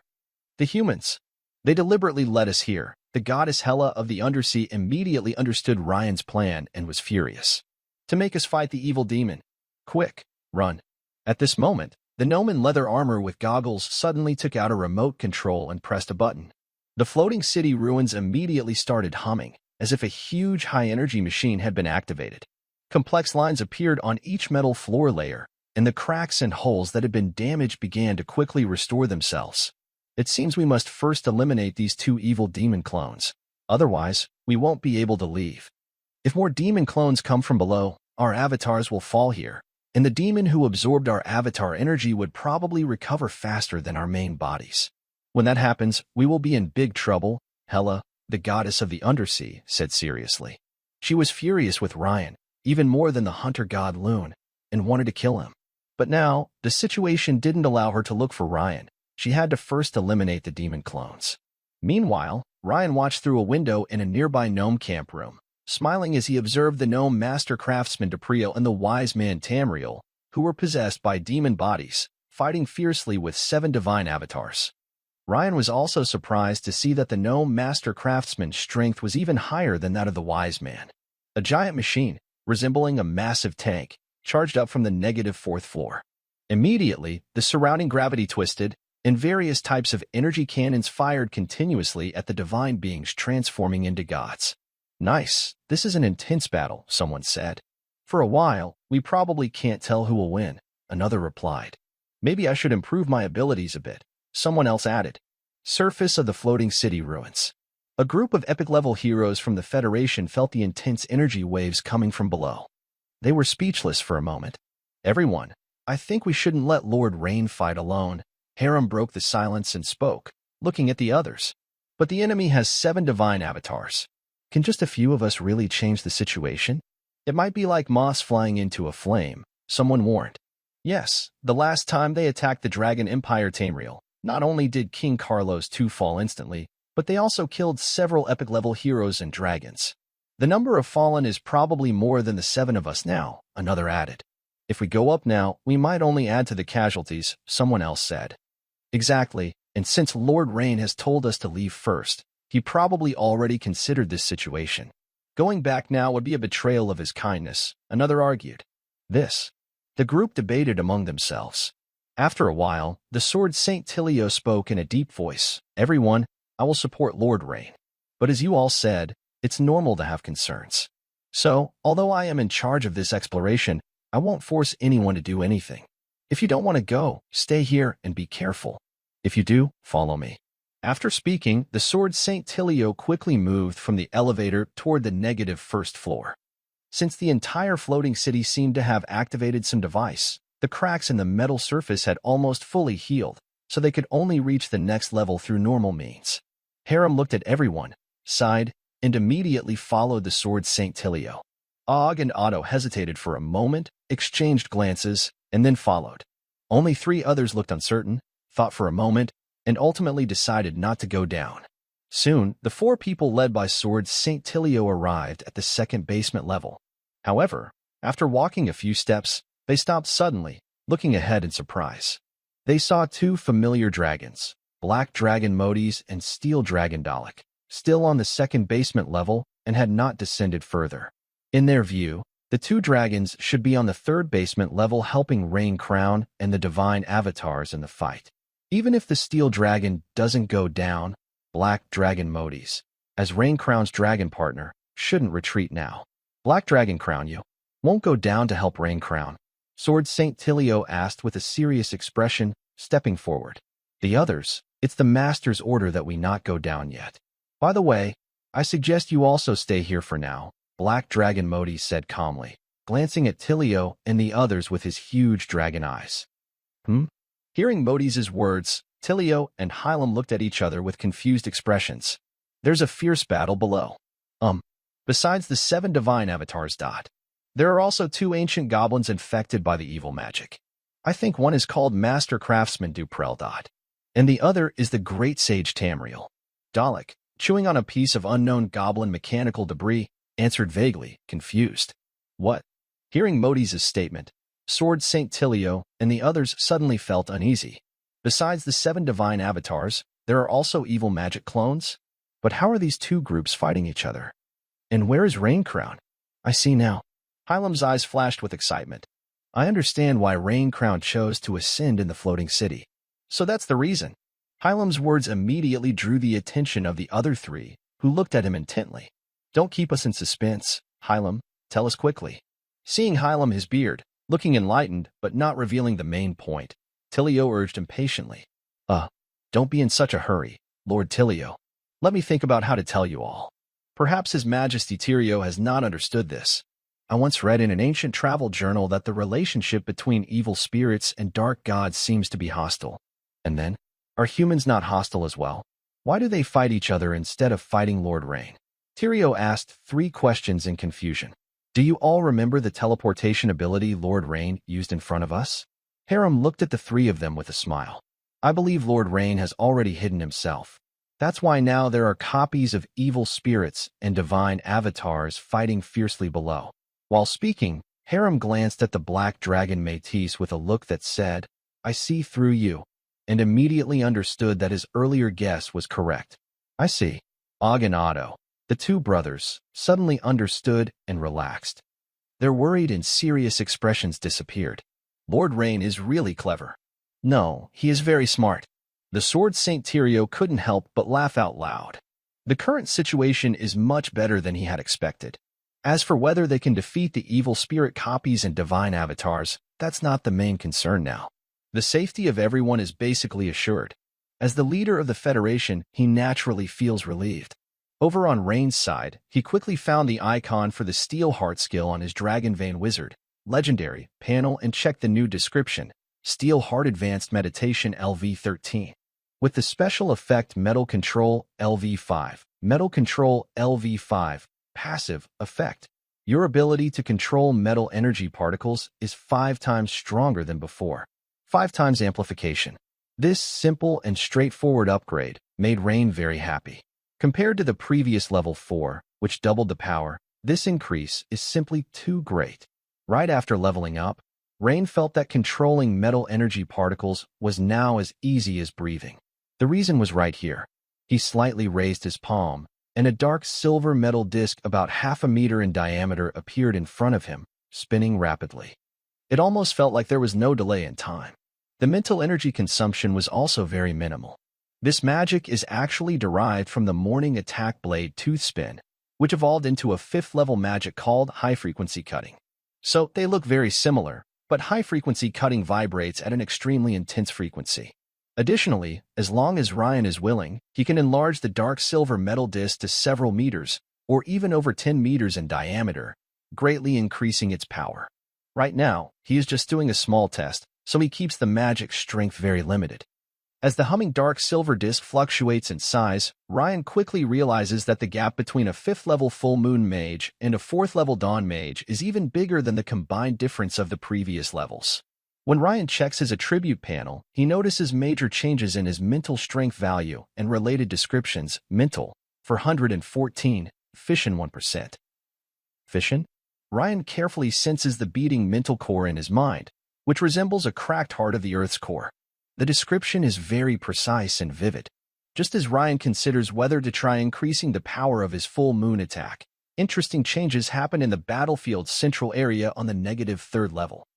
The humans. They deliberately led us here. The goddess Hela of the Undersea immediately understood Ryan's plan and was furious. To make us fight the evil demon. Quick, run. At this moment, the gnome in leather armor with goggles suddenly took out a remote control and pressed a button. The floating city ruins immediately started humming, as if a huge high-energy machine had been activated. Complex lines appeared on each metal floor layer, and the cracks and holes that had been damaged began to quickly restore themselves. It seems we must first eliminate these 2 evil demon clones. Otherwise, we won't be able to leave. If more demon clones come from below, our avatars will fall here, and the demon who absorbed our avatar energy would probably recover faster than our main bodies. When that happens, we will be in big trouble, Hela, the goddess of the Undersea, said seriously. She was furious with Ryan, even more than the hunter god Loon, and wanted to kill him. But now, the situation didn't allow her to look for Ryan. She had to first eliminate the demon clones. Meanwhile, Ryan watched through a window in a nearby gnome camp room, smiling as he observed the gnome master craftsman Depriel and the wise man Tamriel, who were possessed by demon bodies, fighting fiercely with 7 divine avatars. Ryan was also surprised to see that the gnome master craftsman's strength was even higher than that of the wise man. A giant machine, resembling a massive tank, charged up from the -4th floor. Immediately, the surrounding gravity twisted, and various types of energy cannons fired continuously at the divine beings transforming into gods. Nice, this is an intense battle, someone said. For a while, we probably can't tell who will win, another replied. Maybe I should improve my abilities a bit, someone else added. Surface of the floating city ruins. A group of epic-level heroes from the Federation felt the intense energy waves coming from below. They were speechless for a moment. Everyone, I think we shouldn't let Lord Rain fight alone. Harem broke the silence and spoke, looking at the others. But the enemy has 7 divine avatars. Can just a few of us really change the situation? It might be like moss flying into a flame, someone warned. Yes, the last time they attacked the Dragon Empire Tamriel, not only did King Carlos II fall instantly, but they also killed several epic-level heroes and dragons. The number of fallen is probably more than the 7 of us now, another added. If we go up now, we might only add to the casualties, someone else said. Exactly, and since Lord Rain has told us to leave first, he probably already considered this situation. Going back now would be a betrayal of his kindness, another argued. The group debated among themselves. After a while, the sword Saint Tilio spoke in a deep voice. Everyone, I will support Lord Rain. But as you all said, it's normal to have concerns. So, although I am in charge of this exploration, I won't force anyone to do anything. If you don't want to go, stay here and be careful. If you do, follow me. After speaking, the sword Saint Tilio quickly moved from the elevator toward the negative first floor. Since the entire floating city seemed to have activated some device, the cracks in the metal surface had almost fully healed, so they could only reach the next level through normal means. Harem looked at everyone, sighed, and immediately followed the sword Saint Tilio. Og and Otto hesitated for a moment, exchanged glances, and then followed. Only 3 others looked uncertain, thought for a moment, and ultimately decided not to go down. Soon, the 4 people led by sword Saint Tilio arrived at the second basement level. However, after walking a few steps, they stopped suddenly, looking ahead in surprise. They saw 2 familiar dragons, Black Dragon Modis and Steel Dragon Dalek, still on the second basement level and had not descended further. In their view, the 2 dragons should be on the third basement level helping Rain Crown and the Divine Avatars in the fight. Even if the Steel Dragon doesn't go down, Black Dragon Modis, as Rain Crown's dragon partner, shouldn't retreat now. Black Dragon Crown, you won't go down to help Rain Crown? Sword Saint Tilio asked with a serious expression, stepping forward. The others, it's the Master's order that we not go down yet. By the way, I suggest you also stay here for now, Black Dragon Modi said calmly, glancing at Tilio and the others with his huge dragon eyes. Hearing Modi's words, Tilio and Hylam looked at each other with confused expressions. There's a fierce battle below. Besides the 7 divine avatars. There are also 2 ancient goblins infected by the evil magic. I think one is called Master Craftsman Duprel. And the other is the Great Sage Tamriel. Dalek, chewing on a piece of unknown goblin mechanical debris, answered vaguely, confused. What? Hearing Modi's statement, Sword Saint Tilio and the others suddenly felt uneasy. Besides the 7 divine avatars, there are also evil magic clones? But how are these 2 groups fighting each other? And where is Rain Crown? I see now. Hylam's eyes flashed with excitement. I understand why Rain Crown chose to ascend in the floating city. So that's the reason. Hylam's words immediately drew the attention of the other 3, who looked at him intently. Don't keep us in suspense, Hylam. Tell us quickly. Seeing Hylam his beard, looking enlightened but not revealing the main point, Tilio urged impatiently. Don't be in such a hurry, Lord Tilio. Let me think about how to tell you all. Perhaps His Majesty Tirio has not understood this. I once read in an ancient travel journal that the relationship between evil spirits and dark gods seems to be hostile. And then, are humans not hostile as well? Why do they fight each other instead of fighting Lord Rain? Tirio asked 3 questions in confusion. Do you all remember the teleportation ability Lord Rain used in front of us? Harem looked at the 3 of them with a smile. I believe Lord Rain has already hidden himself. That's why now there are copies of evil spirits and divine avatars fighting fiercely below. While speaking, Harem glanced at the Black Dragon Métis with a look that said, I see through you, and immediately understood that his earlier guess was correct. I see. Og and Otto, the 2 brothers, suddenly understood and relaxed. Their worried and serious expressions disappeared. Lord Rain is really clever. No, he is very smart. The Sword Saint Tirio couldn't help but laugh out loud. The current situation is much better than he had expected. As for whether they can defeat the evil spirit copies and divine avatars, that's not the main concern now. The safety of everyone is basically assured. As the leader of the Federation, he naturally feels relieved. Over on Rain's side, he quickly found the icon for the Steel Heart skill on his Dragon Vein Wizard, Legendary, panel and checked the new description, Steel Heart Advanced Meditation LV13. With the special effect Metal Control LV5, Metal Control LV5, passive effect. Your ability to control metal energy particles is 5 times stronger than before. 5 times amplification. This simple and straightforward upgrade made Rain very happy. Compared to the previous level 4, which doubled the power, this increase is simply too great. Right after leveling up, Rain felt that controlling metal energy particles was now as easy as breathing. The reason was right here. He slightly raised his palm, and a dark silver metal disc about 1/2 meter in diameter appeared in front of him, spinning rapidly. It almost felt like there was no delay in time. The mental energy consumption was also very minimal. This magic is actually derived from the Morning Attack Blade Toothspin, which evolved into a 5th-level magic called high-frequency cutting. So they look very similar, but high-frequency cutting vibrates at an extremely intense frequency. Additionally, as long as Ryan is willing, he can enlarge the dark silver metal disc to several meters, or even over 10 meters in diameter, greatly increasing its power. Right now, he is just doing a small test, so he keeps the magic strength very limited. As the humming dark silver disc fluctuates in size, Ryan quickly realizes that the gap between a 5th-level full moon mage and a 4th-level dawn mage is even bigger than the combined difference of the previous levels. When Ryan checks his attribute panel, he notices major changes in his mental strength value and related descriptions. Mental, 414, fission 1%. Fission? Ryan carefully senses the beating mental core in his mind, which resembles a cracked heart of the Earth's core. The description is very precise and vivid. Just as Ryan considers whether to try increasing the power of his full moon attack, interesting changes happen in the battlefield's central area on the -3rd level.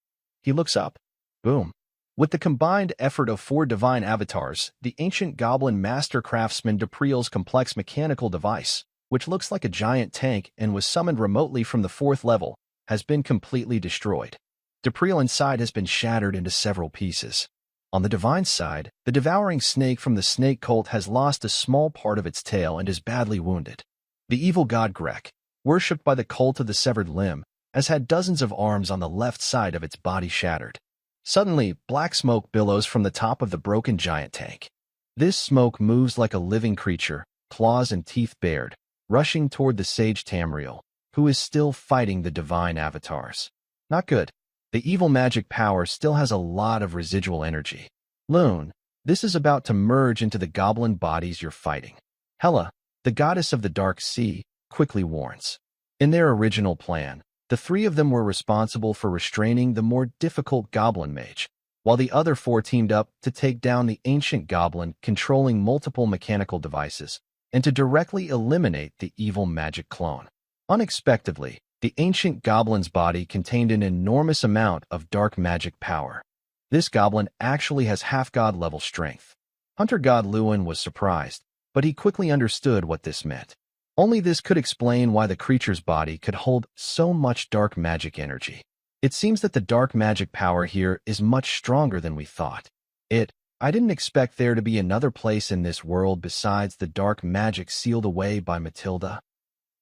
He looks up. Boom. With the combined effort of 4 divine avatars, the ancient goblin master craftsman Depriel's complex mechanical device, which looks like a giant tank and was summoned remotely from the 4th level, has been completely destroyed. Depriel inside has been shattered into several pieces. On the divine side, the devouring snake from the snake cult has lost a small part of its tail and is badly wounded. The evil god Grek, worshipped by the cult of the severed limb, has had dozens of arms on the left side of its body shattered. Suddenly, black smoke billows from the top of the broken giant tank. This smoke moves like a living creature, claws and teeth bared, rushing toward the sage Tamriel, who is still fighting the divine avatars. Not good. The evil magic power still has a lot of residual energy. Loon, this is about to merge into the goblin bodies you're fighting. Hela, the goddess of the dark sea, quickly warns. In their original plan, the 3 of them were responsible for restraining the more difficult goblin mage, while the other 4 teamed up to take down the ancient goblin controlling multiple mechanical devices and to directly eliminate the evil magic clone. Unexpectedly, the ancient goblin's body contained an enormous amount of dark magic power. This goblin actually has half-god level strength. Hunter god Lewin was surprised, but he quickly understood what this meant. Only this could explain why the creature's body could hold so much dark magic energy. It seems that the dark magic power here is much stronger than we thought. I didn't expect there to be another place in this world besides the dark magic sealed away by Matilda.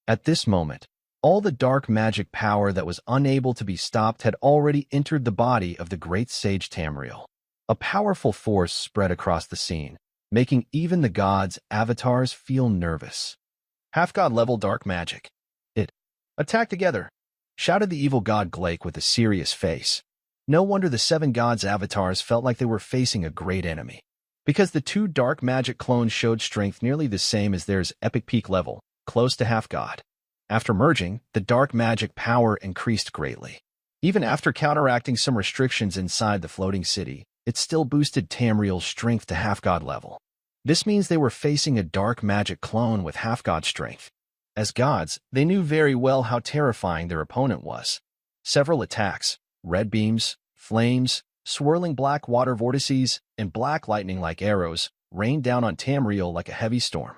At this moment, all the dark magic power that was unable to be stopped had already entered the body of the great sage Tamriel. A powerful force spread across the scene, making even the gods' avatars feel nervous. Half-god level dark magic. Attack together, shouted the evil god Glake with a serious face. No wonder the 7 gods' avatars felt like they were facing a great enemy. Because the 2 dark magic clones showed strength nearly the same as theirs epic peak level, close to half-god. After merging, the dark magic power increased greatly. Even after counteracting some restrictions inside the floating city, it still boosted Tamriel's strength to half-god level. This means they were facing a dark magic clone with half-god strength. As gods, they knew very well how terrifying their opponent was. Several attacks, red beams, flames, swirling black water vortices, and black lightning like arrows, rained down on Tamriel like a heavy storm.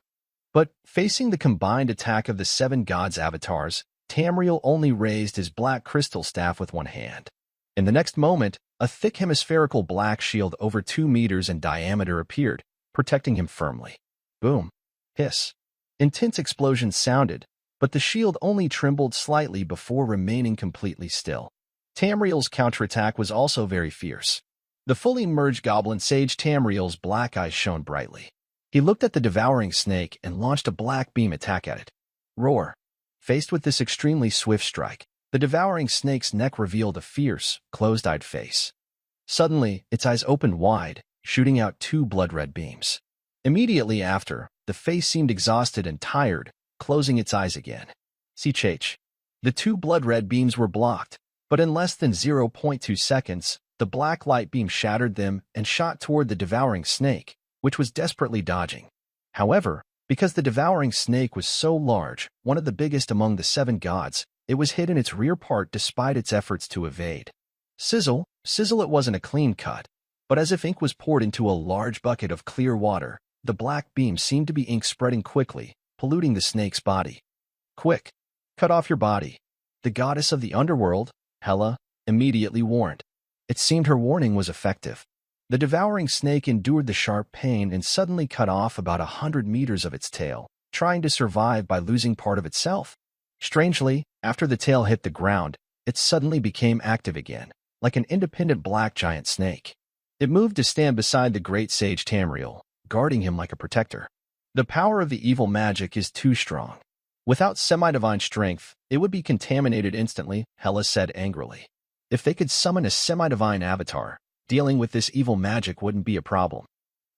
But facing the combined attack of the 7 gods' avatars, Tamriel only raised his black crystal staff with one hand. In the next moment, a thick hemispherical black shield over 2 meters in diameter appeared, protecting him firmly. Boom. Hiss. Intense explosions sounded, but the shield only trembled slightly before remaining completely still. Tamriel's counterattack was also very fierce. The fully merged goblin sage Tamriel's black eyes shone brightly. He looked at the devouring snake and launched a black beam attack at it. Roar. Faced with this extremely swift strike, the devouring snake's neck revealed a fierce, closed-eyed face. Suddenly, its eyes opened wide, shooting out 2 blood-red beams. Immediately after, the face seemed exhausted and tired, closing its eyes again. CH. The 2 blood-red beams were blocked, but in less than 0.2 seconds, the black light beam shattered them and shot toward the devouring snake, which was desperately dodging. However, because the devouring snake was so large, one of the biggest among the 7 gods, it was hit in its rear part despite its efforts to evade. Sizzle, it wasn't a clean cut, but as if ink was poured into a large bucket of clear water, The black beam seemed to be ink spreading quickly, polluting the snake's body. Quick! Cut off your body. The goddess of the underworld, Hela, immediately warned. It seemed her warning was effective. The devouring snake endured the sharp pain and suddenly cut off about 100 meters of its tail, trying to survive by losing part of itself. Strangely, after the tail hit the ground, it suddenly became active again, like an independent black giant snake. It moved to stand beside the great sage Tamriel, guarding him like a protector. The power of the evil magic is too strong. Without semi-divine strength, it would be contaminated instantly, Hela said angrily. If they could summon a semi-divine avatar, dealing with this evil magic wouldn't be a problem.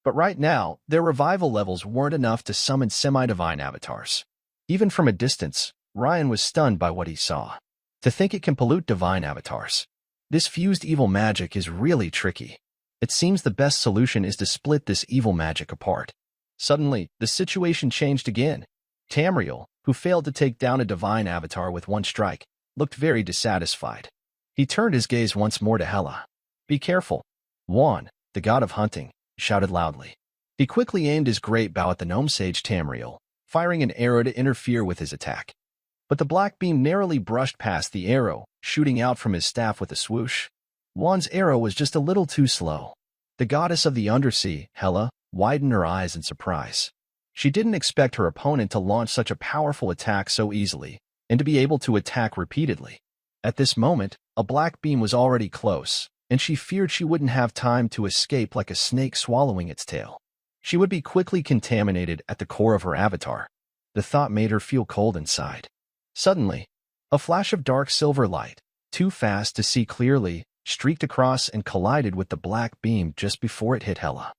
But right now, their revival levels weren't enough to summon semi-divine avatars. Even from a distance, Ryan was stunned by what he saw. To think it can pollute divine avatars. This fused evil magic is really tricky. It seems the best solution is to split this evil magic apart. Suddenly, the situation changed again. Tamriel, who failed to take down a divine avatar with one strike, looked very dissatisfied. He turned his gaze once more to Hela. Be careful. Juan, the god of hunting, shouted loudly. He quickly aimed his great bow at the gnome sage Tamriel, firing an arrow to interfere with his attack. But the black beam narrowly brushed past the arrow, shooting out from his staff with a swoosh. Juan's arrow was just a little too slow. The goddess of the undersea, Hela, widened her eyes in surprise. She didn't expect her opponent to launch such a powerful attack so easily, and to be able to attack repeatedly. At this moment, a black beam was already close, and she feared she wouldn't have time to escape like a snake swallowing its tail. She would be quickly contaminated at the core of her avatar. The thought made her feel cold inside. Suddenly, a flash of dark silver light, too fast to see clearly, streaked across and collided with the black beam just before it hit Hela.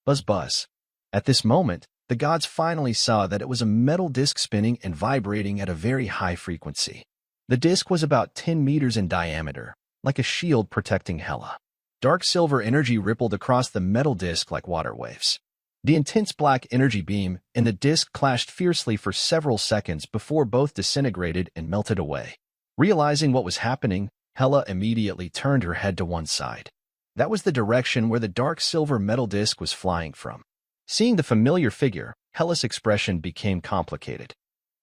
Buzz buzz. At this moment, the gods finally saw that it was a metal disc spinning and vibrating at a very high frequency. The disc was about 10 meters in diameter, like a shield protecting Hela. Dark silver energy rippled across the metal disc like water waves. The intense black energy beam and the disc clashed fiercely for several seconds before both disintegrated and melted away. Realizing what was happening, Hela immediately turned her head to one side. That was the direction where the dark silver metal disc was flying from. Seeing the familiar figure, Hela's expression became complicated.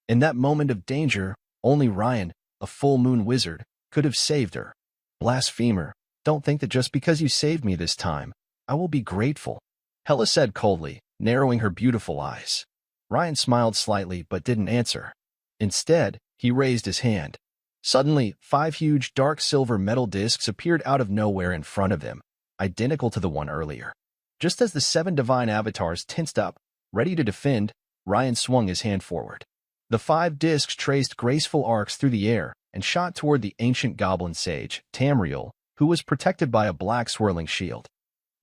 In that moment of danger, only Ryan, a full moon wizard, could have saved her. Blasphemer, don't think that just because you saved me this time, I will be grateful, Hela said coldly, narrowing her beautiful eyes. Ryan smiled slightly but didn't answer. Instead, he raised his hand. Suddenly, 5 huge dark silver metal discs appeared out of nowhere in front of him, identical to the one earlier. Just as the 7 divine avatars tensed up, ready to defend, Ryan swung his hand forward. The 5 discs traced graceful arcs through the air and shot toward the ancient goblin sage, Tamriel, who was protected by a black swirling shield.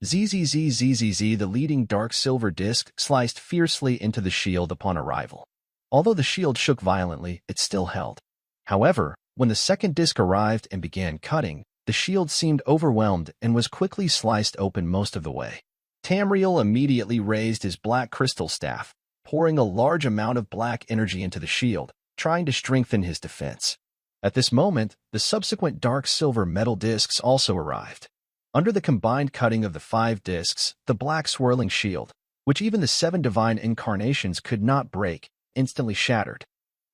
Zzzzzzz, the leading dark silver disc sliced fiercely into the shield upon arrival. Although the shield shook violently, it still held. However, when the second disc arrived and began cutting, the shield seemed overwhelmed and was quickly sliced open most of the way. Tamriel immediately raised his black crystal staff, pouring a large amount of black energy into the shield, trying to strengthen his defense. At this moment, the subsequent dark silver metal discs also arrived. Under the combined cutting of the 5 discs, the black swirling shield, which even the 7 divine incarnations could not break, instantly shattered.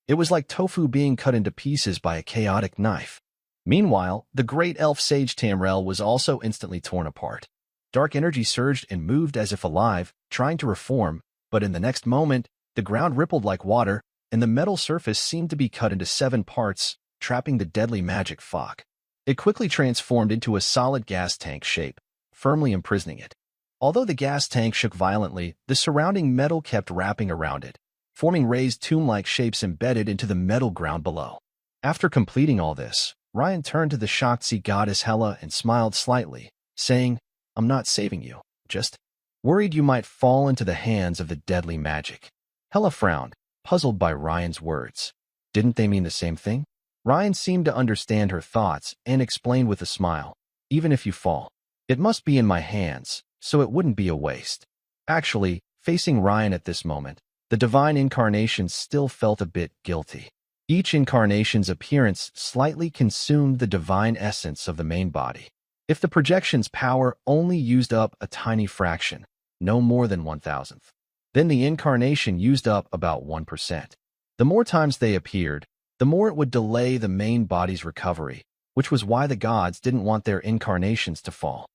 It was like tofu being cut into pieces by a chaotic knife. Meanwhile, the great elf sage Tamriel was also instantly torn apart. Dark energy surged and moved as if alive, trying to reform, but in the next moment, the ground rippled like water, and the metal surface seemed to be cut into 7 parts, trapping the deadly magic fog. It quickly transformed into a solid gas tank shape, firmly imprisoning it. Although the gas tank shook violently, the surrounding metal kept wrapping around it, forming raised tomb-like shapes embedded into the metal ground below. After completing all this, Ryan turned to the shocked sea goddess Hela and smiled slightly, saying, "I'm not saving you, just worried you might fall into the hands of the deadly magic." Hela frowned, puzzled by Ryan's words. Didn't they mean the same thing? Ryan seemed to understand her thoughts and explained with a smile, "Even if you fall, it must be in my hands, so it wouldn't be a waste." Actually, facing Ryan at this moment, the divine incarnations still felt a bit guilty. Each incarnation's appearance slightly consumed the divine essence of the main body. If the projection's power only used up a tiny fraction, no more than 1,000th, Then the incarnation used up about 1%. The more times they appeared, the more it would delay the main body's recovery, which was why the gods didn't want their incarnations to fall.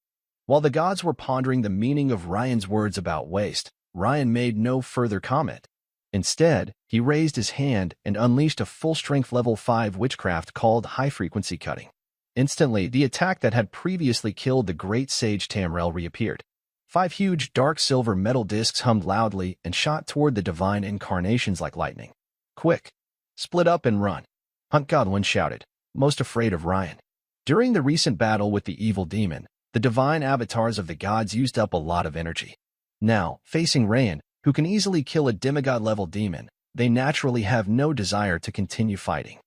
While the gods were pondering the meaning of Ryan's words about waste, Ryan made no further comment. Instead, he raised his hand and unleashed a full-strength level 5 witchcraft called high-frequency cutting. Instantly, the attack that had previously killed the great sage Tamriel reappeared. 5 huge dark silver metal discs hummed loudly and shot toward the divine incarnations like lightning. "Quick! Split up and run!" Hunt Godwin shouted, most afraid of Ryan. During the recent battle with the evil demon, the divine avatars of the gods used up a lot of energy. Now, facing Ryan, who can easily kill a demigod-level demon, they naturally have no desire to continue fighting.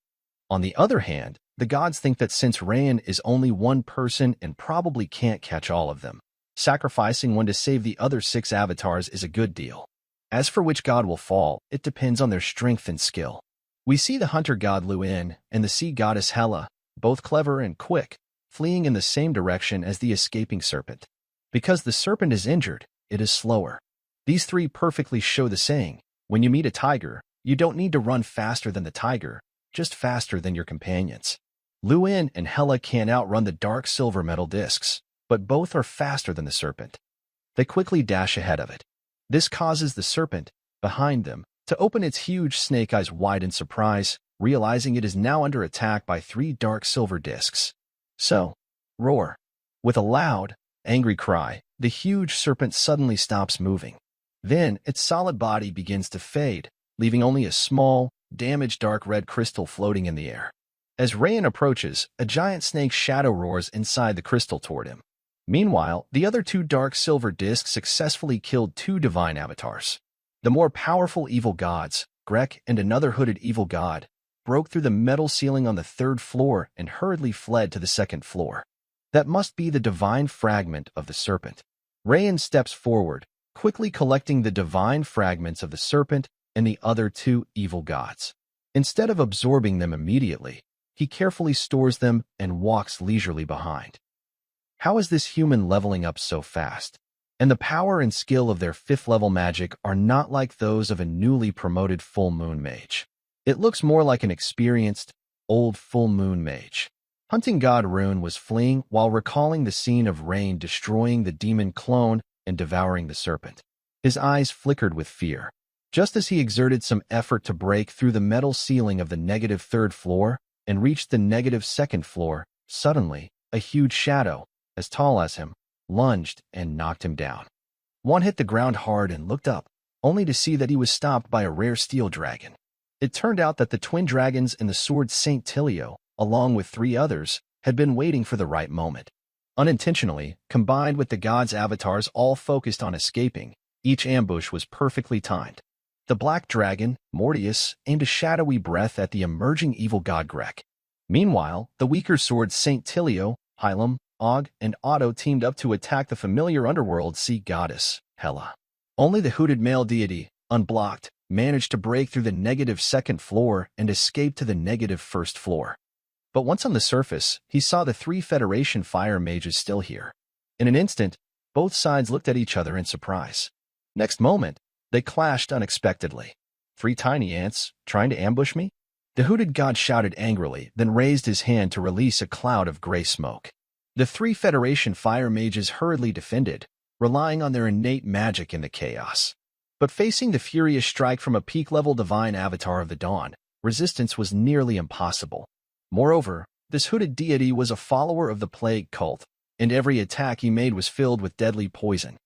On the other hand, the gods think that since Ryan is only one person and probably can't catch all of them, sacrificing one to save the other 6 avatars is a good deal. As for which god will fall, it depends on their strength and skill. We see the hunter god Luin and the sea goddess Hela, both clever and quick, fleeing in the same direction as the escaping serpent. Because the serpent is injured, it is slower. These 3 perfectly show the saying, when you meet a tiger, you don't need to run faster than the tiger, just faster than your companions. Luin and Hela can't outrun the dark silver metal discs, but both are faster than the serpent. They quickly dash ahead of it. This causes the serpent, behind them, to open its huge snake eyes wide in surprise, realizing it is now under attack by 3 dark silver discs. So, roar. With a loud, angry cry, the huge serpent suddenly stops moving. Then, its solid body begins to fade, leaving only a small, damaged dark red crystal floating in the air. As Ryan approaches, a giant snake's shadow roars inside the crystal toward him. Meanwhile, the other 2 dark silver discs successfully killed 2 divine avatars. The more powerful evil gods, Grek and another hooded evil god, broke through the metal ceiling on the 3rd floor and hurriedly fled to the 2nd floor. That must be the divine fragment of the serpent. Ryan steps forward, quickly collecting the divine fragments of the serpent and the other 2 evil gods. Instead of absorbing them immediately, he carefully stores them and walks leisurely behind. How is this human leveling up so fast? And the power and skill of their 5th level magic are not like those of a newly promoted full moon mage. It looks more like an experienced, old full moon mage. Hunting god Rune was fleeing while recalling the scene of Rain destroying the demon clone and devouring the serpent. His eyes flickered with fear. Just as he exerted some effort to break through the metal ceiling of the negative 3rd floor and reach the negative 2nd floor, suddenly, a huge shadow, as tall as him, lunged and knocked him down. One hit the ground hard and looked up, only to see that he was stopped by a rare steel dragon. It turned out that the twin dragons and the sword Saint Tilio, along with 3 others, had been waiting for the right moment. Unintentionally, combined with the gods' avatars all focused on escaping, each ambush was perfectly timed. The black dragon, Mortius, aimed a shadowy breath at the emerging evil god Grek. Meanwhile, the weaker swords Saint Tilio, Hylam, Og, and Otto teamed up to attack the familiar underworld sea goddess, Hela. Only the hooded male deity, unblocked, managed to break through the negative 2nd floor and escape to the negative 1st floor. But once on the surface, he saw the 3 Federation fire mages still here. In an instant, both sides looked at each other in surprise. Next moment, they clashed unexpectedly. 3 tiny ants, trying to ambush me? The hooded god shouted angrily, then raised his hand to release a cloud of gray smoke. The 3 Federation fire mages hurriedly defended, relying on their innate magic in the chaos. But facing the furious strike from a peak-level divine avatar of the dawn, resistance was nearly impossible. Moreover, this hooded deity was a follower of the plague cult, and every attack he made was filled with deadly poison.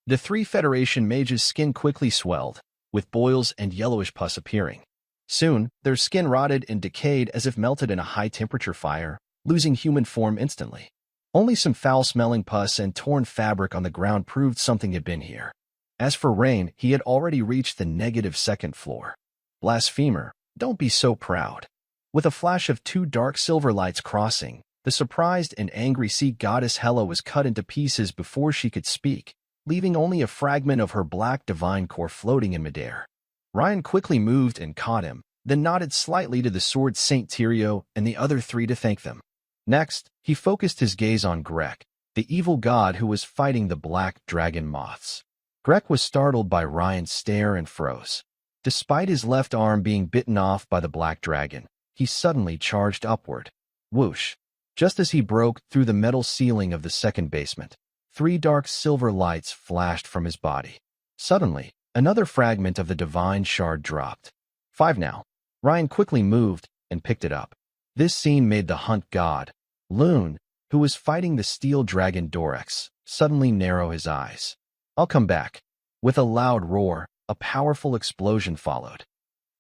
The 3 Federation mages' skin quickly swelled, with boils and yellowish pus appearing. Soon, their skin rotted and decayed as if melted in a high-temperature fire, losing human form instantly. Only some foul-smelling pus and torn fabric on the ground proved something had been here. As for Rain, he had already reached the negative 2nd floor. Blasphemer, don't be so proud. With a flash of 2 dark silver lights crossing, the surprised and angry sea goddess Hela was cut into pieces before she could speak, leaving only a fragment of her black divine core floating in midair. Ryan quickly moved and caught him, then nodded slightly to the sword Saint Tyrio and the other 3 to thank them. Next, he focused his gaze on Grek, the evil god who was fighting the black dragon moths. Greg was startled by Ryan's stare and froze. Despite his left arm being bitten off by the black dragon, he suddenly charged upward. Whoosh! Just as he broke through the metal ceiling of the second basement, 3 dark silver lights flashed from his body. Suddenly, another fragment of the divine shard dropped. 5 now. Ryan quickly moved and picked it up. This scene made the hunt god, Loon, who was fighting the steel dragon Dorex, suddenly narrow his eyes. I'll come back. With a loud roar, a powerful explosion followed.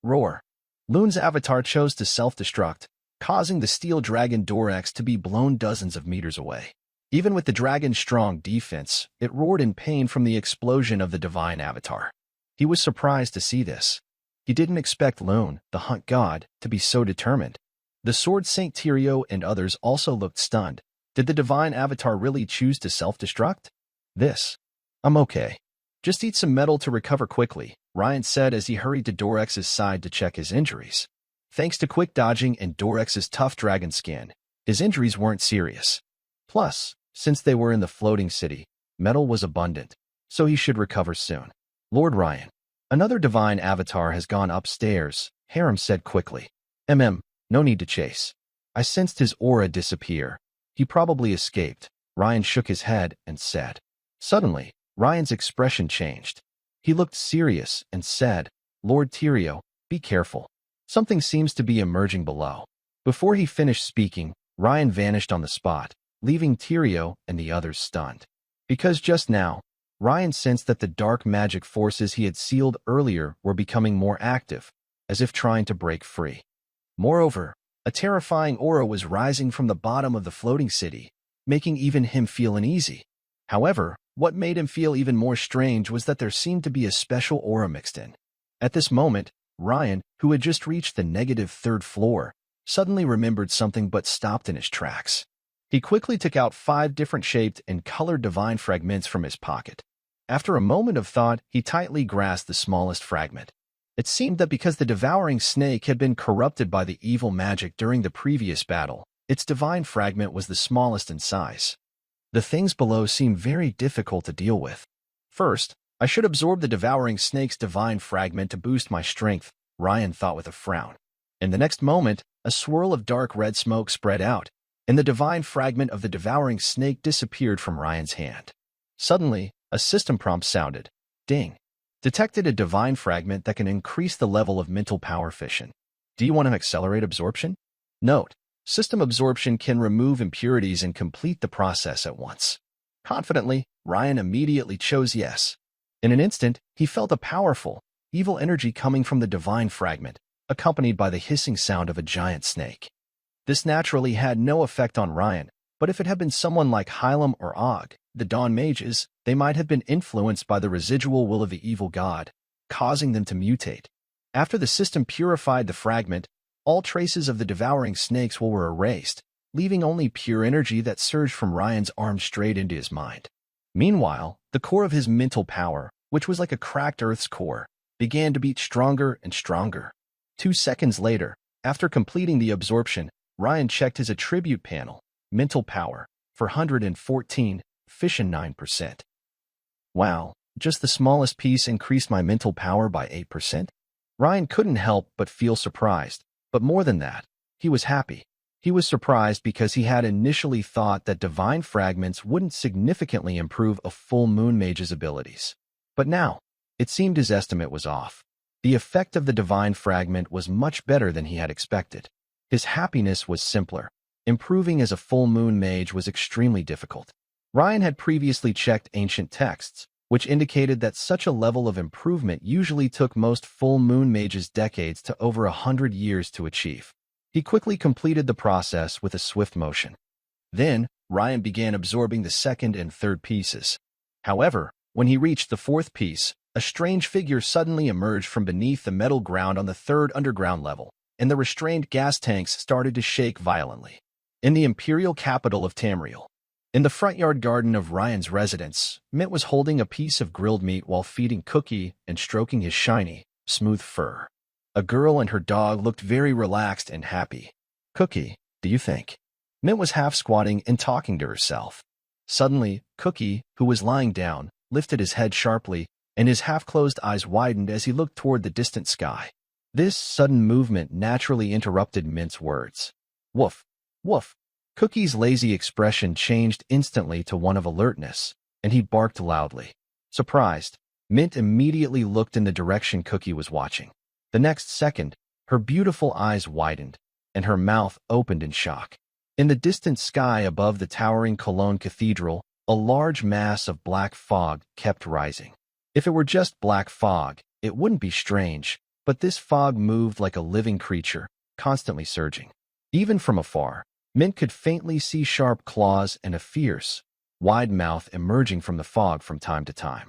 Roar. Loon's avatar chose to self-destruct, causing the steel dragon Dorex to be blown dozens of meters away. Even with the dragon's strong defense, it roared in pain from the explosion of the divine avatar. He was surprised to see this. He didn't expect Loon, the hunt god, to be so determined. The Sword Saint Tyrio and others also looked stunned. Did the divine avatar really choose to self-destruct? I'm okay. Just eat some metal to recover quickly, Ryan said as he hurried to Dorex's side to check his injuries. Thanks to quick dodging and Dorex's tough dragon skin, his injuries weren't serious. Plus, since they were in the floating city, metal was abundant, so he should recover soon. Lord Ryan. Another divine avatar has gone upstairs, Harem said quickly. No need to chase. I sensed his aura disappear. He probably escaped. Ryan shook his head and said. Suddenly, Ryan's expression changed. He looked serious and said, Lord Tyrio, be careful. Something seems to be emerging below. Before he finished speaking, Ryan vanished on the spot, leaving Tyrio and the others stunned. Because just now, Ryan sensed that the dark magic forces he had sealed earlier were becoming more active, as if trying to break free. Moreover, a terrifying aura was rising from the bottom of the floating city, making even him feel uneasy. However, what made him feel even more strange was that there seemed to be a special aura mixed in. At this moment, Ryan, who had just reached the -3rd floor, suddenly remembered something but stopped in his tracks. He quickly took out 5 different shaped and colored divine fragments from his pocket. After a moment of thought, he tightly grasped the smallest fragment. It seemed that because the devouring snake had been corrupted by the evil magic during the previous battle, its divine fragment was the smallest in size. The things below seemed very difficult to deal with. First, I should absorb the devouring snake's divine fragment to boost my strength, Ryan thought with a frown. In the next moment, a swirl of dark red smoke spread out, and the divine fragment of the devouring snake disappeared from Ryan's hand. Suddenly, a system prompt sounded. Ding. Detected a divine fragment that can increase the level of mental power fission. Do you want to accelerate absorption? Note, system absorption can remove impurities and complete the process at once. Confidently, Ryan immediately chose yes. In an instant, he felt a powerful, evil energy coming from the divine fragment, accompanied by the hissing sound of a giant snake. This naturally had no effect on Ryan, but if it had been someone like Hylam or Og, the Dawn Mages, they might have been influenced by the residual will of the evil god, causing them to mutate. After the system purified the fragment, all traces of the devouring snakes were erased, leaving only pure energy that surged from Ryan's arm straight into his mind. Meanwhile, the core of his mental power, which was like a cracked Earth's core, began to beat stronger and stronger. 2 seconds later, after completing the absorption, Ryan checked his attribute panel, mental power, for 114, fission 9%. Wow, just the smallest piece increased my mental power by 8%? Ryan couldn't help but feel surprised, but more than that, he was happy. He was surprised because he had initially thought that divine fragments wouldn't significantly improve a full moon mage's abilities. But now, it seemed his estimate was off. The effect of the divine fragment was much better than he had expected. His happiness was simpler. Improving as a full moon mage was extremely difficult. Ryan had previously checked ancient texts, which indicated that such a level of improvement usually took most full moon mages decades to over 100 years to achieve. He quickly completed the process with a swift motion. Then, Ryan began absorbing the second and third pieces. However, when he reached the fourth piece, a strange figure suddenly emerged from beneath the metal ground on the third underground level, and the restrained gas tanks started to shake violently. In the imperial capital of Tamriel. In the front yard garden of Ryan's residence, Mint was holding a piece of grilled meat while feeding Cookie and stroking his shiny, smooth fur. A girl and her dog looked very relaxed and happy. Cookie, do you think? Mint was half squatting and talking to herself. Suddenly, Cookie, who was lying down, lifted his head sharply, and his half-closed eyes widened as he looked toward the distant sky. This sudden movement naturally interrupted Mint's words. Woof, woof. Cookie's lazy expression changed instantly to one of alertness, and he barked loudly. Surprised, Mint immediately looked in the direction Cookie was watching. The next second, her beautiful eyes widened, and her mouth opened in shock. In the distant sky above the towering Cologne Cathedral, a large mass of black fog kept rising. If it were just black fog, it wouldn't be strange, but this fog moved like a living creature, constantly surging. Even from afar, Mint could faintly see sharp claws and a fierce, wide mouth emerging from the fog from time to time.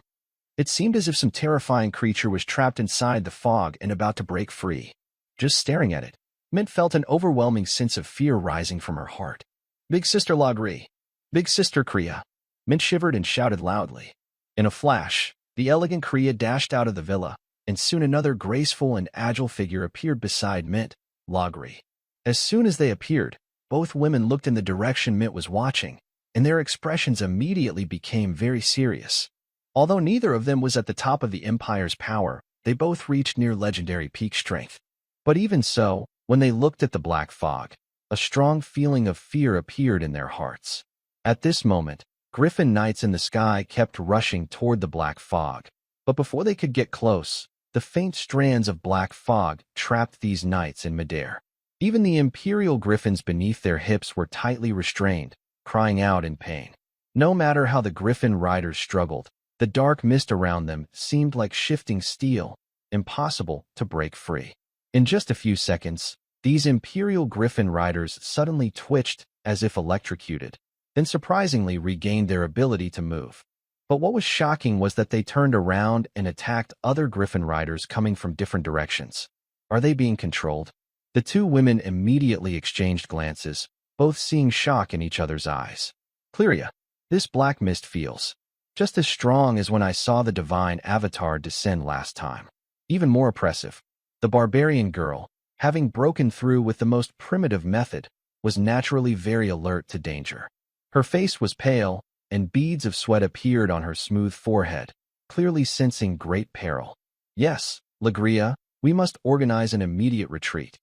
It seemed as if some terrifying creature was trapped inside the fog and about to break free. Just staring at it, Mint felt an overwhelming sense of fear rising from her heart. Big Sister Lagri! Big Sister Kriya! Mint shivered and shouted loudly. In a flash, the elegant Kriya dashed out of the villa, and soon another graceful and agile figure appeared beside Mint, Lagri. As soon as they appeared, both women looked in the direction Mint was watching, and their expressions immediately became very serious. Although neither of them was at the top of the Empire's power, they both reached near legendary peak strength. But even so, when they looked at the black fog, a strong feeling of fear appeared in their hearts. At this moment, Griffin Knights in the sky kept rushing toward the black fog, but before they could get close, the faint strands of black fog trapped these knights in midair. Even the Imperial Griffins beneath their hips were tightly restrained, crying out in pain. No matter how the Griffin riders struggled, the dark mist around them seemed like shifting steel, impossible to break free. In just a few seconds, these Imperial Griffin riders suddenly twitched as if electrocuted, then surprisingly regained their ability to move. But what was shocking was that they turned around and attacked other Griffin riders coming from different directions. Are they being controlled? The two women immediately exchanged glances, both seeing shock in each other's eyes. Cleria, this black mist feels just as strong as when I saw the divine avatar descend last time. Even more oppressive. The barbarian girl, having broken through with the most primitive method, was naturally very alert to danger. Her face was pale, and beads of sweat appeared on her smooth forehead, clearly sensing great peril. Yes, Lagria, we must organize an immediate retreat,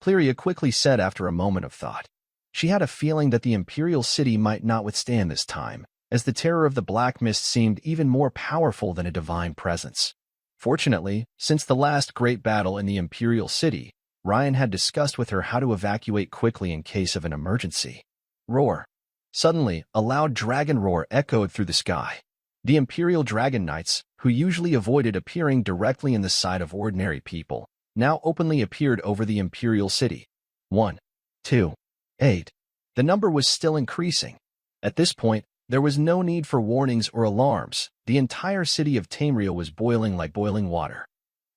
Cleria quickly said after a moment of thought. She had a feeling that the Imperial City might not withstand this time, as the terror of the Black Mist seemed even more powerful than a divine presence. Fortunately, since the last great battle in the Imperial City, Ryan had discussed with her how to evacuate quickly in case of an emergency. Roar. Suddenly, a loud dragon roar echoed through the sky. The Imperial Dragon Knights, who usually avoided appearing directly in the sight of ordinary people, now openly appeared over the Imperial City. 1, 2, 8. The number was still increasing. At this point, there was no need for warnings or alarms. The entire city of Tamriel was boiling like boiling water.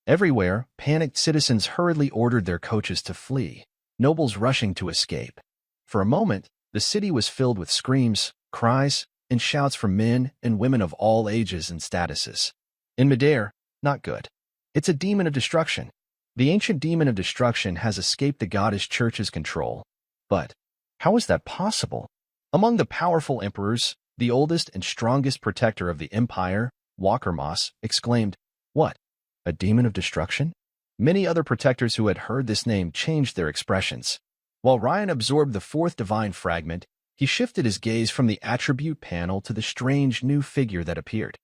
Everywhere, panicked citizens hurriedly ordered their coaches to flee, nobles rushing to escape. For a moment, the city was filled with screams, cries, and shouts from men and women of all ages and statuses. In midair, not good. It's a demon of destruction. The ancient demon of destruction has escaped the goddess church's control. But how is that possible? Among the powerful emperors, the oldest and strongest protector of the empire, Walkermoss, exclaimed, "What? A demon of destruction?" Many other protectors who had heard this name changed their expressions. While Ryan absorbed the fourth divine fragment, he shifted his gaze from the attribute panel to the strange new figure that appeared.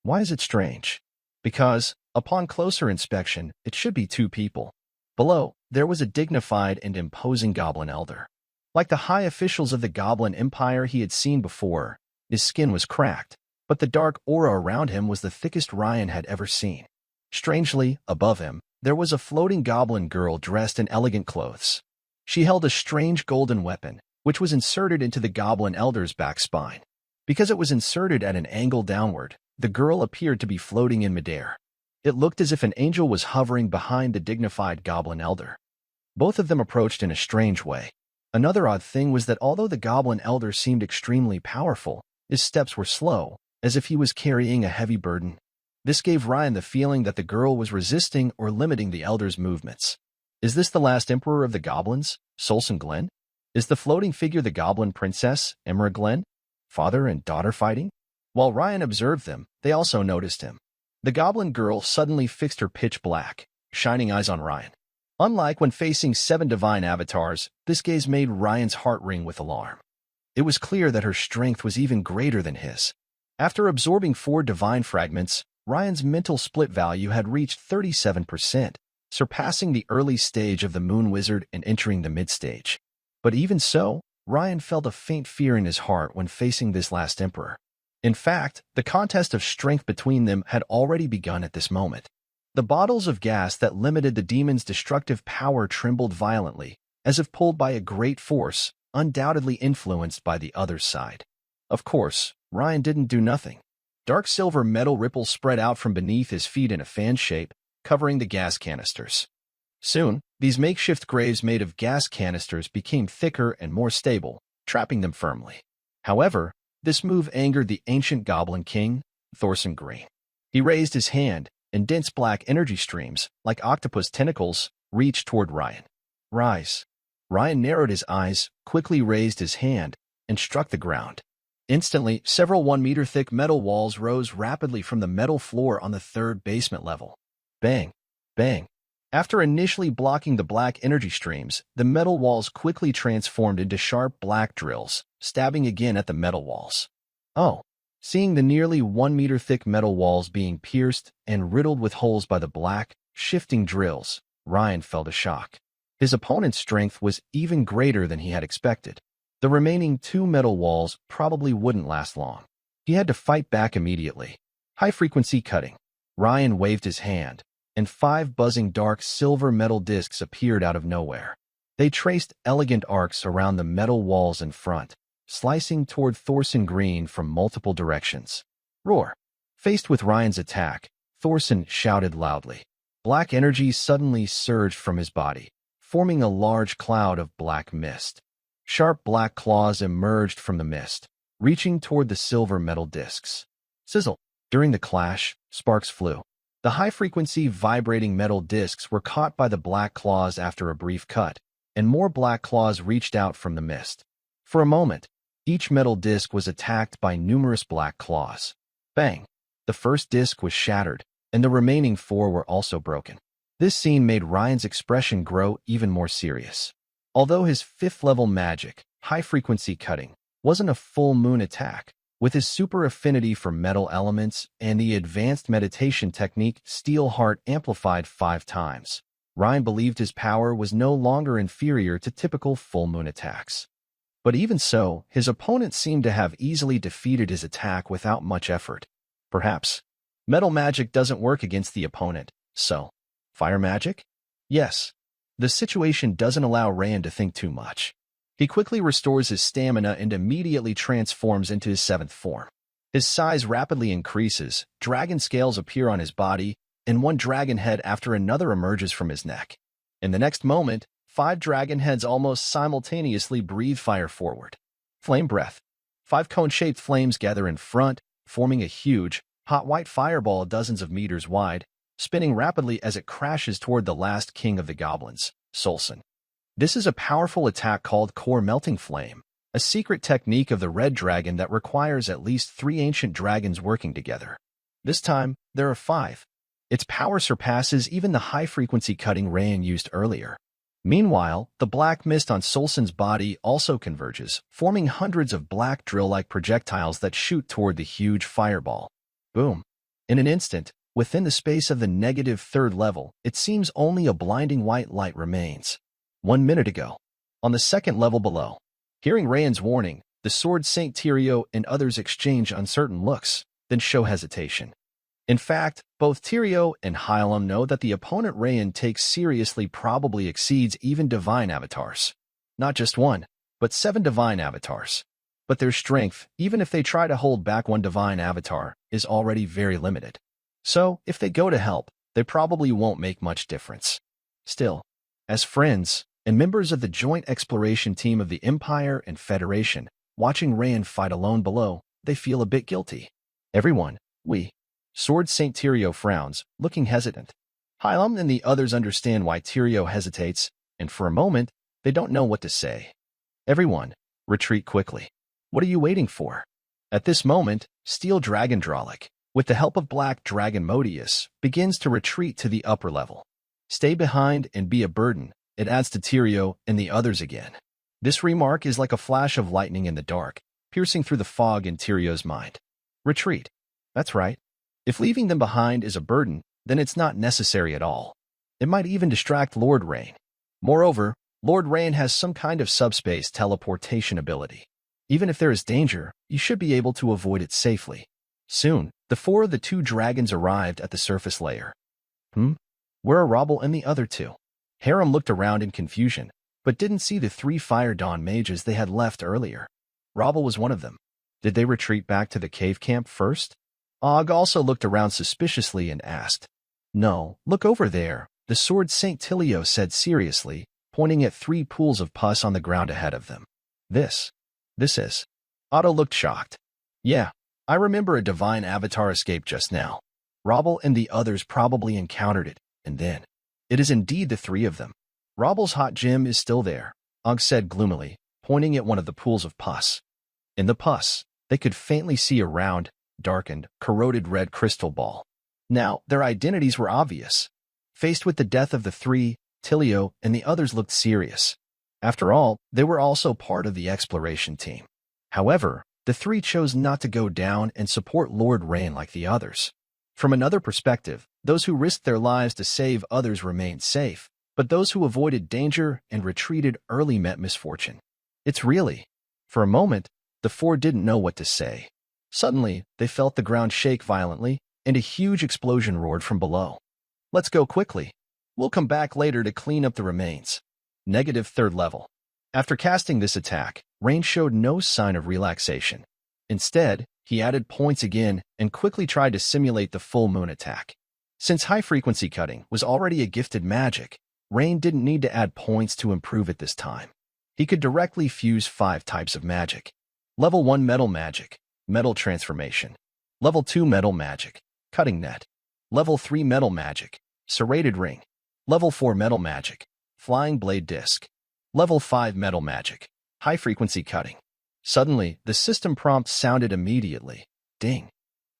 Why is it strange? Because, upon closer inspection, it should be two people. Below, there was a dignified and imposing goblin elder. Like the high officials of the Goblin Empire he had seen before, his skin was cracked, but the dark aura around him was the thickest Ryan had ever seen. Strangely, above him, there was a floating goblin girl dressed in elegant clothes. She held a strange golden weapon, which was inserted into the goblin elder's back spine. Because it was inserted at an angle downward, the girl appeared to be floating in midair. It looked as if an angel was hovering behind the dignified goblin elder. Both of them approached in a strange way. Another odd thing was that although the goblin elder seemed extremely powerful, his steps were slow, as if he was carrying a heavy burden. This gave Ryan the feeling that the girl was resisting or limiting the elder's movements. Is this the last emperor of the goblins, Solson Glen? Is the floating figure the goblin princess, Emra Glen? Father and daughter fighting? While Ryan observed them, they also noticed him. The goblin girl suddenly fixed her pitch black, shining eyes on Ryan. Unlike when facing 7 divine avatars, this gaze made Ryan's heart ring with alarm. It was clear that her strength was even greater than his. After absorbing 4 divine fragments, Ryan's mental split value had reached 37%, surpassing the early stage of the Moon Wizard and entering the mid-stage. But even so, Ryan felt a faint fear in his heart when facing this last emperor. In fact, the contest of strength between them had already begun at this moment. The bottles of gas that limited the demon's destructive power trembled violently, as if pulled by a great force, undoubtedly influenced by the other side. Of course, Ryan didn't do nothing. Dark silver metal ripples spread out from beneath his feet in a fan shape, covering the gas canisters. Soon, these makeshift graves made of gas canisters became thicker and more stable, trapping them firmly. However, this move angered the ancient goblin king, Thorson Green. He raised his hand, and dense black energy streams, like octopus tentacles, reached toward Ryan. Rise. Ryan narrowed his eyes, quickly raised his hand, and struck the ground. Instantly, several 1-meter-thick metal walls rose rapidly from the metal floor on the 3rd basement level. Bang! Bang! After initially blocking the black energy streams, the metal walls quickly transformed into sharp black drills, stabbing again at the metal walls. Oh! Seeing the nearly 1-meter-thick metal walls being pierced and riddled with holes by the black, shifting drills, Ryan felt a shock. His opponent's strength was even greater than he had expected. The remaining 2 metal walls probably wouldn't last long. He had to fight back immediately. High-frequency cutting. Ryan waved his hand, and 5 buzzing dark silver metal discs appeared out of nowhere. They traced elegant arcs around the metal walls in front, slicing toward Thorson Green from multiple directions. Roar! Faced with Ryan's attack, Thorson shouted loudly. Black energy suddenly surged from his body, forming a large cloud of black mist. Sharp black claws emerged from the mist, reaching toward the silver metal discs. Sizzle! During the clash, sparks flew. The high-frequency vibrating metal discs were caught by the black claws after a brief cut, and more black claws reached out from the mist. For a moment, each metal disc was attacked by numerous black claws. Bang! The first disc was shattered, and the remaining 4 were also broken. This scene made Ryan's expression grow even more serious. Although his 5th-level magic, high-frequency cutting, wasn't a full moon attack, with his super affinity for metal elements and the advanced meditation technique Steel Heart amplified 5 times, Ryan believed his power was no longer inferior to typical full moon attacks. But even so, his opponent seemed to have easily defeated his attack without much effort. Perhaps metal magic doesn't work against the opponent, so fire magic? Yes. The situation doesn't allow Ryan to think too much. He quickly restores his stamina and immediately transforms into his 7th form. His size rapidly increases, dragon scales appear on his body, and 1 dragon head after another emerges from his neck. In the next moment, 5 dragon heads almost simultaneously breathe fire forward. Flame breath. 5 cone-shaped flames gather in front, forming a huge, hot white fireball dozens of meters wide, spinning rapidly as it crashes toward the last king of the goblins, Solson. This is a powerful attack called Core Melting Flame, a secret technique of the red dragon that requires at least 3 ancient dragons working together. This time, there are 5. Its power surpasses even the high-frequency cutting Ryan used earlier. Meanwhile, the black mist on Solson's body also converges, forming hundreds of black drill-like projectiles that shoot toward the huge fireball. Boom! In an instant, within the space of the -3rd level, it seems only a blinding white light remains. 1 minute ago, on the 2nd level below. Hearing Ryan's warning, the Sword Saint Tyrio and others exchange uncertain looks, then show hesitation. In fact, both Tyrio and Hylam know that the opponent Ryan takes seriously probably exceeds even divine avatars. Not just 1, but 7 divine avatars. But their strength, even if they try to hold back 1 divine avatar, is already very limited. So, if they go to help, they probably won't make much difference. Still, as friends and members of the joint exploration team of the Empire and Federation, watching Ryan fight alone below, they feel a bit guilty. Everyone, Sword Saint Tyrio frowns, looking hesitant. Hylam and the others understand why Tyrio hesitates, and for a moment, they don't know what to say. Everyone, retreat quickly. What are you waiting for? At this moment, Steel Dragon Dralik, With the help of Black Dragon Modius, begins to retreat to the upper level. Stay behind and be a burden, it adds to Tyrio and the others again. This remark is like a flash of lightning in the dark, piercing through the fog in Tyrio's mind. Retreat. That's right. If leaving them behind is a burden, then it's not necessary at all. It might even distract Lord Rain. Moreover, Lord Rain has some kind of subspace teleportation ability. Even if there is danger, you should be able to avoid it safely. Soon, the four of the two dragons arrived at the surface layer. Where are Robble and the other two? Harem looked around in confusion, but didn't see the three Fire Dawn mages they had left earlier. Robble was one of them. Did they retreat back to the cave camp first? Og also looked around suspiciously and asked. No, look over there, the sword St. Tilio said seriously, pointing at three pools of pus on the ground ahead of them. This is. Otto looked shocked. Yeah, I remember a divine avatar escaped just now. Robble and the others probably encountered it, and then. It is indeed the three of them. Robble's hot gem is still there, Og said gloomily, pointing at one of the pools of pus. In the pus, they could faintly see a round, darkened, corroded red crystal ball. Now, their identities were obvious. Faced with the death of the three, Tilio and the others looked serious. After all, they were also part of the exploration team. However, the three chose not to go down and support Lord Rain like the others. From another perspective, those who risked their lives to save others remained safe, but those who avoided danger and retreated early met misfortune. It's really. For a moment, the four didn't know what to say. Suddenly, they felt the ground shake violently, and a huge explosion roared from below. Let's go quickly. We'll come back later to clean up the remains. Negative third level. After casting this attack, Rain showed no sign of relaxation. Instead, he added points again and quickly tried to simulate the full moon attack. Since high-frequency cutting was already a gifted magic, Rain didn't need to add points to improve it this time. He could directly fuse 5 types of magic. Level 1 Metal Magic, Metal Transformation. Level 2 Metal Magic, Cutting Net. Level 3 Metal Magic, Serrated Ring. Level 4 Metal Magic, Flying Blade Disc. Level 5 Metal Magic, High Frequency Cutting. Suddenly, the system prompt sounded immediately. Ding.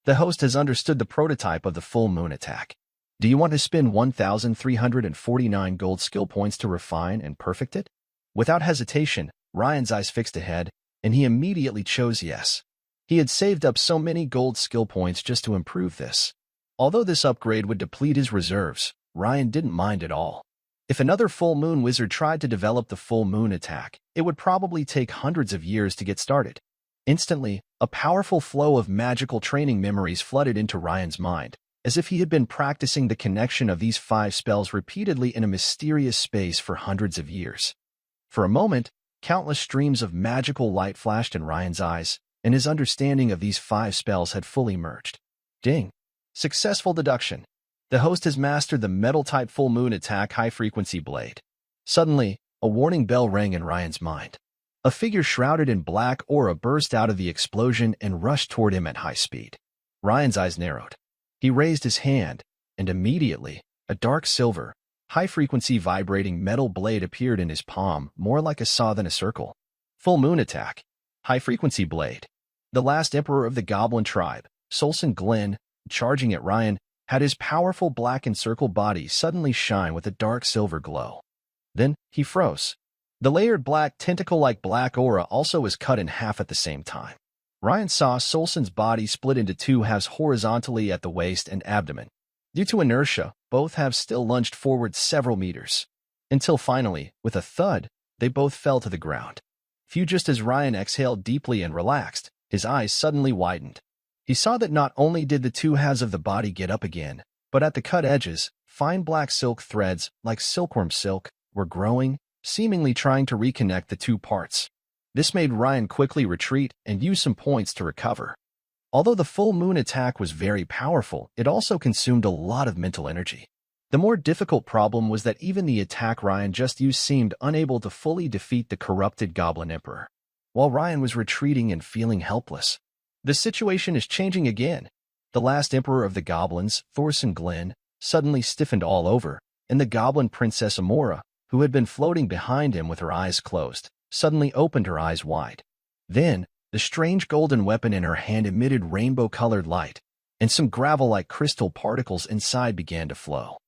The host has understood the prototype of the full moon attack. Do you want to spend 1,349 gold skill points to refine and perfect it? Without hesitation, Ryan's eyes fixed ahead, and he immediately chose yes. He had saved up so many gold skill points just to improve this. Although this upgrade would deplete his reserves, Ryan didn't mind at all. If another full moon wizard tried to develop the full moon attack, it would probably take hundreds of years to get started. Instantly, a powerful flow of magical training memories flooded into Ryan's mind, as if he had been practicing the connection of these 5 spells repeatedly in a mysterious space for hundreds of years. For a moment, countless streams of magical light flashed in Ryan's eyes, and his understanding of these 5 spells had fully merged. Ding. Successful deduction. The host has mastered the metal-type full moon attack high-frequency blade. Suddenly, a warning bell rang in Ryan's mind. A figure shrouded in black aura burst out of the explosion and rushed toward him at high speed. Ryan's eyes narrowed. He raised his hand, and immediately, a dark silver, high-frequency vibrating metal blade appeared in his palm, more like a saw than a circle. Full moon attack. High-frequency blade. The last emperor of the goblin tribe, Solson Glenn, charging at Ryan, had his powerful black encircled body suddenly shine with a dark silver glow. Then, he froze. The layered black tentacle-like black aura also was cut in half at the same time. Ryan saw Solson's body split into 2 halves horizontally at the waist and abdomen. Due to inertia, both halves still lunged forward several meters. Until finally, with a thud, they both fell to the ground. Just as Ryan exhaled deeply and relaxed, his eyes suddenly widened. He saw that not only did the 2 halves of the body get up again, but at the cut edges, fine black silk threads, like silkworm silk, were growing, seemingly trying to reconnect the 2 parts. This made Ryan quickly retreat and use some points to recover. Although the full moon attack was very powerful, it also consumed a lot of mental energy. The more difficult problem was that even the attack Ryan just used seemed unable to fully defeat the corrupted Goblin Emperor. While Ryan was retreating and feeling helpless, the situation is changing again. The last emperor of the goblins, Thorson Glenn, suddenly stiffened all over, and the goblin princess Amora, who had been floating behind him with her eyes closed, suddenly opened her eyes wide. Then, the strange golden weapon in her hand emitted rainbow-colored light, and some gravel-like crystal particles inside began to flow.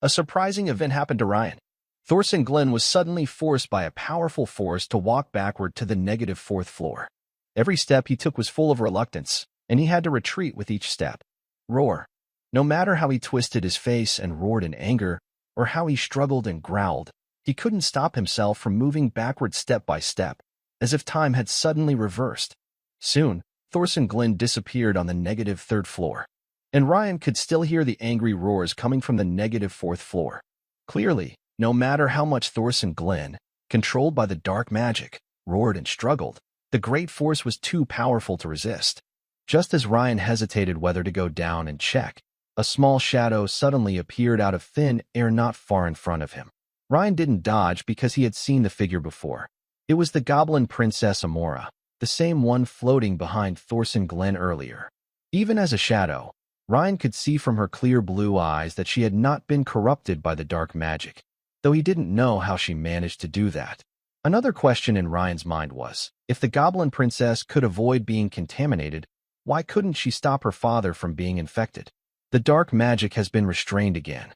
A surprising event happened to Ryan. Thorson Glenn was suddenly forced by a powerful force to walk backward to the negative fourth floor. Every step he took was full of reluctance, and he had to retreat with each step. Roar. No matter how he twisted his face and roared in anger, or how he struggled and growled, he couldn't stop himself from moving backward step by step, as if time had suddenly reversed. Soon, Thorson Glenn disappeared on the negative third floor, and Ryan could still hear the angry roars coming from the negative fourth floor. Clearly, no matter how much Thorson Glenn, controlled by the dark magic, roared and struggled, the great force was too powerful to resist. Just as Ryan hesitated whether to go down and check, a small shadow suddenly appeared out of thin air not far in front of him. Ryan didn't dodge because he had seen the figure before. It was the Goblin Princess Amora, the same one floating behind Thorson Glenn earlier. Even as a shadow, Ryan could see from her clear blue eyes that she had not been corrupted by the dark magic, though he didn't know how she managed to do that. Another question in Ryan's mind was, if the Goblin Princess could avoid being contaminated, why couldn't she stop her father from being infected? The dark magic has been restrained again.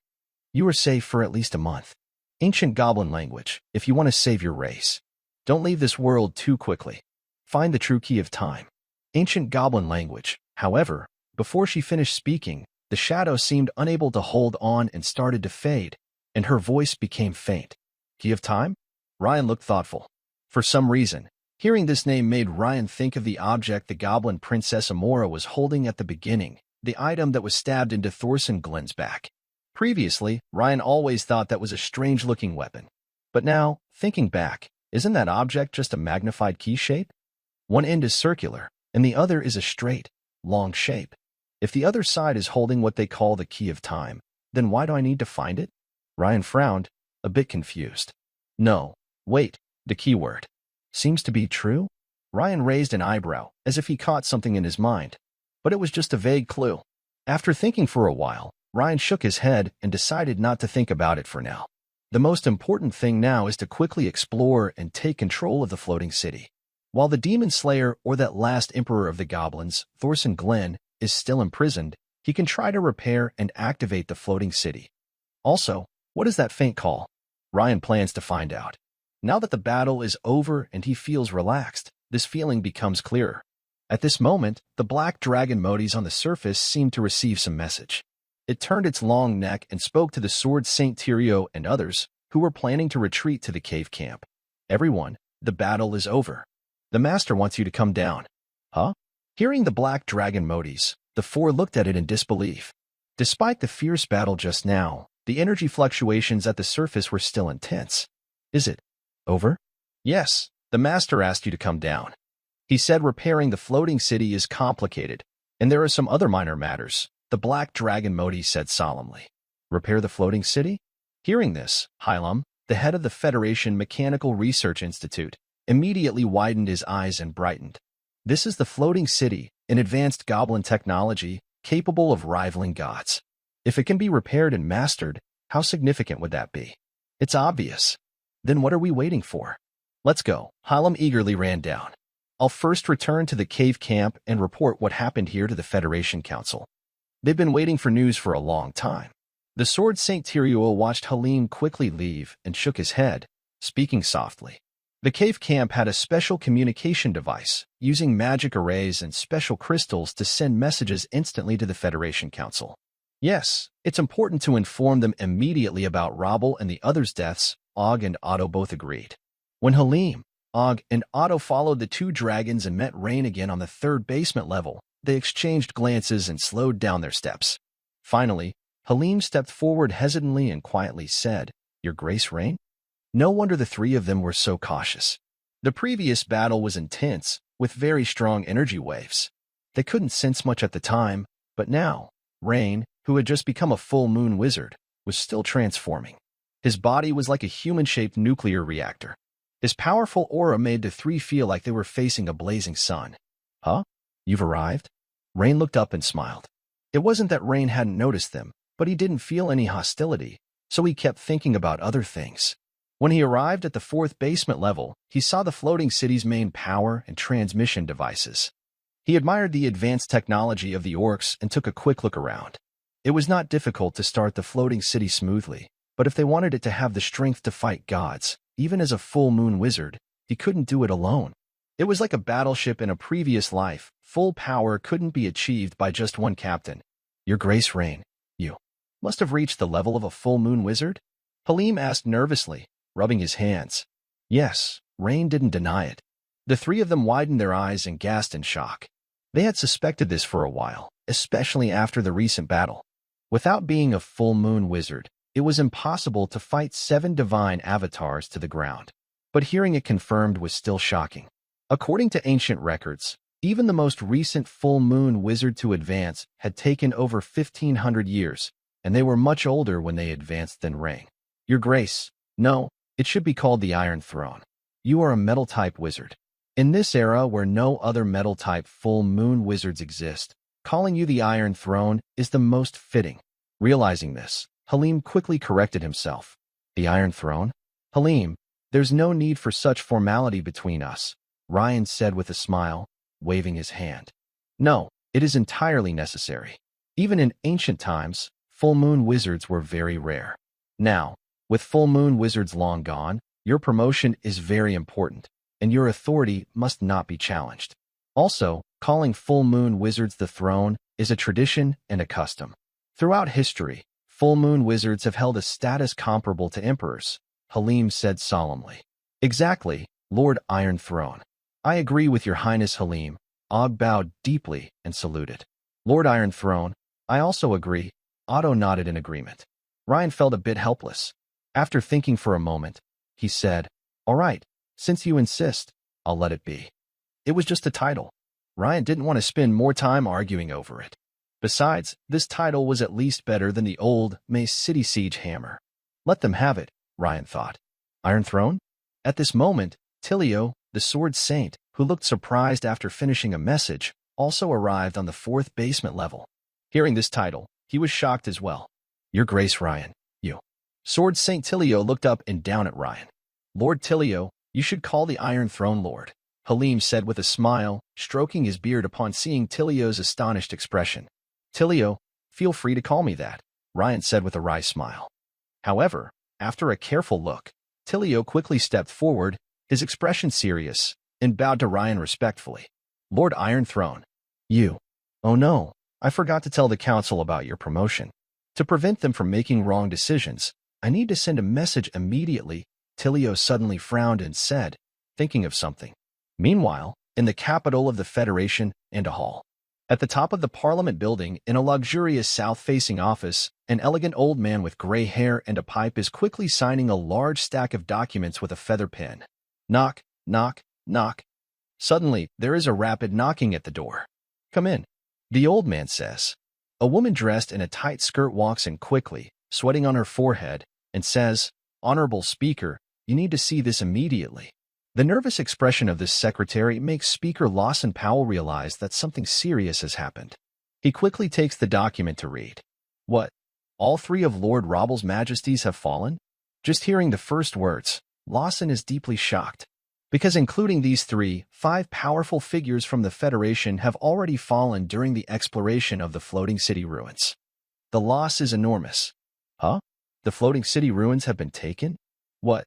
You are safe for at least a month. Ancient Goblin language, if you want to save your race. Don't leave this world too quickly. Find the true key of time. Ancient Goblin language. However, before she finished speaking, the shadow seemed unable to hold on and started to fade, and her voice became faint. Key of time? Ryan looked thoughtful. For some reason, hearing this name made Ryan think of the object the Goblin Princess Amora was holding at the beginning, the item that was stabbed into Thorson Glenn's back. Previously, Ryan always thought that was a strange-looking weapon. But now, thinking back, isn't that object just a magnified key shape? One end is circular, and the other is a straight, long shape. If the other side is holding what they call the key of time, then why do I need to find it? Ryan frowned, a bit confused. No, wait, the keyword. Seems to be true? Ryan raised an eyebrow, as if he caught something in his mind. But it was just a vague clue. After thinking for a while, Ryan shook his head and decided not to think about it for now. The most important thing now is to quickly explore and take control of the floating city. While the Demon Slayer, or that last Emperor of the Goblins, Thorson Glenn, is still imprisoned, he can try to repair and activate the floating city. Also, what is that faint call? Ryan plans to find out. Now that the battle is over and he feels relaxed, this feeling becomes clearer. At this moment, the black dragon Modis on the surface seemed to receive some message. It turned its long neck and spoke to the Sword Saint Tyrio and others, who were planning to retreat to the cave camp. Everyone, the battle is over. The master wants you to come down. Huh? Hearing the black dragon Modis, the four looked at it in disbelief. Despite the fierce battle just now, the energy fluctuations at the surface were still intense. Is it over? Yes, the master asked you to come down. He said repairing the floating city is complicated, and there are some other minor matters, the black dragon Modi said solemnly. Repair the floating city? Hearing this, Hylam, the head of the Federation Mechanical Research Institute, immediately widened his eyes and brightened. This is the floating city, an advanced goblin technology capable of rivaling gods. If it can be repaired and mastered, how significant would that be? It's obvious. Then what are we waiting for? Let's go. Hylam eagerly ran down. I'll first return to the cave camp and report what happened here to the Federation Council. They've been waiting for news for a long time. The Sword Saint Tyrio watched Halim quickly leave and shook his head, speaking softly. The cave camp had a special communication device, using magic arrays and special crystals to send messages instantly to the Federation Council. Yes, it's important to inform them immediately about Rabel and the others' deaths, Og and Otto both agreed. When Halim, Og, and Otto followed the two dragons and met Rain again on the third basement level, they exchanged glances and slowed down their steps. Finally, Halim stepped forward hesitantly and quietly said, Your Grace, Rain? No wonder the three of them were so cautious. The previous battle was intense, with very strong energy waves. They couldn't sense much at the time, but now, Rain, who had just become a full moon wizard, was still transforming. His body was like a human-shaped nuclear reactor. His powerful aura made the three feel like they were facing a blazing sun. Huh? You've arrived? Rain looked up and smiled. It wasn't that Rain hadn't noticed them, but he didn't feel any hostility, so he kept thinking about other things. When he arrived at the fourth basement level, he saw the floating city's main power and transmission devices. He admired the advanced technology of the orcs and took a quick look around. It was not difficult to start the floating city smoothly, but if they wanted it to have the strength to fight gods, even as a full moon wizard, he couldn't do it alone. It was like a battleship in a previous life. Full power couldn't be achieved by just one captain. Your Grace Rain, you must have reached the level of a full moon wizard? Halim asked nervously, rubbing his hands. Yes, Rain didn't deny it. The three of them widened their eyes and gasped in shock. They had suspected this for a while, especially after the recent battle. Without being a full moon wizard, it was impossible to fight 7 divine avatars to the ground. But hearing it confirmed was still shocking. According to ancient records, even the most recent full moon wizard to advance had taken over 1,500 years, and they were much older when they advanced than Rain. Your Grace, no, it should be called the Iron Throne. You are a metal-type wizard. In this era where no other metal-type full moon wizards exist, calling you the Iron Throne is the most fitting. Realizing this, Halim quickly corrected himself. The Iron Throne? Halim, there's no need for such formality between us, Ryan said with a smile, waving his hand. No, it is entirely necessary. Even in ancient times, full moon wizards were very rare. Now, with full moon wizards long gone, your promotion is very important, and your authority must not be challenged. Also, calling full moon wizards the throne is a tradition and a custom. Throughout history, full moon wizards have held a status comparable to emperors, Halim said solemnly. Exactly, Lord Iron Throne. I agree with your Highness Halim. Og bowed deeply and saluted. Lord Iron Throne, I also agree. Otto nodded in agreement. Ryan felt a bit helpless. After thinking for a moment, he said, All right, since you insist, I'll let it be. It was just a title. Ryan didn't want to spend more time arguing over it. Besides, this title was at least better than the old May City Siege hammer. Let them have it, Ryan thought. Iron Throne? At this moment, Tilio, the Sword Saint, who looked surprised after finishing a message, also arrived on the 4th basement level. Hearing this title, he was shocked as well. Your Grace Ryan, you. Sword Saint Tilio looked up and down at Ryan. Lord Tilio, you should call the Iron Throne Lord, Halim said with a smile, stroking his beard upon seeing Tilio's astonished expression. Tilio, feel free to call me that, Ryan said with a wry smile. However, after a careful look, Tilio quickly stepped forward, his expression serious, and bowed to Ryan respectfully. Lord Iron Throne, you. Oh no, I forgot to tell the council about your promotion. To prevent them from making wrong decisions, I need to send a message immediately, Tilio suddenly frowned and said, thinking of something. Meanwhile, in the capital of the Federation and a hall. At the top of the Parliament building, in a luxurious south-facing office, an elegant old man with gray hair and a pipe is quickly signing a large stack of documents with a feather pen. Knock, knock, knock. Suddenly, there is a rapid knocking at the door. Come in, the old man says. A woman dressed in a tight skirt walks in quickly, sweating on her forehead, and says, Honorable Speaker, you need to see this immediately. The nervous expression of this secretary makes Speaker Lawson Powell realize that something serious has happened. He quickly takes the document to read. What? All 3 of Lord Robble's Majesties have fallen? Just hearing the first words, Lawson is deeply shocked. Because including these 3, 5 powerful figures from the Federation have already fallen during the exploration of the floating city ruins. The loss is enormous. Huh? The floating city ruins have been taken? What?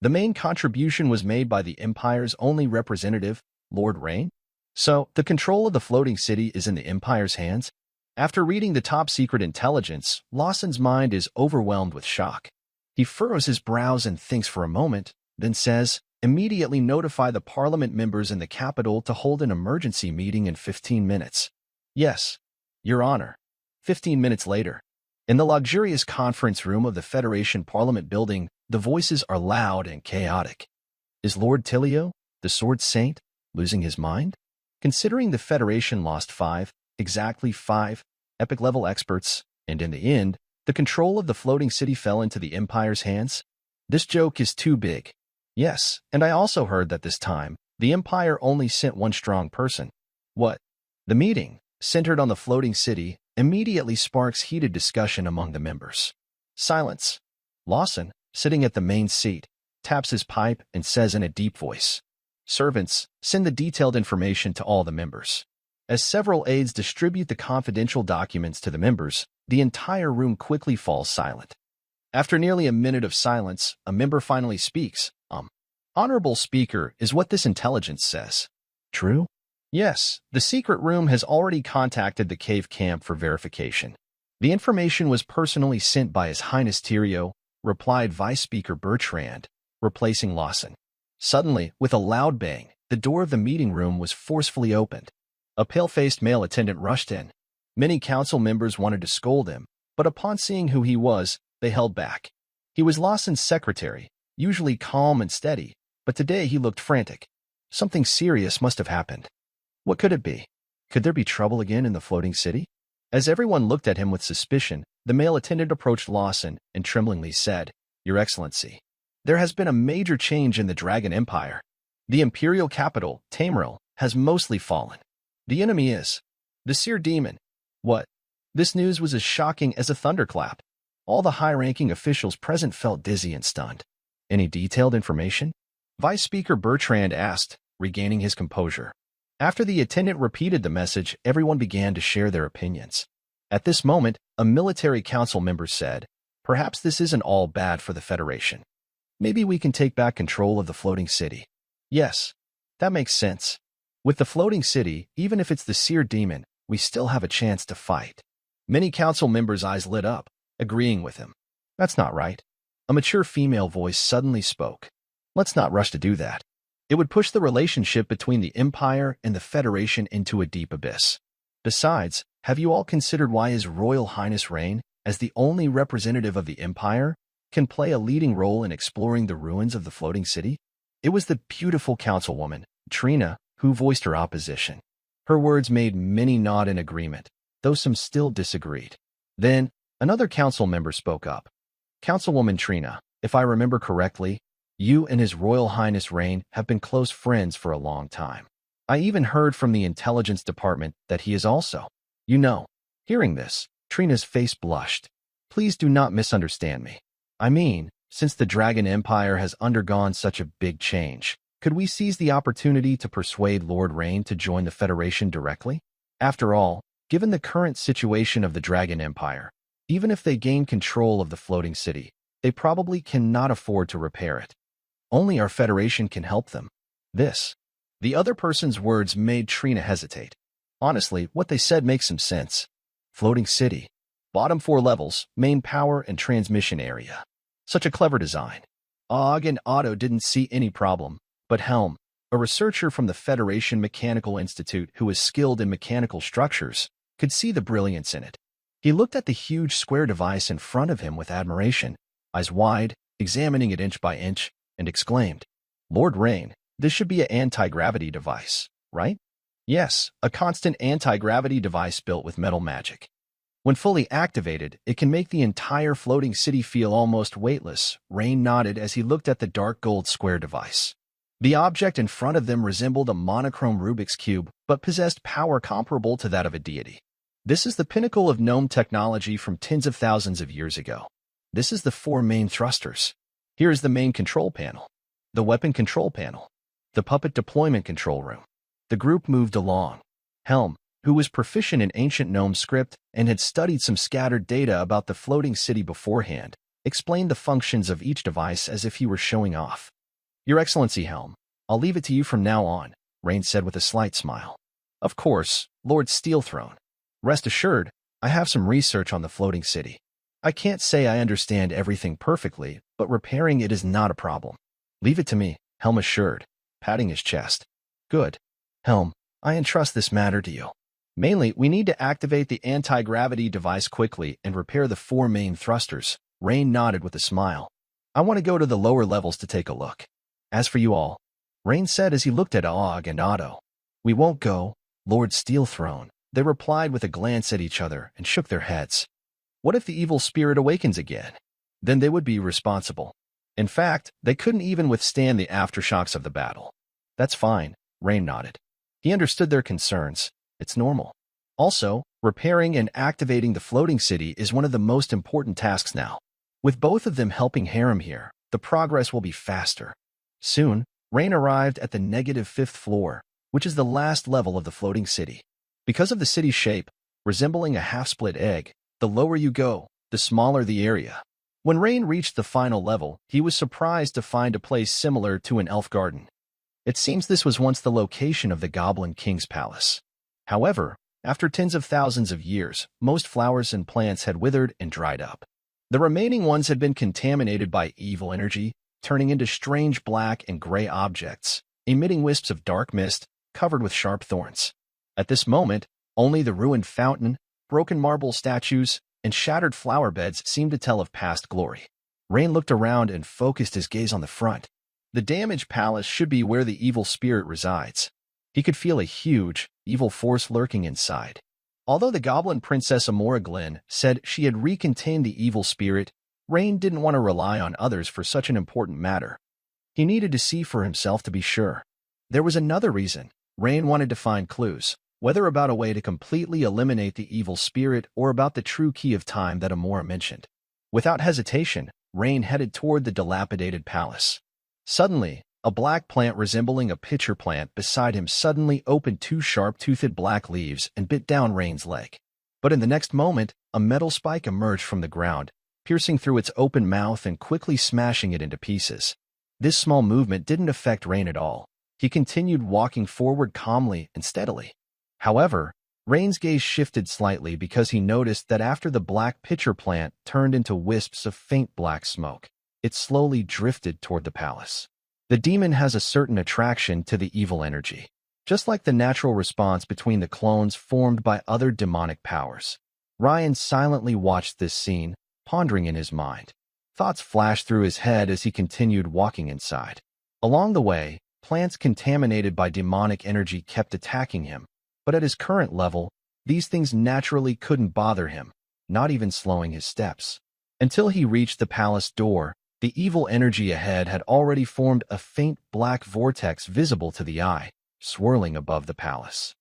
The main contribution was made by the Empire's only representative, Lord Rain? So, the control of the floating city is in the Empire's hands? After reading the top-secret intelligence, Lawson's mind is overwhelmed with shock. He furrows his brows and thinks for a moment, then says, Immediately notify the Parliament members in the capital to hold an emergency meeting in 15 minutes. Yes, Your Honor. 15 minutes later. In the luxurious conference room of the Federation Parliament building, the voices are loud and chaotic. Is Lord Tilio, the Sword Saint, losing his mind? Considering the Federation lost 5, exactly 5, epic-level experts, and in the end, the control of the floating city fell into the Empire's hands? This joke is too big. Yes, and I also heard that this time, the Empire only sent 1 strong person. What? The meeting, centered on the floating city, immediately sparks heated discussion among the members. Silence. Lawson, sitting at the main seat, taps his pipe and says in a deep voice, Servants, send the detailed information to all the members. As several aides distribute the confidential documents to the members, the entire room quickly falls silent. After nearly a minute of silence, a member finally speaks. Honorable Speaker, is what this intelligence says true? Yes, the secret room has already contacted the cave camp for verification. The information was personally sent by His Highness Tyrio, replied Vice Speaker Bertrand, replacing Lawson. Suddenly, with a loud bang, the door of the meeting room was forcefully opened. A pale-faced male attendant rushed in. Many council members wanted to scold him, but upon seeing who he was, they held back. He was Lawson's secretary, usually calm and steady, but today he looked frantic. Something serious must have happened. What could it be? Could there be trouble again in the floating city? As everyone looked at him with suspicion, the male attendant approached Lawson and tremblingly said, Your Excellency, there has been a major change in the Dragon Empire. The imperial capital, Tameril, has mostly fallen. The enemy is the Seer Demon. What? This news was as shocking as a thunderclap. All the high-ranking officials present felt dizzy and stunned. Any detailed information? Vice Speaker Bertrand asked, regaining his composure. After the attendant repeated the message, everyone began to share their opinions. At this moment, a military council member said, Perhaps this isn't all bad for the Federation. Maybe we can take back control of the floating city. Yes, that makes sense. With the floating city, even if it's the Seer Demon, we still have a chance to fight. Many council members' eyes lit up, agreeing with him. That's not right. A mature female voice suddenly spoke. Let's not rush to do that. It would push the relationship between the Empire and the Federation into a deep abyss. Besides, have you all considered why His Royal Highness Rain, as the only representative of the Empire, can play a leading role in exploring the ruins of the floating city? It was the beautiful councilwoman, Trina, who voiced her opposition. Her words made many nod in agreement, though some still disagreed. Then, another council member spoke up. Councilwoman Trina, if I remember correctly, you and His Royal Highness Rain have been close friends for a long time. I even heard from the intelligence department that he is also. Hearing this, Trina's face blushed. Please do not misunderstand me. I mean, since the Dragon Empire has undergone such a big change, could we seize the opportunity to persuade Lord Rain to join the Federation directly? After all, given the current situation of the Dragon Empire, even if they gain control of the floating city, they probably cannot afford to repair it. Only our Federation can help them. The other person's words made Trina hesitate. Honestly, what they said makes some sense. Floating city. Bottom 4 levels, main power and transmission area. Such a clever design. Og and Otto didn't see any problem, but Helm, a researcher from the Federation Mechanical Institute who is skilled in mechanical structures, could see the brilliance in it. He looked at the huge square device in front of him with admiration, eyes wide, examining it inch by inch, and exclaimed, Lord Rain, this should be an anti-gravity device, right? Yes, a constant anti-gravity device built with metal magic. When fully activated, it can make the entire floating city feel almost weightless. Rain nodded as he looked at the dark gold square device. The object in front of them resembled a monochrome Rubik's Cube, but possessed power comparable to that of a deity. This is the pinnacle of gnome technology from tens of thousands of years ago. This is the 4 main thrusters. Here is the main control panel, the weapon control panel, the puppet deployment control room. The group moved along. Helm, who was proficient in ancient gnome script and had studied some scattered data about the floating city beforehand, explained the functions of each device as if he were showing off. Your Excellency Helm, I'll leave it to you from now on, Rain said with a slight smile. Of course, Lord Steelthrone. Rest assured, I have some research on the floating city. I can't say I understand everything perfectly, but repairing it is not a problem. Leave it to me, Helm assured, patting his chest. Good. Helm, I entrust this matter to you. Mainly, we need to activate the anti-gravity device quickly and repair the 4 main thrusters. Rain nodded with a smile. I want to go to the lower levels to take a look. As for you all, Rain said as he looked at Og and Otto. We won't go, Lord Steelthrone. They replied with a glance at each other and shook their heads. What if the evil spirit awakens again? Then they would be responsible. In fact, they couldn't even withstand the aftershocks of the battle. That's fine, Rain nodded. He understood their concerns. It's normal. Also, repairing and activating the floating city is one of the most important tasks now. With both of them helping Harem here, the progress will be faster. Soon, Rain arrived at the -5th floor, which is the last level of the floating city. Because of the city's shape, resembling a half-split egg, the lower you go, the smaller the area. When Rain reached the final level, he was surprised to find a place similar to an elf garden. It seems this was once the location of the Goblin King's palace. However, after tens of thousands of years, most flowers and plants had withered and dried up. The remaining ones had been contaminated by evil energy, turning into strange black and gray objects, emitting wisps of dark mist covered with sharp thorns. At this moment, only the ruined fountain, broken marble statues, and shattered flower beds seemed to tell of past glory. Rain looked around and focused his gaze on the front. The damaged palace should be where the evil spirit resides. He could feel a huge, evil force lurking inside. Although the Goblin Princess Amora Glenn said she had recontained the evil spirit, Rain didn't want to rely on others for such an important matter. He needed to see for himself to be sure. There was another reason. Rain wanted to find clues, whether about a way to completely eliminate the evil spirit or about the true key of time that Amora mentioned. Without hesitation, Rain headed toward the dilapidated palace. Suddenly, a black plant resembling a pitcher plant beside him suddenly opened two sharp-toothed black leaves and bit down Rain's leg. But in the next moment, a metal spike emerged from the ground, piercing through its open mouth and quickly smashing it into pieces. This small movement didn't affect Rain at all. He continued walking forward calmly and steadily. However, Rain's gaze shifted slightly because he noticed that after the black pitcher plant turned into wisps of faint black smoke, it slowly drifted toward the palace. The demon has a certain attraction to the evil energy, just like the natural response between the clones formed by other demonic powers. Ryan silently watched this scene, pondering in his mind. Thoughts flashed through his head as he continued walking inside. Along the way, plants contaminated by demonic energy kept attacking him, but at his current level, these things naturally couldn't bother him, not even slowing his steps. Until he reached the palace door, the evil energy ahead had already formed a faint black vortex visible to the eye, swirling above the palace.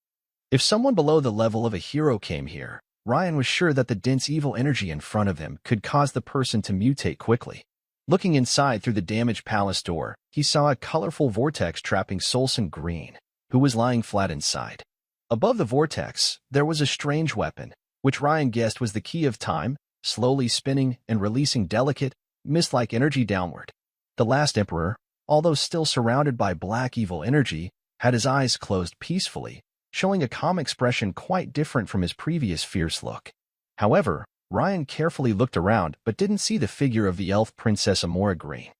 If someone below the level of a hero came here, Ryan was sure that the dense evil energy in front of him could cause the person to mutate quickly. Looking inside through the damaged palace door, he saw a colorful vortex trapping Solson Green, who was lying flat inside. Above the vortex, there was a strange weapon, which Ryan guessed was the key of time, slowly spinning and releasing delicate, mist-like energy downward. The last emperor, although still surrounded by black evil energy, had his eyes closed peacefully, showing a calm expression quite different from his previous fierce look. However, Ryan carefully looked around but didn't see the figure of the elf princess Amora Green.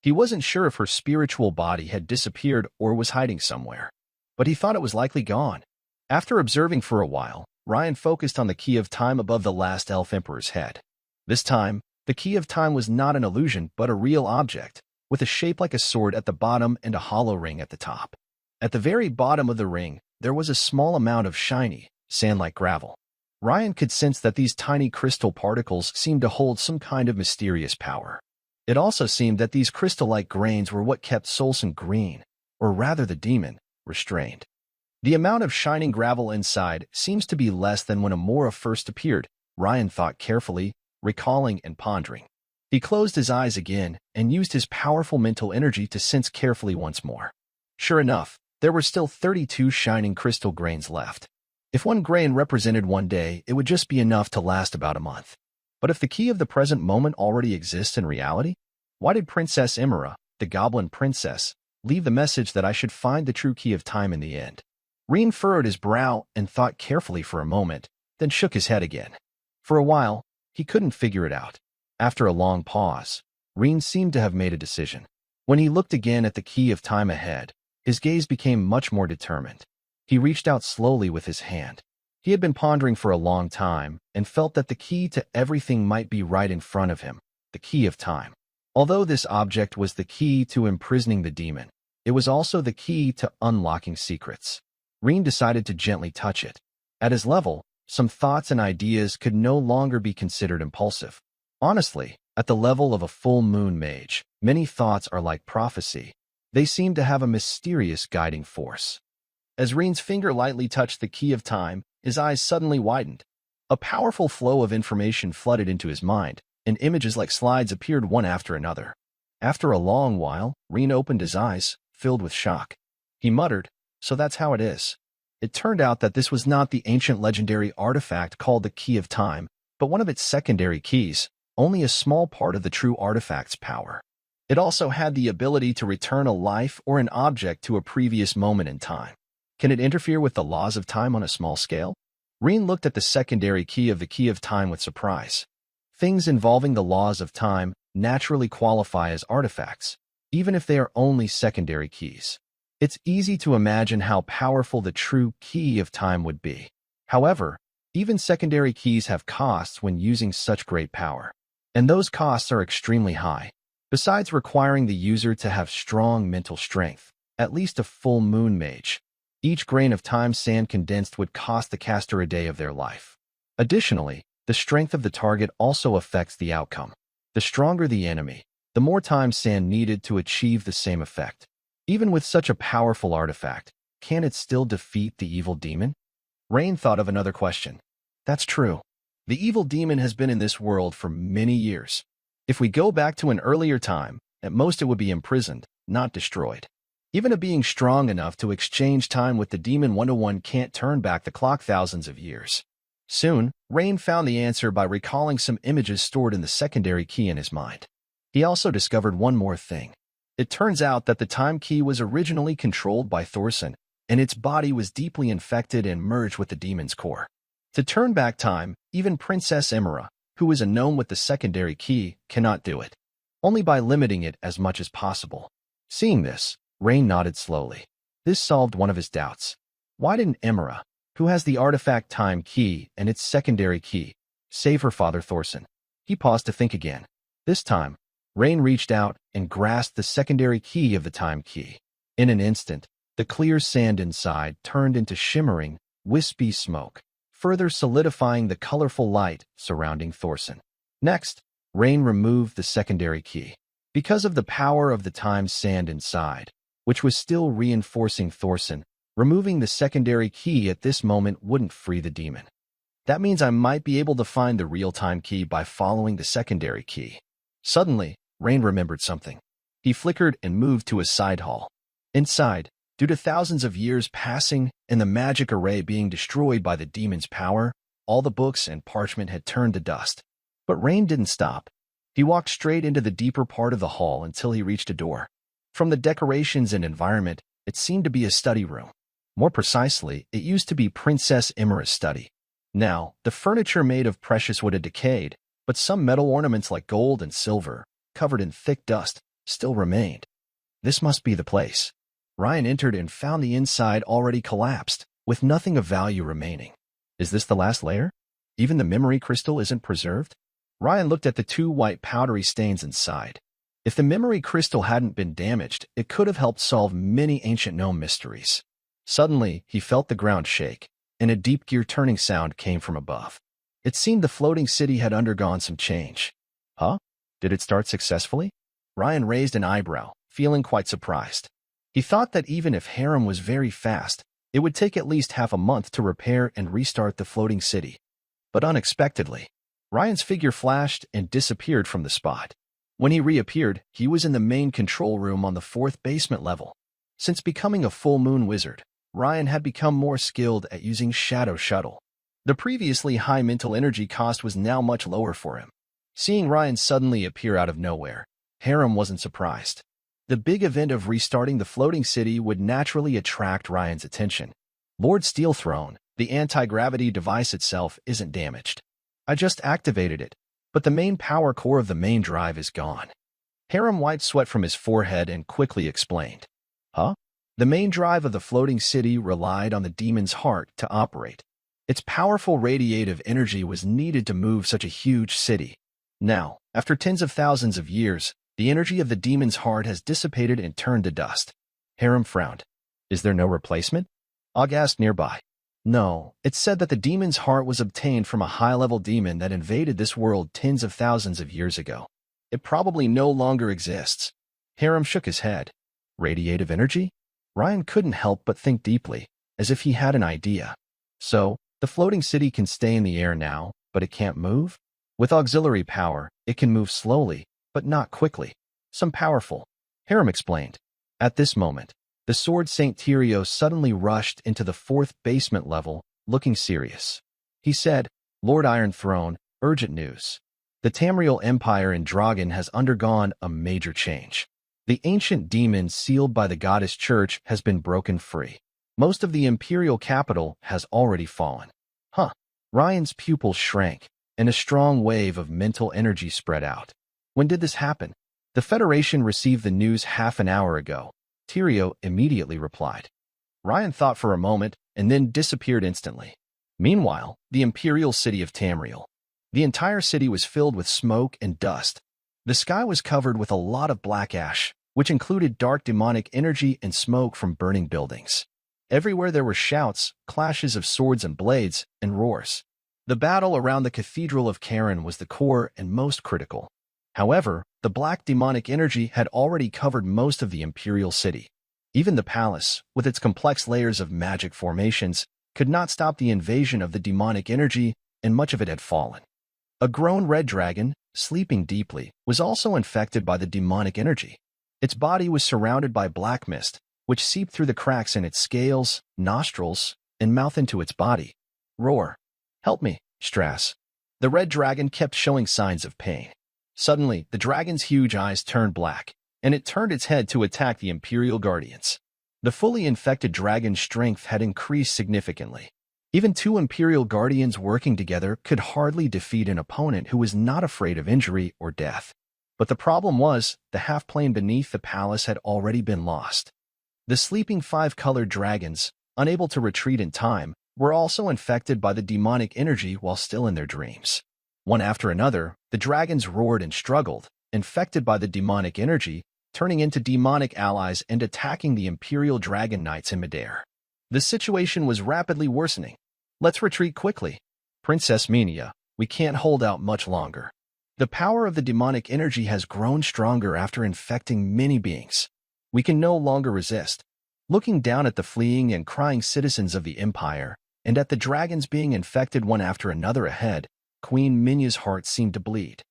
He wasn't sure if her spiritual body had disappeared or was hiding somewhere, but he thought it was likely gone. After observing for a while, Ryan focused on the key of time above the last elf emperor's head. This time, the key of time was not an illusion but a real object, with a shape like a sword at the bottom and a hollow ring at the top. At the very bottom of the ring, there was a small amount of shiny, sand-like gravel. Ryan could sense that these tiny crystal particles seemed to hold some kind of mysterious power. It also seemed that these crystal-like grains were what kept Solson Green, or rather the demon, restrained. The amount of shining gravel inside seems to be less than when Amora first appeared, Ryan thought carefully, recalling and pondering. He closed his eyes again and used his powerful mental energy to sense carefully once more. Sure enough, there were still 32 shining crystal grains left. If one grain represented one day, it would just be enough to last about a month. But if the key of the present moment already exists in reality, why did Princess Emera, the Goblin Princess, leave the message that I should find the true key of time in the end? Reen furrowed his brow and thought carefully for a moment, then shook his head again. For a while, he couldn't figure it out. After a long pause, Reen seemed to have made a decision. When he looked again at the key of time ahead, his gaze became much more determined. He reached out slowly with his hand. He had been pondering for a long time and felt that the key to everything might be right in front of him, the key of time. Although this object was the key to imprisoning the demon, it was also the key to unlocking secrets. Reen decided to gently touch it. At his level, some thoughts and ideas could no longer be considered impulsive. Honestly, at the level of a full moon mage, many thoughts are like prophecy. They seem to have a mysterious guiding force. As Reen's finger lightly touched the key of time, his eyes suddenly widened. A powerful flow of information flooded into his mind, and images like slides appeared one after another. After a long while, Reen opened his eyes, filled with shock. He muttered, "So that's how it is." It turned out that this was not the ancient legendary artifact called the Key of Time, but one of its secondary keys, only a small part of the true artifact's power. It also had the ability to return a life or an object to a previous moment in time. Can it interfere with the laws of time on a small scale? Reen looked at the secondary key of the Key of Time with surprise. Things involving the laws of time naturally qualify as artifacts, even if they are only secondary keys. It's easy to imagine how powerful the true Key of Time would be. However, even secondary keys have costs when using such great power, and those costs are extremely high. Besides requiring the user to have strong mental strength, at least a full moon mage, each grain of time sand condensed would cost the caster a day of their life. Additionally, the strength of the target also affects the outcome. The stronger the enemy, the more time sand needed to achieve the same effect. Even with such a powerful artifact, can it still defeat the evil demon? Rain thought of another question. That's true. The evil demon has been in this world for many years. If we go back to an earlier time, at most it would be imprisoned, not destroyed. Even a being strong enough to exchange time with the demon one-to-one can't turn back the clock thousands of years. Soon, Rain found the answer by recalling some images stored in the secondary key in his mind. He also discovered one more thing. It turns out that the time key was originally controlled by Thorson, and its body was deeply infected and merged with the demon's core. To turn back time, even Princess Emira, who is a gnome with the secondary key, cannot do it, only by limiting it as much as possible. Seeing this, Rain nodded slowly. This solved one of his doubts. Why didn't Emira, who has the artifact time key and its secondary key, save her father Thorson? He paused to think again. This time, Rain reached out and grasped the secondary key of the time key. In an instant, the clear sand inside turned into shimmering, wispy smoke, further solidifying the colorful light surrounding Thorson. Next, Rain removed the secondary key. Because of the power of the time sand inside, which was still reinforcing Thorson, removing the secondary key at this moment wouldn't free the demon. That means I might be able to find the real-time key by following the secondary key. Suddenly, Rain remembered something. He flickered and moved to a side hall. Inside, due to thousands of years passing and the magic array being destroyed by the demon's power, all the books and parchment had turned to dust. But Rain didn't stop. He walked straight into the deeper part of the hall until he reached a door. From the decorations and environment, it seemed to be a study room. More precisely, it used to be Princess Emira's study. Now, the furniture made of precious wood had decayed, but some metal ornaments like gold and silver, covered in thick dust, still remained. This must be the place. Ryan entered and found the inside already collapsed, with nothing of value remaining. Is this the last layer? Even the memory crystal isn't preserved? Ryan looked at the two white powdery stains inside. If the memory crystal hadn't been damaged, it could have helped solve many ancient gnome mysteries. Suddenly, he felt the ground shake, and a deep gear-turning sound came from above. It seemed the floating city had undergone some change. Huh? Did it start successfully? Ryan raised an eyebrow, feeling quite surprised. He thought that even if Harem was very fast, it would take at least half a month to repair and restart the floating city. But unexpectedly, Ryan's figure flashed and disappeared from the spot. When he reappeared, he was in the main control room on the 4th basement level. Since becoming a full moon wizard, Ryan had become more skilled at using Shadow Shuttle. The previously high mental energy cost was now much lower for him. Seeing Ryan suddenly appear out of nowhere, Harem wasn't surprised. The big event of restarting the floating city would naturally attract Ryan's attention. Lord Steelthrone, the anti-gravity device itself, isn't damaged. I just activated it, but the main power core of the main drive is gone. Harem wiped sweat from his forehead and quickly explained. Huh? The main drive of the floating city relied on the demon's heart to operate. Its powerful radiative energy was needed to move such a huge city. Now, after tens of thousands of years, the energy of the demon's heart has dissipated and turned to dust. Harem frowned. Is there no replacement? Og asked nearby. No, it's said that the demon's heart was obtained from a high-level demon that invaded this world tens of thousands of years ago. It probably no longer exists. Harem shook his head. Radiative energy? Ryan couldn't help but think deeply, as if he had an idea. So, the floating city can stay in the air now, but it can't move? With auxiliary power, it can move slowly, but not quickly. Some powerful. Harem explained. At this moment, The Sword Saint Tyrio suddenly rushed into the fourth basement level, looking serious. He said, "Lord Iron Throne, urgent news. The Tamriel Empire in Dragon has undergone a major change. The ancient demon sealed by the Goddess Church has been broken free. Most of the imperial capital has already fallen." Huh. Ryan's pupils shrank, and a strong wave of mental energy spread out. When did this happen? The Federation received the news half an hour ago. Tyrio immediately replied. Ryan thought for a moment and then disappeared instantly. Meanwhile, the imperial city of Tamriel. The entire city was filled with smoke and dust. The sky was covered with a lot of black ash, which included dark demonic energy and smoke from burning buildings. Everywhere there were shouts, clashes of swords and blades, and roars. The battle around the Cathedral of Karen was the core and most critical. However, the black demonic energy had already covered most of the imperial city. Even the palace, with its complex layers of magic formations, could not stop the invasion of the demonic energy, and much of it had fallen. A grown red dragon, sleeping deeply, was also infected by the demonic energy. Its body was surrounded by black mist, which seeped through the cracks in its scales, nostrils, and mouth into its body. Roar. Help me, Strass. The red dragon kept showing signs of pain. Suddenly, the dragon's huge eyes turned black, and it turned its head to attack the Imperial Guardians. The fully infected dragon's strength had increased significantly. Even two Imperial Guardians working together could hardly defeat an opponent who was not afraid of injury or death. But the problem was, the half-plane beneath the palace had already been lost. The sleeping five-colored dragons, unable to retreat in time, were also infected by the demonic energy while still in their dreams. One after another, the dragons roared and struggled, infected by the demonic energy, turning into demonic allies and attacking the Imperial Dragon Knights in midair. The situation was rapidly worsening. Let's retreat quickly. Princess Minia, we can't hold out much longer. The power of the demonic energy has grown stronger after infecting many beings. We can no longer resist. Looking down at the fleeing and crying citizens of the Empire, and at the dragons being infected one after another ahead, Queen Minia's heart seemed to bleed.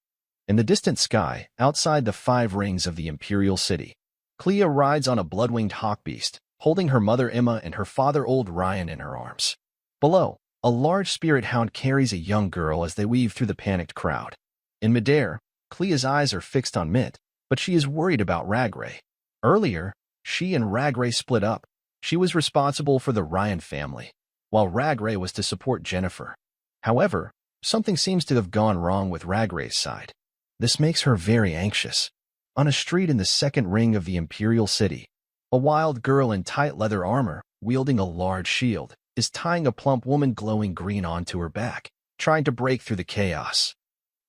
In the distant sky, outside the 5 rings of the Imperial City, Clea rides on a blood-winged hawk beast, holding her mother Emma and her father old Ryan in her arms. Below, a large spirit hound carries a young girl as they weave through the panicked crowd. In midair, Clea's eyes are fixed on Mitt, but she is worried about Ragray. Earlier, she and Ragray split up. She was responsible for the Ryan family, while Ragray was to support Jennifer. However, something seems to have gone wrong with Ragray's side. This makes her very anxious. On a street in the 2nd ring of the Imperial City, a wild girl in tight leather armor, wielding a large shield, is tying a plump woman glowing green onto her back, trying to break through the chaos.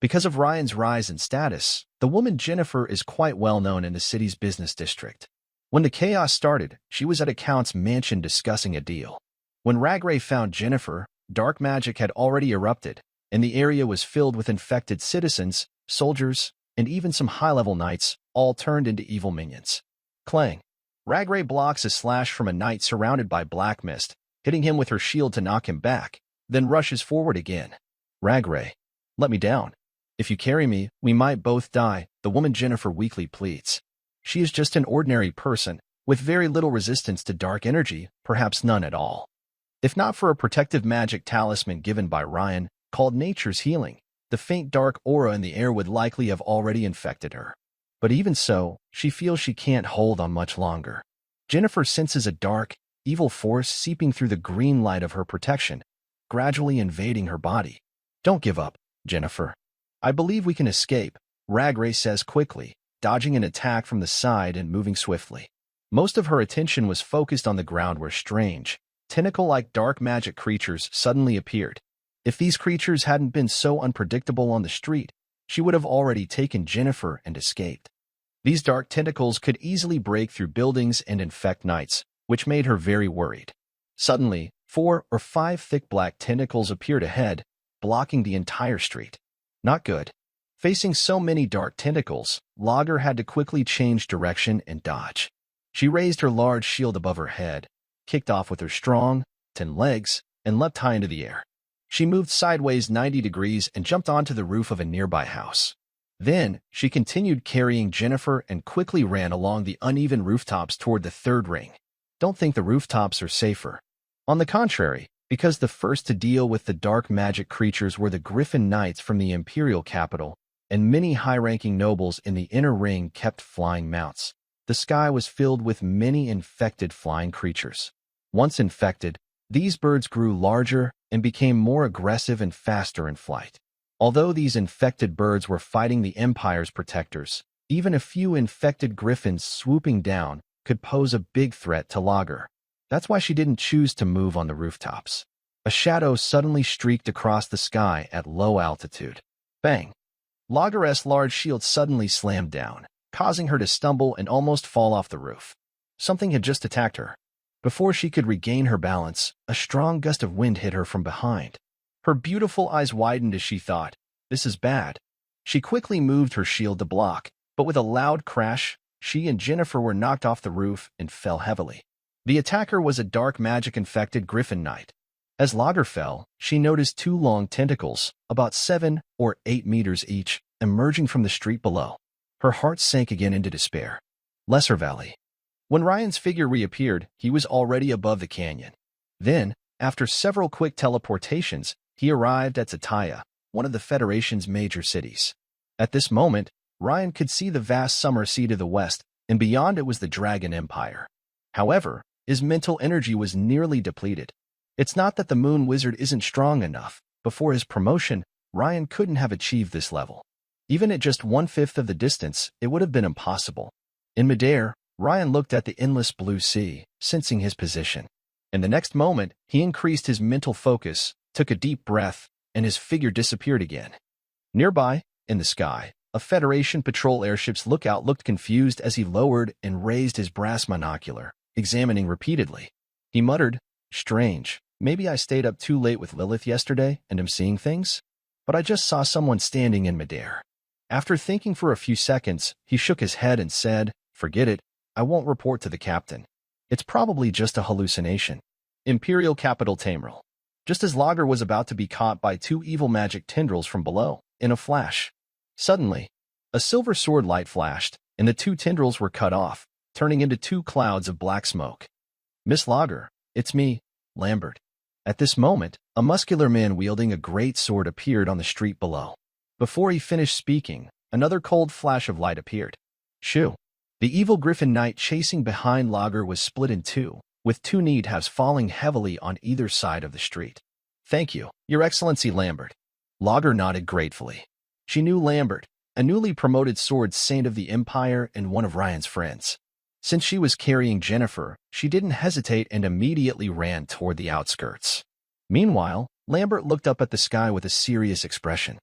Because of Ryan's rise in status, the woman Jennifer is quite well known in the city's business district. When the chaos started, she was at a Count's mansion discussing a deal. When Ragray found Jennifer, dark magic had already erupted, and the area was filled with infected citizens, soldiers, and even some high-level knights, all turned into evil minions. Clang. Ragray blocks a slash from a knight surrounded by black mist, hitting him with her shield to knock him back, then rushes forward again. Ragray, let me down. If you carry me, we might both die, the woman Jennifer weakly pleads. She is just an ordinary person, with very little resistance to dark energy, perhaps none at all. If not for a protective magic talisman given by Ryan, called Nature's Healing, the faint dark aura in the air would likely have already infected her. But even so, she feels she can't hold on much longer. Jennifer senses a dark, evil force seeping through the green light of her protection, gradually invading her body. Don't give up, Jennifer. I believe we can escape, Ragray says quickly, dodging an attack from the side and moving swiftly. Most of her attention was focused on the ground where strange, tentacle-like dark magic creatures suddenly appeared. If these creatures hadn't been so unpredictable on the street, she would have already taken Jennifer and escaped. These dark tentacles could easily break through buildings and infect knights, which made her very worried. Suddenly, 4 or 5 thick black tentacles appeared ahead, blocking the entire street. Not good. Facing so many dark tentacles, Lager had to quickly change direction and dodge. She raised her large shield above her head, kicked off with her strong, 10 legs, and leapt high into the air. She moved sideways 90 degrees and jumped onto the roof of a nearby house. Then, she continued carrying Jennifer and quickly ran along the uneven rooftops toward the 3rd ring. don't think the rooftops are safer. On the contrary, because the first to deal with the dark magic creatures were the Griffin Knights from the imperial capital, and many high-ranking nobles in the inner ring kept flying mounts. The sky was filled with many infected flying creatures. Once infected, these birds grew larger and became more aggressive and faster in flight. Although these infected birds were fighting the Empire's protectors, even a few infected griffins swooping down could pose a big threat to Lager. That's why she didn't choose to move on the rooftops. A shadow suddenly streaked across the sky at low altitude. Bang! Lager's large shield suddenly slammed down, causing her to stumble and almost fall off the roof. Something had just attacked her. Before she could regain her balance, a strong gust of wind hit her from behind. Her beautiful eyes widened as she thought, "This is bad." She quickly moved her shield to block, but with a loud crash, she and Jennifer were knocked off the roof and fell heavily. The attacker was a dark magic-infected Griffin Knight. As Lager fell, she noticed two long tentacles, about 7 or 8 meters each, emerging from the street below. Her heart sank again into despair. Lesser Valley. When Ryan's figure reappeared, he was already above the canyon. Then, after several quick teleportations, he arrived at Zataya, one of the Federation's major cities. At this moment, Ryan could see the vast summer sea to the west, and beyond it was the Dragon Empire. However, his mental energy was nearly depleted. It's not that the Moon Wizard isn't strong enough. Before his promotion, Ryan couldn't have achieved this level. Even at just 1/5 of the distance, it would have been impossible. In midair, Ryan looked at the endless blue sea, sensing his position. In the next moment, he increased his mental focus, took a deep breath, and his figure disappeared again. Nearby, in the sky, a Federation patrol airship's lookout looked confused as he lowered and raised his brass monocular, examining repeatedly. He muttered, "Strange. Maybe I stayed up too late with Lilith yesterday and am seeing things? But I just saw someone standing in midair." After thinking for a few seconds, he shook his head and said, "Forget it. I won't report to the captain. It's probably just a hallucination." Imperial Capital Tamerl. Just as Lager was about to be caught by two evil magic tendrils from below, in a flash. Suddenly, a silver sword light flashed, and the two tendrils were cut off, turning into two clouds of black smoke. "Miss Lager, it's me, Lambert." At this moment, a muscular man wielding a great sword appeared on the street below. Before he finished speaking, another cold flash of light appeared. Shoo! The evil Griffin Knight chasing behind Lager was split in two, with two need-haves falling heavily on either side of the street. "Thank you, Your Excellency Lambert." Lager nodded gratefully. She knew Lambert, a newly promoted sword saint of the Empire and one of Ryan's friends. Since she was carrying Jennifer, she didn't hesitate and immediately ran toward the outskirts. Meanwhile, Lambert looked up at the sky with a serious expression.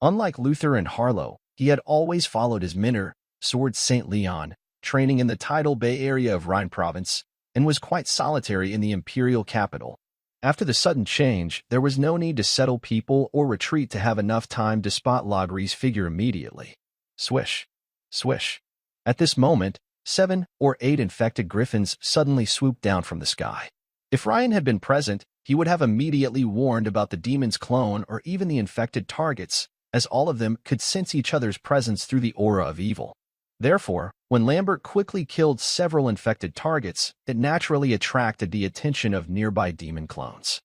Unlike Luther and Harlow, he had always followed his mentor, Sword Saint Leon, training in the tidal Bay area of Rhine province, and was quite solitary in the imperial capital. After the sudden change, there was no need to settle people or retreat to have enough time to spot Lager's figure immediately. Swish! Swish! At this moment, 7 or 8 infected griffins suddenly swooped down from the sky. If Ryan had been present, he would have immediately warned about the demon's clone or even the infected targets, as all of them could sense each other's presence through the aura of evil. Therefore, when Lambert quickly killed several infected targets, it naturally attracted the attention of nearby demon clones.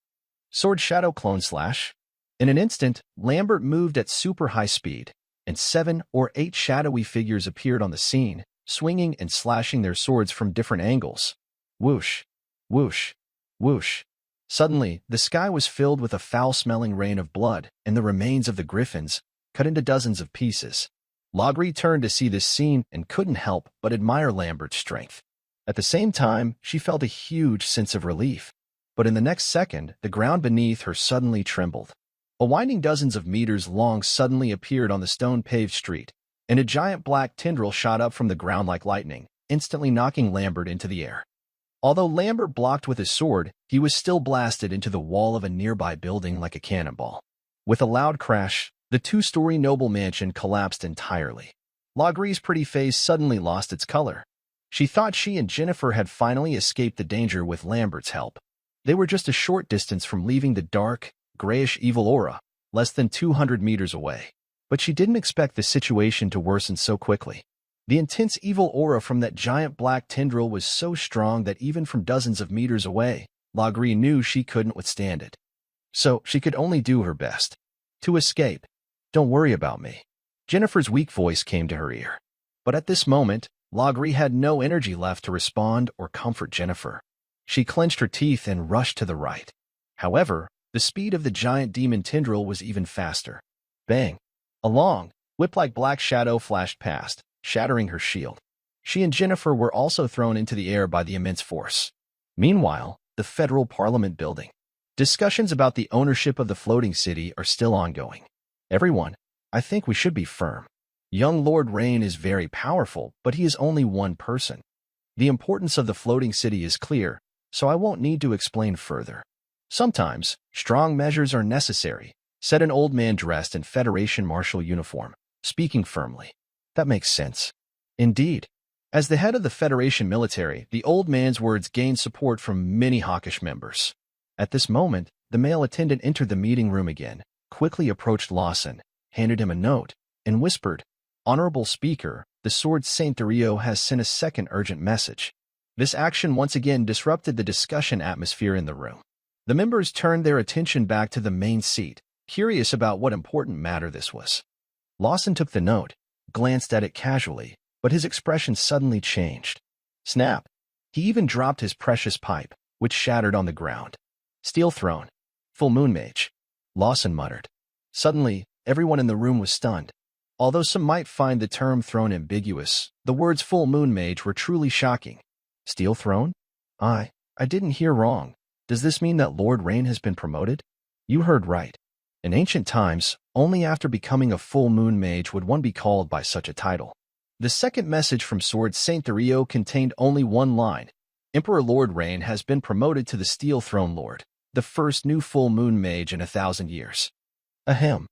Sword Shadow Clone Slash. In an instant, Lambert moved at super high speed, and 7 or 8 shadowy figures appeared on the scene, swinging and slashing their swords from different angles. Whoosh! Whoosh! Whoosh! Suddenly, the sky was filled with a foul-smelling rain of blood, and the remains of the griffins, cut into dozens of pieces. Lager turned to see this scene and couldn't help but admire Lambert's strength. At the same time, she felt a huge sense of relief. But in the next second, the ground beneath her suddenly trembled. A winding dozens of meters long suddenly appeared on the stone-paved street, and a giant black tendril shot up from the ground like lightning, instantly knocking Lambert into the air. Although Lambert blocked with his sword, he was still blasted into the wall of a nearby building like a cannonball. With a loud crash, the 2-story noble mansion collapsed entirely. Lager's pretty face suddenly lost its color. She thought she and Jennifer had finally escaped the danger with Lambert's help. They were just a short distance from leaving the dark, grayish evil aura, less than 200 meters away. But she didn't expect the situation to worsen so quickly. The intense evil aura from that giant black tendril was so strong that even from dozens of meters away, Lagree knew she couldn't withstand it. So she could only do her best to escape. "Don't worry about me." Jennifer's weak voice came to her ear. But at this moment, Lagree had no energy left to respond or comfort Jennifer. She clenched her teeth and rushed to the right. However, the speed of the giant demon tendril was even faster. Bang! A long, whip-like black shadow flashed past, shattering her shield. She and Jennifer were also thrown into the air by the immense force. Meanwhile, the federal parliament building. Discussions about the ownership of the floating city are still ongoing. "Everyone, I think we should be firm. Young Lord Rain is very powerful, but he is only one person. The importance of the floating city is clear, so I won't need to explain further. Sometimes, strong measures are necessary," said an old man dressed in Federation martial uniform, speaking firmly. "That makes sense." Indeed. As the head of the Federation military, the old man's words gained support from many hawkish members. At this moment, the male attendant entered the meeting room again, quickly approached Lawson, handed him a note, and whispered, "Honorable Speaker, the Sword Saint Rio has sent a second urgent message." This action once again disrupted the discussion atmosphere in the room. The members turned their attention back to the main seat, curious about what important matter this was. Lawson took the note, glanced at it casually, but his expression suddenly changed. Snap! He even dropped his precious pipe, which shattered on the ground. "Steel Throne. Full Moon Mage," Lawson muttered. Suddenly, everyone in the room was stunned. Although some might find the term throne ambiguous, the words Full Moon Mage were truly shocking. "Steel Throne? I didn't hear wrong. Does this mean that Lord Rain has been promoted?" "You heard right. In ancient times, only after becoming a Full Moon Mage would one be called by such a title." The second message from Sword Saint Rio contained only one line. "Emperor Lord Rain has been promoted to the Steel Throne Lord, the first new Full Moon Mage in 1,000 years. Ahem.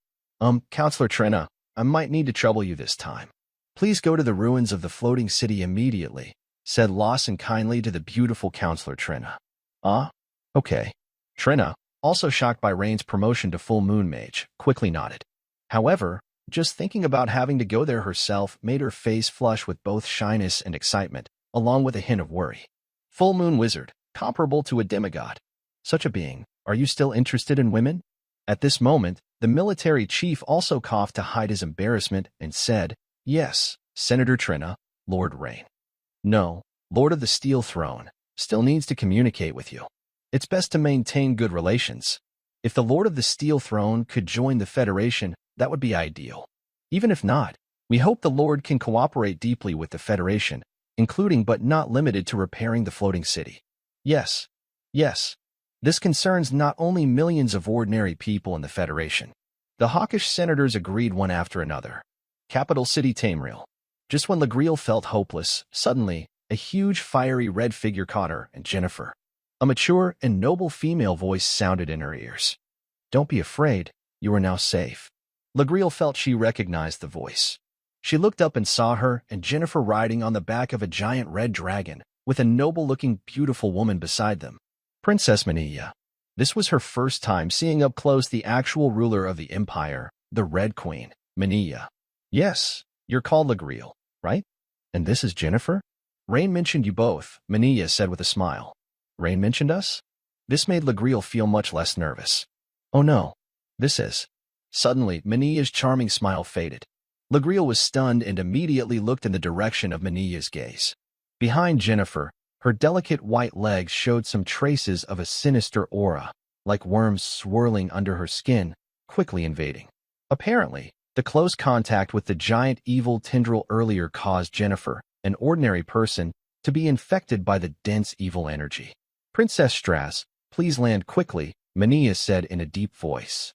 Counselor Trina, I might need to trouble you this time. Please go to the ruins of the floating city immediately," said Lawson kindly to the beautiful Counselor Trina. "Ah? Okay." Trina, also shocked by Rain's promotion to Full Moon Mage, quickly nodded. However, just thinking about having to go there herself made her face flush with both shyness and excitement, along with a hint of worry. Full Moon Wizard, comparable to a demigod. Such a being. Are you still interested in women? At this moment, the military chief also coughed to hide his embarrassment and said, "Yes, Senator Trina, Lord Rain. No, Lord of the Steel Throne, still needs to communicate with you. It's best to maintain good relations. If the Lord of the Steel Throne could join the Federation, that would be ideal. Even if not, we hope the Lord can cooperate deeply with the Federation, including but not limited to repairing the floating city." Yes. This concerns not only millions of ordinary people in the Federation. The hawkish senators agreed one after another. Capital City Tamriel. Just when Lagreel felt hopeless, suddenly, a huge fiery red figure caught her and Jennifer. A mature and noble female voice sounded in her ears. "Don't be afraid, you are now safe." Lagreel felt she recognized the voice. She looked up and saw her and Jennifer riding on the back of a giant red dragon, with a noble-looking, beautiful woman beside them. Princess Manhwaedit. This was her first time seeing up close the actual ruler of the Empire, the Red Queen, Manhwaedit. "Yes, you're called Lagreel, right? And this is Jennifer?" "Rain mentioned you both," Manhwaedit said with a smile. "Rain mentioned us?" This made Lagreel feel much less nervous. "Oh no, this is..." Suddenly, Manhwaedit's charming smile faded. Lagreel was stunned and immediately looked in the direction of Manhwaedit's gaze. Behind Jennifer, her delicate white legs showed some traces of a sinister aura, like worms swirling under her skin, quickly invading. Apparently, the close contact with the giant evil tendril earlier caused Jennifer, an ordinary person, to be infected by the dense evil energy. "Princess Strass, please land quickly," Manhwaedit said in a deep voice.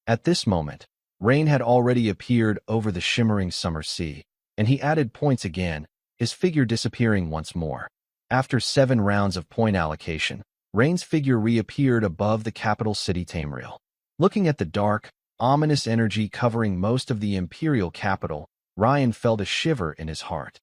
At this moment, Rain had already appeared over the shimmering summer sea, and he added points again, his figure disappearing once more. After 7 rounds of point allocation, Rain's figure reappeared above the capital city Tamriel. Looking at the dark, ominous energy covering most of the imperial capital, Ryan felt a shiver in his heart.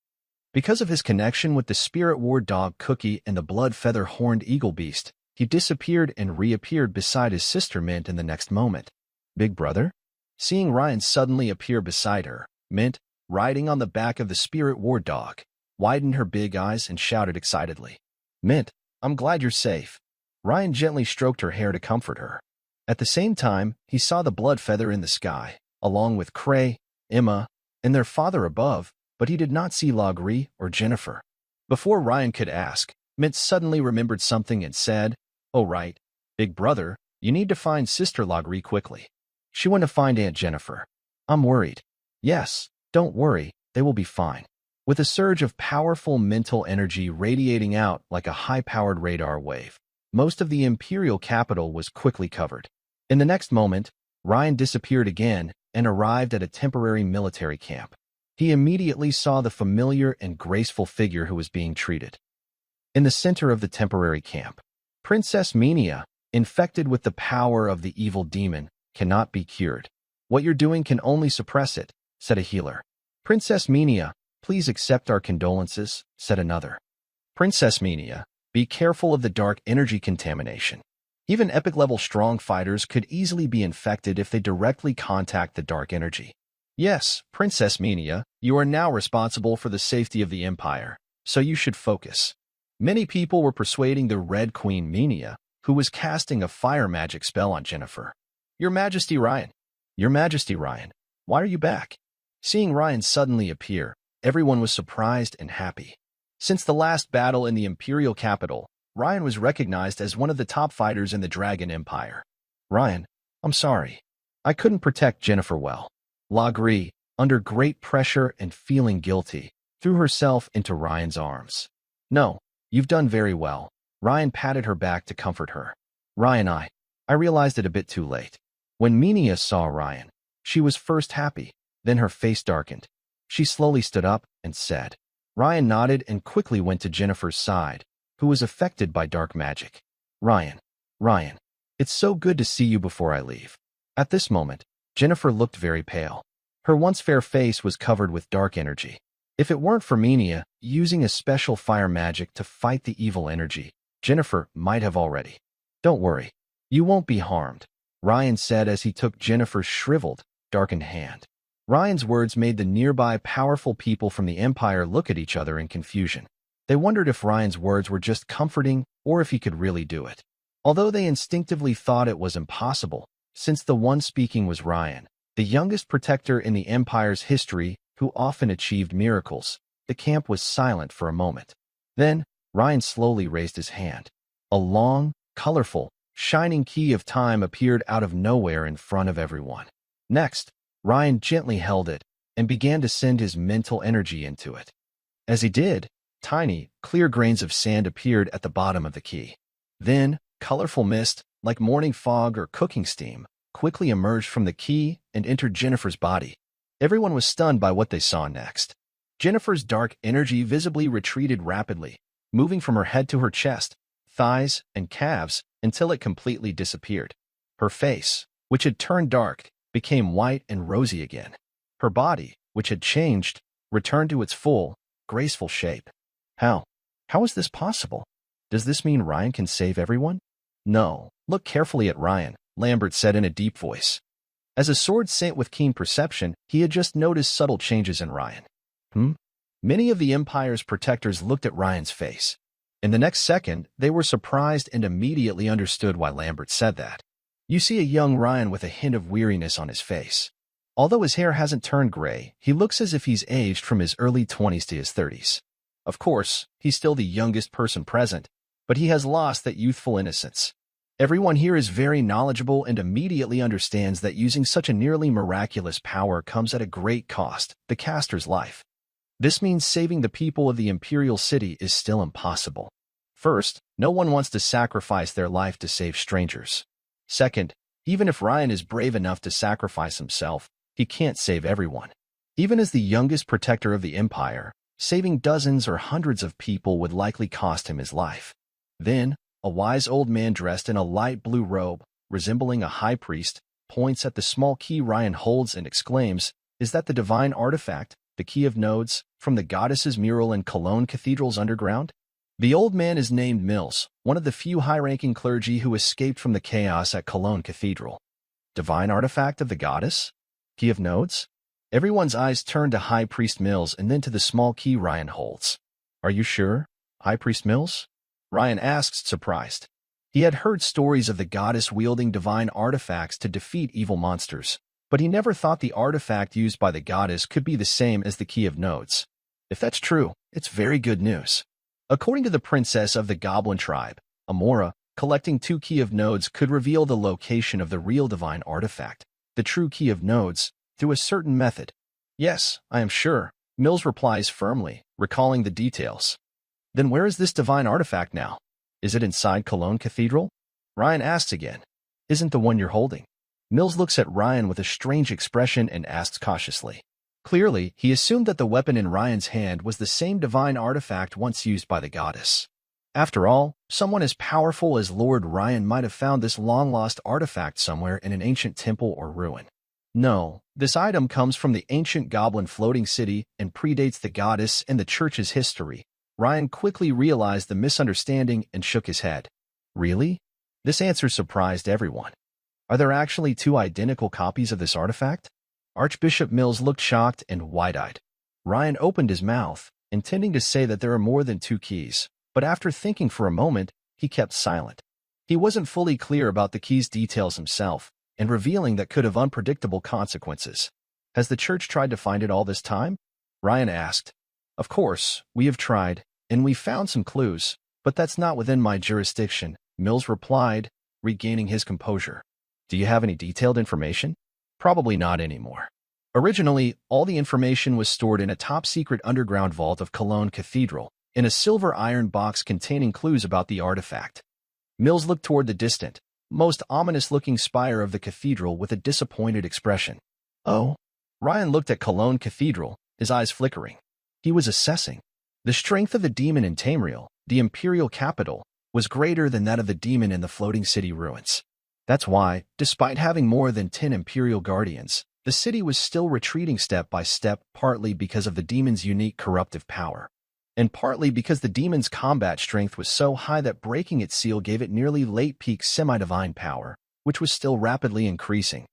Because of his connection with the spirit ward dog Cookie and the blood-feather horned eagle beast, he disappeared and reappeared beside his sister Mint in the next moment. "Big brother?" Seeing Ryan suddenly appear beside her, Mint, riding on the back of the spirit war dog, widened her big eyes and shouted excitedly, "Mint, I'm glad you're safe." Ryan gently stroked her hair to comfort her. At the same time, he saw the blood feather in the sky, along with Cray, Emma, and their father above, but he did not see Lagree or Jennifer. Before Ryan could ask, Mint suddenly remembered something and said, "Oh right, big brother, you need to find Sister Lagree quickly. She went to find Aunt Jennifer. I'm worried." "Yes, don't worry, they will be fine." With a surge of powerful mental energy radiating out like a high-powered radar wave, most of the Imperial capital was quickly covered. In the next moment, Ryan disappeared again and arrived at a temporary military camp. He immediately saw the familiar and graceful figure who was being treated. In the center of the temporary camp, Princess Minia, infected with the power of the evil demon, cannot be cured. "What you're doing can only suppress it," said a healer. "Princess Minia, please accept our condolences," said another. "Princess Minia, be careful of the dark energy contamination. Even epic-level strong fighters could easily be infected if they directly contact the dark energy." "Yes, Princess Minia, you are now responsible for the safety of the Empire, so you should focus." Many people were persuading the Red Queen Minia, who was casting a fire magic spell on Jennifer. "Your Majesty Ryan. Your Majesty Ryan, why are you back?" Seeing Ryan suddenly appear, everyone was surprised and happy. Since the last battle in the Imperial capital, Ryan was recognized as one of the top fighters in the Dragon Empire. "Ryan, I'm sorry. I couldn't protect Jennifer well." Lagree, under great pressure and feeling guilty, threw herself into Ryan's arms. "No, you've done very well." Ryan patted her back to comfort her. "Ryan, I realized it a bit too late." When Minia saw Ryan, she was first happy, then her face darkened. She slowly stood up and said. Ryan nodded and quickly went to Jennifer's side, who was affected by dark magic. Ryan, it's so good to see you before I leave." At this moment, Jennifer looked very pale. Her once fair face was covered with dark energy. If it weren't for Minia using a special fire magic to fight the evil energy, Jennifer might have already. "Don't worry, you won't be harmed," Ryan said as he took Jennifer's shriveled, darkened hand. Ryan's words made the nearby powerful people from the Empire look at each other in confusion. They wondered if Ryan's words were just comforting or if he could really do it. Although they instinctively thought it was impossible, since the one speaking was Ryan, the youngest protector in the Empire's history who often achieved miracles, the camp was silent for a moment. Then, Ryan slowly raised his hand. A long, colorful, shining key of time appeared out of nowhere in front of everyone. Next, Ryan gently held it and began to send his mental energy into it. As he did, tiny, clear grains of sand appeared at the bottom of the key. Then, colorful mist, like morning fog or cooking steam, quickly emerged from the key and entered Jennifer's body. Everyone was stunned by what they saw next. Jennifer's dark energy visibly retreated rapidly, moving from her head to her chest, thighs, and calves until it completely disappeared. Her face, which had turned dark, became white and rosy again. Her body, which had changed, returned to its full, graceful shape. How is this possible? Does this mean Ryan can save everyone? No, look carefully at Ryan, Lambert said in a deep voice. As a sword saint with keen perception, he had just noticed subtle changes in Ryan. Many of the Empire's protectors looked at Ryan's face. In the next second, they were surprised and immediately understood why Lambert said that. You see a young Ryan with a hint of weariness on his face. Although his hair hasn't turned gray, he looks as if he's aged from his early 20s to his 30s. Of course, he's still the youngest person present, but he has lost that youthful innocence. Everyone here is very knowledgeable and immediately understands that using such a nearly miraculous power comes at a great cost, the caster's life. This means saving the people of the Imperial City is still impossible. First, no one wants to sacrifice their life to save strangers. Second, even if Ryan is brave enough to sacrifice himself, he can't save everyone. Even as the youngest protector of the Empire, saving dozens or hundreds of people would likely cost him his life. Then, a wise old man dressed in a light blue robe, resembling a high priest, points at the small key Ryan holds and exclaims, "Is that the divine artifact, the Key of Nodes, from the goddess's mural in Cologne Cathedral's underground?" The old man is named Mills, one of the few high-ranking clergy who escaped from the chaos at Cologne Cathedral. Divine artifact of the goddess? Key of Nodes? Everyone's eyes turned to High Priest Mills and then to the small key Ryan holds. Are you sure, High Priest Mills? Ryan asked, surprised. He had heard stories of the goddess wielding divine artifacts to defeat evil monsters, but he never thought the artifact used by the goddess could be the same as the Key of Nodes. If that's true, it's very good news. According to the princess of the Goblin tribe, Amora, collecting 2 Key of Nodes could reveal the location of the real divine artifact, the true Key of Nodes, through a certain method. Yes, I am sure, Mills replies firmly, recalling the details. Then where is this divine artifact now? Is it inside Cologne Cathedral? Ryan asks again. Isn't the one you're holding? Mills looks at Ryan with a strange expression and asks cautiously. Clearly, he assumed that the weapon in Ryan's hand was the same divine artifact once used by the goddess. After all, someone as powerful as Lord Ryan might have found this long-lost artifact somewhere in an ancient temple or ruin. No, this item comes from the ancient goblin floating city and predates the goddess and the church's history. Ryan quickly realized the misunderstanding and shook his head. Really? This answer surprised everyone. Are there actually 2 identical copies of this artifact? Archbishop Mills looked shocked and wide-eyed. Ryan opened his mouth, intending to say that there are more than 2 keys, but after thinking for a moment, he kept silent. He wasn't fully clear about the key's details himself, and revealing that could have unpredictable consequences. Has the church tried to find it all this time? Ryan asked. Of course, we have tried, and we found some clues, but that's not within my jurisdiction, Mills replied, regaining his composure. Do you have any detailed information? Probably not anymore. Originally, all the information was stored in a top-secret underground vault of Cologne Cathedral, in a silver iron box containing clues about the artifact. Mills looked toward the distant, most ominous-looking spire of the cathedral with a disappointed expression. Oh? Ryan looked at Cologne Cathedral, his eyes flickering. He was assessing. The strength of the demon in Tamriel, the imperial capital, was greater than that of the demon in the floating city ruins. That's why, despite having more than 10 imperial guardians, the city was still retreating step by step, partly because of the demon's unique corruptive power, and partly because the demon's combat strength was so high that breaking its seal gave it nearly late-peak semi-divine power, which was still rapidly increasing.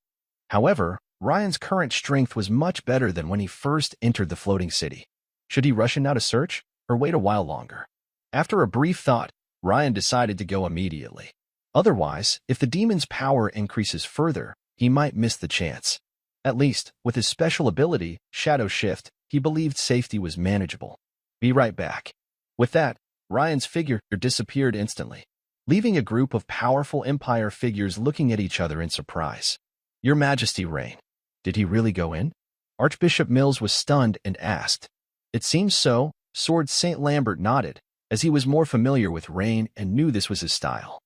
However, Ryan's current strength was much better than when he first entered the floating city. Should he rush in now to search, or wait a while longer? After a brief thought, Ryan decided to go immediately. Otherwise, if the demon's power increases further, he might miss the chance. At least, with his special ability, Shadow Shift, he believed safety was manageable. Be right back. With that, Ryan's figure disappeared instantly, leaving a group of powerful Empire figures looking at each other in surprise. Your Majesty, Rain. Did he really go in? Archbishop Mills was stunned and asked. It seems so, Sword St. Lambert nodded, as he was more familiar with Rain and knew this was his style.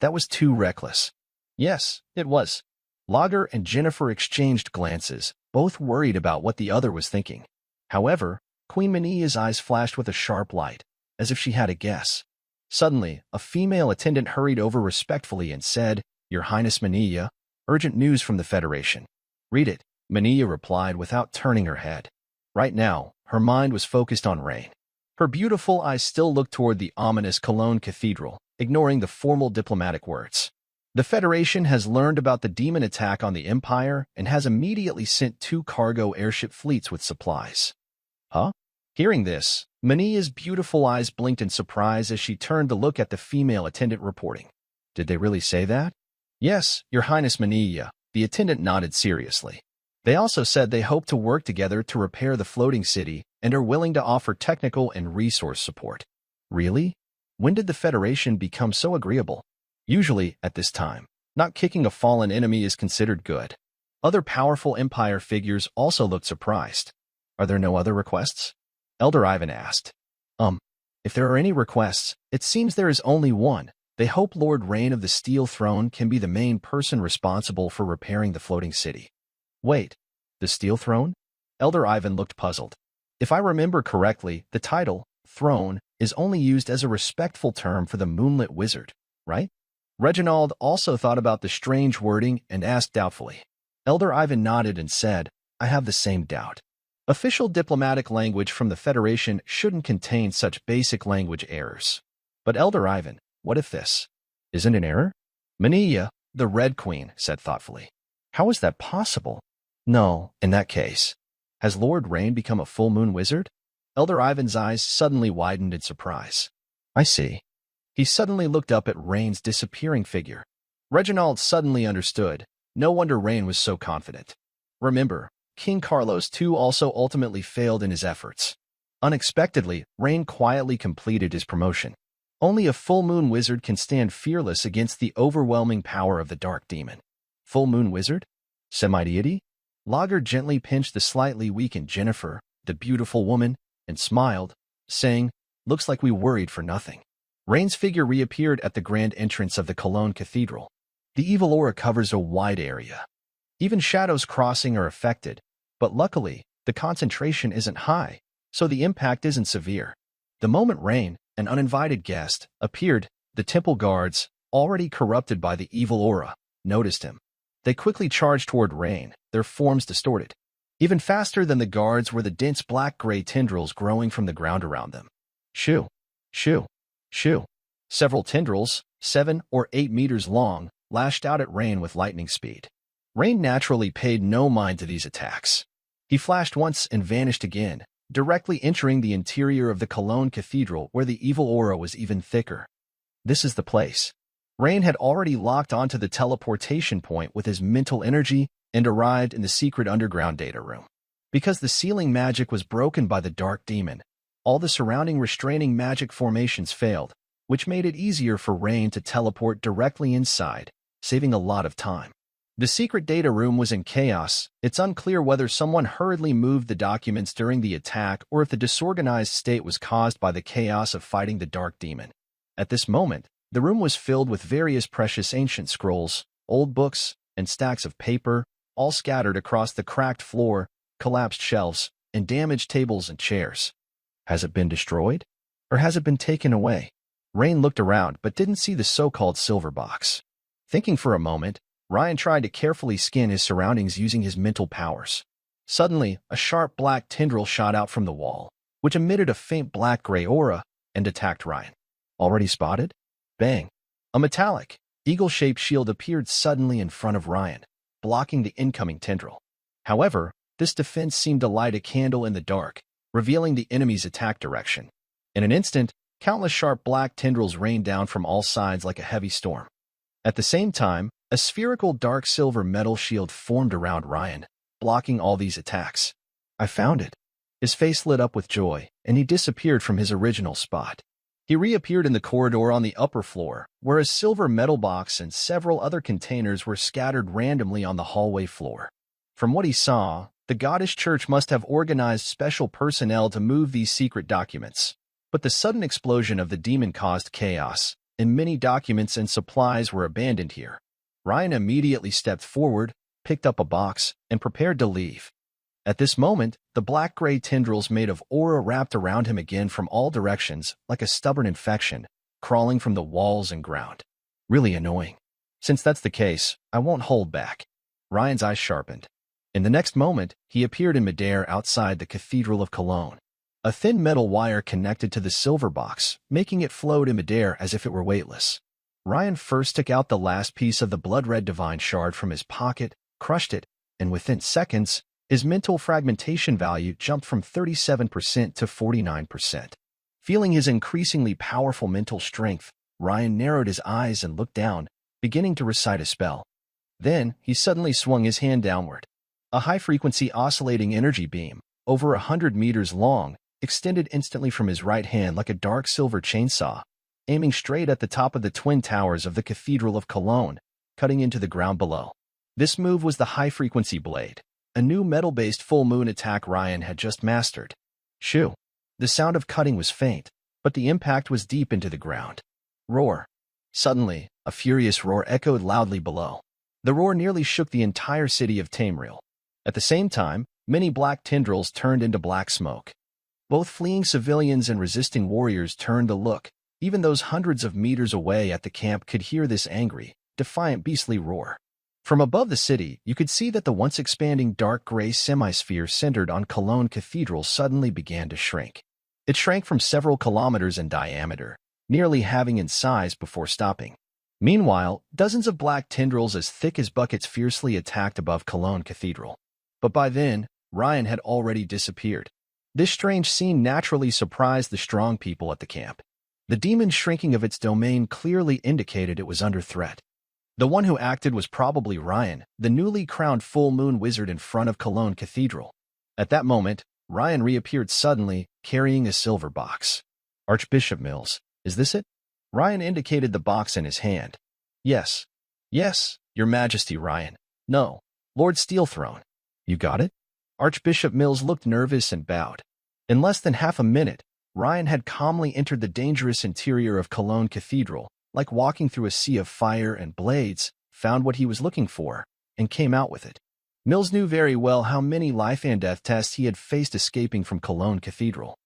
That was too reckless. Yes, it was. Lager and Jennifer exchanged glances, both worried about what the other was thinking. However, Queen Mania's eyes flashed with a sharp light, as if she had a guess. Suddenly, a female attendant hurried over respectfully and said, Your Highness Mania, urgent news from the Federation. Read it, Mania replied without turning her head. Right now, her mind was focused on Rain. Her beautiful eyes still looked toward the ominous Cologne Cathedral, ignoring the formal diplomatic words. The Federation has learned about the demon attack on the Empire and has immediately sent 2 cargo airship fleets with supplies. Huh? Hearing this, Mania's beautiful eyes blinked in surprise as she turned to look at the female attendant reporting. Did they really say that? Yes, Your Highness Mania, the attendant nodded seriously. They also said they hope to work together to repair the floating city and are willing to offer technical and resource support. Really? When did the Federation become so agreeable? Usually, at this time, not kicking a fallen enemy is considered good. Other powerful Empire figures also looked surprised. Are there no other requests? Elder Ivan asked. If there are any requests, it seems there is only one. They hope Lord Rain of the Steel Throne can be the main person responsible for repairing the floating city. Wait, the Steel Throne? Elder Ivan looked puzzled. If I remember correctly, the title, Throne, is only used as a respectful term for the Moonlit Wizard, right? Reginald also thought about the strange wording and asked doubtfully. Elder Ivan nodded and said, I have the same doubt. Official diplomatic language from the Federation shouldn't contain such basic language errors. But Elder Ivan, what if this isn't an error? Mania, the Red Queen, said thoughtfully. How is that possible? No, in that case, Has Lord Rain become a full moon wizard? Elder Ivan's eyes suddenly widened in surprise. I see. He suddenly looked up at Rain's disappearing figure. Reginald suddenly understood. No wonder Rain was so confident. Remember, King Carlos II also ultimately failed in his efforts. Unexpectedly, Rain quietly completed his promotion. Only a full moon wizard can stand fearless against the overwhelming power of the dark demon. Full moon wizard? Semi-deity? Lager gently pinched the slightly weakened Jennifer, the beautiful woman, and smiled, saying, "Looks like we worried for nothing." Rain's figure reappeared at the grand entrance of the Cologne Cathedral. The evil aura covers a wide area. Even shadows crossing are affected, but luckily, the concentration isn't high, so the impact isn't severe. The moment Rain, an uninvited guest, appeared, the temple guards, already corrupted by the evil aura, noticed him. They quickly charged toward Rain, their forms distorted. Even faster than the guards were the dense black-gray tendrils growing from the ground around them. Shoo! Shoo! Shoo! Several tendrils, 7 or 8 meters long, lashed out at Rain with lightning speed. Rain naturally paid no mind to these attacks. He flashed once and vanished again, directly entering the interior of the Cologne Cathedral where the evil aura was even thicker. This is the place. Rain had already locked onto the teleportation point with his mental energy and arrived in the secret underground data room. Because the sealing magic was broken by the dark demon, all the surrounding restraining magic formations failed, which made it easier for Rain to teleport directly inside, saving a lot of time. The secret data room was in chaos. It's unclear whether someone hurriedly moved the documents during the attack or if the disorganized state was caused by the chaos of fighting the dark demon. At this moment, the room was filled with various precious ancient scrolls, old books, and stacks of paper, all scattered across the cracked floor, collapsed shelves, and damaged tables and chairs. Has it been destroyed? Or has it been taken away? Rain looked around but didn't see the so-called silver box. Thinking for a moment, Ryan tried to carefully scan his surroundings using his mental powers. Suddenly, a sharp black tendril shot out from the wall, which emitted a faint black-gray aura, and attacked Ryan. Already spotted? Bang! A metallic, eagle-shaped shield appeared suddenly in front of Ryan, blocking the incoming tendril. However, this defense seemed to light a candle in the dark, revealing the enemy's attack direction. In an instant, countless sharp black tendrils rained down from all sides like a heavy storm. At the same time, a spherical dark silver metal shield formed around Ryan, blocking all these attacks. I found it. His face lit up with joy, and he disappeared from his original spot. He reappeared in the corridor on the upper floor, where a silver metal box and several other containers were scattered randomly on the hallway floor. From what he saw, the goddess church must have organized special personnel to move these secret documents. But the sudden explosion of the demon caused chaos, and many documents and supplies were abandoned here. Ryan immediately stepped forward, picked up a box, and prepared to leave. At this moment, the black-gray tendrils made of aura wrapped around him again from all directions, like a stubborn infection, crawling from the walls and ground. Really annoying. Since that's the case, I won't hold back. Ryan's eyes sharpened. In the next moment, he appeared in midair outside the Cathedral of Cologne. A thin metal wire connected to the silver box, making it float in midair as if it were weightless. Ryan first took out the last piece of the blood-red divine shard from his pocket, crushed it, and within seconds, his mental fragmentation value jumped from 37% to 49%. Feeling his increasingly powerful mental strength, Ryan narrowed his eyes and looked down, beginning to recite a spell. Then, he suddenly swung his hand downward. A high-frequency oscillating energy beam, over 100 meters long, extended instantly from his right hand like a dark silver chainsaw, aiming straight at the top of the twin towers of the Cathedral of Cologne, cutting into the ground below. This move was the high-frequency blade, a new metal-based full-moon attack Ryan had just mastered. Shoo! The sound of cutting was faint, but the impact was deep into the ground. Roar! Suddenly, a furious roar echoed loudly below. The roar nearly shook the entire city of Tamriel. At the same time, many black tendrils turned into black smoke. Both fleeing civilians and resisting warriors turned to look. Even those hundreds of meters away at the camp could hear this angry, defiant beastly roar. From above the city, you could see that the once expanding dark gray semisphere centered on Cologne Cathedral suddenly began to shrink. It shrank from several kilometers in diameter, nearly halving in size before stopping. Meanwhile, dozens of black tendrils as thick as buckets fiercely attacked above Cologne Cathedral. But by then, Ryan had already disappeared. This strange scene naturally surprised the strong people at the camp. The demon's shrinking of its domain clearly indicated it was under threat. The one who acted was probably Ryan, the newly crowned full moon wizard in front of Cologne Cathedral. At that moment, Ryan reappeared suddenly, carrying a silver box. Archbishop Mills, is this it? Ryan indicated the box in his hand. Yes. Yes, Your Majesty, Ryan. No, Lord Steelthrone. You got it? Archbishop Mills looked nervous and bowed. In less than half a minute, Ryan had calmly entered the dangerous interior of Cologne Cathedral, like walking through a sea of fire and blades, found what he was looking for, and came out with it. Mills knew very well how many life and death tests he had faced escaping from Cologne Cathedral.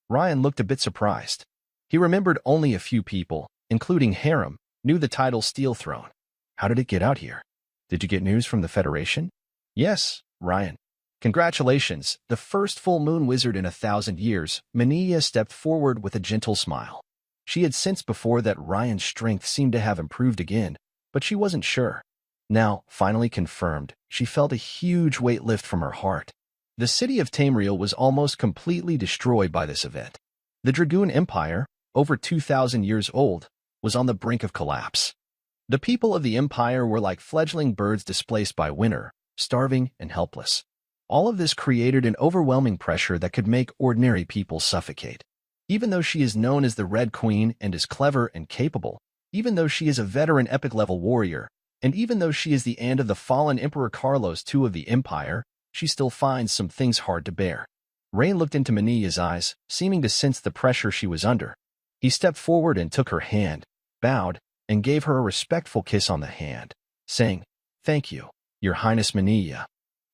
Ryan looked a bit surprised. He remembered only a few people, including Harem, knew the title Steelthrone. How did it get out here? Did you get news from the Federation? Yes, Ryan. Congratulations, the first full moon wizard in 1,000 years, Mania stepped forward with a gentle smile. She had sensed before that Ryan's strength seemed to have improved again, but she wasn't sure. Now, finally confirmed, she felt a huge weight lift from her heart. The city of Tamriel was almost completely destroyed by this event. The Dragoon Empire, over 2,000 years old, was on the brink of collapse. The people of the empire were like fledgling birds displaced by winter, starving and helpless. All of this created an overwhelming pressure that could make ordinary people suffocate. Even though she is known as the Red Queen and is clever and capable, even though she is a veteran epic-level warrior, and even though she is the aunt of the fallen Emperor Carlos II of the Empire, she still finds some things hard to bear. Rain looked into Mania's eyes, seeming to sense the pressure she was under. He stepped forward and took her hand, bowed, and gave her a respectful kiss on the hand, saying, "Thank you, Your Highness Mania.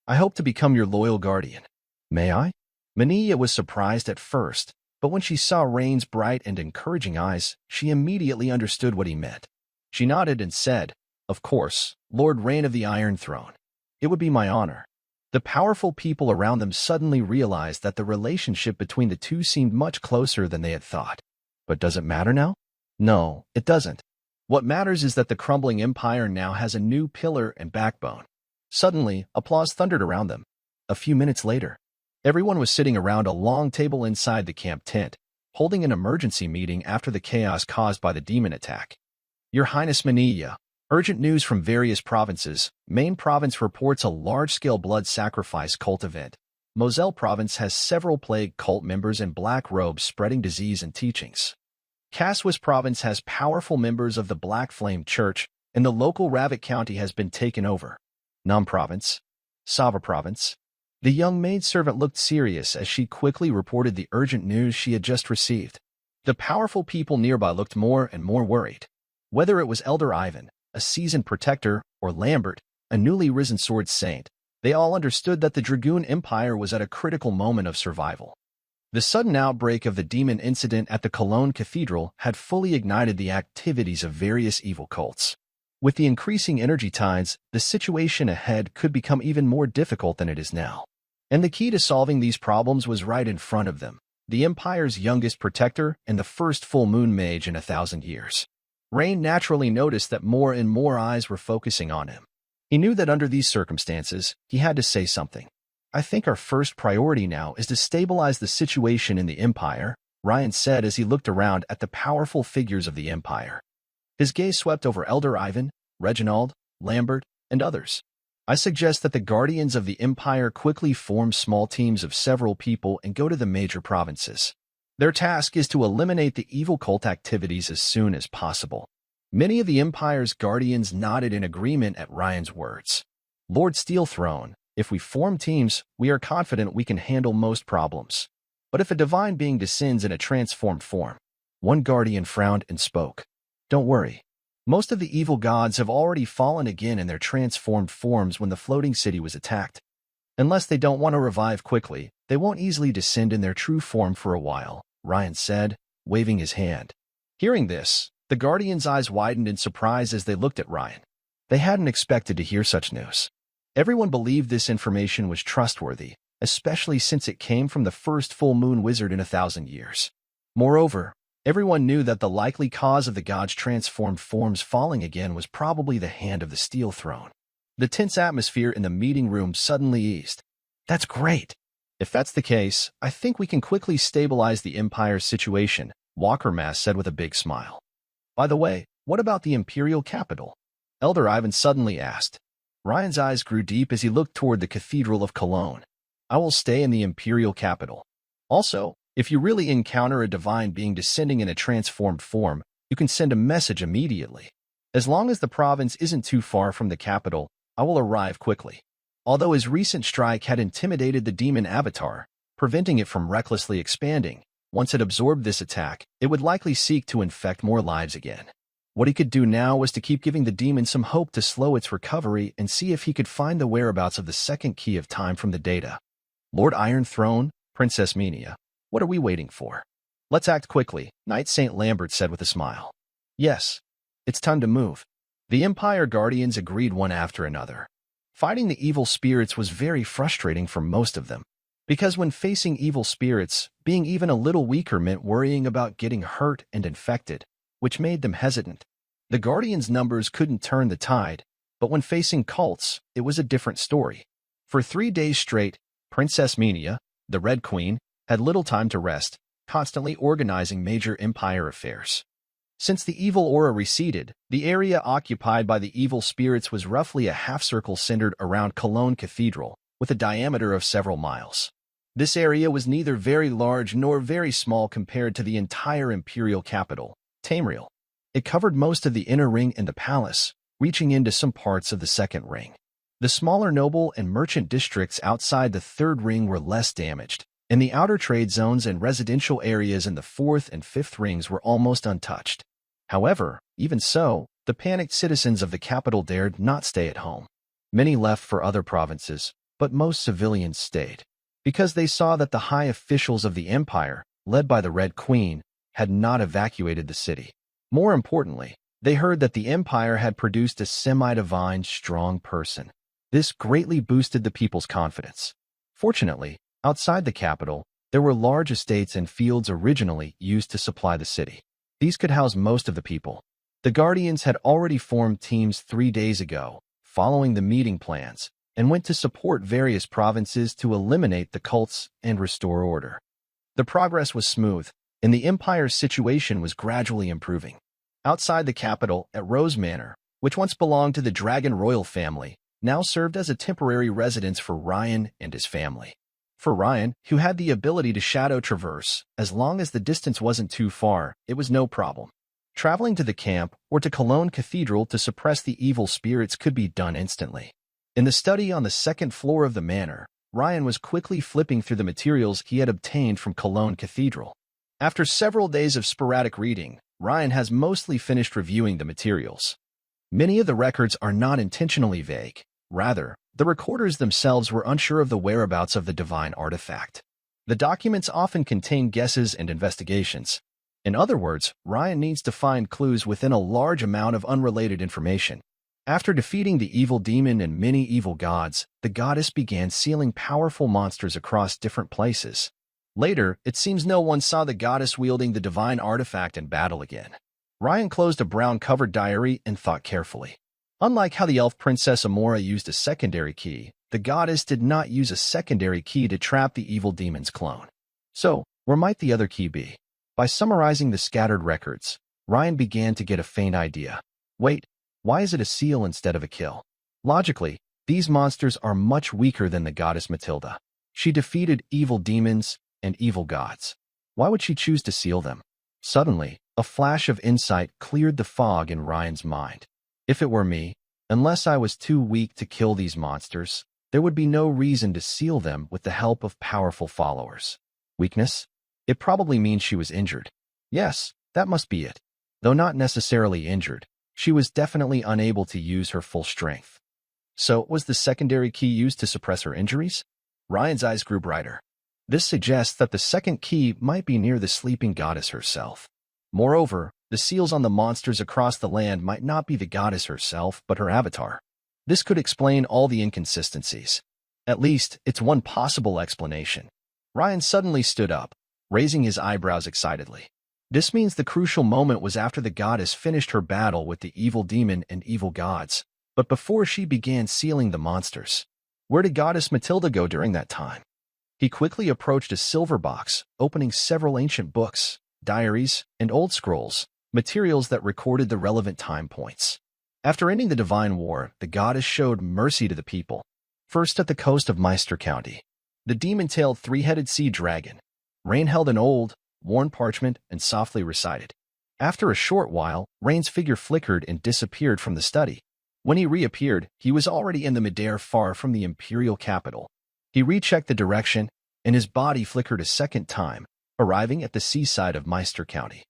I hope to become your loyal guardian. May I?" Mania was surprised at first, but when she saw Rain's bright and encouraging eyes, she immediately understood what he meant. She nodded and said, "Of course, Lord Rain of the Iron Throne. It would be my honor." The powerful people around them suddenly realized that the relationship between the two seemed much closer than they had thought. But does it matter now? No, it doesn't. What matters is that the crumbling empire now has a new pillar and backbone. Suddenly, applause thundered around them. A few minutes later, everyone was sitting around a long table inside the camp tent, holding an emergency meeting after the chaos caused by the demon attack. "Your Highness Mania, urgent news from various provinces. Main province reports a large-scale blood sacrifice cult event. Moselle province has several plague cult members in black robes spreading disease and teachings. Caswas province has powerful members of the Black Flame Church, and the local Ravik County has been taken over. Nam province, Sava province." The young maidservant looked serious as she quickly reported the urgent news she had just received. The powerful people nearby looked more and more worried. Whether it was Elder Ivan, a seasoned protector, or Lambert, a newly risen sword saint, they all understood that the Dragoon Empire was at a critical moment of survival. The sudden outbreak of the demon incident at the Cologne Cathedral had fully ignited the activities of various evil cults. With the increasing energy tides, the situation ahead could become even more difficult than it is now. And the key to solving these problems was right in front of them, the Empire's youngest protector and the first full moon mage in 1,000 years. Rain naturally noticed that more and more eyes were focusing on him. He knew that under these circumstances, he had to say something. "I think our first priority now is to stabilize the situation in the Empire," Ryan said as he looked around at the powerful figures of the Empire. His gaze swept over Elder Ivan, Reginald, Lambert, and others. "I suggest that the Guardians of the Empire quickly form small teams of several people and go to the major provinces. Their task is to eliminate the evil cult activities as soon as possible." Many of the Empire's Guardians nodded in agreement at Ryan's words. "Lord Steelthrone, if we form teams, we are confident we can handle most problems. But if a divine being descends in a transformed form," one Guardian frowned and spoke. "Don't worry. Most of the evil gods have already fallen again in their transformed forms when the floating city was attacked. Unless they don't want to revive quickly, they won't easily descend in their true form for a while," Ryan said, waving his hand. Hearing this, the Guardians' eyes widened in surprise as they looked at Ryan. They hadn't expected to hear such news. Everyone believed this information was trustworthy, especially since it came from the first full moon wizard in 1,000 years. Moreover, everyone knew that the likely cause of the gods' transformed forms falling again was probably the hand of the Steel Throne. The tense atmosphere in the meeting room suddenly eased. That's great. If that's the case, I think we can quickly stabilize the Empire's situation, Walkermass said with a big smile. By the way, what about the Imperial capital? Elder Ivan suddenly asked. Ryan's eyes grew deep as he looked toward the Cathedral of Cologne. I will stay in the Imperial capital. Also, if you really encounter a divine being descending in a transformed form, you can send a message immediately. As long as the province isn't too far from the capital, I will arrive quickly. Although his recent strike had intimidated the demon avatar, preventing it from recklessly expanding, once it absorbed this attack, it would likely seek to infect more lives again. What he could do now was to keep giving the demon some hope to slow its recovery and see if he could find the whereabouts of the second key of time from the data. Lord Iron Throne, Princess Menia, what are we waiting for? Let's act quickly, Knight St. Lambert said with a smile. Yes, it's time to move. The Empire Guardians agreed one after another. Fighting the evil spirits was very frustrating for most of them, because when facing evil spirits, being even a little weaker meant worrying about getting hurt and infected, which made them hesitant. The Guardians' numbers couldn't turn the tide, but when facing cults, it was a different story. For 3 days straight, Princess Menia, the Red Queen, had little time to rest, constantly organizing major empire affairs. Since the evil aura receded, the area occupied by the evil spirits was roughly a half-circle centered around Cologne Cathedral, with a diameter of several miles. This area was neither very large nor very small compared to the entire imperial capital, Tamriel. It covered most of the inner ring and the palace, reaching into some parts of the second ring. The smaller noble and merchant districts outside the third ring were less damaged, and the outer trade zones and residential areas in the fourth and fifth rings were almost untouched. However, even so, the panicked citizens of the capital dared not stay at home. Many left for other provinces, but most civilians stayed, because they saw that the high officials of the empire, led by the Red Queen, had not evacuated the city. More importantly, they heard that the empire had produced a semi-divine, strong person. This greatly boosted the people's confidence. Fortunately, outside the capital, there were large estates and fields originally used to supply the city. These could house most of the people. The Guardians had already formed teams 3 days ago, following the meeting plans, and went to support various provinces to eliminate the cults and restore order. The progress was smooth, and the Empire's situation was gradually improving. Outside the capital, at Rose Manor, which once belonged to the Dragon royal family, now served as a temporary residence for Ryan and his family. For Ryan, who had the ability to shadow traverse, as long as the distance wasn't too far, it was no problem. Traveling to the camp or to Cologne Cathedral to suppress the evil spirits could be done instantly. In the study on the second floor of the manor, Ryan was quickly flipping through the materials he had obtained from Cologne Cathedral. After several days of sporadic reading, Ryan has mostly finished reviewing the materials. Many of the records are not intentionally vague. Rather, the recorders themselves were unsure of the whereabouts of the divine artifact. The documents often contain guesses and investigations. In other words, Ryan needs to find clues within a large amount of unrelated information. After defeating the evil demon and many evil gods, the goddess began sealing powerful monsters across different places. Later, it seems no one saw the goddess wielding the divine artifact in battle again. Ryan closed a brown-covered diary and thought carefully. Unlike how the elf princess Amora used a secondary key, the goddess did not use a secondary key to trap the evil demon's clone. So, where might the other key be? By summarizing the scattered records, Ryan began to get a faint idea. Wait, why is it a seal instead of a kill? Logically, these monsters are much weaker than the goddess Matilda. She defeated evil demons and evil gods. Why would she choose to seal them? Suddenly, a flash of insight cleared the fog in Ryan's mind. If it were me, unless I was too weak to kill these monsters, there would be no reason to seal them with the help of powerful followers. Weakness? It probably means she was injured. Yes, that must be it. Though not necessarily injured, she was definitely unable to use her full strength. So, was the secondary key used to suppress her injuries? Ryan's eyes grew brighter. This suggests that the second key might be near the sleeping goddess herself. Moreover, the seals on the monsters across the land might not be the goddess herself, but her avatar. This could explain all the inconsistencies. At least, it's one possible explanation. Ryan suddenly stood up, raising his eyebrows excitedly. This means the crucial moment was after the goddess finished her battle with the evil demon and evil gods, but before she began sealing the monsters. Where did Goddess Matilda go during that time? He quickly approached a silver box, opening several ancient books, diaries, and old scrolls, materials that recorded the relevant time points. After ending the Divine War, the goddess showed mercy to the people. First at the coast of Meister County, the demon-tailed three-headed sea dragon. Rain held an old, worn parchment and softly recited. After a short while, Rain's figure flickered and disappeared from the study. When he reappeared, he was already in the midair far from the imperial capital. He rechecked the direction, and his body flickered a second time, arriving at the seaside of Meister County.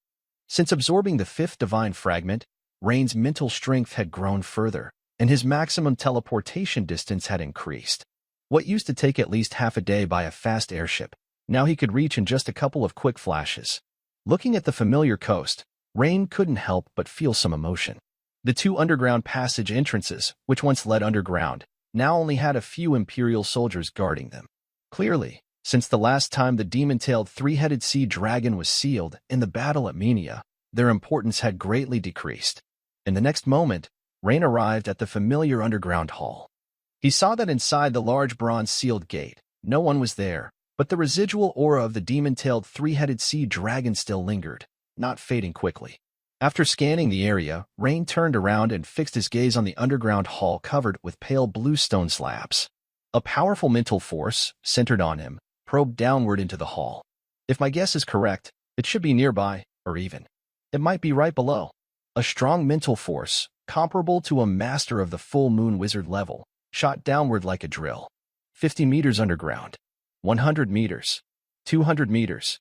Since absorbing the fifth divine fragment, Rain's mental strength had grown further, and his maximum teleportation distance had increased. What used to take at least half a day by a fast airship, now he could reach in just a couple of quick flashes. Looking at the familiar coast, Rain couldn't help but feel some emotion. The two underground passage entrances, which once led underground, now only had a few Imperial soldiers guarding them. Clearly, since the last time the demon-tailed three-headed sea dragon was sealed in the battle at Menia, their importance had greatly decreased. In the next moment, Rain arrived at the familiar underground hall. He saw that inside the large bronze-sealed gate, no one was there, but the residual aura of the demon-tailed three-headed sea dragon still lingered, not fading quickly. After scanning the area, Rain turned around and fixed his gaze on the underground hall covered with pale blue stone slabs. A powerful mental force, centered on him, probed downward into the hall. If my guess is correct, it should be nearby, or even. It might be right below. A strong mental force, comparable to a master of the full moon wizard level, shot downward like a drill. 50 meters underground. 100 meters. 200 meters.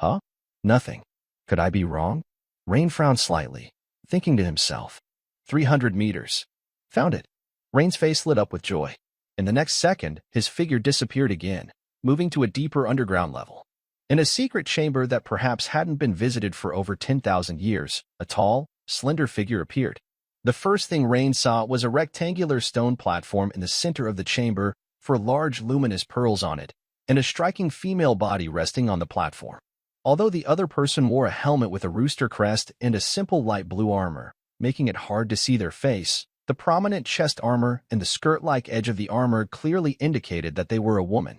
Huh? Nothing. Could I be wrong? Rain frowned slightly, thinking to himself. 300 meters. Found it. Rain's face lit up with joy. In the next second, his figure disappeared again, moving to a deeper underground level. In a secret chamber that perhaps hadn't been visited for over 10,000 years, a tall, slender figure appeared. The first thing Rain saw was a rectangular stone platform in the center of the chamber for large luminous pearls on it, and a striking female body resting on the platform. Although the other person wore a helmet with a rooster crest and a simple light blue armor, making it hard to see their face, the prominent chest armor and the skirt-like edge of the armor clearly indicated that they were a woman.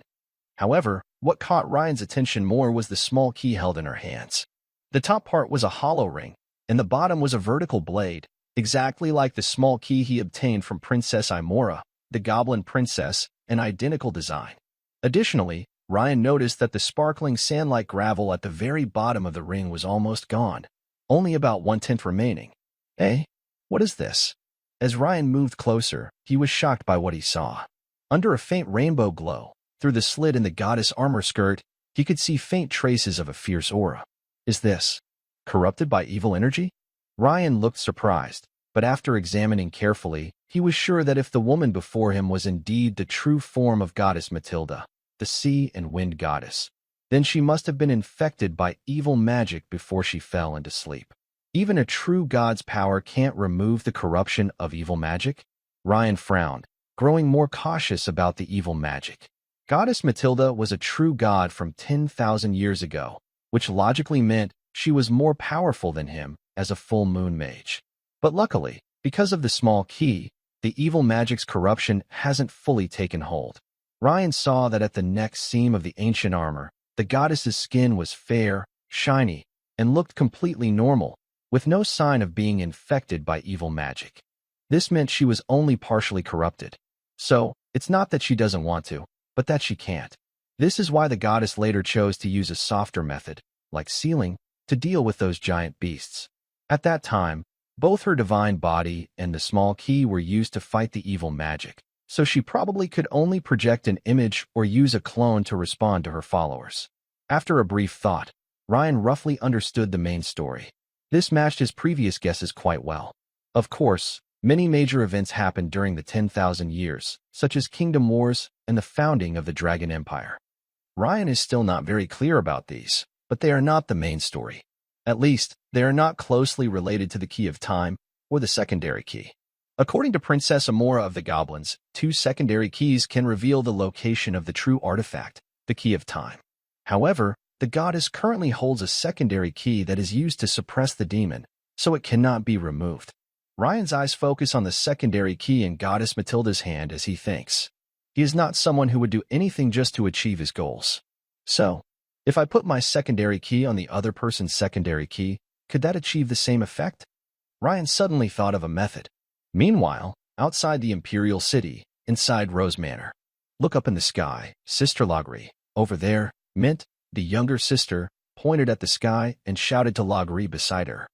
However, what caught Ryan's attention more was the small key held in her hands. The top part was a hollow ring, and the bottom was a vertical blade, exactly like the small key he obtained from Princess Imora, the Goblin Princess, an identical design. Additionally, Ryan noticed that the sparkling sand-like gravel at the very bottom of the ring was almost gone, only about 1/10 remaining. Eh? What is this? As Ryan moved closer, he was shocked by what he saw. Under a faint rainbow glow, through the slit in the goddess armor skirt, he could see faint traces of a fierce aura. Is this corrupted by evil energy? Ryan looked surprised, but after examining carefully, he was sure that if the woman before him was indeed the true form of Goddess Matilda, the sea and wind goddess, then she must have been infected by evil magic before she fell into sleep. Even a true god's power can't remove the corruption of evil magic? Ryan frowned, growing more cautious about the evil magic. Goddess Matilda was a true god from 10,000 years ago, which logically meant she was more powerful than him as a full moon mage. But luckily, because of the small key, the evil magic's corruption hasn't fully taken hold. Ryan saw that at the neck seam of the ancient armor, the goddess's skin was fair, shiny, and looked completely normal, with no sign of being infected by evil magic. This meant she was only partially corrupted. So, it's not that she doesn't want to, but that she can't. This is why the goddess later chose to use a softer method, like sealing, to deal with those giant beasts. At that time, both her divine body and the small key were used to fight the evil magic, so she probably could only project an image or use a clone to respond to her followers. After a brief thought, Ryan roughly understood the main story. This matched his previous guesses quite well. Of course, many major events happened during the 10,000 years, such as Kingdom Wars and the founding of the Dragon Empire. Ryan is still not very clear about these, but they are not the main story. At least, they are not closely related to the Key of Time or the secondary key. According to Princess Amora of the Goblins, 2 secondary keys can reveal the location of the true artifact, the Key of Time. However, the goddess currently holds a secondary key that is used to suppress the demon, so it cannot be removed. Ryan's eyes focus on the secondary key in Goddess Matilda's hand as he thinks. He is not someone who would do anything just to achieve his goals. So, if I put my secondary key on the other person's secondary key, could that achieve the same effect? Ryan suddenly thought of a method. Meanwhile, outside the Imperial City, inside Rose Manor. Look up in the sky, Sister Lagri. Over there, Mint, the younger sister, pointed at the sky and shouted to Lagri beside her.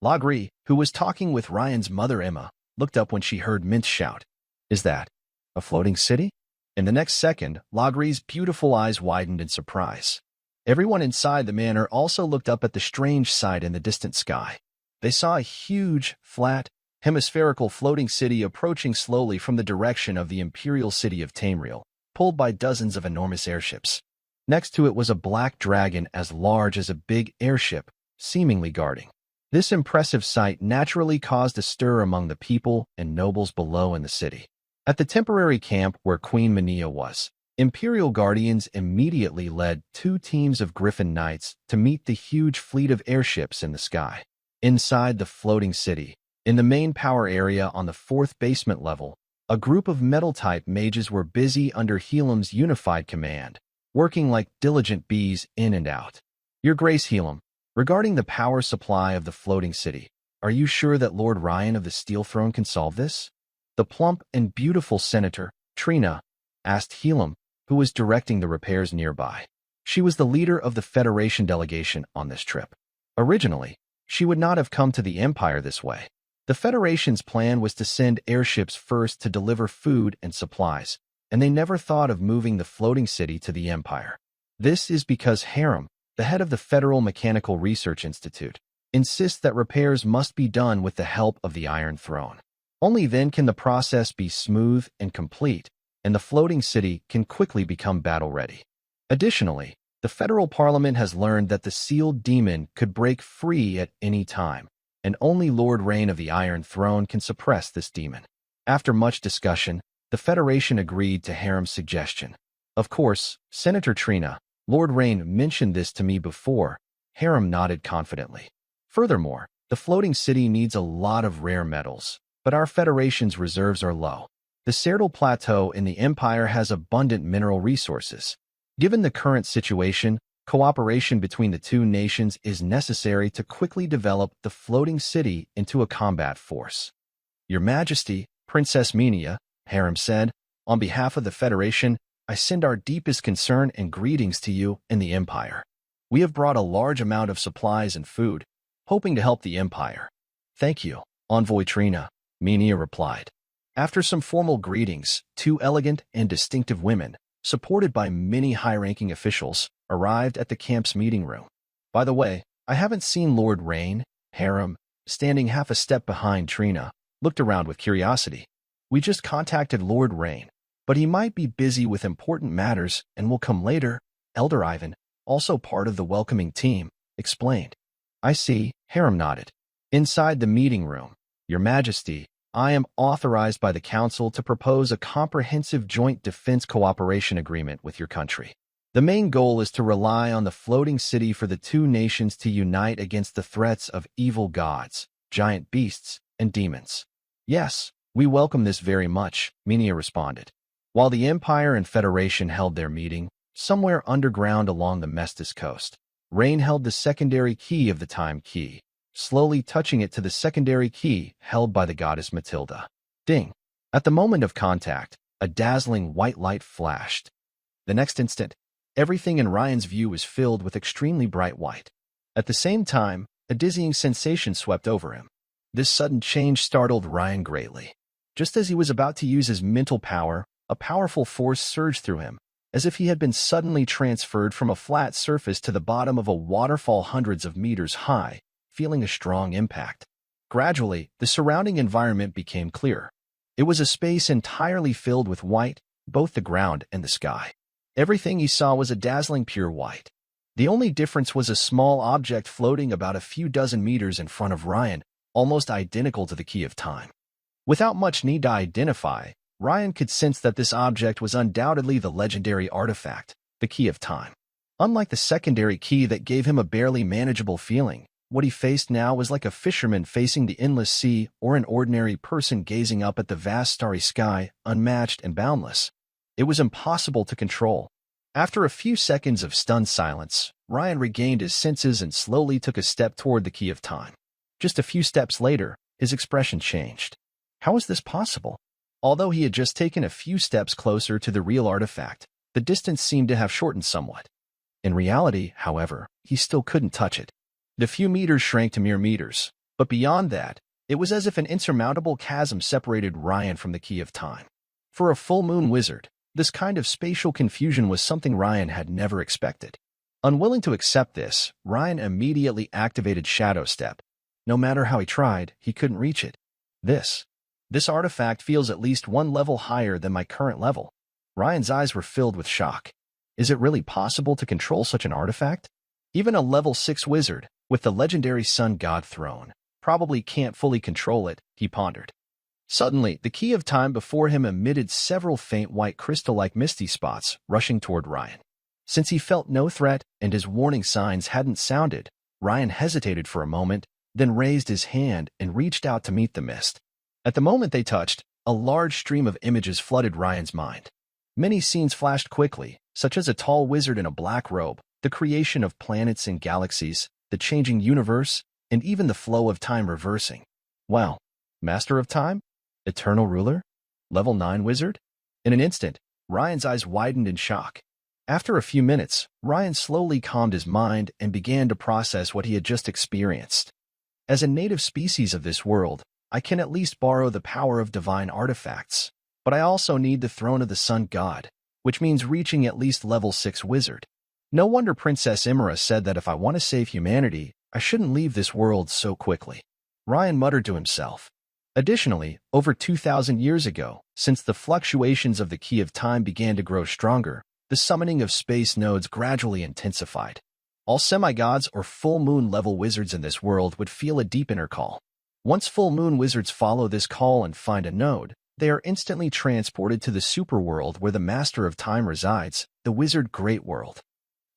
Lagri, who was talking with Ryan's mother Emma, looked up when she heard Mint shout. Is that a floating city? In the next second, Lagri's beautiful eyes widened in surprise. Everyone inside the manor also looked up at the strange sight in the distant sky. They saw a huge, flat, hemispherical floating city approaching slowly from the direction of the Imperial City of Tamriel, pulled by dozens of enormous airships. Next to it was a black dragon as large as a big airship, seemingly guarding. This impressive sight naturally caused a stir among the people and nobles below in the city. At the temporary camp where Queen Mania was, Imperial Guardians immediately led 2 teams of Griffin Knights to meet the huge fleet of airships in the sky. Inside the floating city, in the main power area on the 4th basement level, a group of metal-type mages were busy under Helam's unified command, working like diligent bees in and out. Your Grace Helam, regarding the power supply of the floating city, are you sure that Lord Ryan of the Steel Throne can solve this? The plump and beautiful Senator, Trina, asked Helam, who was directing the repairs nearby. She was the leader of the Federation delegation on this trip. Originally, she would not have come to the Empire this way. The Federation's plan was to send airships first to deliver food and supplies, and they never thought of moving the floating city to the Empire. This is because Hiram, the head of the Federal Mechanical Research Institute, insists that repairs must be done with the help of the Iron Throne. Only then can the process be smooth and complete, and the floating city can quickly become battle-ready. Additionally, the Federal Parliament has learned that the sealed demon could break free at any time, and only Lord Rain of the Iron Throne can suppress this demon. After much discussion, the Federation agreed to Hiram's suggestion. Of course, Senator Trina, Lord Rain mentioned this to me before. Hiram nodded confidently. Furthermore, the floating city needs a lot of rare metals, but our Federation's reserves are low. The Cerdal Plateau in the Empire has abundant mineral resources. Given the current situation, cooperation between the 2 nations is necessary to quickly develop the floating city into a combat force. Your Majesty, Princess Mania, Hiram said, on behalf of the Federation, I send our deepest concern and greetings to you and the Empire. We have brought a large amount of supplies and food, hoping to help the Empire. Thank you, Envoy Trina, Mania replied. After some formal greetings, 2 elegant and distinctive women, supported by many high-ranking officials, arrived at the camp's meeting room. By the way, I haven't seen Lord Rain. Hiram, standing half a step behind Trina, looked around with curiosity. We just contacted Lord Rain, but he might be busy with important matters and will come later, Elder Ivan, also part of the welcoming team, explained. I see, Hiram nodded. Inside the meeting room, Your Majesty, I am authorized by the Council to propose a comprehensive joint defense cooperation agreement with your country. The main goal is to rely on the floating city for the 2 nations to unite against the threats of evil gods, giant beasts, and demons. Yes, we welcome this very much, Mania responded. While the Empire and Federation held their meeting, somewhere underground along the Mestis coast, Rain held the secondary key of the time key, slowly touching it to the secondary key held by the goddess Matilda. Ding! At the moment of contact, a dazzling white light flashed. The next instant, everything in Ryan's view was filled with extremely bright white. At the same time, a dizzying sensation swept over him. This sudden change startled Ryan greatly. Just as he was about to use his mental power, a powerful force surged through him, as if he had been suddenly transferred from a flat surface to the bottom of a waterfall hundreds of meters high, feeling a strong impact. Gradually, the surrounding environment became clearer. It was a space entirely filled with white, both the ground and the sky. Everything he saw was a dazzling pure white. The only difference was a small object floating about a few dozen meters in front of Ryan, almost identical to the Key of Time. Without much need to identify, Ryan could sense that this object was undoubtedly the legendary artifact, the Key of Time. Unlike the secondary key that gave him a barely manageable feeling, what he faced now was like a fisherman facing the endless sea or an ordinary person gazing up at the vast starry sky, unmatched and boundless. It was impossible to control. After a few seconds of stunned silence, Ryan regained his senses and slowly took a step toward the key of time. Just a few steps later, his expression changed. How was this possible? Although he had just taken a few steps closer to the real artifact, the distance seemed to have shortened somewhat. In reality, however, he still couldn't touch it. The few meters shrank to mere meters, but beyond that, it was as if an insurmountable chasm separated Ryan from the key of time. For a full moon wizard, this kind of spatial confusion was something Ryan had never expected. Unwilling to accept this, Ryan immediately activated Shadow Step. No matter how he tried, he couldn't reach it. This artifact feels at least one level higher than my current level. Ryan's eyes were filled with shock. Is it really possible to control such an artifact? Even a level 6 wizard, with the legendary Sun God throne, probably can't fully control it, he pondered. Suddenly, the key of time before him emitted several faint white crystal-like misty spots rushing toward Ryan. Since he felt no threat and his warning signs hadn't sounded, Ryan hesitated for a moment, then raised his hand and reached out to meet the mist. At the moment they touched, a large stream of images flooded Ryan's mind. Many scenes flashed quickly, such as a tall wizard in a black robe, the creation of planets and galaxies, the changing universe, and even the flow of time reversing. Wow, Master of Time? Eternal Ruler? Level 9 Wizard? In an instant, Ryan's eyes widened in shock. After a few minutes, Ryan slowly calmed his mind and began to process what he had just experienced. As a native species of this world, I can at least borrow the power of divine artifacts, but I also need the throne of the Sun God, which means reaching at least level 6 wizard. No wonder Princess Imra said that if I want to save humanity, I shouldn't leave this world so quickly. Ryan muttered to himself. Additionally, over 2,000 years ago, since the fluctuations of the key of time began to grow stronger, the summoning of space nodes gradually intensified. All semi-gods or full moon level wizards in this world would feel a deep inner call. Once full moon wizards follow this call and find a node, they are instantly transported to the superworld where the Master of Time resides, the Wizard Great World.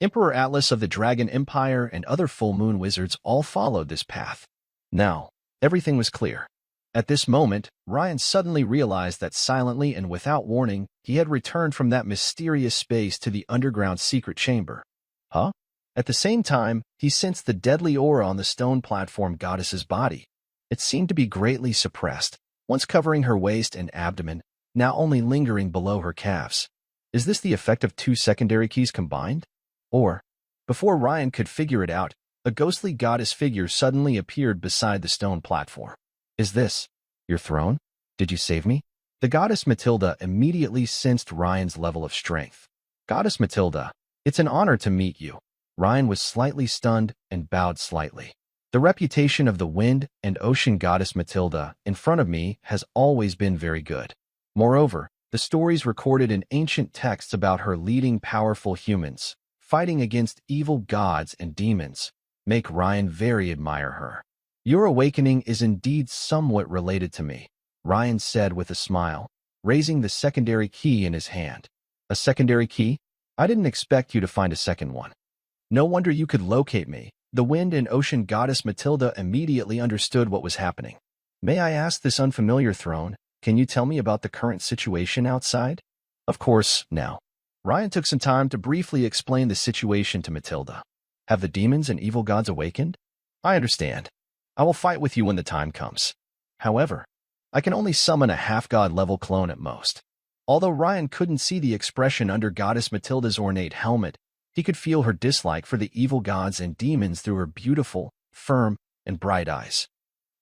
Emperor Atlas of the Dragon Empire and other full moon wizards all followed this path. Now, everything was clear. At this moment, Ryan suddenly realized that silently and without warning, he had returned from that mysterious space to the underground secret chamber. Huh? At the same time, he sensed the deadly aura on the stone platform goddess's body. It seemed to be greatly suppressed, once covering her waist and abdomen, now only lingering below her calves. Is this the effect of 2 secondary keys combined? Or, before Ryan could figure it out, a ghostly goddess figure suddenly appeared beside the stone platform. Is this your throne? Did you save me? The goddess Matilda immediately sensed Ryan's level of strength. Goddess Matilda, it's an honor to meet you. Ryan was slightly stunned and bowed slightly. The reputation of the wind and ocean goddess Matilda in front of me has always been very good. Moreover, the stories recorded in ancient texts about her leading powerful humans, fighting against evil gods and demons, make Ryan very admire her. Your awakening is indeed somewhat related to me, Ryan said with a smile, raising the secondary key in his hand. A secondary key? I didn't expect you to find a second one. No wonder you could locate me. The wind and ocean goddess Matilda immediately understood what was happening. May I ask this unfamiliar throne, can you tell me about the current situation outside? Of course, now. Ryan took some time to briefly explain the situation to Matilda. Have the demons and evil gods awakened? I understand. I will fight with you when the time comes. However, I can only summon a half-god level clone at most. Although Ryan couldn't see the expression under Goddess Matilda's ornate helmet, he could feel her dislike for the evil gods and demons through her beautiful, firm, and bright eyes.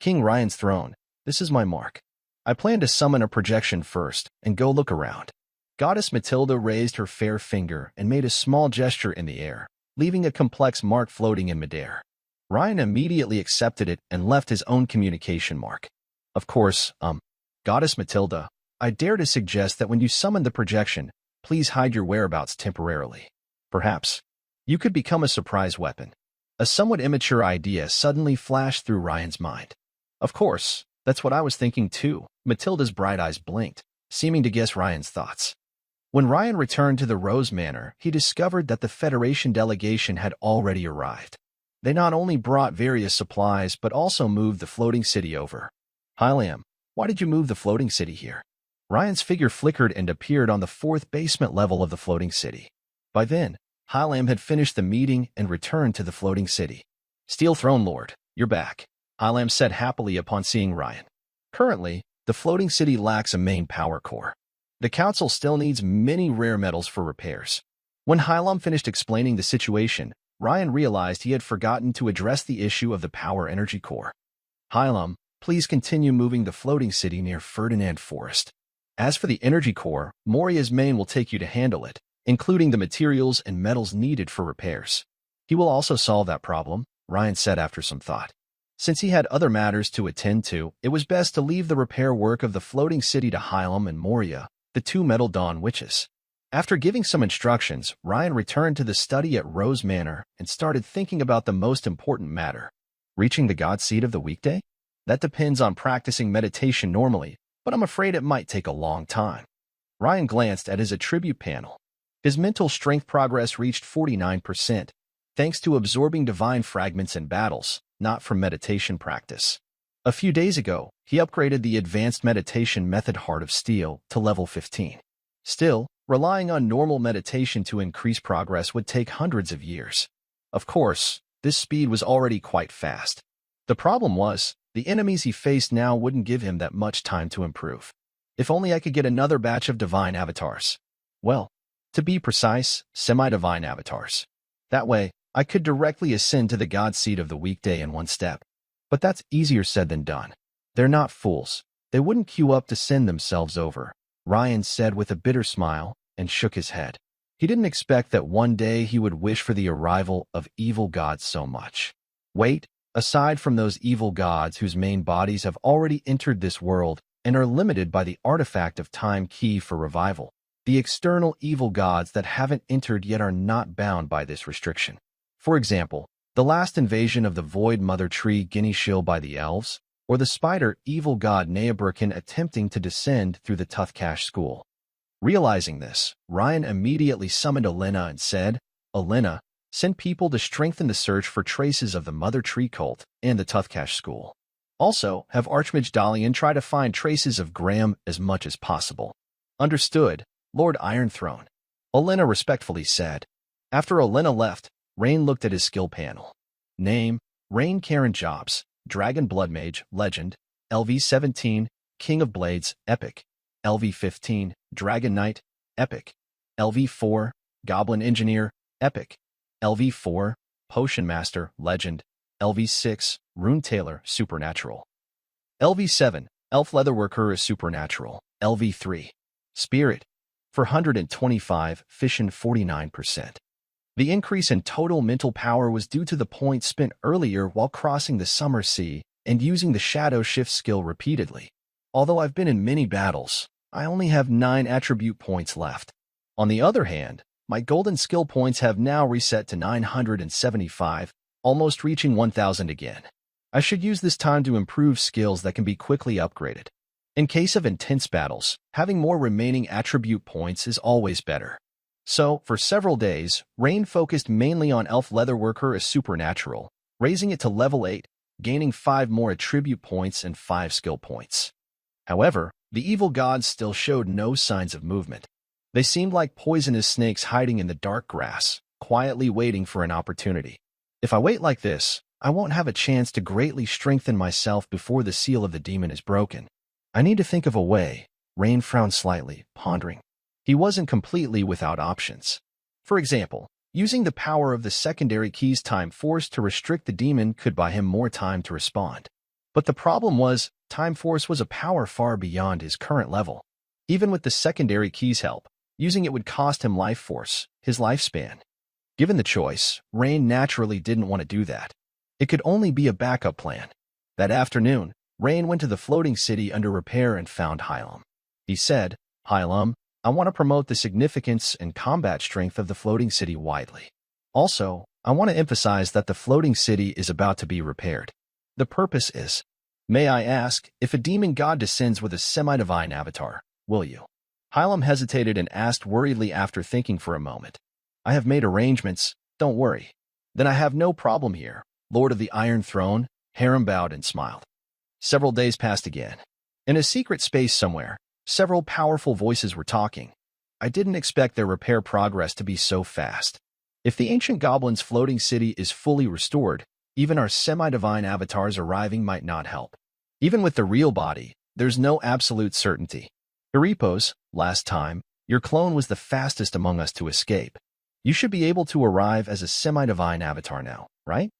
King Ryan's throne, this is my mark. I plan to summon a projection first and go look around. Goddess Matilda raised her fair finger and made a small gesture in the air, leaving a complex mark floating in midair. Ryan immediately accepted it and left his own communication mark. Of course, Goddess Matilda, I dare to suggest that when you summon the projection, please hide your whereabouts temporarily. Perhaps you could become a surprise weapon. A somewhat immature idea suddenly flashed through Ryan's mind. Of course, that's what I was thinking too. Matilda's bright eyes blinked, seeming to guess Ryan's thoughts. When Ryan returned to the Rose Manor, he discovered that the Federation delegation had already arrived. They not only brought various supplies, but also moved the floating city over. Hi, Lamb, why did you move the floating city here? Ryan's figure flickered and appeared on the fourth basement level of the floating city. By then, Hylam had finished the meeting and returned to the floating city. "Steel Throne Lord, you're back," Hylam said happily upon seeing Ryan. Currently, the floating city lacks a main power core. The council still needs many rare metals for repairs. When Hylam finished explaining the situation, Ryan realized he had forgotten to address the issue of the power energy core. "Hylam, please continue moving the floating city near Ferdinand Forest. As for the energy core, Moria's main will take you to handle it, including the materials and metals needed for repairs. He will also solve that problem," Ryan said after some thought. Since he had other matters to attend to, it was best to leave the repair work of the floating city to Hylam and Moria, the two Metal Dawn witches. After giving some instructions, Ryan returned to the study at Rose Manor and started thinking about the most important matter. Reaching the god seed of the weekday? That depends on practicing meditation normally, but I'm afraid it might take a long time. Ryan glanced at his attribute panel. His mental strength progress reached 49%, thanks to absorbing divine fragments in battles, not from meditation practice. A few days ago, he upgraded the advanced meditation method Heart of Steel to level 15. Still, relying on normal meditation to increase progress would take hundreds of years. Of course, this speed was already quite fast. The problem was, the enemies he faced now wouldn't give him that much time to improve. If only I could get another batch of divine avatars. Well, to be precise, semi-divine avatars. That way, I could directly ascend to the god seed of the weekday in one step. But that's easier said than done. They're not fools. They wouldn't queue up to send themselves over, Ryan said with a bitter smile and shook his head. He didn't expect that one day he would wish for the arrival of evil gods so much. Wait, aside from those evil gods whose main bodies have already entered this world and are limited by the artifact of time key for revival, the external evil gods that haven't entered yet are not bound by this restriction. For example, the last invasion of the Void Mother Tree Guinea Shill by the elves, or the spider evil god Neaberkin attempting to descend through the Tuthcash school. Realizing this, Ryan immediately summoned Elena and said, "Elena, send people to strengthen the search for traces of the Mother Tree cult and the Tuthcash school. Also, have Archmage Dalian try to find traces of Graham as much as possible." "Understood, Lord Ironthrone," Elena respectfully said. After Elena left, Rain looked at his skill panel. Name, Rain Karen Jobs, Dragon Blood Mage, Legend, LV17, King of Blades, Epic, LV15, Dragon Knight, Epic, LV4, Goblin Engineer, Epic, LV4, Potion Master, Legend, LV6, Rune Tailor, Supernatural, LV7, Elf Leatherworker is Supernatural, LV3, Spirit, 425, Fission 49%. The increase in total mental power was due to the points spent earlier while crossing the Summer Sea and using the Shadow Shift skill repeatedly. Although I've been in many battles, I only have 9 attribute points left. On the other hand, my golden skill points have now reset to 975, almost reaching 1,000 again. I should use this time to improve skills that can be quickly upgraded. In case of intense battles, having more remaining attribute points is always better. So, for several days, Rain focused mainly on Elf Leatherworker as Supernatural, raising it to level 8, gaining 5 more attribute points and 5 skill points. However, the evil gods still showed no signs of movement. They seemed like poisonous snakes hiding in the dark grass, quietly waiting for an opportunity. If I wait like this, I won't have a chance to greatly strengthen myself before the seal of the demon is broken. I need to think of a way. Rain frowned slightly, pondering. He wasn't completely without options. For example, using the power of the secondary key's time force to restrict the demon could buy him more time to respond. But the problem was, time force was a power far beyond his current level. Even with the secondary key's help, using it would cost him life force, his lifespan. Given the choice, Rain naturally didn't want to do that. It could only be a backup plan. That afternoon, Rain went to the floating city under repair and found Hylam. He said, "Hylam, I want to promote the significance and combat strength of the floating city widely. Also, I want to emphasize that the floating city is about to be repaired. The purpose is, may I ask, if a demon god descends with a semi-divine avatar, will you?" Hylam hesitated and asked worriedly after thinking for a moment. "I have made arrangements, don't worry." "Then I have no problem here, Lord of the Iron Throne," Harem bowed and smiled. Several days passed again. In a secret space somewhere, Several powerful voices were talking. I didn't expect their repair progress to be so fast. If the ancient goblin's floating city is fully restored, even our semi-divine avatars arriving might not help. Even with the real body, there's no absolute certainty. Euripos, last time, your clone was the fastest among us to escape. You should be able to arrive as a semi-divine avatar now, right?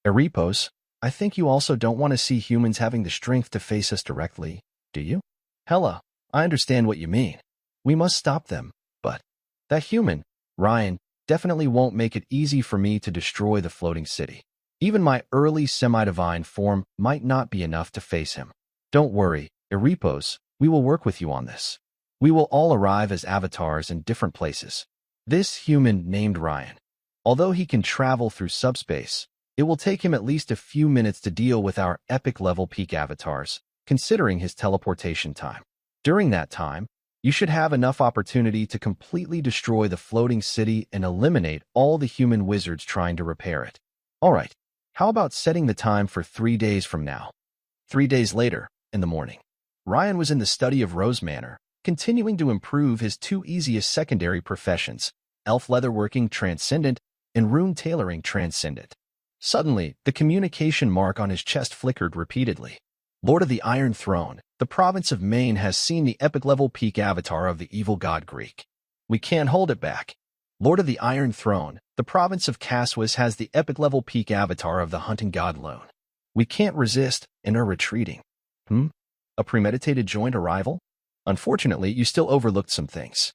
Euripos, I think you also don't want to see humans having the strength to face us directly, do you? Hella, I understand what you mean. We must stop them, but that human, Ryan, definitely won't make it easy for me to destroy the floating city. Even my early semi-divine form might not be enough to face him. Don't worry, Euripos, we will work with you on this. We will all arrive as avatars in different places. This human named Ryan, although he can travel through subspace, it will take him at least a few minutes to deal with our epic-level peak avatars, considering his teleportation time. During that time, you should have enough opportunity to completely destroy the floating city and eliminate all the human wizards trying to repair it. Alright, how about setting the time for 3 days from now? 3 days later, in the morning, Ryan was in the study of Rose Manor, continuing to improve his two easiest secondary professions, elf leatherworking transcendent and rune tailoring transcendent. Suddenly, the communication mark on his chest flickered repeatedly. Lord of the Iron Throne, the province of Maine has seen the epic-level peak avatar of the evil god Greek. We can't hold it back. Lord of the Iron Throne, the province of Caswas has the epic-level peak avatar of the hunting god Lone. We can't resist and are retreating. A premeditated joint arrival? Unfortunately, you still overlooked some things.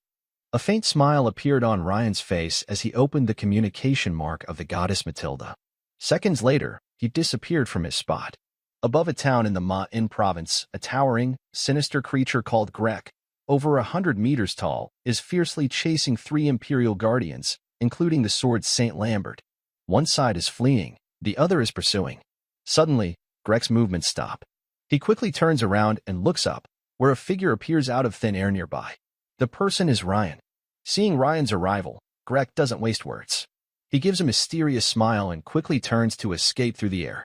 A faint smile appeared on Ryan's face as he opened the communication mark of the goddess Matilda. Seconds later, he disappeared from his spot. Above a town in the Ma-In province, a towering, sinister creature called Grek, over 100 meters tall, is fiercely chasing 3 Imperial Guardians, including the sword Saint Lambert. One side is fleeing, the other is pursuing. Suddenly, Grek's movements stop. He quickly turns around and looks up, where a figure appears out of thin air nearby. The person is Ryan. Seeing Ryan's arrival, Grek doesn't waste words. He gives a mysterious smile and quickly turns to escape through the air.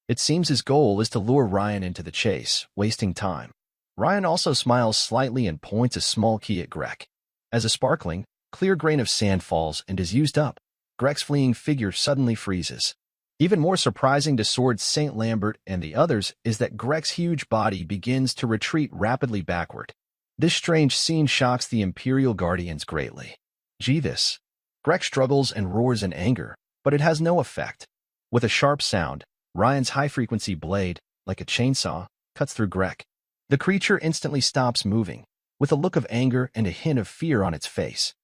It seems his goal is to lure Ryan into the chase, wasting time. Ryan also smiles slightly and points a small key at Grek. As a sparkling, clear grain of sand falls and is used up, Grek's fleeing figure suddenly freezes. Even more surprising to Sword Saint Lambert and the others is that Grek's huge body begins to retreat rapidly backward. This strange scene shocks the Imperial Guardians greatly. Jeevis. Grek struggles and roars in anger, but it has no effect. With a sharp sound, Ryan's high-frequency blade, like a chainsaw, cuts through Grek. The creature instantly stops moving, with a look of anger and a hint of fear on its face.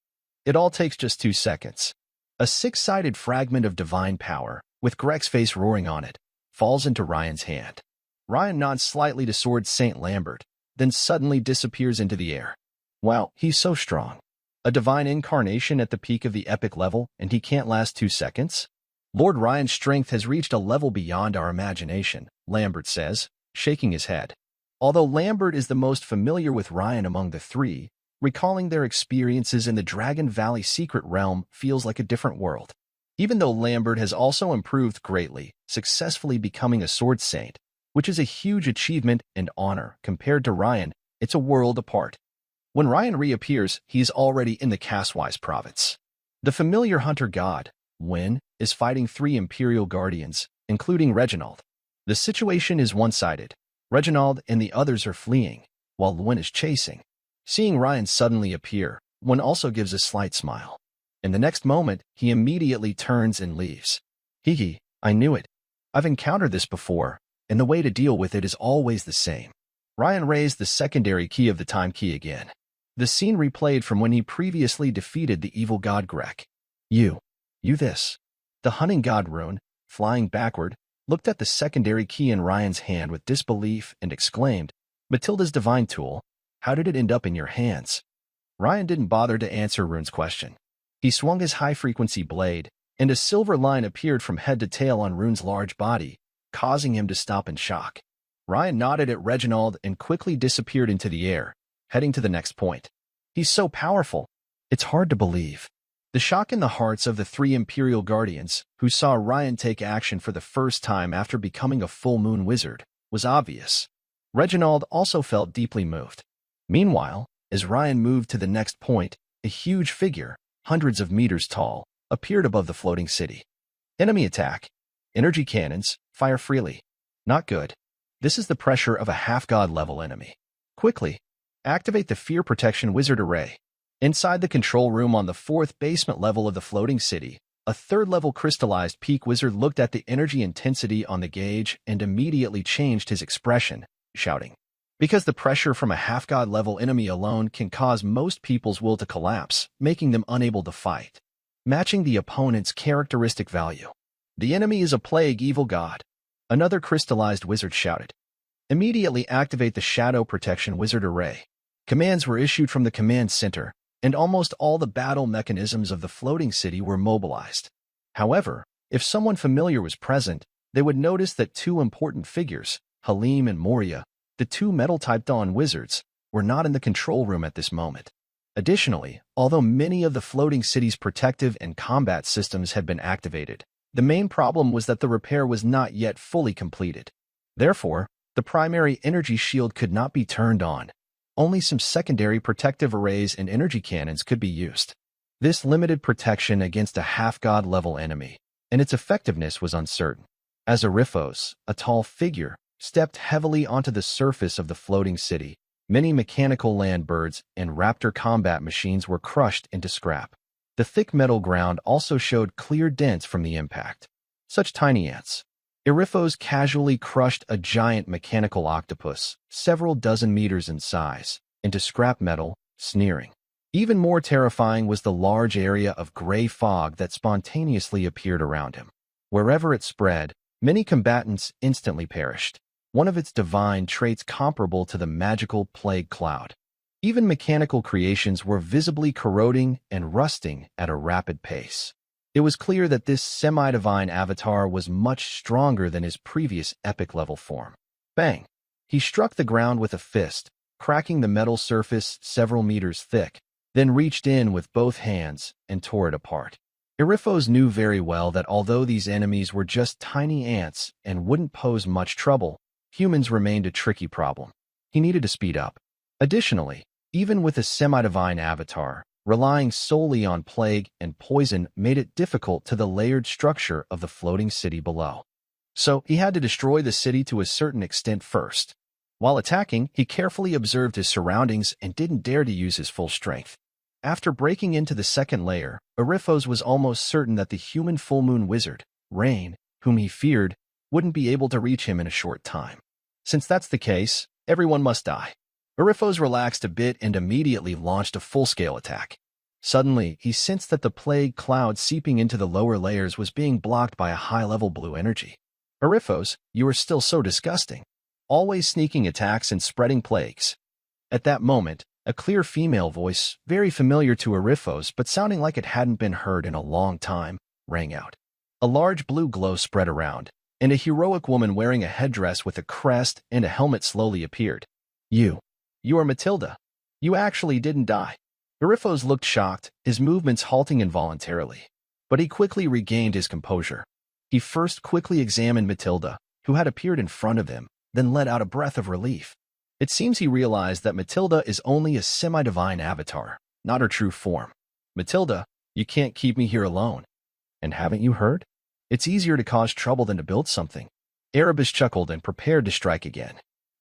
It all takes just 2 seconds. A 6-sided fragment of divine power, with Grek's face roaring on it, falls into Ryan's hand. Ryan nods slightly to Sword Saint Lambert, then suddenly disappears into the air. Wow, he's so strong. A divine incarnation at the peak of the epic level, and he can't last 2 seconds? Lord Ryan's strength has reached a level beyond our imagination, Lambert says, shaking his head. Although Lambert is the most familiar with Ryan among the 3, recalling their experiences in the Dragon Valley Secret Realm feels like a different world. Even though Lambert has also improved greatly, successfully becoming a sword saint, which is a huge achievement and honor compared to Ryan, it's a world apart. When Ryan reappears, he is already in the Caswise province. The familiar hunter god, Wynn, is fighting 3 Imperial Guardians, including Reginald. The situation is one-sided. Reginald and the others are fleeing, while Wynn is chasing. Seeing Ryan suddenly appear, Wynn also gives a slight smile. In the next moment, he immediately turns and leaves. Hee, I knew it. I've encountered this before, and the way to deal with it is always the same. Ryan raised the secondary key of the time key again. The scene replayed from when he previously defeated the evil god Grek. You this. The hunting god Rune, flying backward, looked at the secondary key in Ryan's hand with disbelief and exclaimed, Matilda's divine tool, how did it end up in your hands? Ryan didn't bother to answer Rune's question. He swung his high-frequency blade, and a silver line appeared from head to tail on Rune's large body, causing him to stop in shock. Ryan nodded at Reginald and quickly disappeared into the air, heading to the next point. He's so powerful. It's hard to believe. The shock in the hearts of the 3 Imperial Guardians, who saw Ryan take action for the first time after becoming a full-moon wizard, was obvious. Reginald also felt deeply moved. Meanwhile, as Ryan moved to the next point, a huge figure, hundreds of meters tall, appeared above the floating city. Enemy attack. Energy cannons, fire freely. Not good. This is the pressure of a half-god level enemy. Quickly, activate the Fear Protection Wizard Array. Inside the control room on the 4th basement level of the floating city, a 3rd-level crystallized peak wizard looked at the energy intensity on the gauge and immediately changed his expression, shouting. Because the pressure from a half-god level enemy alone can cause most people's will to collapse, making them unable to fight. Matching the opponent's characteristic value. The enemy is a plague evil god. Another crystallized wizard shouted. Immediately activate the Shadow Protection Wizard Array. Commands were issued from the command center, and almost all the battle mechanisms of the floating city were mobilized. However, if someone familiar was present, they would notice that two important figures, Halim and Moria, the two metal-type Dawn wizards, were not in the control room at this moment. Additionally, although many of the floating city's protective and combat systems had been activated, the main problem was that the repair was not yet fully completed. Therefore, the primary energy shield could not be turned on. Only some secondary protective arrays and energy cannons could be used. This limited protection against a half-god level enemy, and its effectiveness was uncertain. As Arifos, a tall figure, stepped heavily onto the surface of the floating city, many mechanical land birds and raptor combat machines were crushed into scrap. The thick metal ground also showed clear dents from the impact. Such tiny ants. Arifos casually crushed a giant mechanical octopus, several dozen meters in size, into scrap metal, sneering. Even more terrifying was the large area of gray fog that spontaneously appeared around him. Wherever it spread, many combatants instantly perished, one of its divine traits comparable to the magical plague cloud. Even mechanical creations were visibly corroding and rusting at a rapid pace. It was clear that this semi-divine avatar was much stronger than his previous epic-level form. Bang! He struck the ground with a fist, cracking the metal surface several meters thick, then reached in with both hands and tore it apart. Arifos knew very well that although these enemies were just tiny ants and wouldn't pose much trouble, humans remained a tricky problem. He needed to speed up. Additionally, even with a semi-divine avatar, relying solely on plague and poison made it difficult to the layered structure of the floating city below. So he had to destroy the city to a certain extent first. While attacking, he carefully observed his surroundings and didn't dare to use his full strength. After breaking into the second layer, Arifos was almost certain that the human full moon wizard, Rain, whom he feared, wouldn't be able to reach him in a short time. Since that's the case, everyone must die. Arifos relaxed a bit and immediately launched a full-scale attack. Suddenly, he sensed that the plague cloud seeping into the lower layers was being blocked by a high-level blue energy. Arifos, you are still so disgusting. Always sneaking attacks and spreading plagues. At that moment, a clear female voice, very familiar to Arifos but sounding like it hadn't been heard in a long time, rang out. A large blue glow spread around, and a heroic woman wearing a headdress with a crest and a helmet slowly appeared. You are Matilda. You actually didn't die. Arifos looked shocked, his movements halting involuntarily. But he quickly regained his composure. He first quickly examined Matilda, who had appeared in front of him, then let out a breath of relief. It seems he realized that Matilda is only a semi-divine avatar, not her true form. Matilda, you can't keep me here alone. And haven't you heard? It's easier to cause trouble than to build something. Erebus chuckled and prepared to strike again.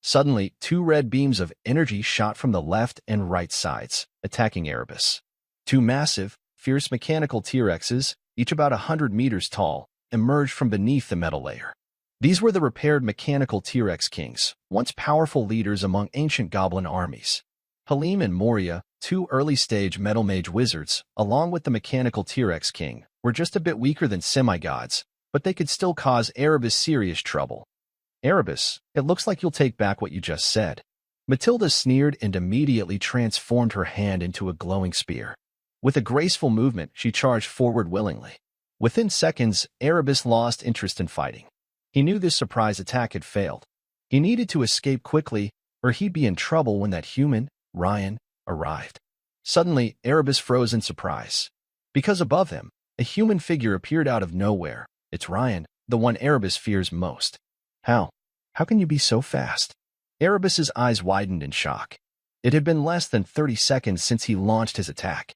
Suddenly, two red beams of energy shot from the left and right sides, attacking Erebus. Two massive, fierce mechanical T-Rexes, each about 100 meters tall, emerged from beneath the metal layer. These were the repaired mechanical T-Rex kings, once powerful leaders among ancient goblin armies. Halim and Moria, two early-stage metal mage wizards, along with the mechanical T-Rex king, were just a bit weaker than semi-gods, but they could still cause Erebus serious trouble. Erebus, it looks like you'll take back what you just said. Matilda sneered and immediately transformed her hand into a glowing spear. With a graceful movement, she charged forward willingly. Within seconds, Erebus lost interest in fighting. He knew this surprise attack had failed. He needed to escape quickly, or he'd be in trouble when that human, Ryan, arrived. Suddenly, Erebus froze in surprise. Because above him, a human figure appeared out of nowhere. It's Ryan, the one Erebus fears most. How can you be so fast? Erebus's eyes widened in shock. It had been less than 30 seconds since he launched his attack.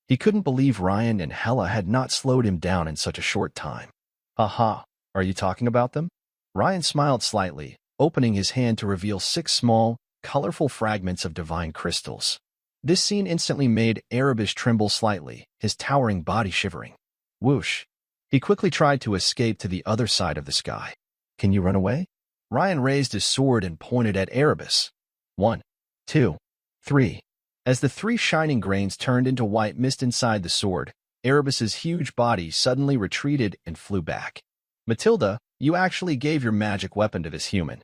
He couldn't believe Ryan and Hela had not slowed him down in such a short time. Aha, are you talking about them? Ryan smiled slightly, opening his hand to reveal 6 small, colorful fragments of divine crystals. This scene instantly made Erebus tremble slightly, his towering body shivering. Whoosh! He quickly tried to escape to the other side of the sky. Can you run away? Ryan raised his sword and pointed at Erebus. 1, 2, 3. As the 3 shining grains turned into white mist inside the sword, Erebus's huge body suddenly retreated and flew back. Matilda, you actually gave your magic weapon to this human.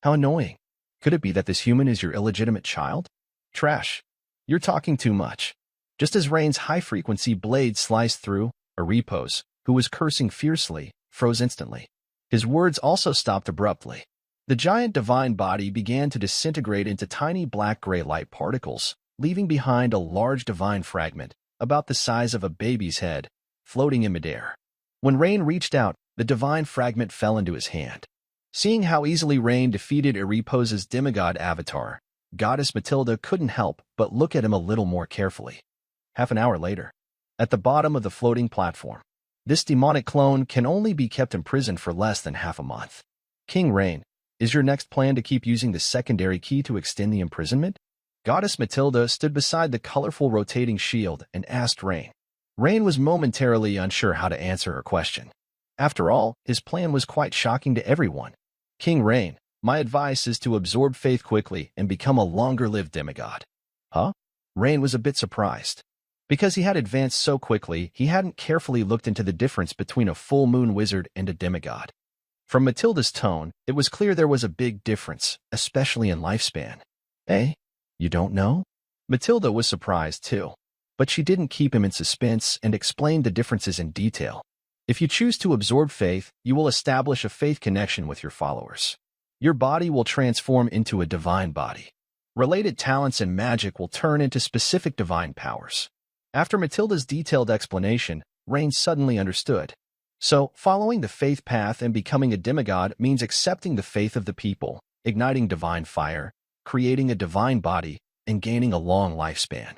How annoying. Could it be that this human is your illegitimate child? Trash. You're talking too much. Just as Rain's high-frequency blade sliced through, Erebus, who was cursing fiercely, froze instantly. His words also stopped abruptly. The giant divine body began to disintegrate into tiny black-gray light particles, leaving behind a large divine fragment, about the size of a baby's head, floating in midair. When Rain reached out, the divine fragment fell into his hand. Seeing how easily Rain defeated Erebus's demigod avatar, Goddess Matilda couldn't help but look at him a little more carefully. Half an hour later, at the bottom of the floating platform, this demonic clone can only be kept imprisoned for less than half a month. King Rain, is your next plan to keep using the secondary key to extend the imprisonment? Goddess Matilda stood beside the colorful rotating shield and asked Rain. Rain was momentarily unsure how to answer her question. After all, his plan was quite shocking to everyone. King Rain, my advice is to absorb faith quickly and become a longer-lived demigod. Huh? Rain was a bit surprised. Because he had advanced so quickly, he hadn't carefully looked into the difference between a full moon wizard and a demigod. From Matilda's tone, it was clear there was a big difference, especially in lifespan. Eh? You don't know? Matilda was surprised too. But she didn't keep him in suspense and explained the differences in detail. If you choose to absorb faith, you will establish a faith connection with your followers. Your body will transform into a divine body. Related talents and magic will turn into specific divine powers. After Matilda's detailed explanation, Rain suddenly understood. So, following the faith path and becoming a demigod means accepting the faith of the people, igniting divine fire, creating a divine body, and gaining a long lifespan.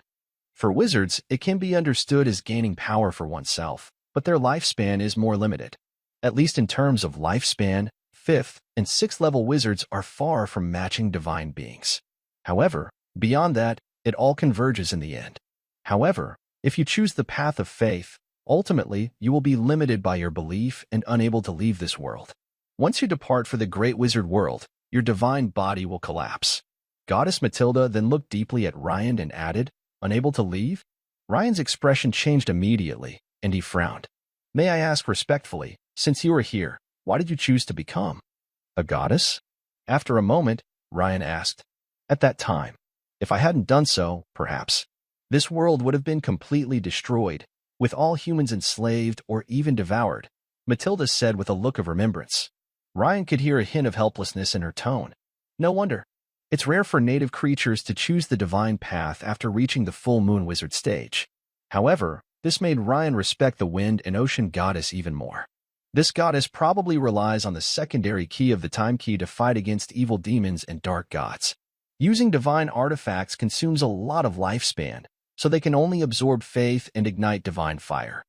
For wizards, it can be understood as gaining power for oneself, but their lifespan is more limited. At least in terms of lifespan, 5th and 6th level wizards are far from matching divine beings. However, beyond that, it all converges in the end. However, if you choose the path of faith, ultimately, you will be limited by your belief and unable to leave this world. Once you depart for the great wizard world, your divine body will collapse. Goddess Matilda then looked deeply at Ryan and added, unable to leave? Ryan's expression changed immediately, and he frowned. May I ask respectfully, since you are here, why did you choose to become a goddess? After a moment, Ryan asked. At that time, if I hadn't done so, perhaps, this world would have been completely destroyed, with all humans enslaved or even devoured, Matilda said with a look of remembrance. Ryan could hear a hint of helplessness in her tone. No wonder. It's rare for native creatures to choose the divine path after reaching the full moon wizard stage. However, this made Ryan respect the wind and ocean goddess even more. This goddess probably relies on the secondary key of the time key to fight against evil demons and dark gods. Using divine artifacts consumes a lot of lifespan, so they can only absorb faith and ignite divine fire.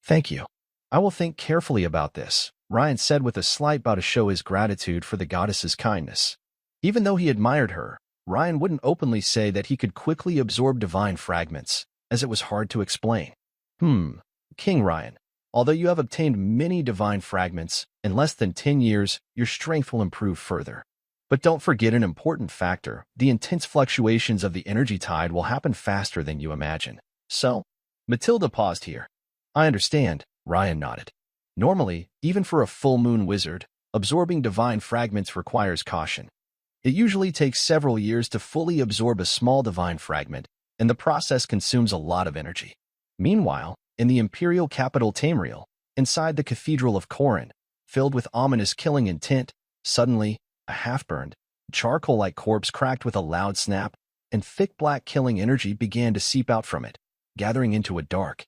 Thank you. I will think carefully about this, Ryan said with a slight bow to show his gratitude for the goddess's kindness. Even though he admired her, Ryan wouldn't openly say that he could quickly absorb divine fragments, as it was hard to explain. King Ryan, although you have obtained many divine fragments, in less than 10 years, your strength will improve further. But don't forget an important factor. The intense fluctuations of the energy tide will happen faster than you imagine. So, Matilda paused here. I understand, Ryan nodded. Normally, even for a full moon wizard, absorbing divine fragments requires caution. It usually takes several years to fully absorb a small divine fragment, and the process consumes a lot of energy. Meanwhile, in the imperial capital Tamriel, inside the Cathedral of Corin, filled with ominous killing intent, suddenly, a half-burned, charcoal-like corpse cracked with a loud snap, and thick black killing energy began to seep out from it, gathering into a dark,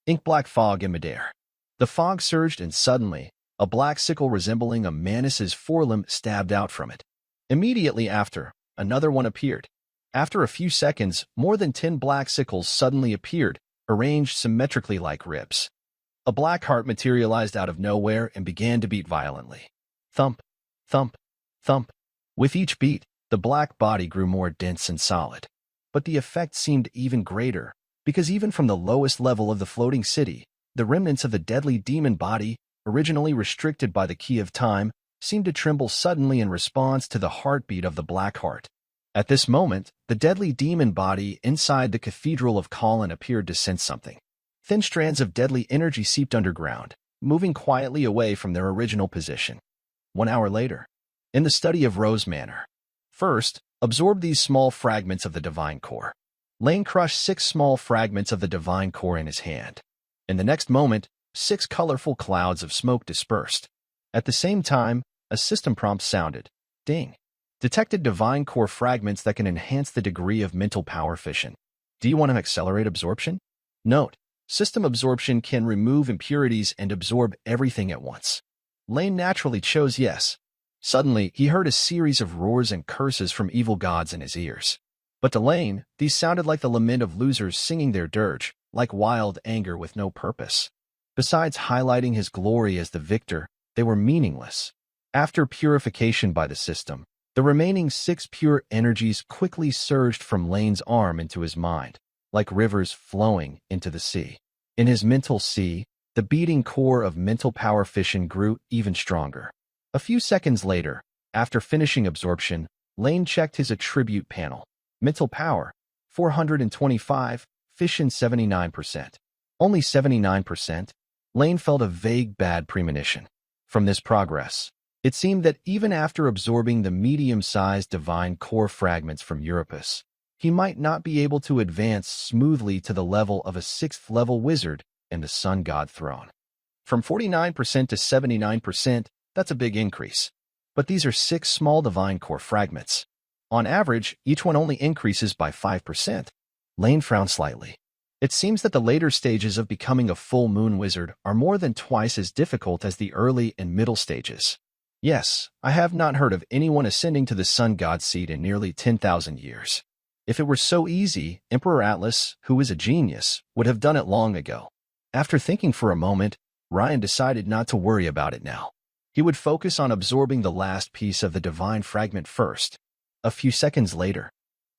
ink-black fog in midair. The fog surged and suddenly, a black sickle resembling a mantis's forelimb stabbed out from it. Immediately after, another one appeared. After a few seconds, more than 10 black sickles suddenly appeared, arranged symmetrically like ribs. A black heart materialized out of nowhere and began to beat violently. Thump, thump, thump. With each beat, the black body grew more dense and solid. But the effect seemed even greater, because even from the lowest level of the floating city, the remnants of the deadly demon body, originally restricted by the key of time, seemed to tremble suddenly in response to the heartbeat of the black heart. At this moment, the deadly demon body inside the Cathedral of Colin appeared to sense something. Thin strands of deadly energy seeped underground, moving quietly away from their original position. 1 hour later, in the study of Rose Manor. First, absorb these small fragments of the divine core. Lane crushed 6 small fragments of the divine core in his hand. In the next moment, 6 colorful clouds of smoke dispersed. At the same time, a system prompt sounded. Ding. Detected divine core fragments that can enhance the degree of mental power fission. Do you want to accelerate absorption? Note, system absorption can remove impurities and absorb everything at once. Lane naturally chose yes. Suddenly, he heard a series of roars and curses from evil gods in his ears. But to Lane, these sounded like the lament of losers singing their dirge, like wild anger with no purpose. Besides highlighting his glory as the victor, they were meaningless. After purification by the system, the remaining 6 pure energies quickly surged from Lane's arm into his mind, like rivers flowing into the sea. In his mental sea, the beating core of mental power fission grew even stronger. A few seconds later, after finishing absorption, Lane checked his attribute panel. Mental power, 425, fission 79%. Only 79%? Lane felt a vague bad premonition. From this progress, it seemed that even after absorbing the medium-sized divine core fragments from Europus, he might not be able to advance smoothly to the level of a 6th-level wizard in the Sun God throne. From 49% to 79%, that's a big increase. But these are 6 small divine core fragments. On average, each one only increases by 5%. Lane frowned slightly. It seems that the later stages of becoming a full moon wizard are more than twice as difficult as the early and middle stages. Yes, I have not heard of anyone ascending to the Sun God seat in nearly 10,000 years. If it were so easy, Emperor Atlas, who is a genius, would have done it long ago. After thinking for a moment, Ryan decided not to worry about it now. He would focus on absorbing the last piece of the divine fragment first. A few seconds later,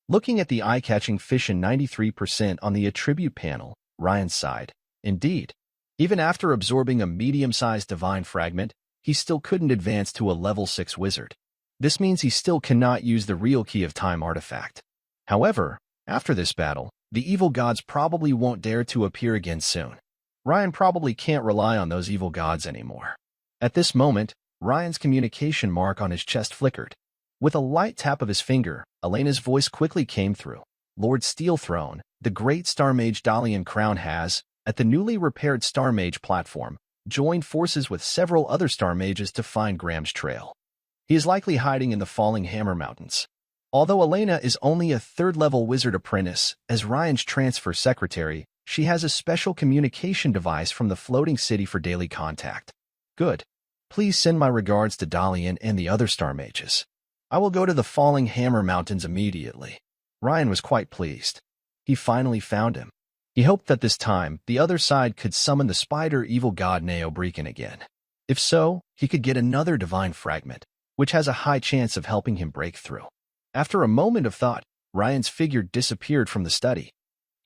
looking at the eye-catching fission 93% on the attribute panel, Ryan sighed. Indeed, even after absorbing a medium-sized divine fragment, he still couldn't advance to a level 6 wizard. This means he still cannot use the real Key of Time artifact. However, after this battle, the evil gods probably won't dare to appear again soon. Ryan probably can't rely on those evil gods anymore. At this moment, Ryan's communication mark on his chest flickered. With a light tap of his finger, Elena's voice quickly came through. Lord Steelthrone, the great Star Mage Dalian Crown has, at the newly repaired Star Mage platform, joined forces with several other Star Mages to find Graham's trail. He is likely hiding in the Falling Hammer Mountains. Although Elena is only a 3rd-level wizard apprentice, as Ryan's transfer secretary, she has a special communication device from the floating city for daily contact. Good. Please send my regards to Dalian and the other Star Mages. I will go to the Falling Hammer Mountains immediately. Ryan was quite pleased. He finally found him. He hoped that this time, the other side could summon the spider evil god Neobreakin again. If so, he could get another divine fragment, which has a high chance of helping him break through. After a moment of thought, Ryan's figure disappeared from the study.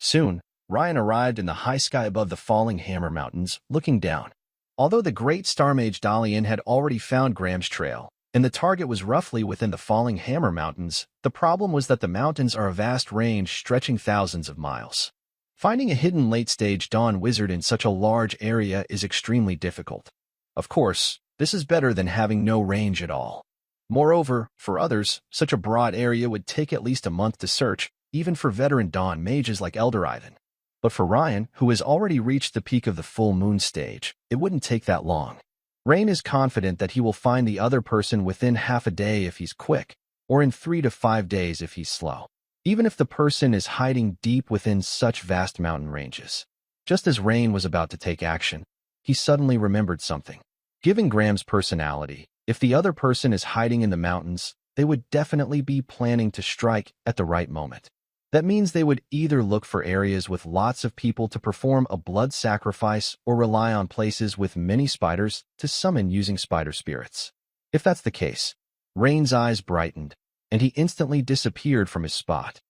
Soon, Ryan arrived in the high sky above the Falling Hammer Mountains, looking down. Although the great Star Mage Dalian had already found Graham's trail, and the target was roughly within the Falling Hammer Mountains, the problem was that the mountains are a vast range stretching thousands of miles. Finding a hidden late-stage Dawn wizard in such a large area is extremely difficult. Of course, this is better than having no range at all. Moreover, for others, such a broad area would take at least a month to search, even for veteran Dawn mages like Elder Ivan. But for Ryan, who has already reached the peak of the full moon stage, it wouldn't take that long. Rain is confident that he will find the other person within half a day if he's quick, or in 3 to 5 days if he's slow. Even if the person is hiding deep within such vast mountain ranges. Just as Rain was about to take action, he suddenly remembered something. Given Graham's personality, if the other person is hiding in the mountains, they would definitely be planning to strike at the right moment. That means they would either look for areas with lots of people to perform a blood sacrifice or rely on places with many spiders to summon using spider spirits. If that's the case, Rain's eyes brightened, and he instantly disappeared from his spot.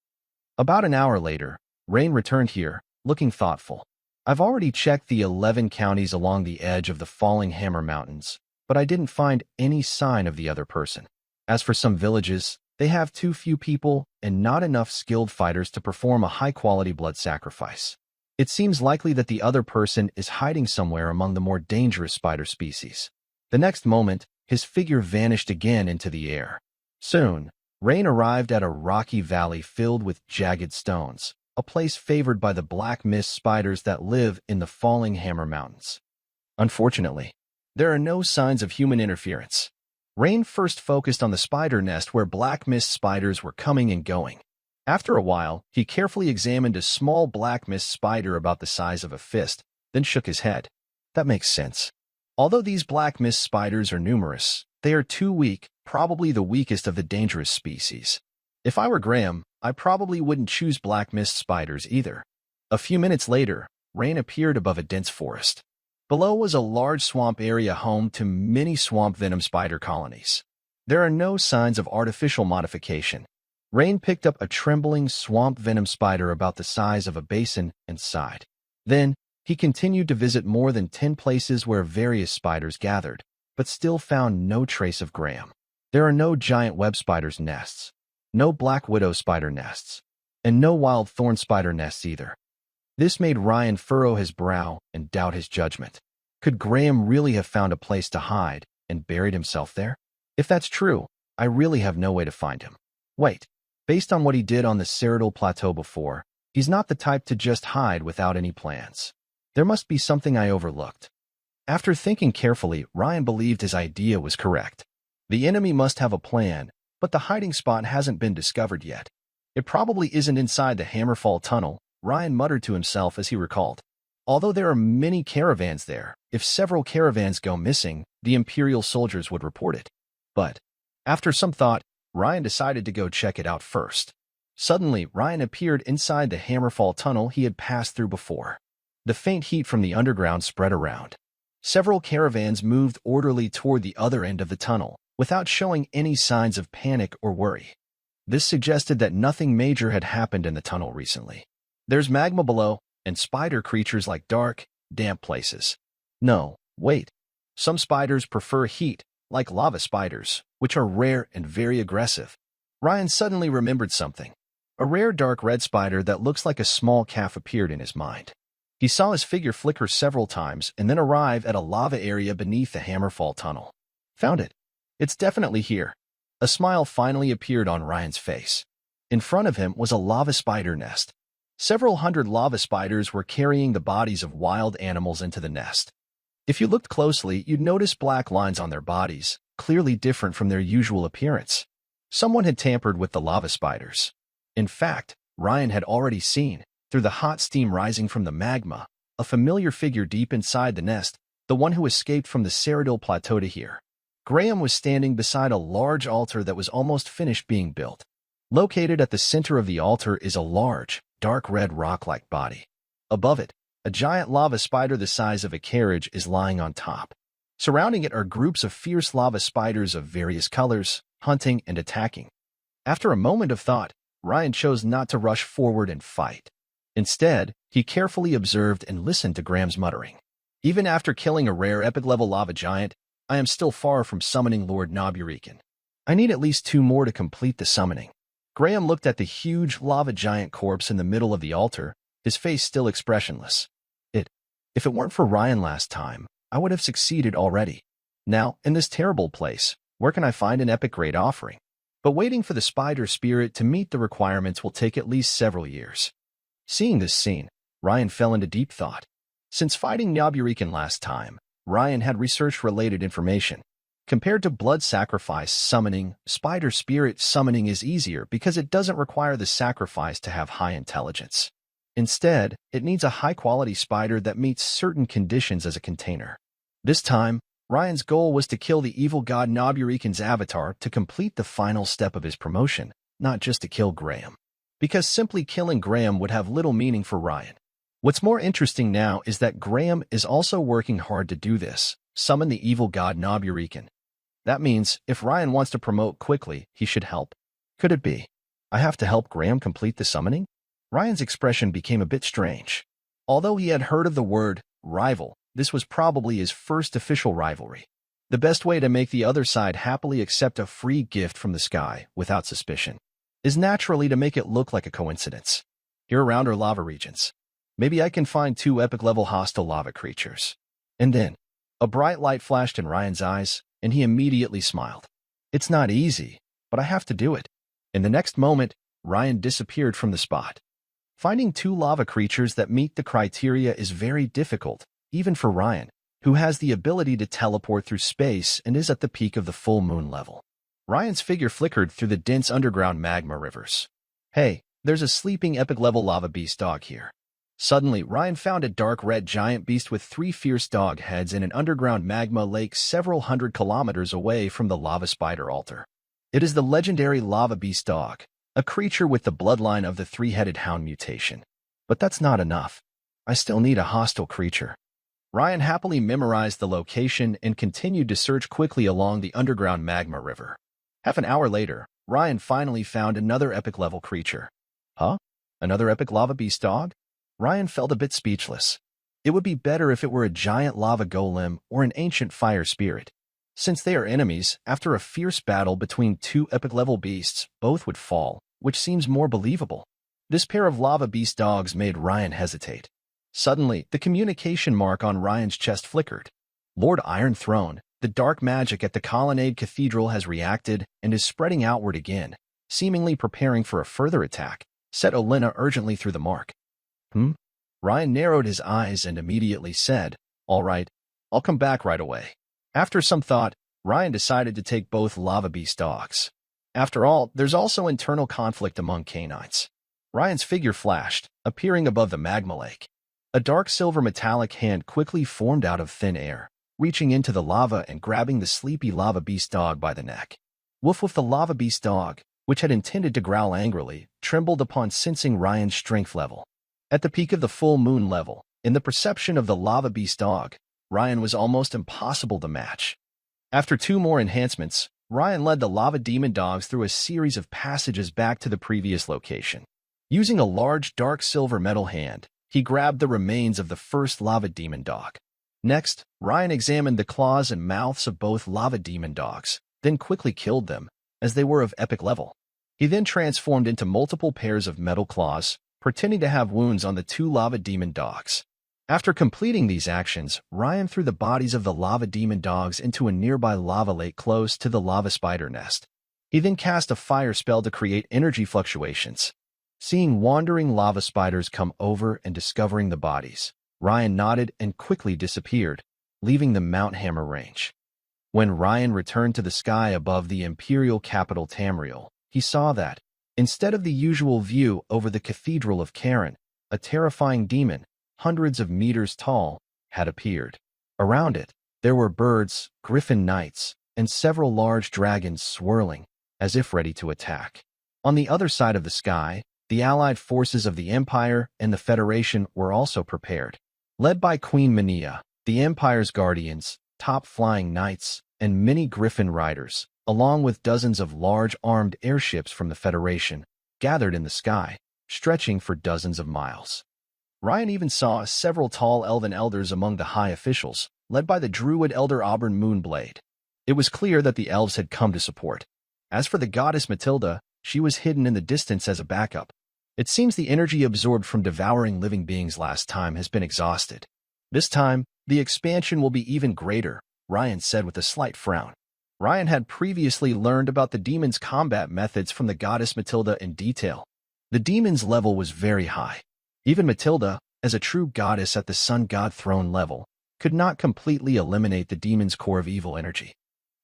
About an hour later, Rain returned here, looking thoughtful. I've already checked the 11 counties along the edge of the Falling Hammer Mountains, but I didn't find any sign of the other person. As for some villages, they have too few people and not enough skilled fighters to perform a high-quality blood sacrifice. It seems likely that the other person is hiding somewhere among the more dangerous spider species. The next moment, his figure vanished again into the air. Soon, Rain arrived at a rocky valley filled with jagged stones, a place favored by the black mist spiders that live in the Falling Hammer Mountains. Unfortunately, there are no signs of human interference. Rain first focused on the spider nest where black mist spiders were coming and going. After a while, he carefully examined a small black mist spider about the size of a fist, then shook his head. That makes sense. Although these black mist spiders are numerous, they are too weak, probably the weakest of the dangerous species. If I were Graham, I probably wouldn't choose black mist spiders either. A few minutes later, Rain appeared above a dense forest. Below was a large swamp area home to many swamp venom spider colonies. There are no signs of artificial modification. Rain picked up a trembling swamp venom spider about the size of a basin and sighed. Then, he continued to visit more than 10 places where various spiders gathered, but still found no trace of Graham. There are no giant web spiders' nests, no black widow spider nests, and no wild thorn spider nests either. This made Ryan furrow his brow and doubt his judgment. Could Graham really have found a place to hide and buried himself there? If that's true, I really have no way to find him. Wait, based on what he did on the Ceratal Plateau before, he's not the type to just hide without any plans. There must be something I overlooked. After thinking carefully, Ryan believed his idea was correct. The enemy must have a plan, but the hiding spot hasn't been discovered yet. It probably isn't inside the Hammerfall Tunnel, Ryan muttered to himself as he recalled. Although there are many caravans there, if several caravans go missing, the Imperial soldiers would report it. But, after some thought, Ryan decided to go check it out first. Suddenly, Ryan appeared inside the Hammerfall Tunnel he had passed through before. The faint heat from the underground spread around. Several caravans moved orderly toward the other end of the tunnel, without showing any signs of panic or worry. This suggested that nothing major had happened in the tunnel recently. There's magma below, and spider creatures like dark, damp places. No, wait. Some spiders prefer heat, like lava spiders, which are rare and very aggressive. Ryan suddenly remembered something. A rare dark red spider that looks like a small calf appeared in his mind. He saw his figure flicker several times and then arrive at a lava area beneath the Hammerfall Tunnel. Found it. It's definitely here. A smile finally appeared on Ryan's face. In front of him was a lava spider nest. Several hundred lava spiders were carrying the bodies of wild animals into the nest. If you looked closely, you'd notice black lines on their bodies, clearly different from their usual appearance. Someone had tampered with the lava spiders. In fact, Ryan had already seen, through the hot steam rising from the magma, a familiar figure deep inside the nest, the one who escaped from the Ceratal Plateau to here. Graham was standing beside a large altar that was almost finished being built. Located at the center of the altar is a large, dark red rock-like body. Above it, a giant lava spider the size of a carriage is lying on top. Surrounding it are groups of fierce lava spiders of various colors, hunting and attacking. After a moment of thought, Ryan chose not to rush forward and fight. Instead, he carefully observed and listened to Graham's muttering. Even after killing a rare epic-level lava giant, I am still far from summoning Lord Novelrecap. I need at least 2 more to complete the summoning. Graham looked at the huge lava giant corpse in the middle of the altar, his face still expressionless. If it weren't for Ryan last time, I would have succeeded already. Now, in this terrible place, where can I find an epic grade offering? But waiting for the spider spirit to meet the requirements will take at least several years. Seeing this scene, Ryan fell into deep thought. Since fighting Novelrecap last time, Ryan had researched related information. Compared to blood sacrifice summoning, spider spirit summoning is easier because it doesn't require the sacrifice to have high intelligence. Instead, it needs a high-quality spider that meets certain conditions as a container. This time, Ryan's goal was to kill the evil god Novelrecap's avatar to complete the final step of his promotion, not just to kill Graham. Because simply killing Graham would have little meaning for Ryan. What's more interesting now is that Graham is also working hard to do this, summon the evil god Novelrecap. That means, if Ryan wants to promote quickly, he should help. Could it be? I have to help Graham complete the summoning? Ryan's expression became a bit strange. Although he had heard of the word rival, this was probably his first official rivalry. The best way to make the other side happily accept a free gift from the sky without suspicion is naturally to make it look like a coincidence. Here around are lava regions. Maybe I can find 2 epic-level hostile lava creatures. And then, a bright light flashed in Ryan's eyes, and he immediately smiled. It's not easy, but I have to do it. In the next moment, Ryan disappeared from the spot. Finding 2 lava creatures that meet the criteria is very difficult, even for Ryan, who has the ability to teleport through space and is at the peak of the full moon level. Ryan's figure flickered through the dense underground magma rivers. Hey, there's a sleeping epic-level lava beast dog here. Suddenly, Ryan found a dark red giant beast with 3 fierce dog heads in an underground magma lake several hundred kilometers away from the lava spider altar. It is the legendary lava beast dog, a creature with the bloodline of the 3-headed hound mutation. But that's not enough. I still need a hostile creature. Ryan happily memorized the location and continued to search quickly along the underground magma river. Half an hour later, Ryan finally found another epic-level creature. Huh? Another epic lava beast dog? Ryan felt a bit speechless. It would be better if it were a giant lava golem or an ancient fire spirit. Since they are enemies, after a fierce battle between 2 epic-level beasts, both would fall, which seems more believable. This pair of lava beast dogs made Ryan hesitate. Suddenly, the communication mark on Ryan's chest flickered. Lord Iron Throne, the dark magic at the Colonnade Cathedral has reacted and is spreading outward again, seemingly preparing for a further attack, said Olena urgently through the mark. Ryan narrowed his eyes and immediately said, All right, I'll come back right away. After some thought, Ryan decided to take both lava beast dogs. After all, there's also internal conflict among canines. Ryan's figure flashed, appearing above the magma lake. A dark silver metallic hand quickly formed out of thin air, reaching into the lava and grabbing the sleepy lava beast dog by the neck. Woof woof. The lava beast dog, which had intended to growl angrily, trembled upon sensing Ryan's strength level. At the peak of the full moon level, in the perception of the lava beast dog, Ryan was almost impossible to match. After 2 more enhancements, Ryan led the lava demon dogs through a series of passages back to the previous location. Using a large dark silver metal hand, he grabbed the remains of the first lava demon dog. Next, Ryan examined the claws and mouths of both lava demon dogs, then quickly killed them, as they were of epic level. He then transformed into multiple pairs of metal claws, pretending to have wounds on the 2 lava demon dogs. After completing these actions, Ryan threw the bodies of the lava demon dogs into a nearby lava lake close to the lava spider nest. He then cast a fire spell to create energy fluctuations. Seeing wandering lava spiders come over and discovering the bodies, Ryan nodded and quickly disappeared, leaving the Mount Hammer range. When Ryan returned to the sky above the imperial capital Tamriel, he saw that, instead of the usual view over the Cathedral of Karen, a terrifying demon, hundreds of meters tall, had appeared. Around it, there were birds, griffin knights, and several large dragons swirling, as if ready to attack. On the other side of the sky, the allied forces of the Empire and the Federation were also prepared. Led by Queen Mania, the Empire's guardians, top flying knights, and many griffin riders, along with dozens of large armed airships from the Federation, gathered in the sky, stretching for dozens of miles. Ryan even saw several tall elven elders among the high officials, led by the druid elder Auburn Moonblade. It was clear that the elves had come to support. As for the goddess Matilda, she was hidden in the distance as a backup. It seems the energy absorbed from devouring living beings last time has been exhausted. This time, the expansion will be even greater, Ryan said with a slight frown. Ryan had previously learned about the demon's combat methods from the goddess Matilda in detail. The demon's level was very high. Even Matilda, as a true goddess at the sun god throne level, could not completely eliminate the demon's core of evil energy.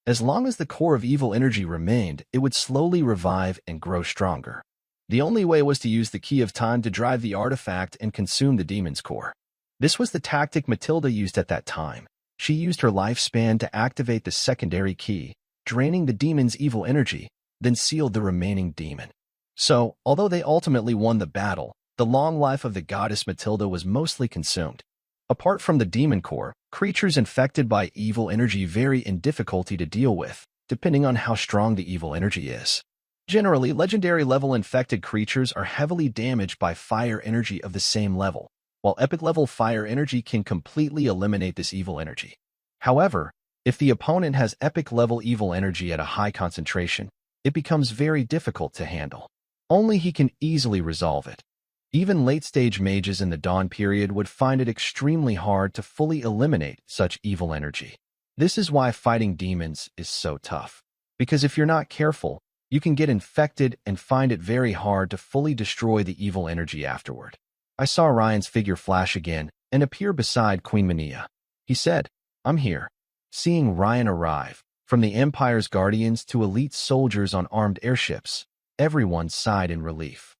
As long as the core of evil energy remained, it would slowly revive and grow stronger. The only way was to use the key of time to drive the artifact and consume the demon's core. This was the tactic Matilda used at that time. She used her lifespan to activate the secondary key, draining the demon's evil energy, then sealed the remaining demon. So, although they ultimately won the battle, the long life of the goddess Matilda was mostly consumed. Apart from the demon core, creatures infected by evil energy vary in difficulty to deal with, depending on how strong the evil energy is. Generally, legendary-level infected creatures are heavily damaged by fire energy of the same level, while epic-level fire energy can completely eliminate this evil energy. However, if the opponent has epic-level evil energy at a high concentration, it becomes very difficult to handle. Only he can easily resolve it. Even late-stage mages in the Dawn period would find it extremely hard to fully eliminate such evil energy. This is why fighting demons is so tough. Because if you're not careful, you can get infected and find it very hard to fully destroy the evil energy afterward. I saw Ryan's figure flash again and appear beside Queen Mania. He said, "I'm here." Seeing Ryan arrive, from the Empire's guardians to elite soldiers on armed airships, everyone sighed in relief.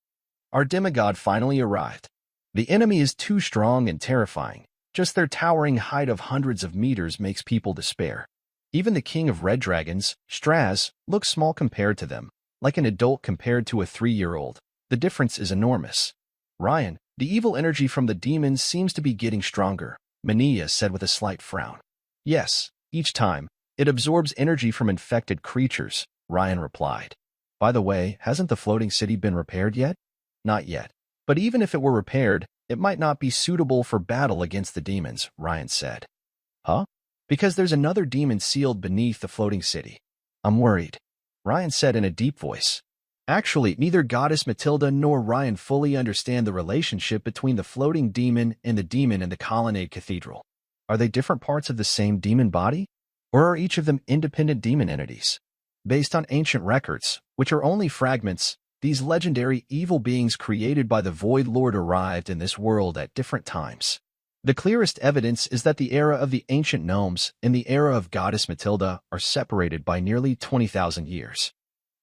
Our demigod finally arrived. The enemy is too strong and terrifying. Just their towering height of hundreds of meters makes people despair. Even the king of red dragons, Straz, looks small compared to them, like an adult compared to a 3-year-old. The difference is enormous. "Ryan, the evil energy from the demons seems to be getting stronger," Mania said with a slight frown. "Yes, each time. It absorbs energy from infected creatures," Ryan replied. "By the way, hasn't the floating city been repaired yet?" "Not yet. But even if it were repaired, it might not be suitable for battle against the demons," Ryan said. "Huh? Because there's another demon sealed beneath the floating city. I'm worried," Ryan said in a deep voice. Actually, neither Goddess Matilda nor Ryan fully understand the relationship between the floating demon and the demon in the Colonnade Cathedral. Are they different parts of the same demon body? Or are each of them independent demon entities? Based on ancient records, which are only fragments, these legendary evil beings created by the Void Lord arrived in this world at different times. The clearest evidence is that the era of the ancient gnomes and the era of Goddess Matilda are separated by nearly 20,000 years.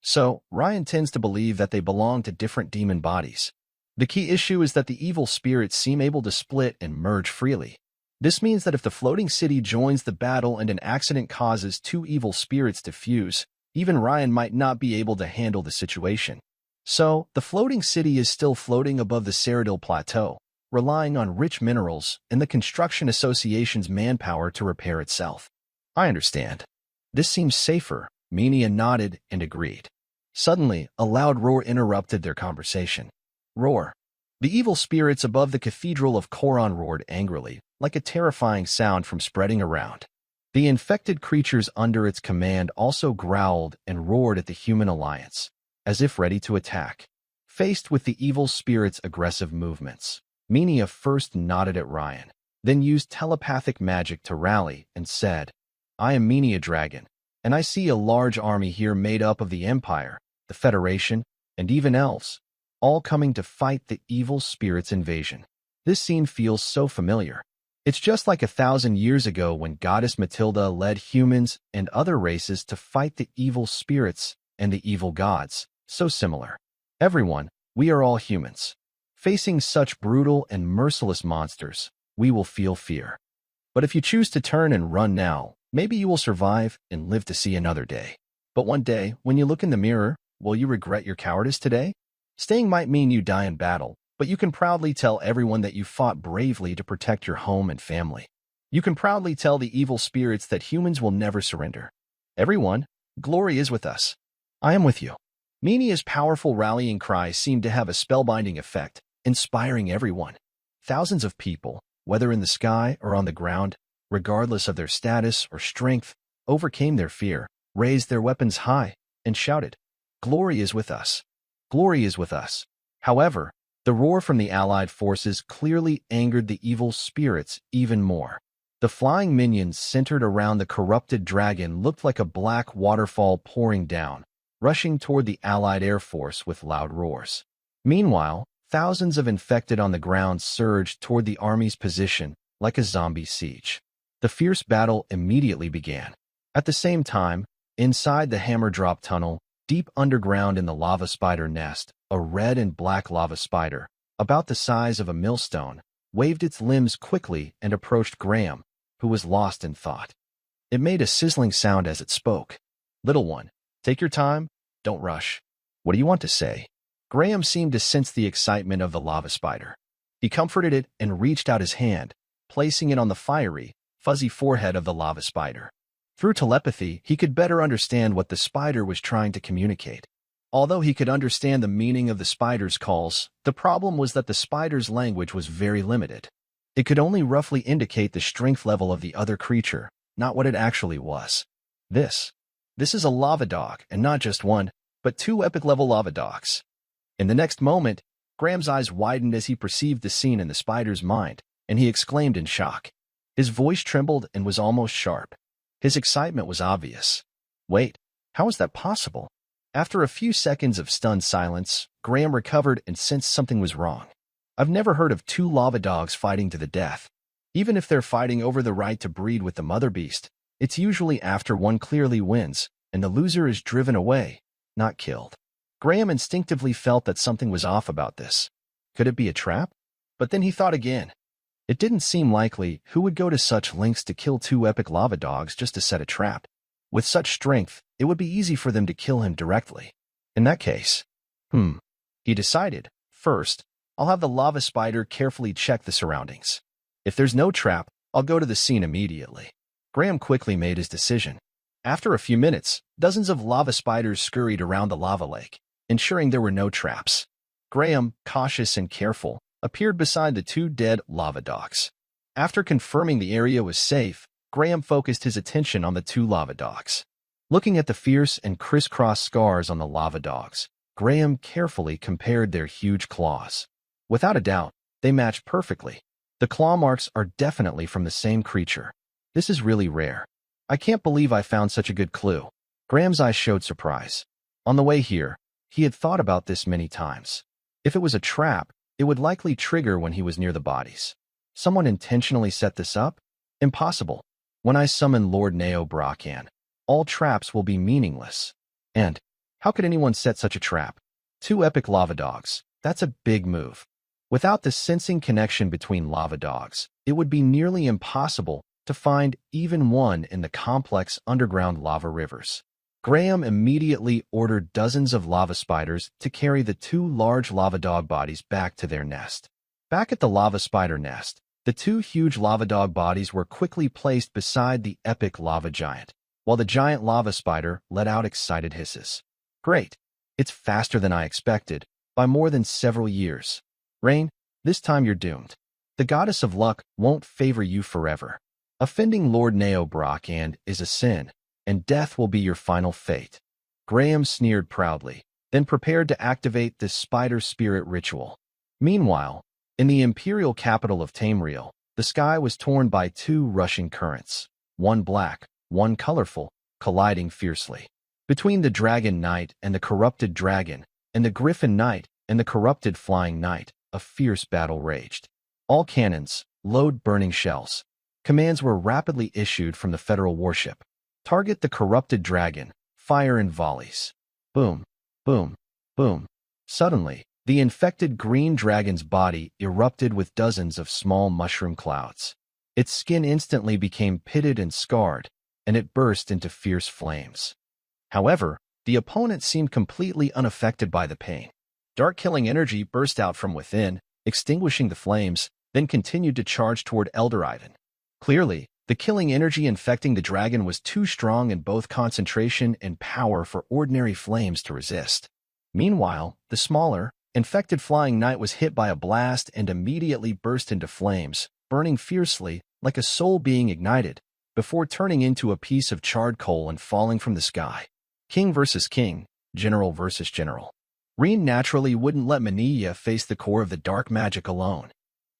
So, Ryan tends to believe that they belong to different demon bodies. The key issue is that the evil spirits seem able to split and merge freely. This means that if the floating city joins the battle and an accident causes two evil spirits to fuse, even Ryan might not be able to handle the situation. So, the floating city is still floating above the Cyrodiil Plateau, relying on rich minerals and the Construction Association's manpower to repair itself. "I understand. This seems safer," Mania nodded and agreed. Suddenly, a loud roar interrupted their conversation. Roar. The evil spirits above the Cathedral of Koron roared angrily, like a terrifying sound from spreading around. The infected creatures under its command also growled and roared at the human alliance, as if ready to attack. Faced with the evil spirit's aggressive movements, Mania first nodded at Ryan, then used telepathic magic to rally and said, "I am Mania Dragon, and I see a large army here made up of the Empire, the Federation, and even elves, all coming to fight the evil spirit's invasion." This scene feels so familiar. It's just like 1,000 years ago when Goddess Matilda led humans and other races to fight the evil spirits and the evil gods. So similar. Everyone, we are all humans. Facing such brutal and merciless monsters, we will feel fear. But if you choose to turn and run now, maybe you will survive and live to see another day. But one day, when you look in the mirror, will you regret your cowardice today? Staying might mean you die in battle, but you can proudly tell everyone that you fought bravely to protect your home and family. You can proudly tell the evil spirits that humans will never surrender. Everyone, glory is with us. I am with you. Minia's powerful rallying cry seemed to have a spellbinding effect, inspiring everyone. Thousands of people, whether in the sky or on the ground, regardless of their status or strength, overcame their fear, raised their weapons high, and shouted, "Glory is with us. Glory is with us." However, the roar from the allied forces clearly angered the evil spirits even more. The flying minions centered around the corrupted dragon looked like a black waterfall pouring down, rushing toward the allied air force with loud roars. Meanwhile, thousands of infected on the ground surged toward the army's position like a zombie siege. The fierce battle immediately began. At the same time, inside the hammer drop tunnel, deep underground in the lava spider nest, a red and black lava spider, about the size of a millstone, waved its limbs quickly and approached Graham, who was lost in thought. It made a sizzling sound as it spoke. "Little one, take your time. Don't rush. What do you want to say?" Graham seemed to sense the excitement of the lava spider. He comforted it and reached out his hand, placing it on the fiery, fuzzy forehead of the lava spider. Through telepathy, he could better understand what the spider was trying to communicate. Although he could understand the meaning of the spider's calls, the problem was that the spider's language was very limited. It could only roughly indicate the strength level of the other creature, not what it actually was. This is a lava dog, and not just one, but two epic-level lava dogs. In the next moment, Graham's eyes widened as he perceived the scene in the spider's mind, and he exclaimed in shock. His voice trembled and was almost sharp. His excitement was obvious. Wait, how is that possible? After a few seconds of stunned silence, Graham recovered and sensed something was wrong. I've never heard of two lava dogs fighting to the death. Even if they're fighting over the right to breed with the mother beast, it's usually after one clearly wins, and the loser is driven away, not killed. Graham instinctively felt that something was off about this. Could it be a trap? But then he thought again. It didn't seem likely who would go to such lengths to kill two epic lava dogs just to set a trap. With such strength, it would be easy for them to kill him directly. In that case, he decided, first, I'll have the lava spider carefully check the surroundings. If there's no trap, I'll go to the scene immediately. Graham quickly made his decision. After a few minutes, dozens of lava spiders scurried around the lava lake, ensuring there were no traps. Graham, cautious and careful, appeared beside the two dead lava dogs. After confirming the area was safe, Graham focused his attention on the two lava dogs. Looking at the fierce and crisscross scars on the lava dogs, Graham carefully compared their huge claws. Without a doubt, they matched perfectly. The claw marks are definitely from the same creature. This is really rare. I can't believe I found such a good clue. Graham's eyes showed surprise. On the way here, he had thought about this many times. If it was a trap, it would likely trigger when he was near the bodies. Someone intentionally set this up? Impossible. When I summon Lord Neobrakan, all traps will be meaningless. And how could anyone set such a trap? Two epic lava dogs. That's a big move. Without the sensing connection between lava dogs, it would be nearly impossible to find even one in the complex underground lava rivers. Graham immediately ordered dozens of lava spiders to carry the two large lava dog bodies back to their nest. Back at the lava spider nest, the two huge lava dog bodies were quickly placed beside the epic lava giant, while the giant lava spider let out excited hisses. Great! It's faster than I expected, by more than several years. Rain, this time you're doomed. The goddess of luck won't favor you forever. Offending Lord Neobrakan is a sin, and death will be your final fate. Graham sneered proudly, then prepared to activate the spider spirit ritual. Meanwhile, in the imperial capital of Tamriel, the sky was torn by two rushing currents, one black, one colorful, colliding fiercely. Between the dragon knight and the corrupted dragon, and the griffin knight and the corrupted flying knight, a fierce battle raged. All cannons, load burning shells. Commands were rapidly issued from the federal warship. Target the corrupted dragon, fire in volleys. Boom, boom, boom. Suddenly, the infected green dragon's body erupted with dozens of small mushroom clouds. Its skin instantly became pitted and scarred, and it burst into fierce flames. However, the opponent seemed completely unaffected by the pain. Dark killing energy burst out from within, extinguishing the flames, then continued to charge toward Elder Ivan. Clearly, the killing energy infecting the dragon was too strong in both concentration and power for ordinary flames to resist. Meanwhile, the smaller, infected flying knight was hit by a blast and immediately burst into flames, burning fiercely like a soul being ignited, before turning into a piece of charred coal and falling from the sky. King versus king, general versus general. Reen naturally wouldn't let Mania face the core of the dark magic alone.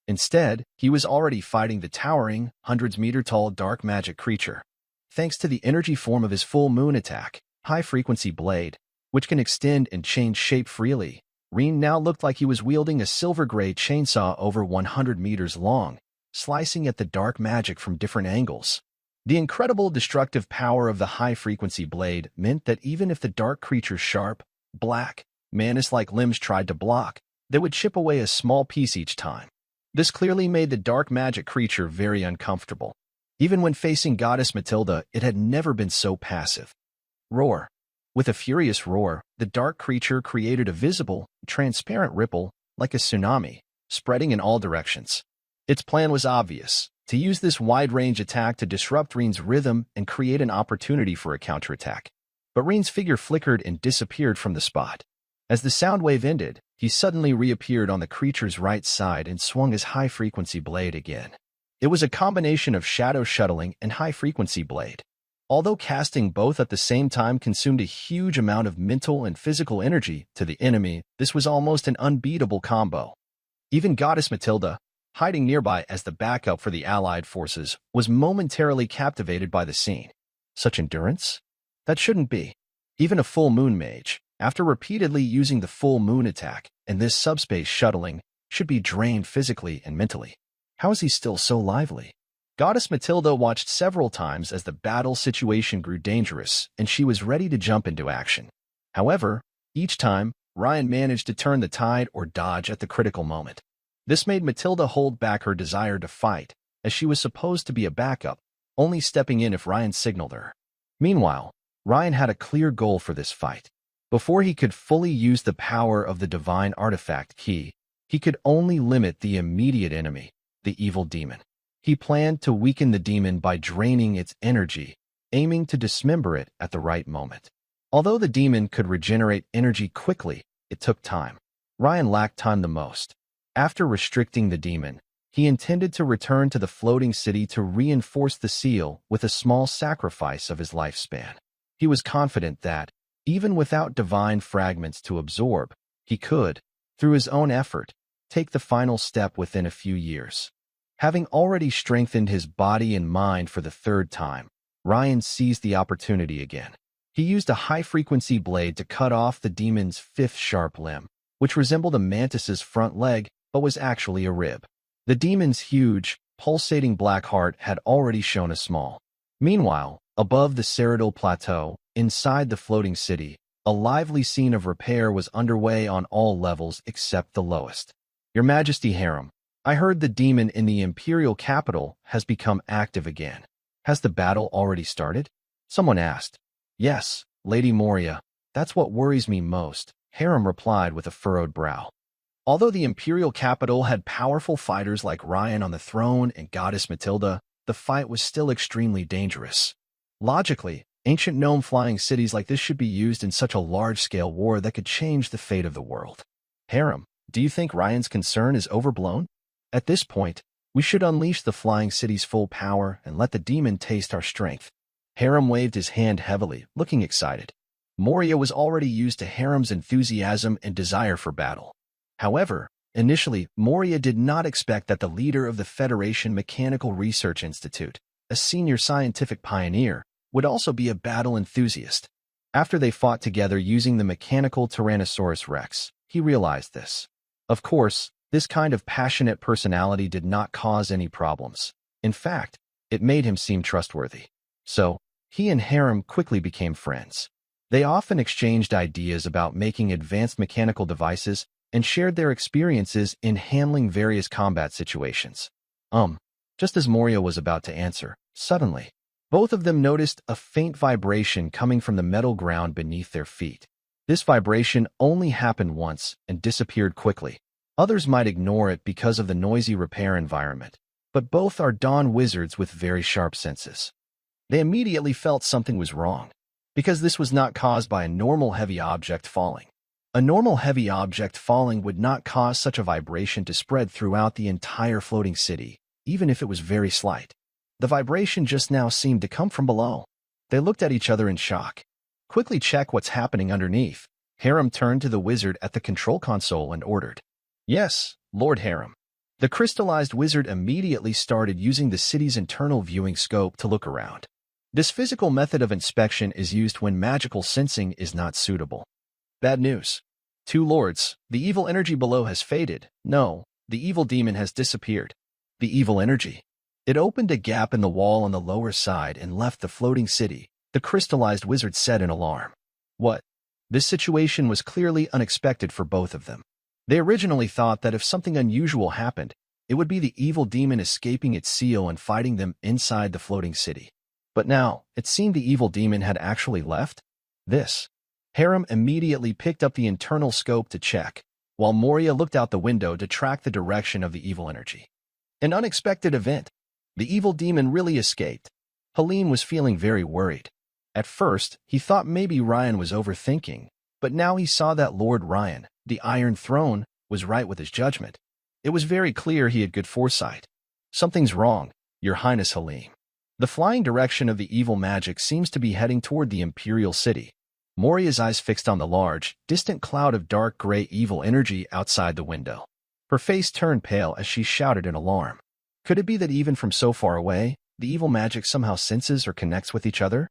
Instead, he was already fighting the towering, hundreds-meter-tall dark magic creature. Thanks to the energy form of his full moon attack, high-frequency blade, which can extend and change shape freely, Reen now looked like he was wielding a silver-gray chainsaw over 100 meters long, slicing at the dark magic from different angles. The incredible destructive power of the high-frequency blade meant that even if the dark creature's sharp, black, mantis-like limbs tried to block, they would chip away a small piece each time. This clearly made the dark magic creature very uncomfortable. Even when facing Goddess Matilda, it had never been so passive. Roar. With a furious roar, the dark creature created a visible, transparent ripple, like a tsunami, spreading in all directions. Its plan was obvious, to use this wide-range attack to disrupt Reen's rhythm and create an opportunity for a counterattack. But Reen's figure flickered and disappeared from the spot. As the sound wave ended, he suddenly reappeared on the creature's right side and swung his high-frequency blade again. It was a combination of shadow shuttling and high-frequency blade. Although casting both at the same time consumed a huge amount of mental and physical energy to the enemy, this was almost an unbeatable combo. Even Goddess Matilda, hiding nearby as the backup for the Allied forces, was momentarily captivated by the scene. Such endurance? That shouldn't be. Even a full moon mage, after repeatedly using the full moon attack and this subspace shuttling, should be drained physically and mentally. How is he still so lively? Goddess Matilda watched several times as the battle situation grew dangerous and she was ready to jump into action. However, each time, Ryan managed to turn the tide or dodge at the critical moment. This made Matilda hold back her desire to fight, as she was supposed to be a backup, only stepping in if Ryan signaled her. Meanwhile, Ryan had a clear goal for this fight. Before he could fully use the power of the divine artifact key, he could only limit the immediate enemy, the evil demon. He planned to weaken the demon by draining its energy, aiming to dismember it at the right moment. Although the demon could regenerate energy quickly, it took time. Ryan lacked time the most. After restricting the demon, he intended to return to the floating city to reinforce the seal with a small sacrifice of his lifespan. He was confident that, even without divine fragments to absorb, he could, through his own effort, take the final step within a few years. Having already strengthened his body and mind for the third time, Ryan seized the opportunity again. He used a high-frequency blade to cut off the demon's fifth sharp limb, which resembled a mantis's front leg but was actually a rib. The demon's huge, pulsating black heart had already shown a small. Meanwhile, above the Cyrodiil Plateau, inside the floating city, a lively scene of repair was underway on all levels except the lowest. Your Majesty Harem, I heard the demon in the imperial capital has become active again. Has the battle already started? Someone asked. Yes, Lady Moria, that's what worries me most, Harem replied with a furrowed brow. Although the imperial capital had powerful fighters like Ryan on the throne and Goddess Matilda, the fight was still extremely dangerous. Logically, ancient gnome flying cities like this should be used in such a large-scale war that could change the fate of the world. Harem, do you think Ryan's concern is overblown? At this point, we should unleash the flying city's full power and let the demon taste our strength. Harem waved his hand heavily, looking excited. Moria was already used to Harem's enthusiasm and desire for battle. However, initially, Moria did not expect that the leader of the Federation Mechanical Research Institute, a senior scientific pioneer, would also be a battle enthusiast. After they fought together using the mechanical Tyrannosaurus Rex, he realized this. Of course, this kind of passionate personality did not cause any problems. In fact, it made him seem trustworthy. So, he and Harem quickly became friends. They often exchanged ideas about making advanced mechanical devices and shared their experiences in handling various combat situations. Just as Moria was about to answer, suddenly, both of them noticed a faint vibration coming from the metal ground beneath their feet. This vibration only happened once and disappeared quickly. Others might ignore it because of the noisy repair environment, but both are dawn wizards with very sharp senses. They immediately felt something was wrong, because this was not caused by a normal heavy object falling. A normal heavy object falling would not cause such a vibration to spread throughout the entire floating city, even if it was very slight. The vibration just now seemed to come from below. They looked at each other in shock. Quickly check what's happening underneath. Harem turned to the wizard at the control console and ordered. Yes, Lord Harem. The crystallized wizard immediately started using the city's internal viewing scope to look around. This physical method of inspection is used when magical sensing is not suitable. Bad news. 2 lords, the evil energy below has faded. No, the evil demon has disappeared. The evil energy. It opened a gap in the wall on the lower side and left the floating city, the crystallized wizard said in alarm. What? This situation was clearly unexpected for both of them. They originally thought that if something unusual happened, it would be the evil demon escaping its seal and fighting them inside the floating city. But now, it seemed the evil demon had actually left. This. Harem immediately picked up the internal scope to check, while Moria looked out the window to track the direction of the evil energy. An unexpected event. The evil demon really escaped. Halim was feeling very worried. At first, he thought maybe Ryan was overthinking, but now he saw that Lord Ryan, the Iron Throne, was right with his judgment. It was very clear he had good foresight. Something's wrong, Your Highness Halim. The flying direction of the evil magic seems to be heading toward the Imperial City. Moria's eyes fixed on the large, distant cloud of dark gray evil energy outside the window. Her face turned pale as she shouted in alarm. Could it be that even from so far away, the evil magic somehow senses or connects with each other?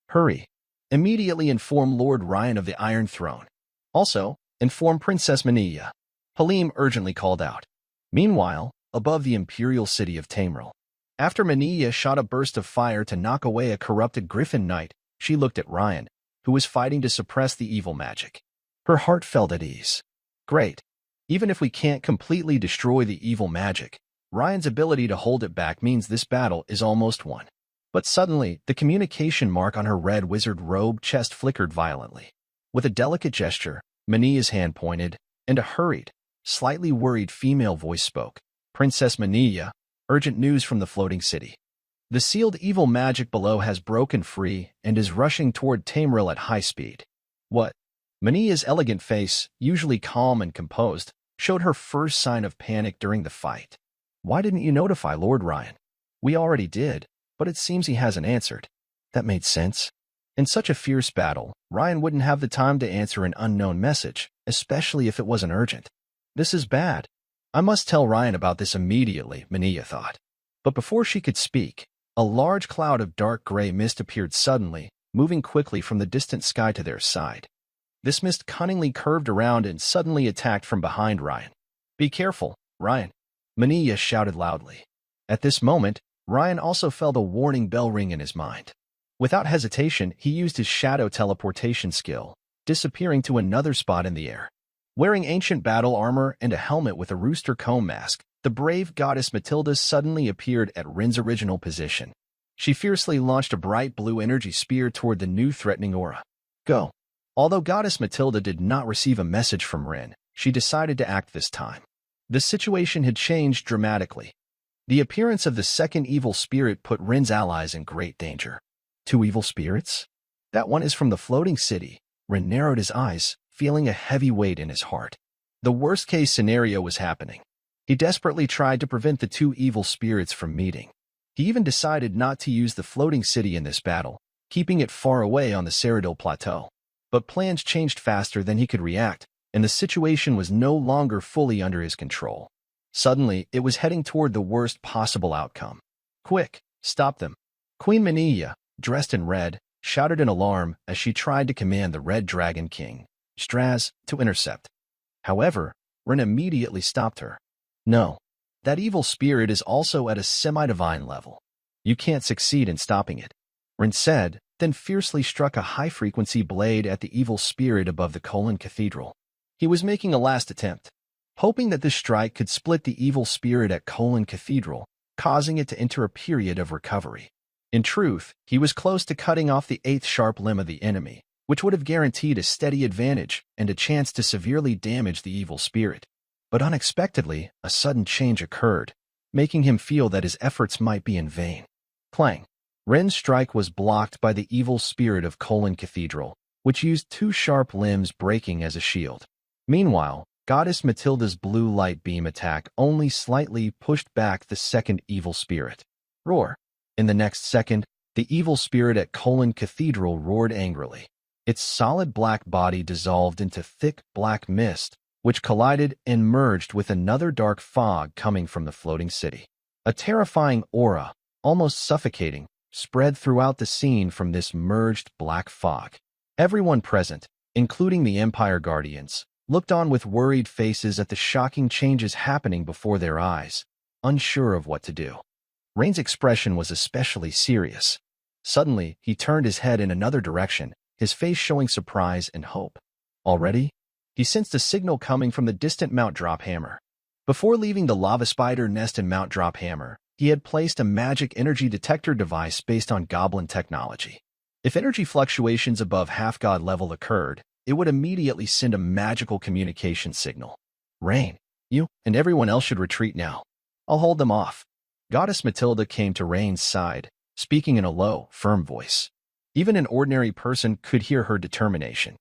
Hurry. Immediately inform Lord Ryan of the Iron Throne. Also, inform Princess Mania. Halim urgently called out. Meanwhile, above the Imperial City of Tamriel. After Mania shot a burst of fire to knock away a corrupted Griffin Knight, she looked at Ryan, who was fighting to suppress the evil magic. Her heart felt at ease. Great. Even if we can't completely destroy the evil magic, Ryan's ability to hold it back means this battle is almost won. But suddenly, the communication mark on her red wizard robe chest flickered violently. With a delicate gesture, Mania's hand pointed, and a hurried, slightly worried female voice spoke. Princess Mania, urgent news from the floating city. The sealed evil magic below has broken free and is rushing toward Tamriel at high speed. What? Mania's elegant face, usually calm and composed, showed her first sign of panic during the fight. Why didn't you notify Lord Ryan? We already did, but it seems he hasn't answered. That made sense. In such a fierce battle, Ryan wouldn't have the time to answer an unknown message, especially if it wasn't urgent. This is bad. I must tell Ryan about this immediately, Mania thought. But before she could speak, a large cloud of dark gray mist appeared suddenly, moving quickly from the distant sky to their side. This mist cunningly curved around and suddenly attacked from behind Ryan. Be careful, Ryan. Mania shouted loudly. At this moment, Ryan also felt a warning bell ring in his mind. Without hesitation, he used his shadow teleportation skill, disappearing to another spot in the air. Wearing ancient battle armor and a helmet with a rooster comb mask, the brave goddess Matilda suddenly appeared at Rin's original position. She fiercely launched a bright blue energy spear toward the new threatening aura. Go. Although goddess Matilda did not receive a message from Rin, she decided to act this time. The situation had changed dramatically. The appearance of the second evil spirit put Rin's allies in great danger. 2 evil spirits? That one is from the floating city. Rin narrowed his eyes, feeling a heavy weight in his heart. The worst-case scenario was happening. He desperately tried to prevent the 2 evil spirits from meeting. He even decided not to use the floating city in this battle, keeping it far away on the Cyrodiil Plateau. But plans changed faster than he could react, and the situation was no longer fully under his control. Suddenly, it was heading toward the worst possible outcome. Quick, stop them. Queen Mania, dressed in red, shouted in alarm as she tried to command the Red Dragon King, Straz, to intercept. However, Rin immediately stopped her. No. That evil spirit is also at a semi-divine level. You can't succeed in stopping it, Rin said, then fiercely struck a high-frequency blade at the evil spirit above the Kholin Cathedral. He was making a last attempt, hoping that this strike could split the evil spirit at Kholin Cathedral, causing it to enter a period of recovery. In truth, he was close to cutting off the 8th sharp limb of the enemy, which would have guaranteed a steady advantage and a chance to severely damage the evil spirit. But unexpectedly, a sudden change occurred, making him feel that his efforts might be in vain. Clang! Rin's strike was blocked by the evil spirit of Kholin Cathedral, which used 2 sharp limbs breaking as a shield. Meanwhile, Goddess Matilda's blue light beam attack only slightly pushed back the second evil spirit. Roar! In the next second, the evil spirit at Kholin Cathedral roared angrily. Its solid black body dissolved into thick black mist, which collided and merged with another dark fog coming from the floating city. A terrifying aura, almost suffocating, spread throughout the scene from this merged black fog. Everyone present, including the Empire Guardians, looked on with worried faces at the shocking changes happening before their eyes, unsure of what to do. Rain's expression was especially serious. Suddenly, he turned his head in another direction, his face showing surprise and hope. Already? He sensed a signal coming from the distant Mount Drop Hammer. Before leaving the lava spider nest in Mount Drop Hammer, he had placed a magic energy detector device based on goblin technology. If energy fluctuations above half-god level occurred, it would immediately send a magical communication signal. Rain, you and everyone else should retreat now. I'll hold them off. Goddess Matilda came to Rain's side, speaking in a low, firm voice. Even an ordinary person could hear her determination.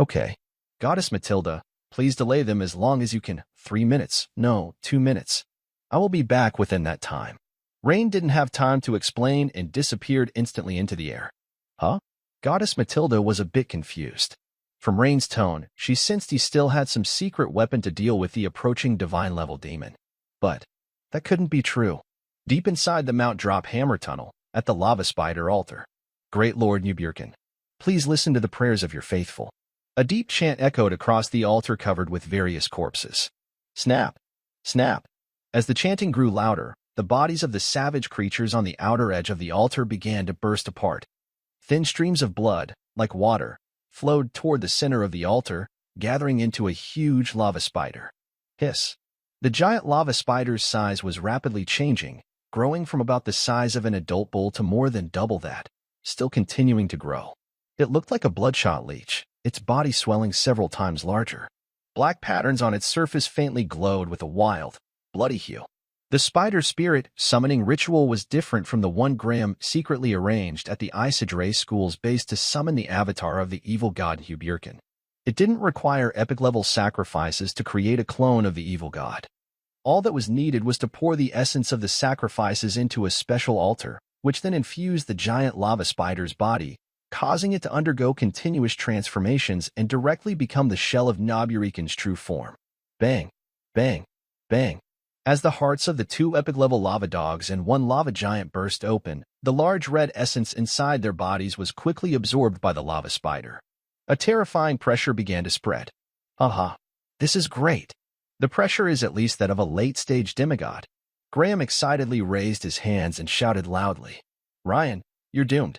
Okay, Goddess Matilda, please delay them as long as you can. 3 minutes, no, 2 minutes. I will be back within that time. Rain didn't have time to explain and disappeared instantly into the air. Huh? Goddess Matilda was a bit confused. From Rain's tone, she sensed he still had some secret weapon to deal with the approaching divine-level demon. But that couldn't be true. Deep inside the Mount Drop Hammer tunnel, at the lava spider altar. Great Lord Nubirkin, please listen to the prayers of your faithful. A deep chant echoed across the altar covered with various corpses. Snap! Snap! As the chanting grew louder, the bodies of the savage creatures on the outer edge of the altar began to burst apart. Thin streams of blood, like water, flowed toward the center of the altar, gathering into a huge lava spider. Hiss! The giant lava spider's size was rapidly changing, growing from about the size of an adult bull to more than double that, still continuing to grow. It looked like a bloodshot leech, its body swelling several times larger. Black patterns on its surface faintly glowed with a wild, bloody hue. The spider spirit summoning ritual was different from the one Graham secretly arranged at the Isidre school's base to summon the avatar of the evil god Nubirkin. It didn't require epic-level sacrifices to create a clone of the evil god. All that was needed was to pour the essence of the sacrifices into a special altar, which then infused the giant lava spider's body, causing it to undergo continuous transformations and directly become the shell of Nubirkin's true form. Bang! Bang! Bang! As the hearts of the 2 epic-level lava dogs and 1 lava giant burst open, the large red essence inside their bodies was quickly absorbed by the lava spider. A terrifying pressure began to spread. Haha, this is great. The pressure is at least that of a late-stage demigod. Graham excitedly raised his hands and shouted loudly. Ryan, you're doomed.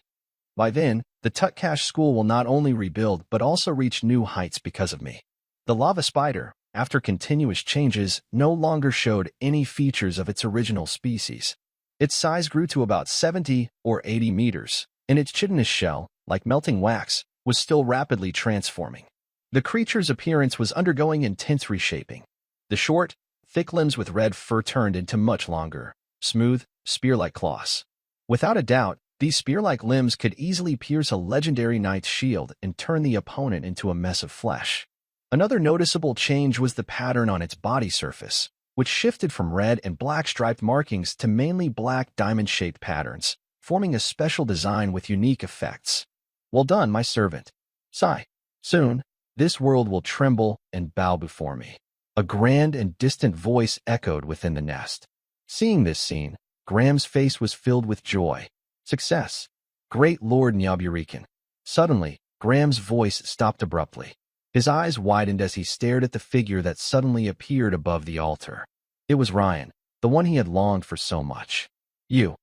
By then, the Tutcash school will not only rebuild but also reach new heights because of me. The lava spider, after continuous changes, no longer showed any features of its original species. Its size grew to about 70 or 80 meters, and its chitinous shell, like melting wax, was still rapidly transforming. The creature's appearance was undergoing intense reshaping. The short, thick limbs with red fur turned into much longer, smooth, spear-like claws. Without a doubt, these spear-like limbs could easily pierce a legendary knight's shield and turn the opponent into a mess of flesh. Another noticeable change was the pattern on its body surface, which shifted from red and black striped markings to mainly black diamond-shaped patterns, forming a special design with unique effects. Well done, my servant. Sigh. Soon, this world will tremble and bow before me. A grand and distant voice echoed within the nest. Seeing this scene, Graham's face was filled with joy. Success. Great Lord Nubirkin. Suddenly, Graham's voice stopped abruptly. His eyes widened as he stared at the figure that suddenly appeared above the altar. It was Ryan, the one he had longed for so much. You.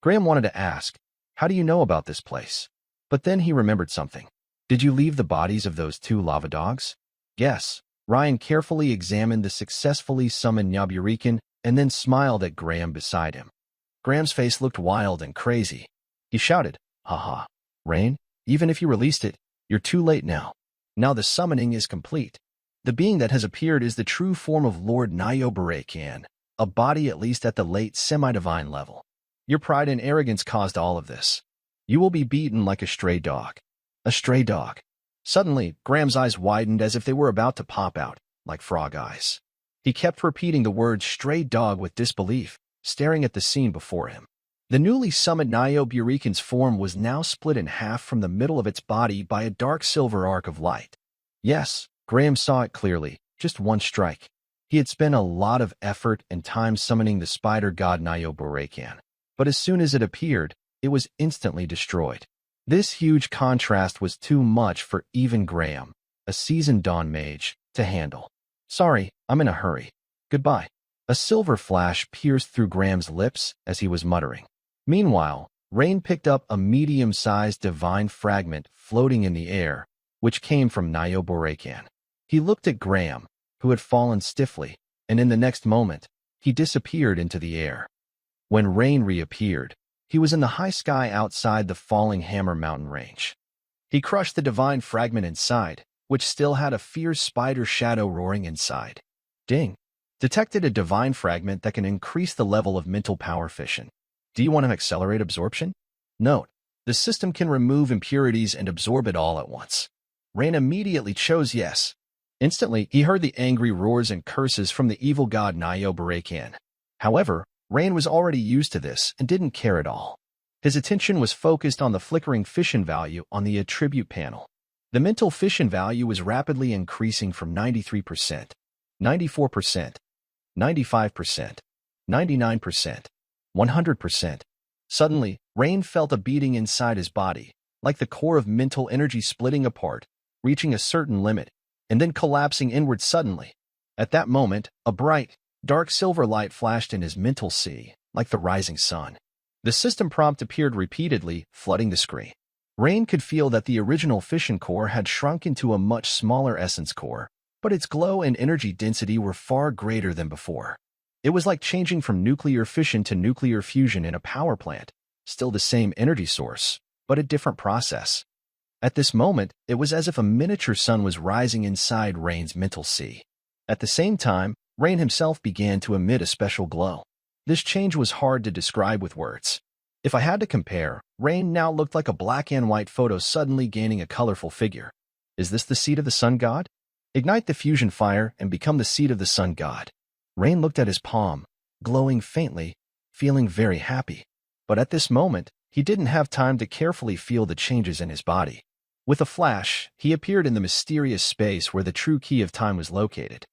Graham wanted to ask, how do you know about this place? But then he remembered something. Did you leave the bodies of those 2 lava dogs? Yes. Ryan carefully examined the successfully summoned Nubirkin and then smiled at Graham beside him. Graham's face looked wild and crazy. He shouted, Haha, Rain, even if you released it, you're too late now. Now the summoning is complete. The being that has appeared is the true form of Lord Novelrecap, a body at least at the late semi-divine level. Your pride and arrogance caused all of this. You will be beaten like a stray dog. A stray dog. Suddenly, Graham's eyes widened as if they were about to pop out, like frog eyes. He kept repeating the word stray dog with disbelief, staring at the scene before him. The newly summoned Nubirkin's form was now split in half from the middle of its body by a dark silver arc of light. Yes, Graham saw it clearly, just one strike. He had spent a lot of effort and time summoning the spider god Novelrecap, but as soon as it appeared, it was instantly destroyed. This huge contrast was too much for even Graham, a seasoned dawn mage, to handle. Sorry, I'm in a hurry. Goodbye. A silver flash pierced through Graham's lips as he was muttering. Meanwhile, Rain picked up a medium-sized divine fragment floating in the air, which came from Novelrecap. He looked at Graham, who had fallen stiffly, and in the next moment, he disappeared into the air. When Rain reappeared, he was in the high sky outside the falling Hammer Mountain range. He crushed the divine fragment inside, which still had a fierce spider shadow roaring inside. Ding! Detected a divine fragment that can increase the level of mental power fission. Do you want to accelerate absorption? Note, the system can remove impurities and absorb it all at once. Rain immediately chose yes. Instantly, he heard the angry roars and curses from the evil god Novelrecap. However, Rain was already used to this and didn't care at all. His attention was focused on the flickering fission value on the attribute panel. The mental fission value was rapidly increasing from 93%, 94%, 95%, 99%, 100%. Suddenly, Rain felt a beating inside his body, like the core of mental energy splitting apart, reaching a certain limit, and then collapsing inward suddenly. At that moment, a bright, dark silver light flashed in his mental sea, like the rising sun. The system prompt appeared repeatedly, flooding the screen. Rain could feel that the original fission core had shrunk into a much smaller essence core, but its glow and energy density were far greater than before. It was like changing from nuclear fission to nuclear fusion in a power plant, still the same energy source, but a different process. At this moment, it was as if a miniature sun was rising inside Rain's mental sea. At the same time, Rain himself began to emit a special glow. This change was hard to describe with words. If I had to compare, Rain now looked like a black and white photo suddenly gaining a colorful figure. Is this the seed of the sun god? Ignite the fusion fire and become the seed of the sun god. Rain looked at his palm, glowing faintly, feeling very happy. But at this moment, he didn't have time to carefully feel the changes in his body. With a flash, he appeared in the mysterious space where the true key of time was located.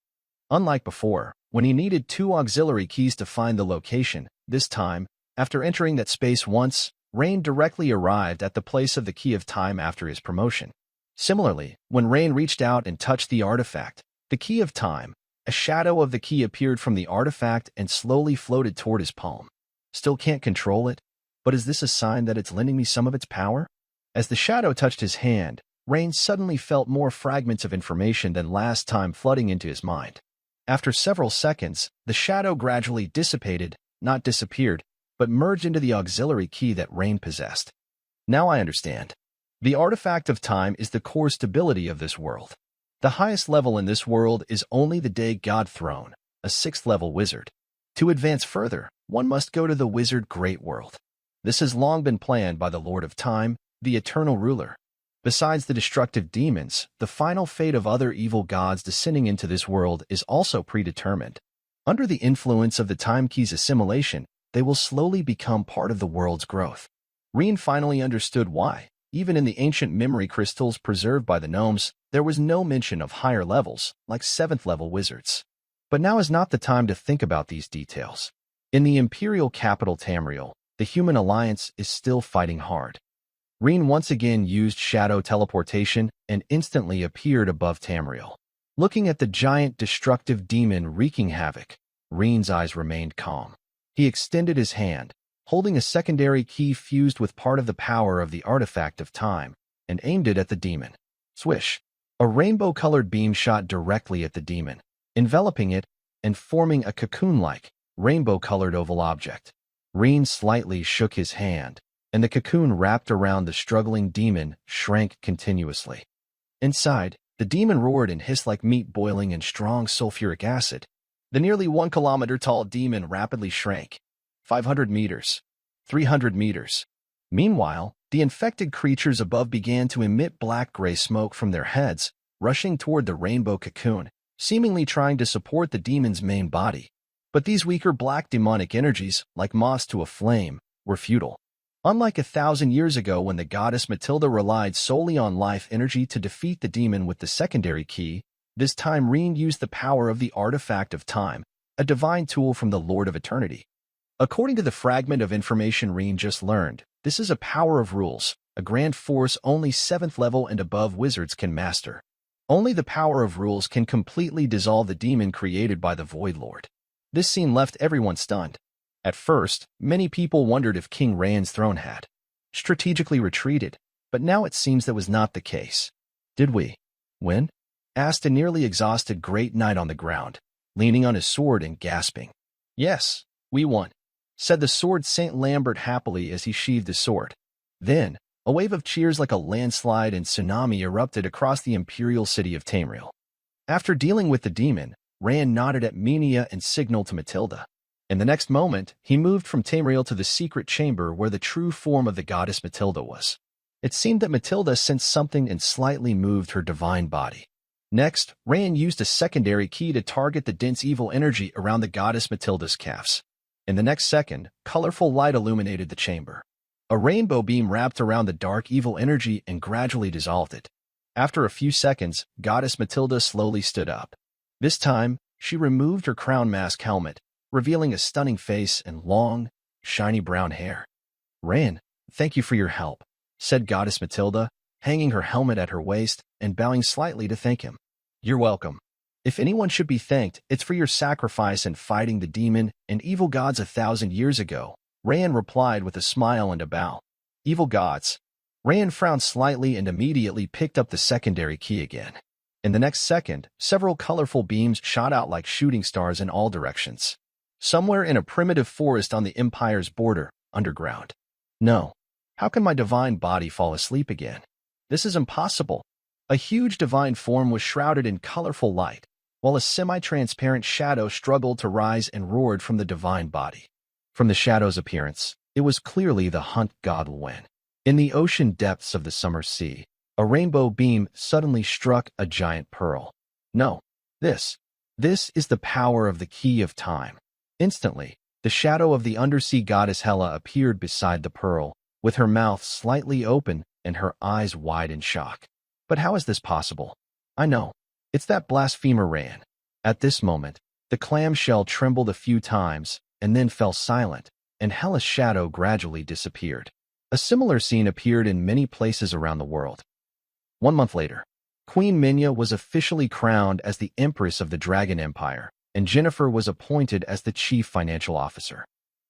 Unlike before, when he needed 2 auxiliary keys to find the location, this time, after entering that space once, Rain directly arrived at the place of the key of time after his promotion. Similarly, when Rain reached out and touched the artifact, the key of time, a shadow of the key appeared from the artifact and slowly floated toward his palm. Still can't control it, but is this a sign that it's lending me some of its power? As the shadow touched his hand, Rain suddenly felt more fragments of information than last time flooding into his mind. After several seconds, the shadow gradually dissipated, not disappeared, but merged into the auxiliary key that Rain possessed. Now I understand. The artifact of time is the core stability of this world. The highest level in this world is only the Day God Throne, a 6th-level wizard. To advance further, one must go to the Wizard Great World. This has long been planned by the Lord of Time, the Eternal Ruler. Besides the destructive demons, the final fate of other evil gods descending into this world is also predetermined. Under the influence of the Time Key's assimilation, they will slowly become part of the world's growth. Rain finally understood why, even in the ancient memory crystals preserved by the gnomes, there was no mention of higher levels, like 7th-level wizards. But now is not the time to think about these details. In the imperial capital Tamriel, the human alliance is still fighting hard. Rain once again used shadow teleportation and instantly appeared above Tamriel. Looking at the giant destructive demon wreaking havoc, Rain's eyes remained calm. He extended his hand, holding a secondary key fused with part of the power of the artifact of time, and aimed it at the demon. Swish! A rainbow-colored beam shot directly at the demon, enveloping it and forming a cocoon-like, rainbow-colored oval object. Rain slightly shook his hand, and the cocoon wrapped around the struggling demon shrank continuously. Inside, the demon roared and hissed like meat boiling in strong sulfuric acid. The nearly 1 kilometer-tall demon rapidly shrank. 500 meters. 300 meters. Meanwhile, the infected creatures above began to emit black-gray smoke from their heads, rushing toward the rainbow cocoon, seemingly trying to support the demon's main body. But these weaker black demonic energies, like moths to a flame, were futile. Unlike 1,000 years ago when the goddess Matilda relied solely on life energy to defeat the demon with the secondary key, this time Rain used the power of the artifact of time, a divine tool from the Lord of Eternity. According to the fragment of information Rain just learned, this is a power of rules, a grand force only 7th level and above wizards can master. Only the power of rules can completely dissolve the demon created by the Void Lord. This scene left everyone stunned. At first, many people wondered if King Rain's throne had strategically retreated, but now it seems that was not the case. Did we win? Asked a nearly exhausted Great Knight on the ground. leaning on his sword and gasping. "Yes, we won," said the sword Saint Lambert happily as he sheathed his sword. Then, a wave of cheers like a landslide and tsunami erupted across the imperial city of Tamriel. After dealing with the demon, Rand nodded at Minia and signaled to Matilda. In the next moment, he moved from Tamriel to the secret chamber where the true form of the goddess Matilda was. It seemed that Matilda sensed something and slightly moved her divine body. Next, Rand used a secondary key to target the dense evil energy around the goddess Matilda's calves. In the next second, colorful light illuminated the chamber. A rainbow beam wrapped around the dark evil energy and gradually dissolved it. After a few seconds, Goddess Matilda slowly stood up. This time, she removed her crown mask helmet, revealing a stunning face and long, shiny brown hair. "Rand, thank you for your help," said Goddess Matilda, hanging her helmet at her waist and bowing slightly to thank him. "You're welcome. If anyone should be thanked, it's for your sacrifice in fighting the demon and evil gods 1,000 years ago," Rand replied with a smile and a bow. "Evil gods." Rand frowned slightly and immediately picked up the secondary key again. In the next second, several colorful beams shot out like shooting stars in all directions. Somewhere in a primitive forest on the Empire's border, underground. No. How can my divine body fall asleep again? This is impossible. A huge divine form was shrouded in colorful light, while a semi-transparent shadow struggled to rise and roared from the divine body. From the shadow's appearance, it was clearly the hunt god Wen. In the ocean depths of the summer sea, a rainbow beam suddenly struck a giant pearl. No, this is the power of the key of time. Instantly, the shadow of the undersea goddess Hela appeared beside the pearl, with her mouth slightly open and her eyes wide in shock. But how is this possible? I know. It's that blasphemer Rand. At this moment, the clamshell trembled a few times and then fell silent, and Hela's shadow gradually disappeared. A similar scene appeared in many places around the world. 1 month later, Queen Minya was officially crowned as the Empress of the Dragon Empire, and Jennifer was appointed as the Chief Financial Officer.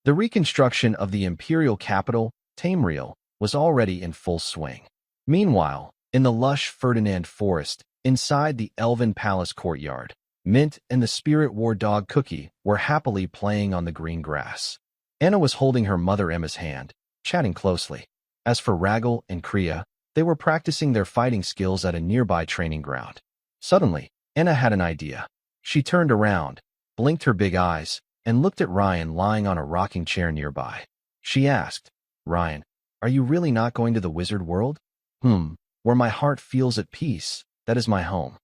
The reconstruction of the imperial capital, Tamriel, was already in full swing. Meanwhile, in the lush Ferdinand Forest, inside the Elven Palace courtyard, Mint and the spirit war dog Cookie were happily playing on the green grass. Anna was holding her mother Emma's hand, chatting closely. As for Ragel and Kriya, they were practicing their fighting skills at a nearby training ground. Suddenly, Anna had an idea. She turned around, blinked her big eyes, and looked at Ryan lying on a rocking chair nearby. She asked, "Ryan, are you really not going to the wizard world?" Where my heart feels at peace, that is my home."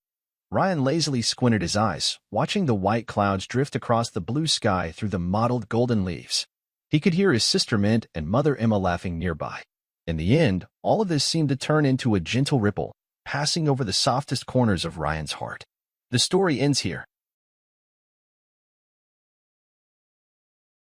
Ryan lazily squinted his eyes, watching the white clouds drift across the blue sky through the mottled golden leaves. He could hear his sister Mint and mother Emma laughing nearby. In the end, all of this seemed to turn into a gentle ripple, passing over the softest corners of Ryan's heart. The story ends here.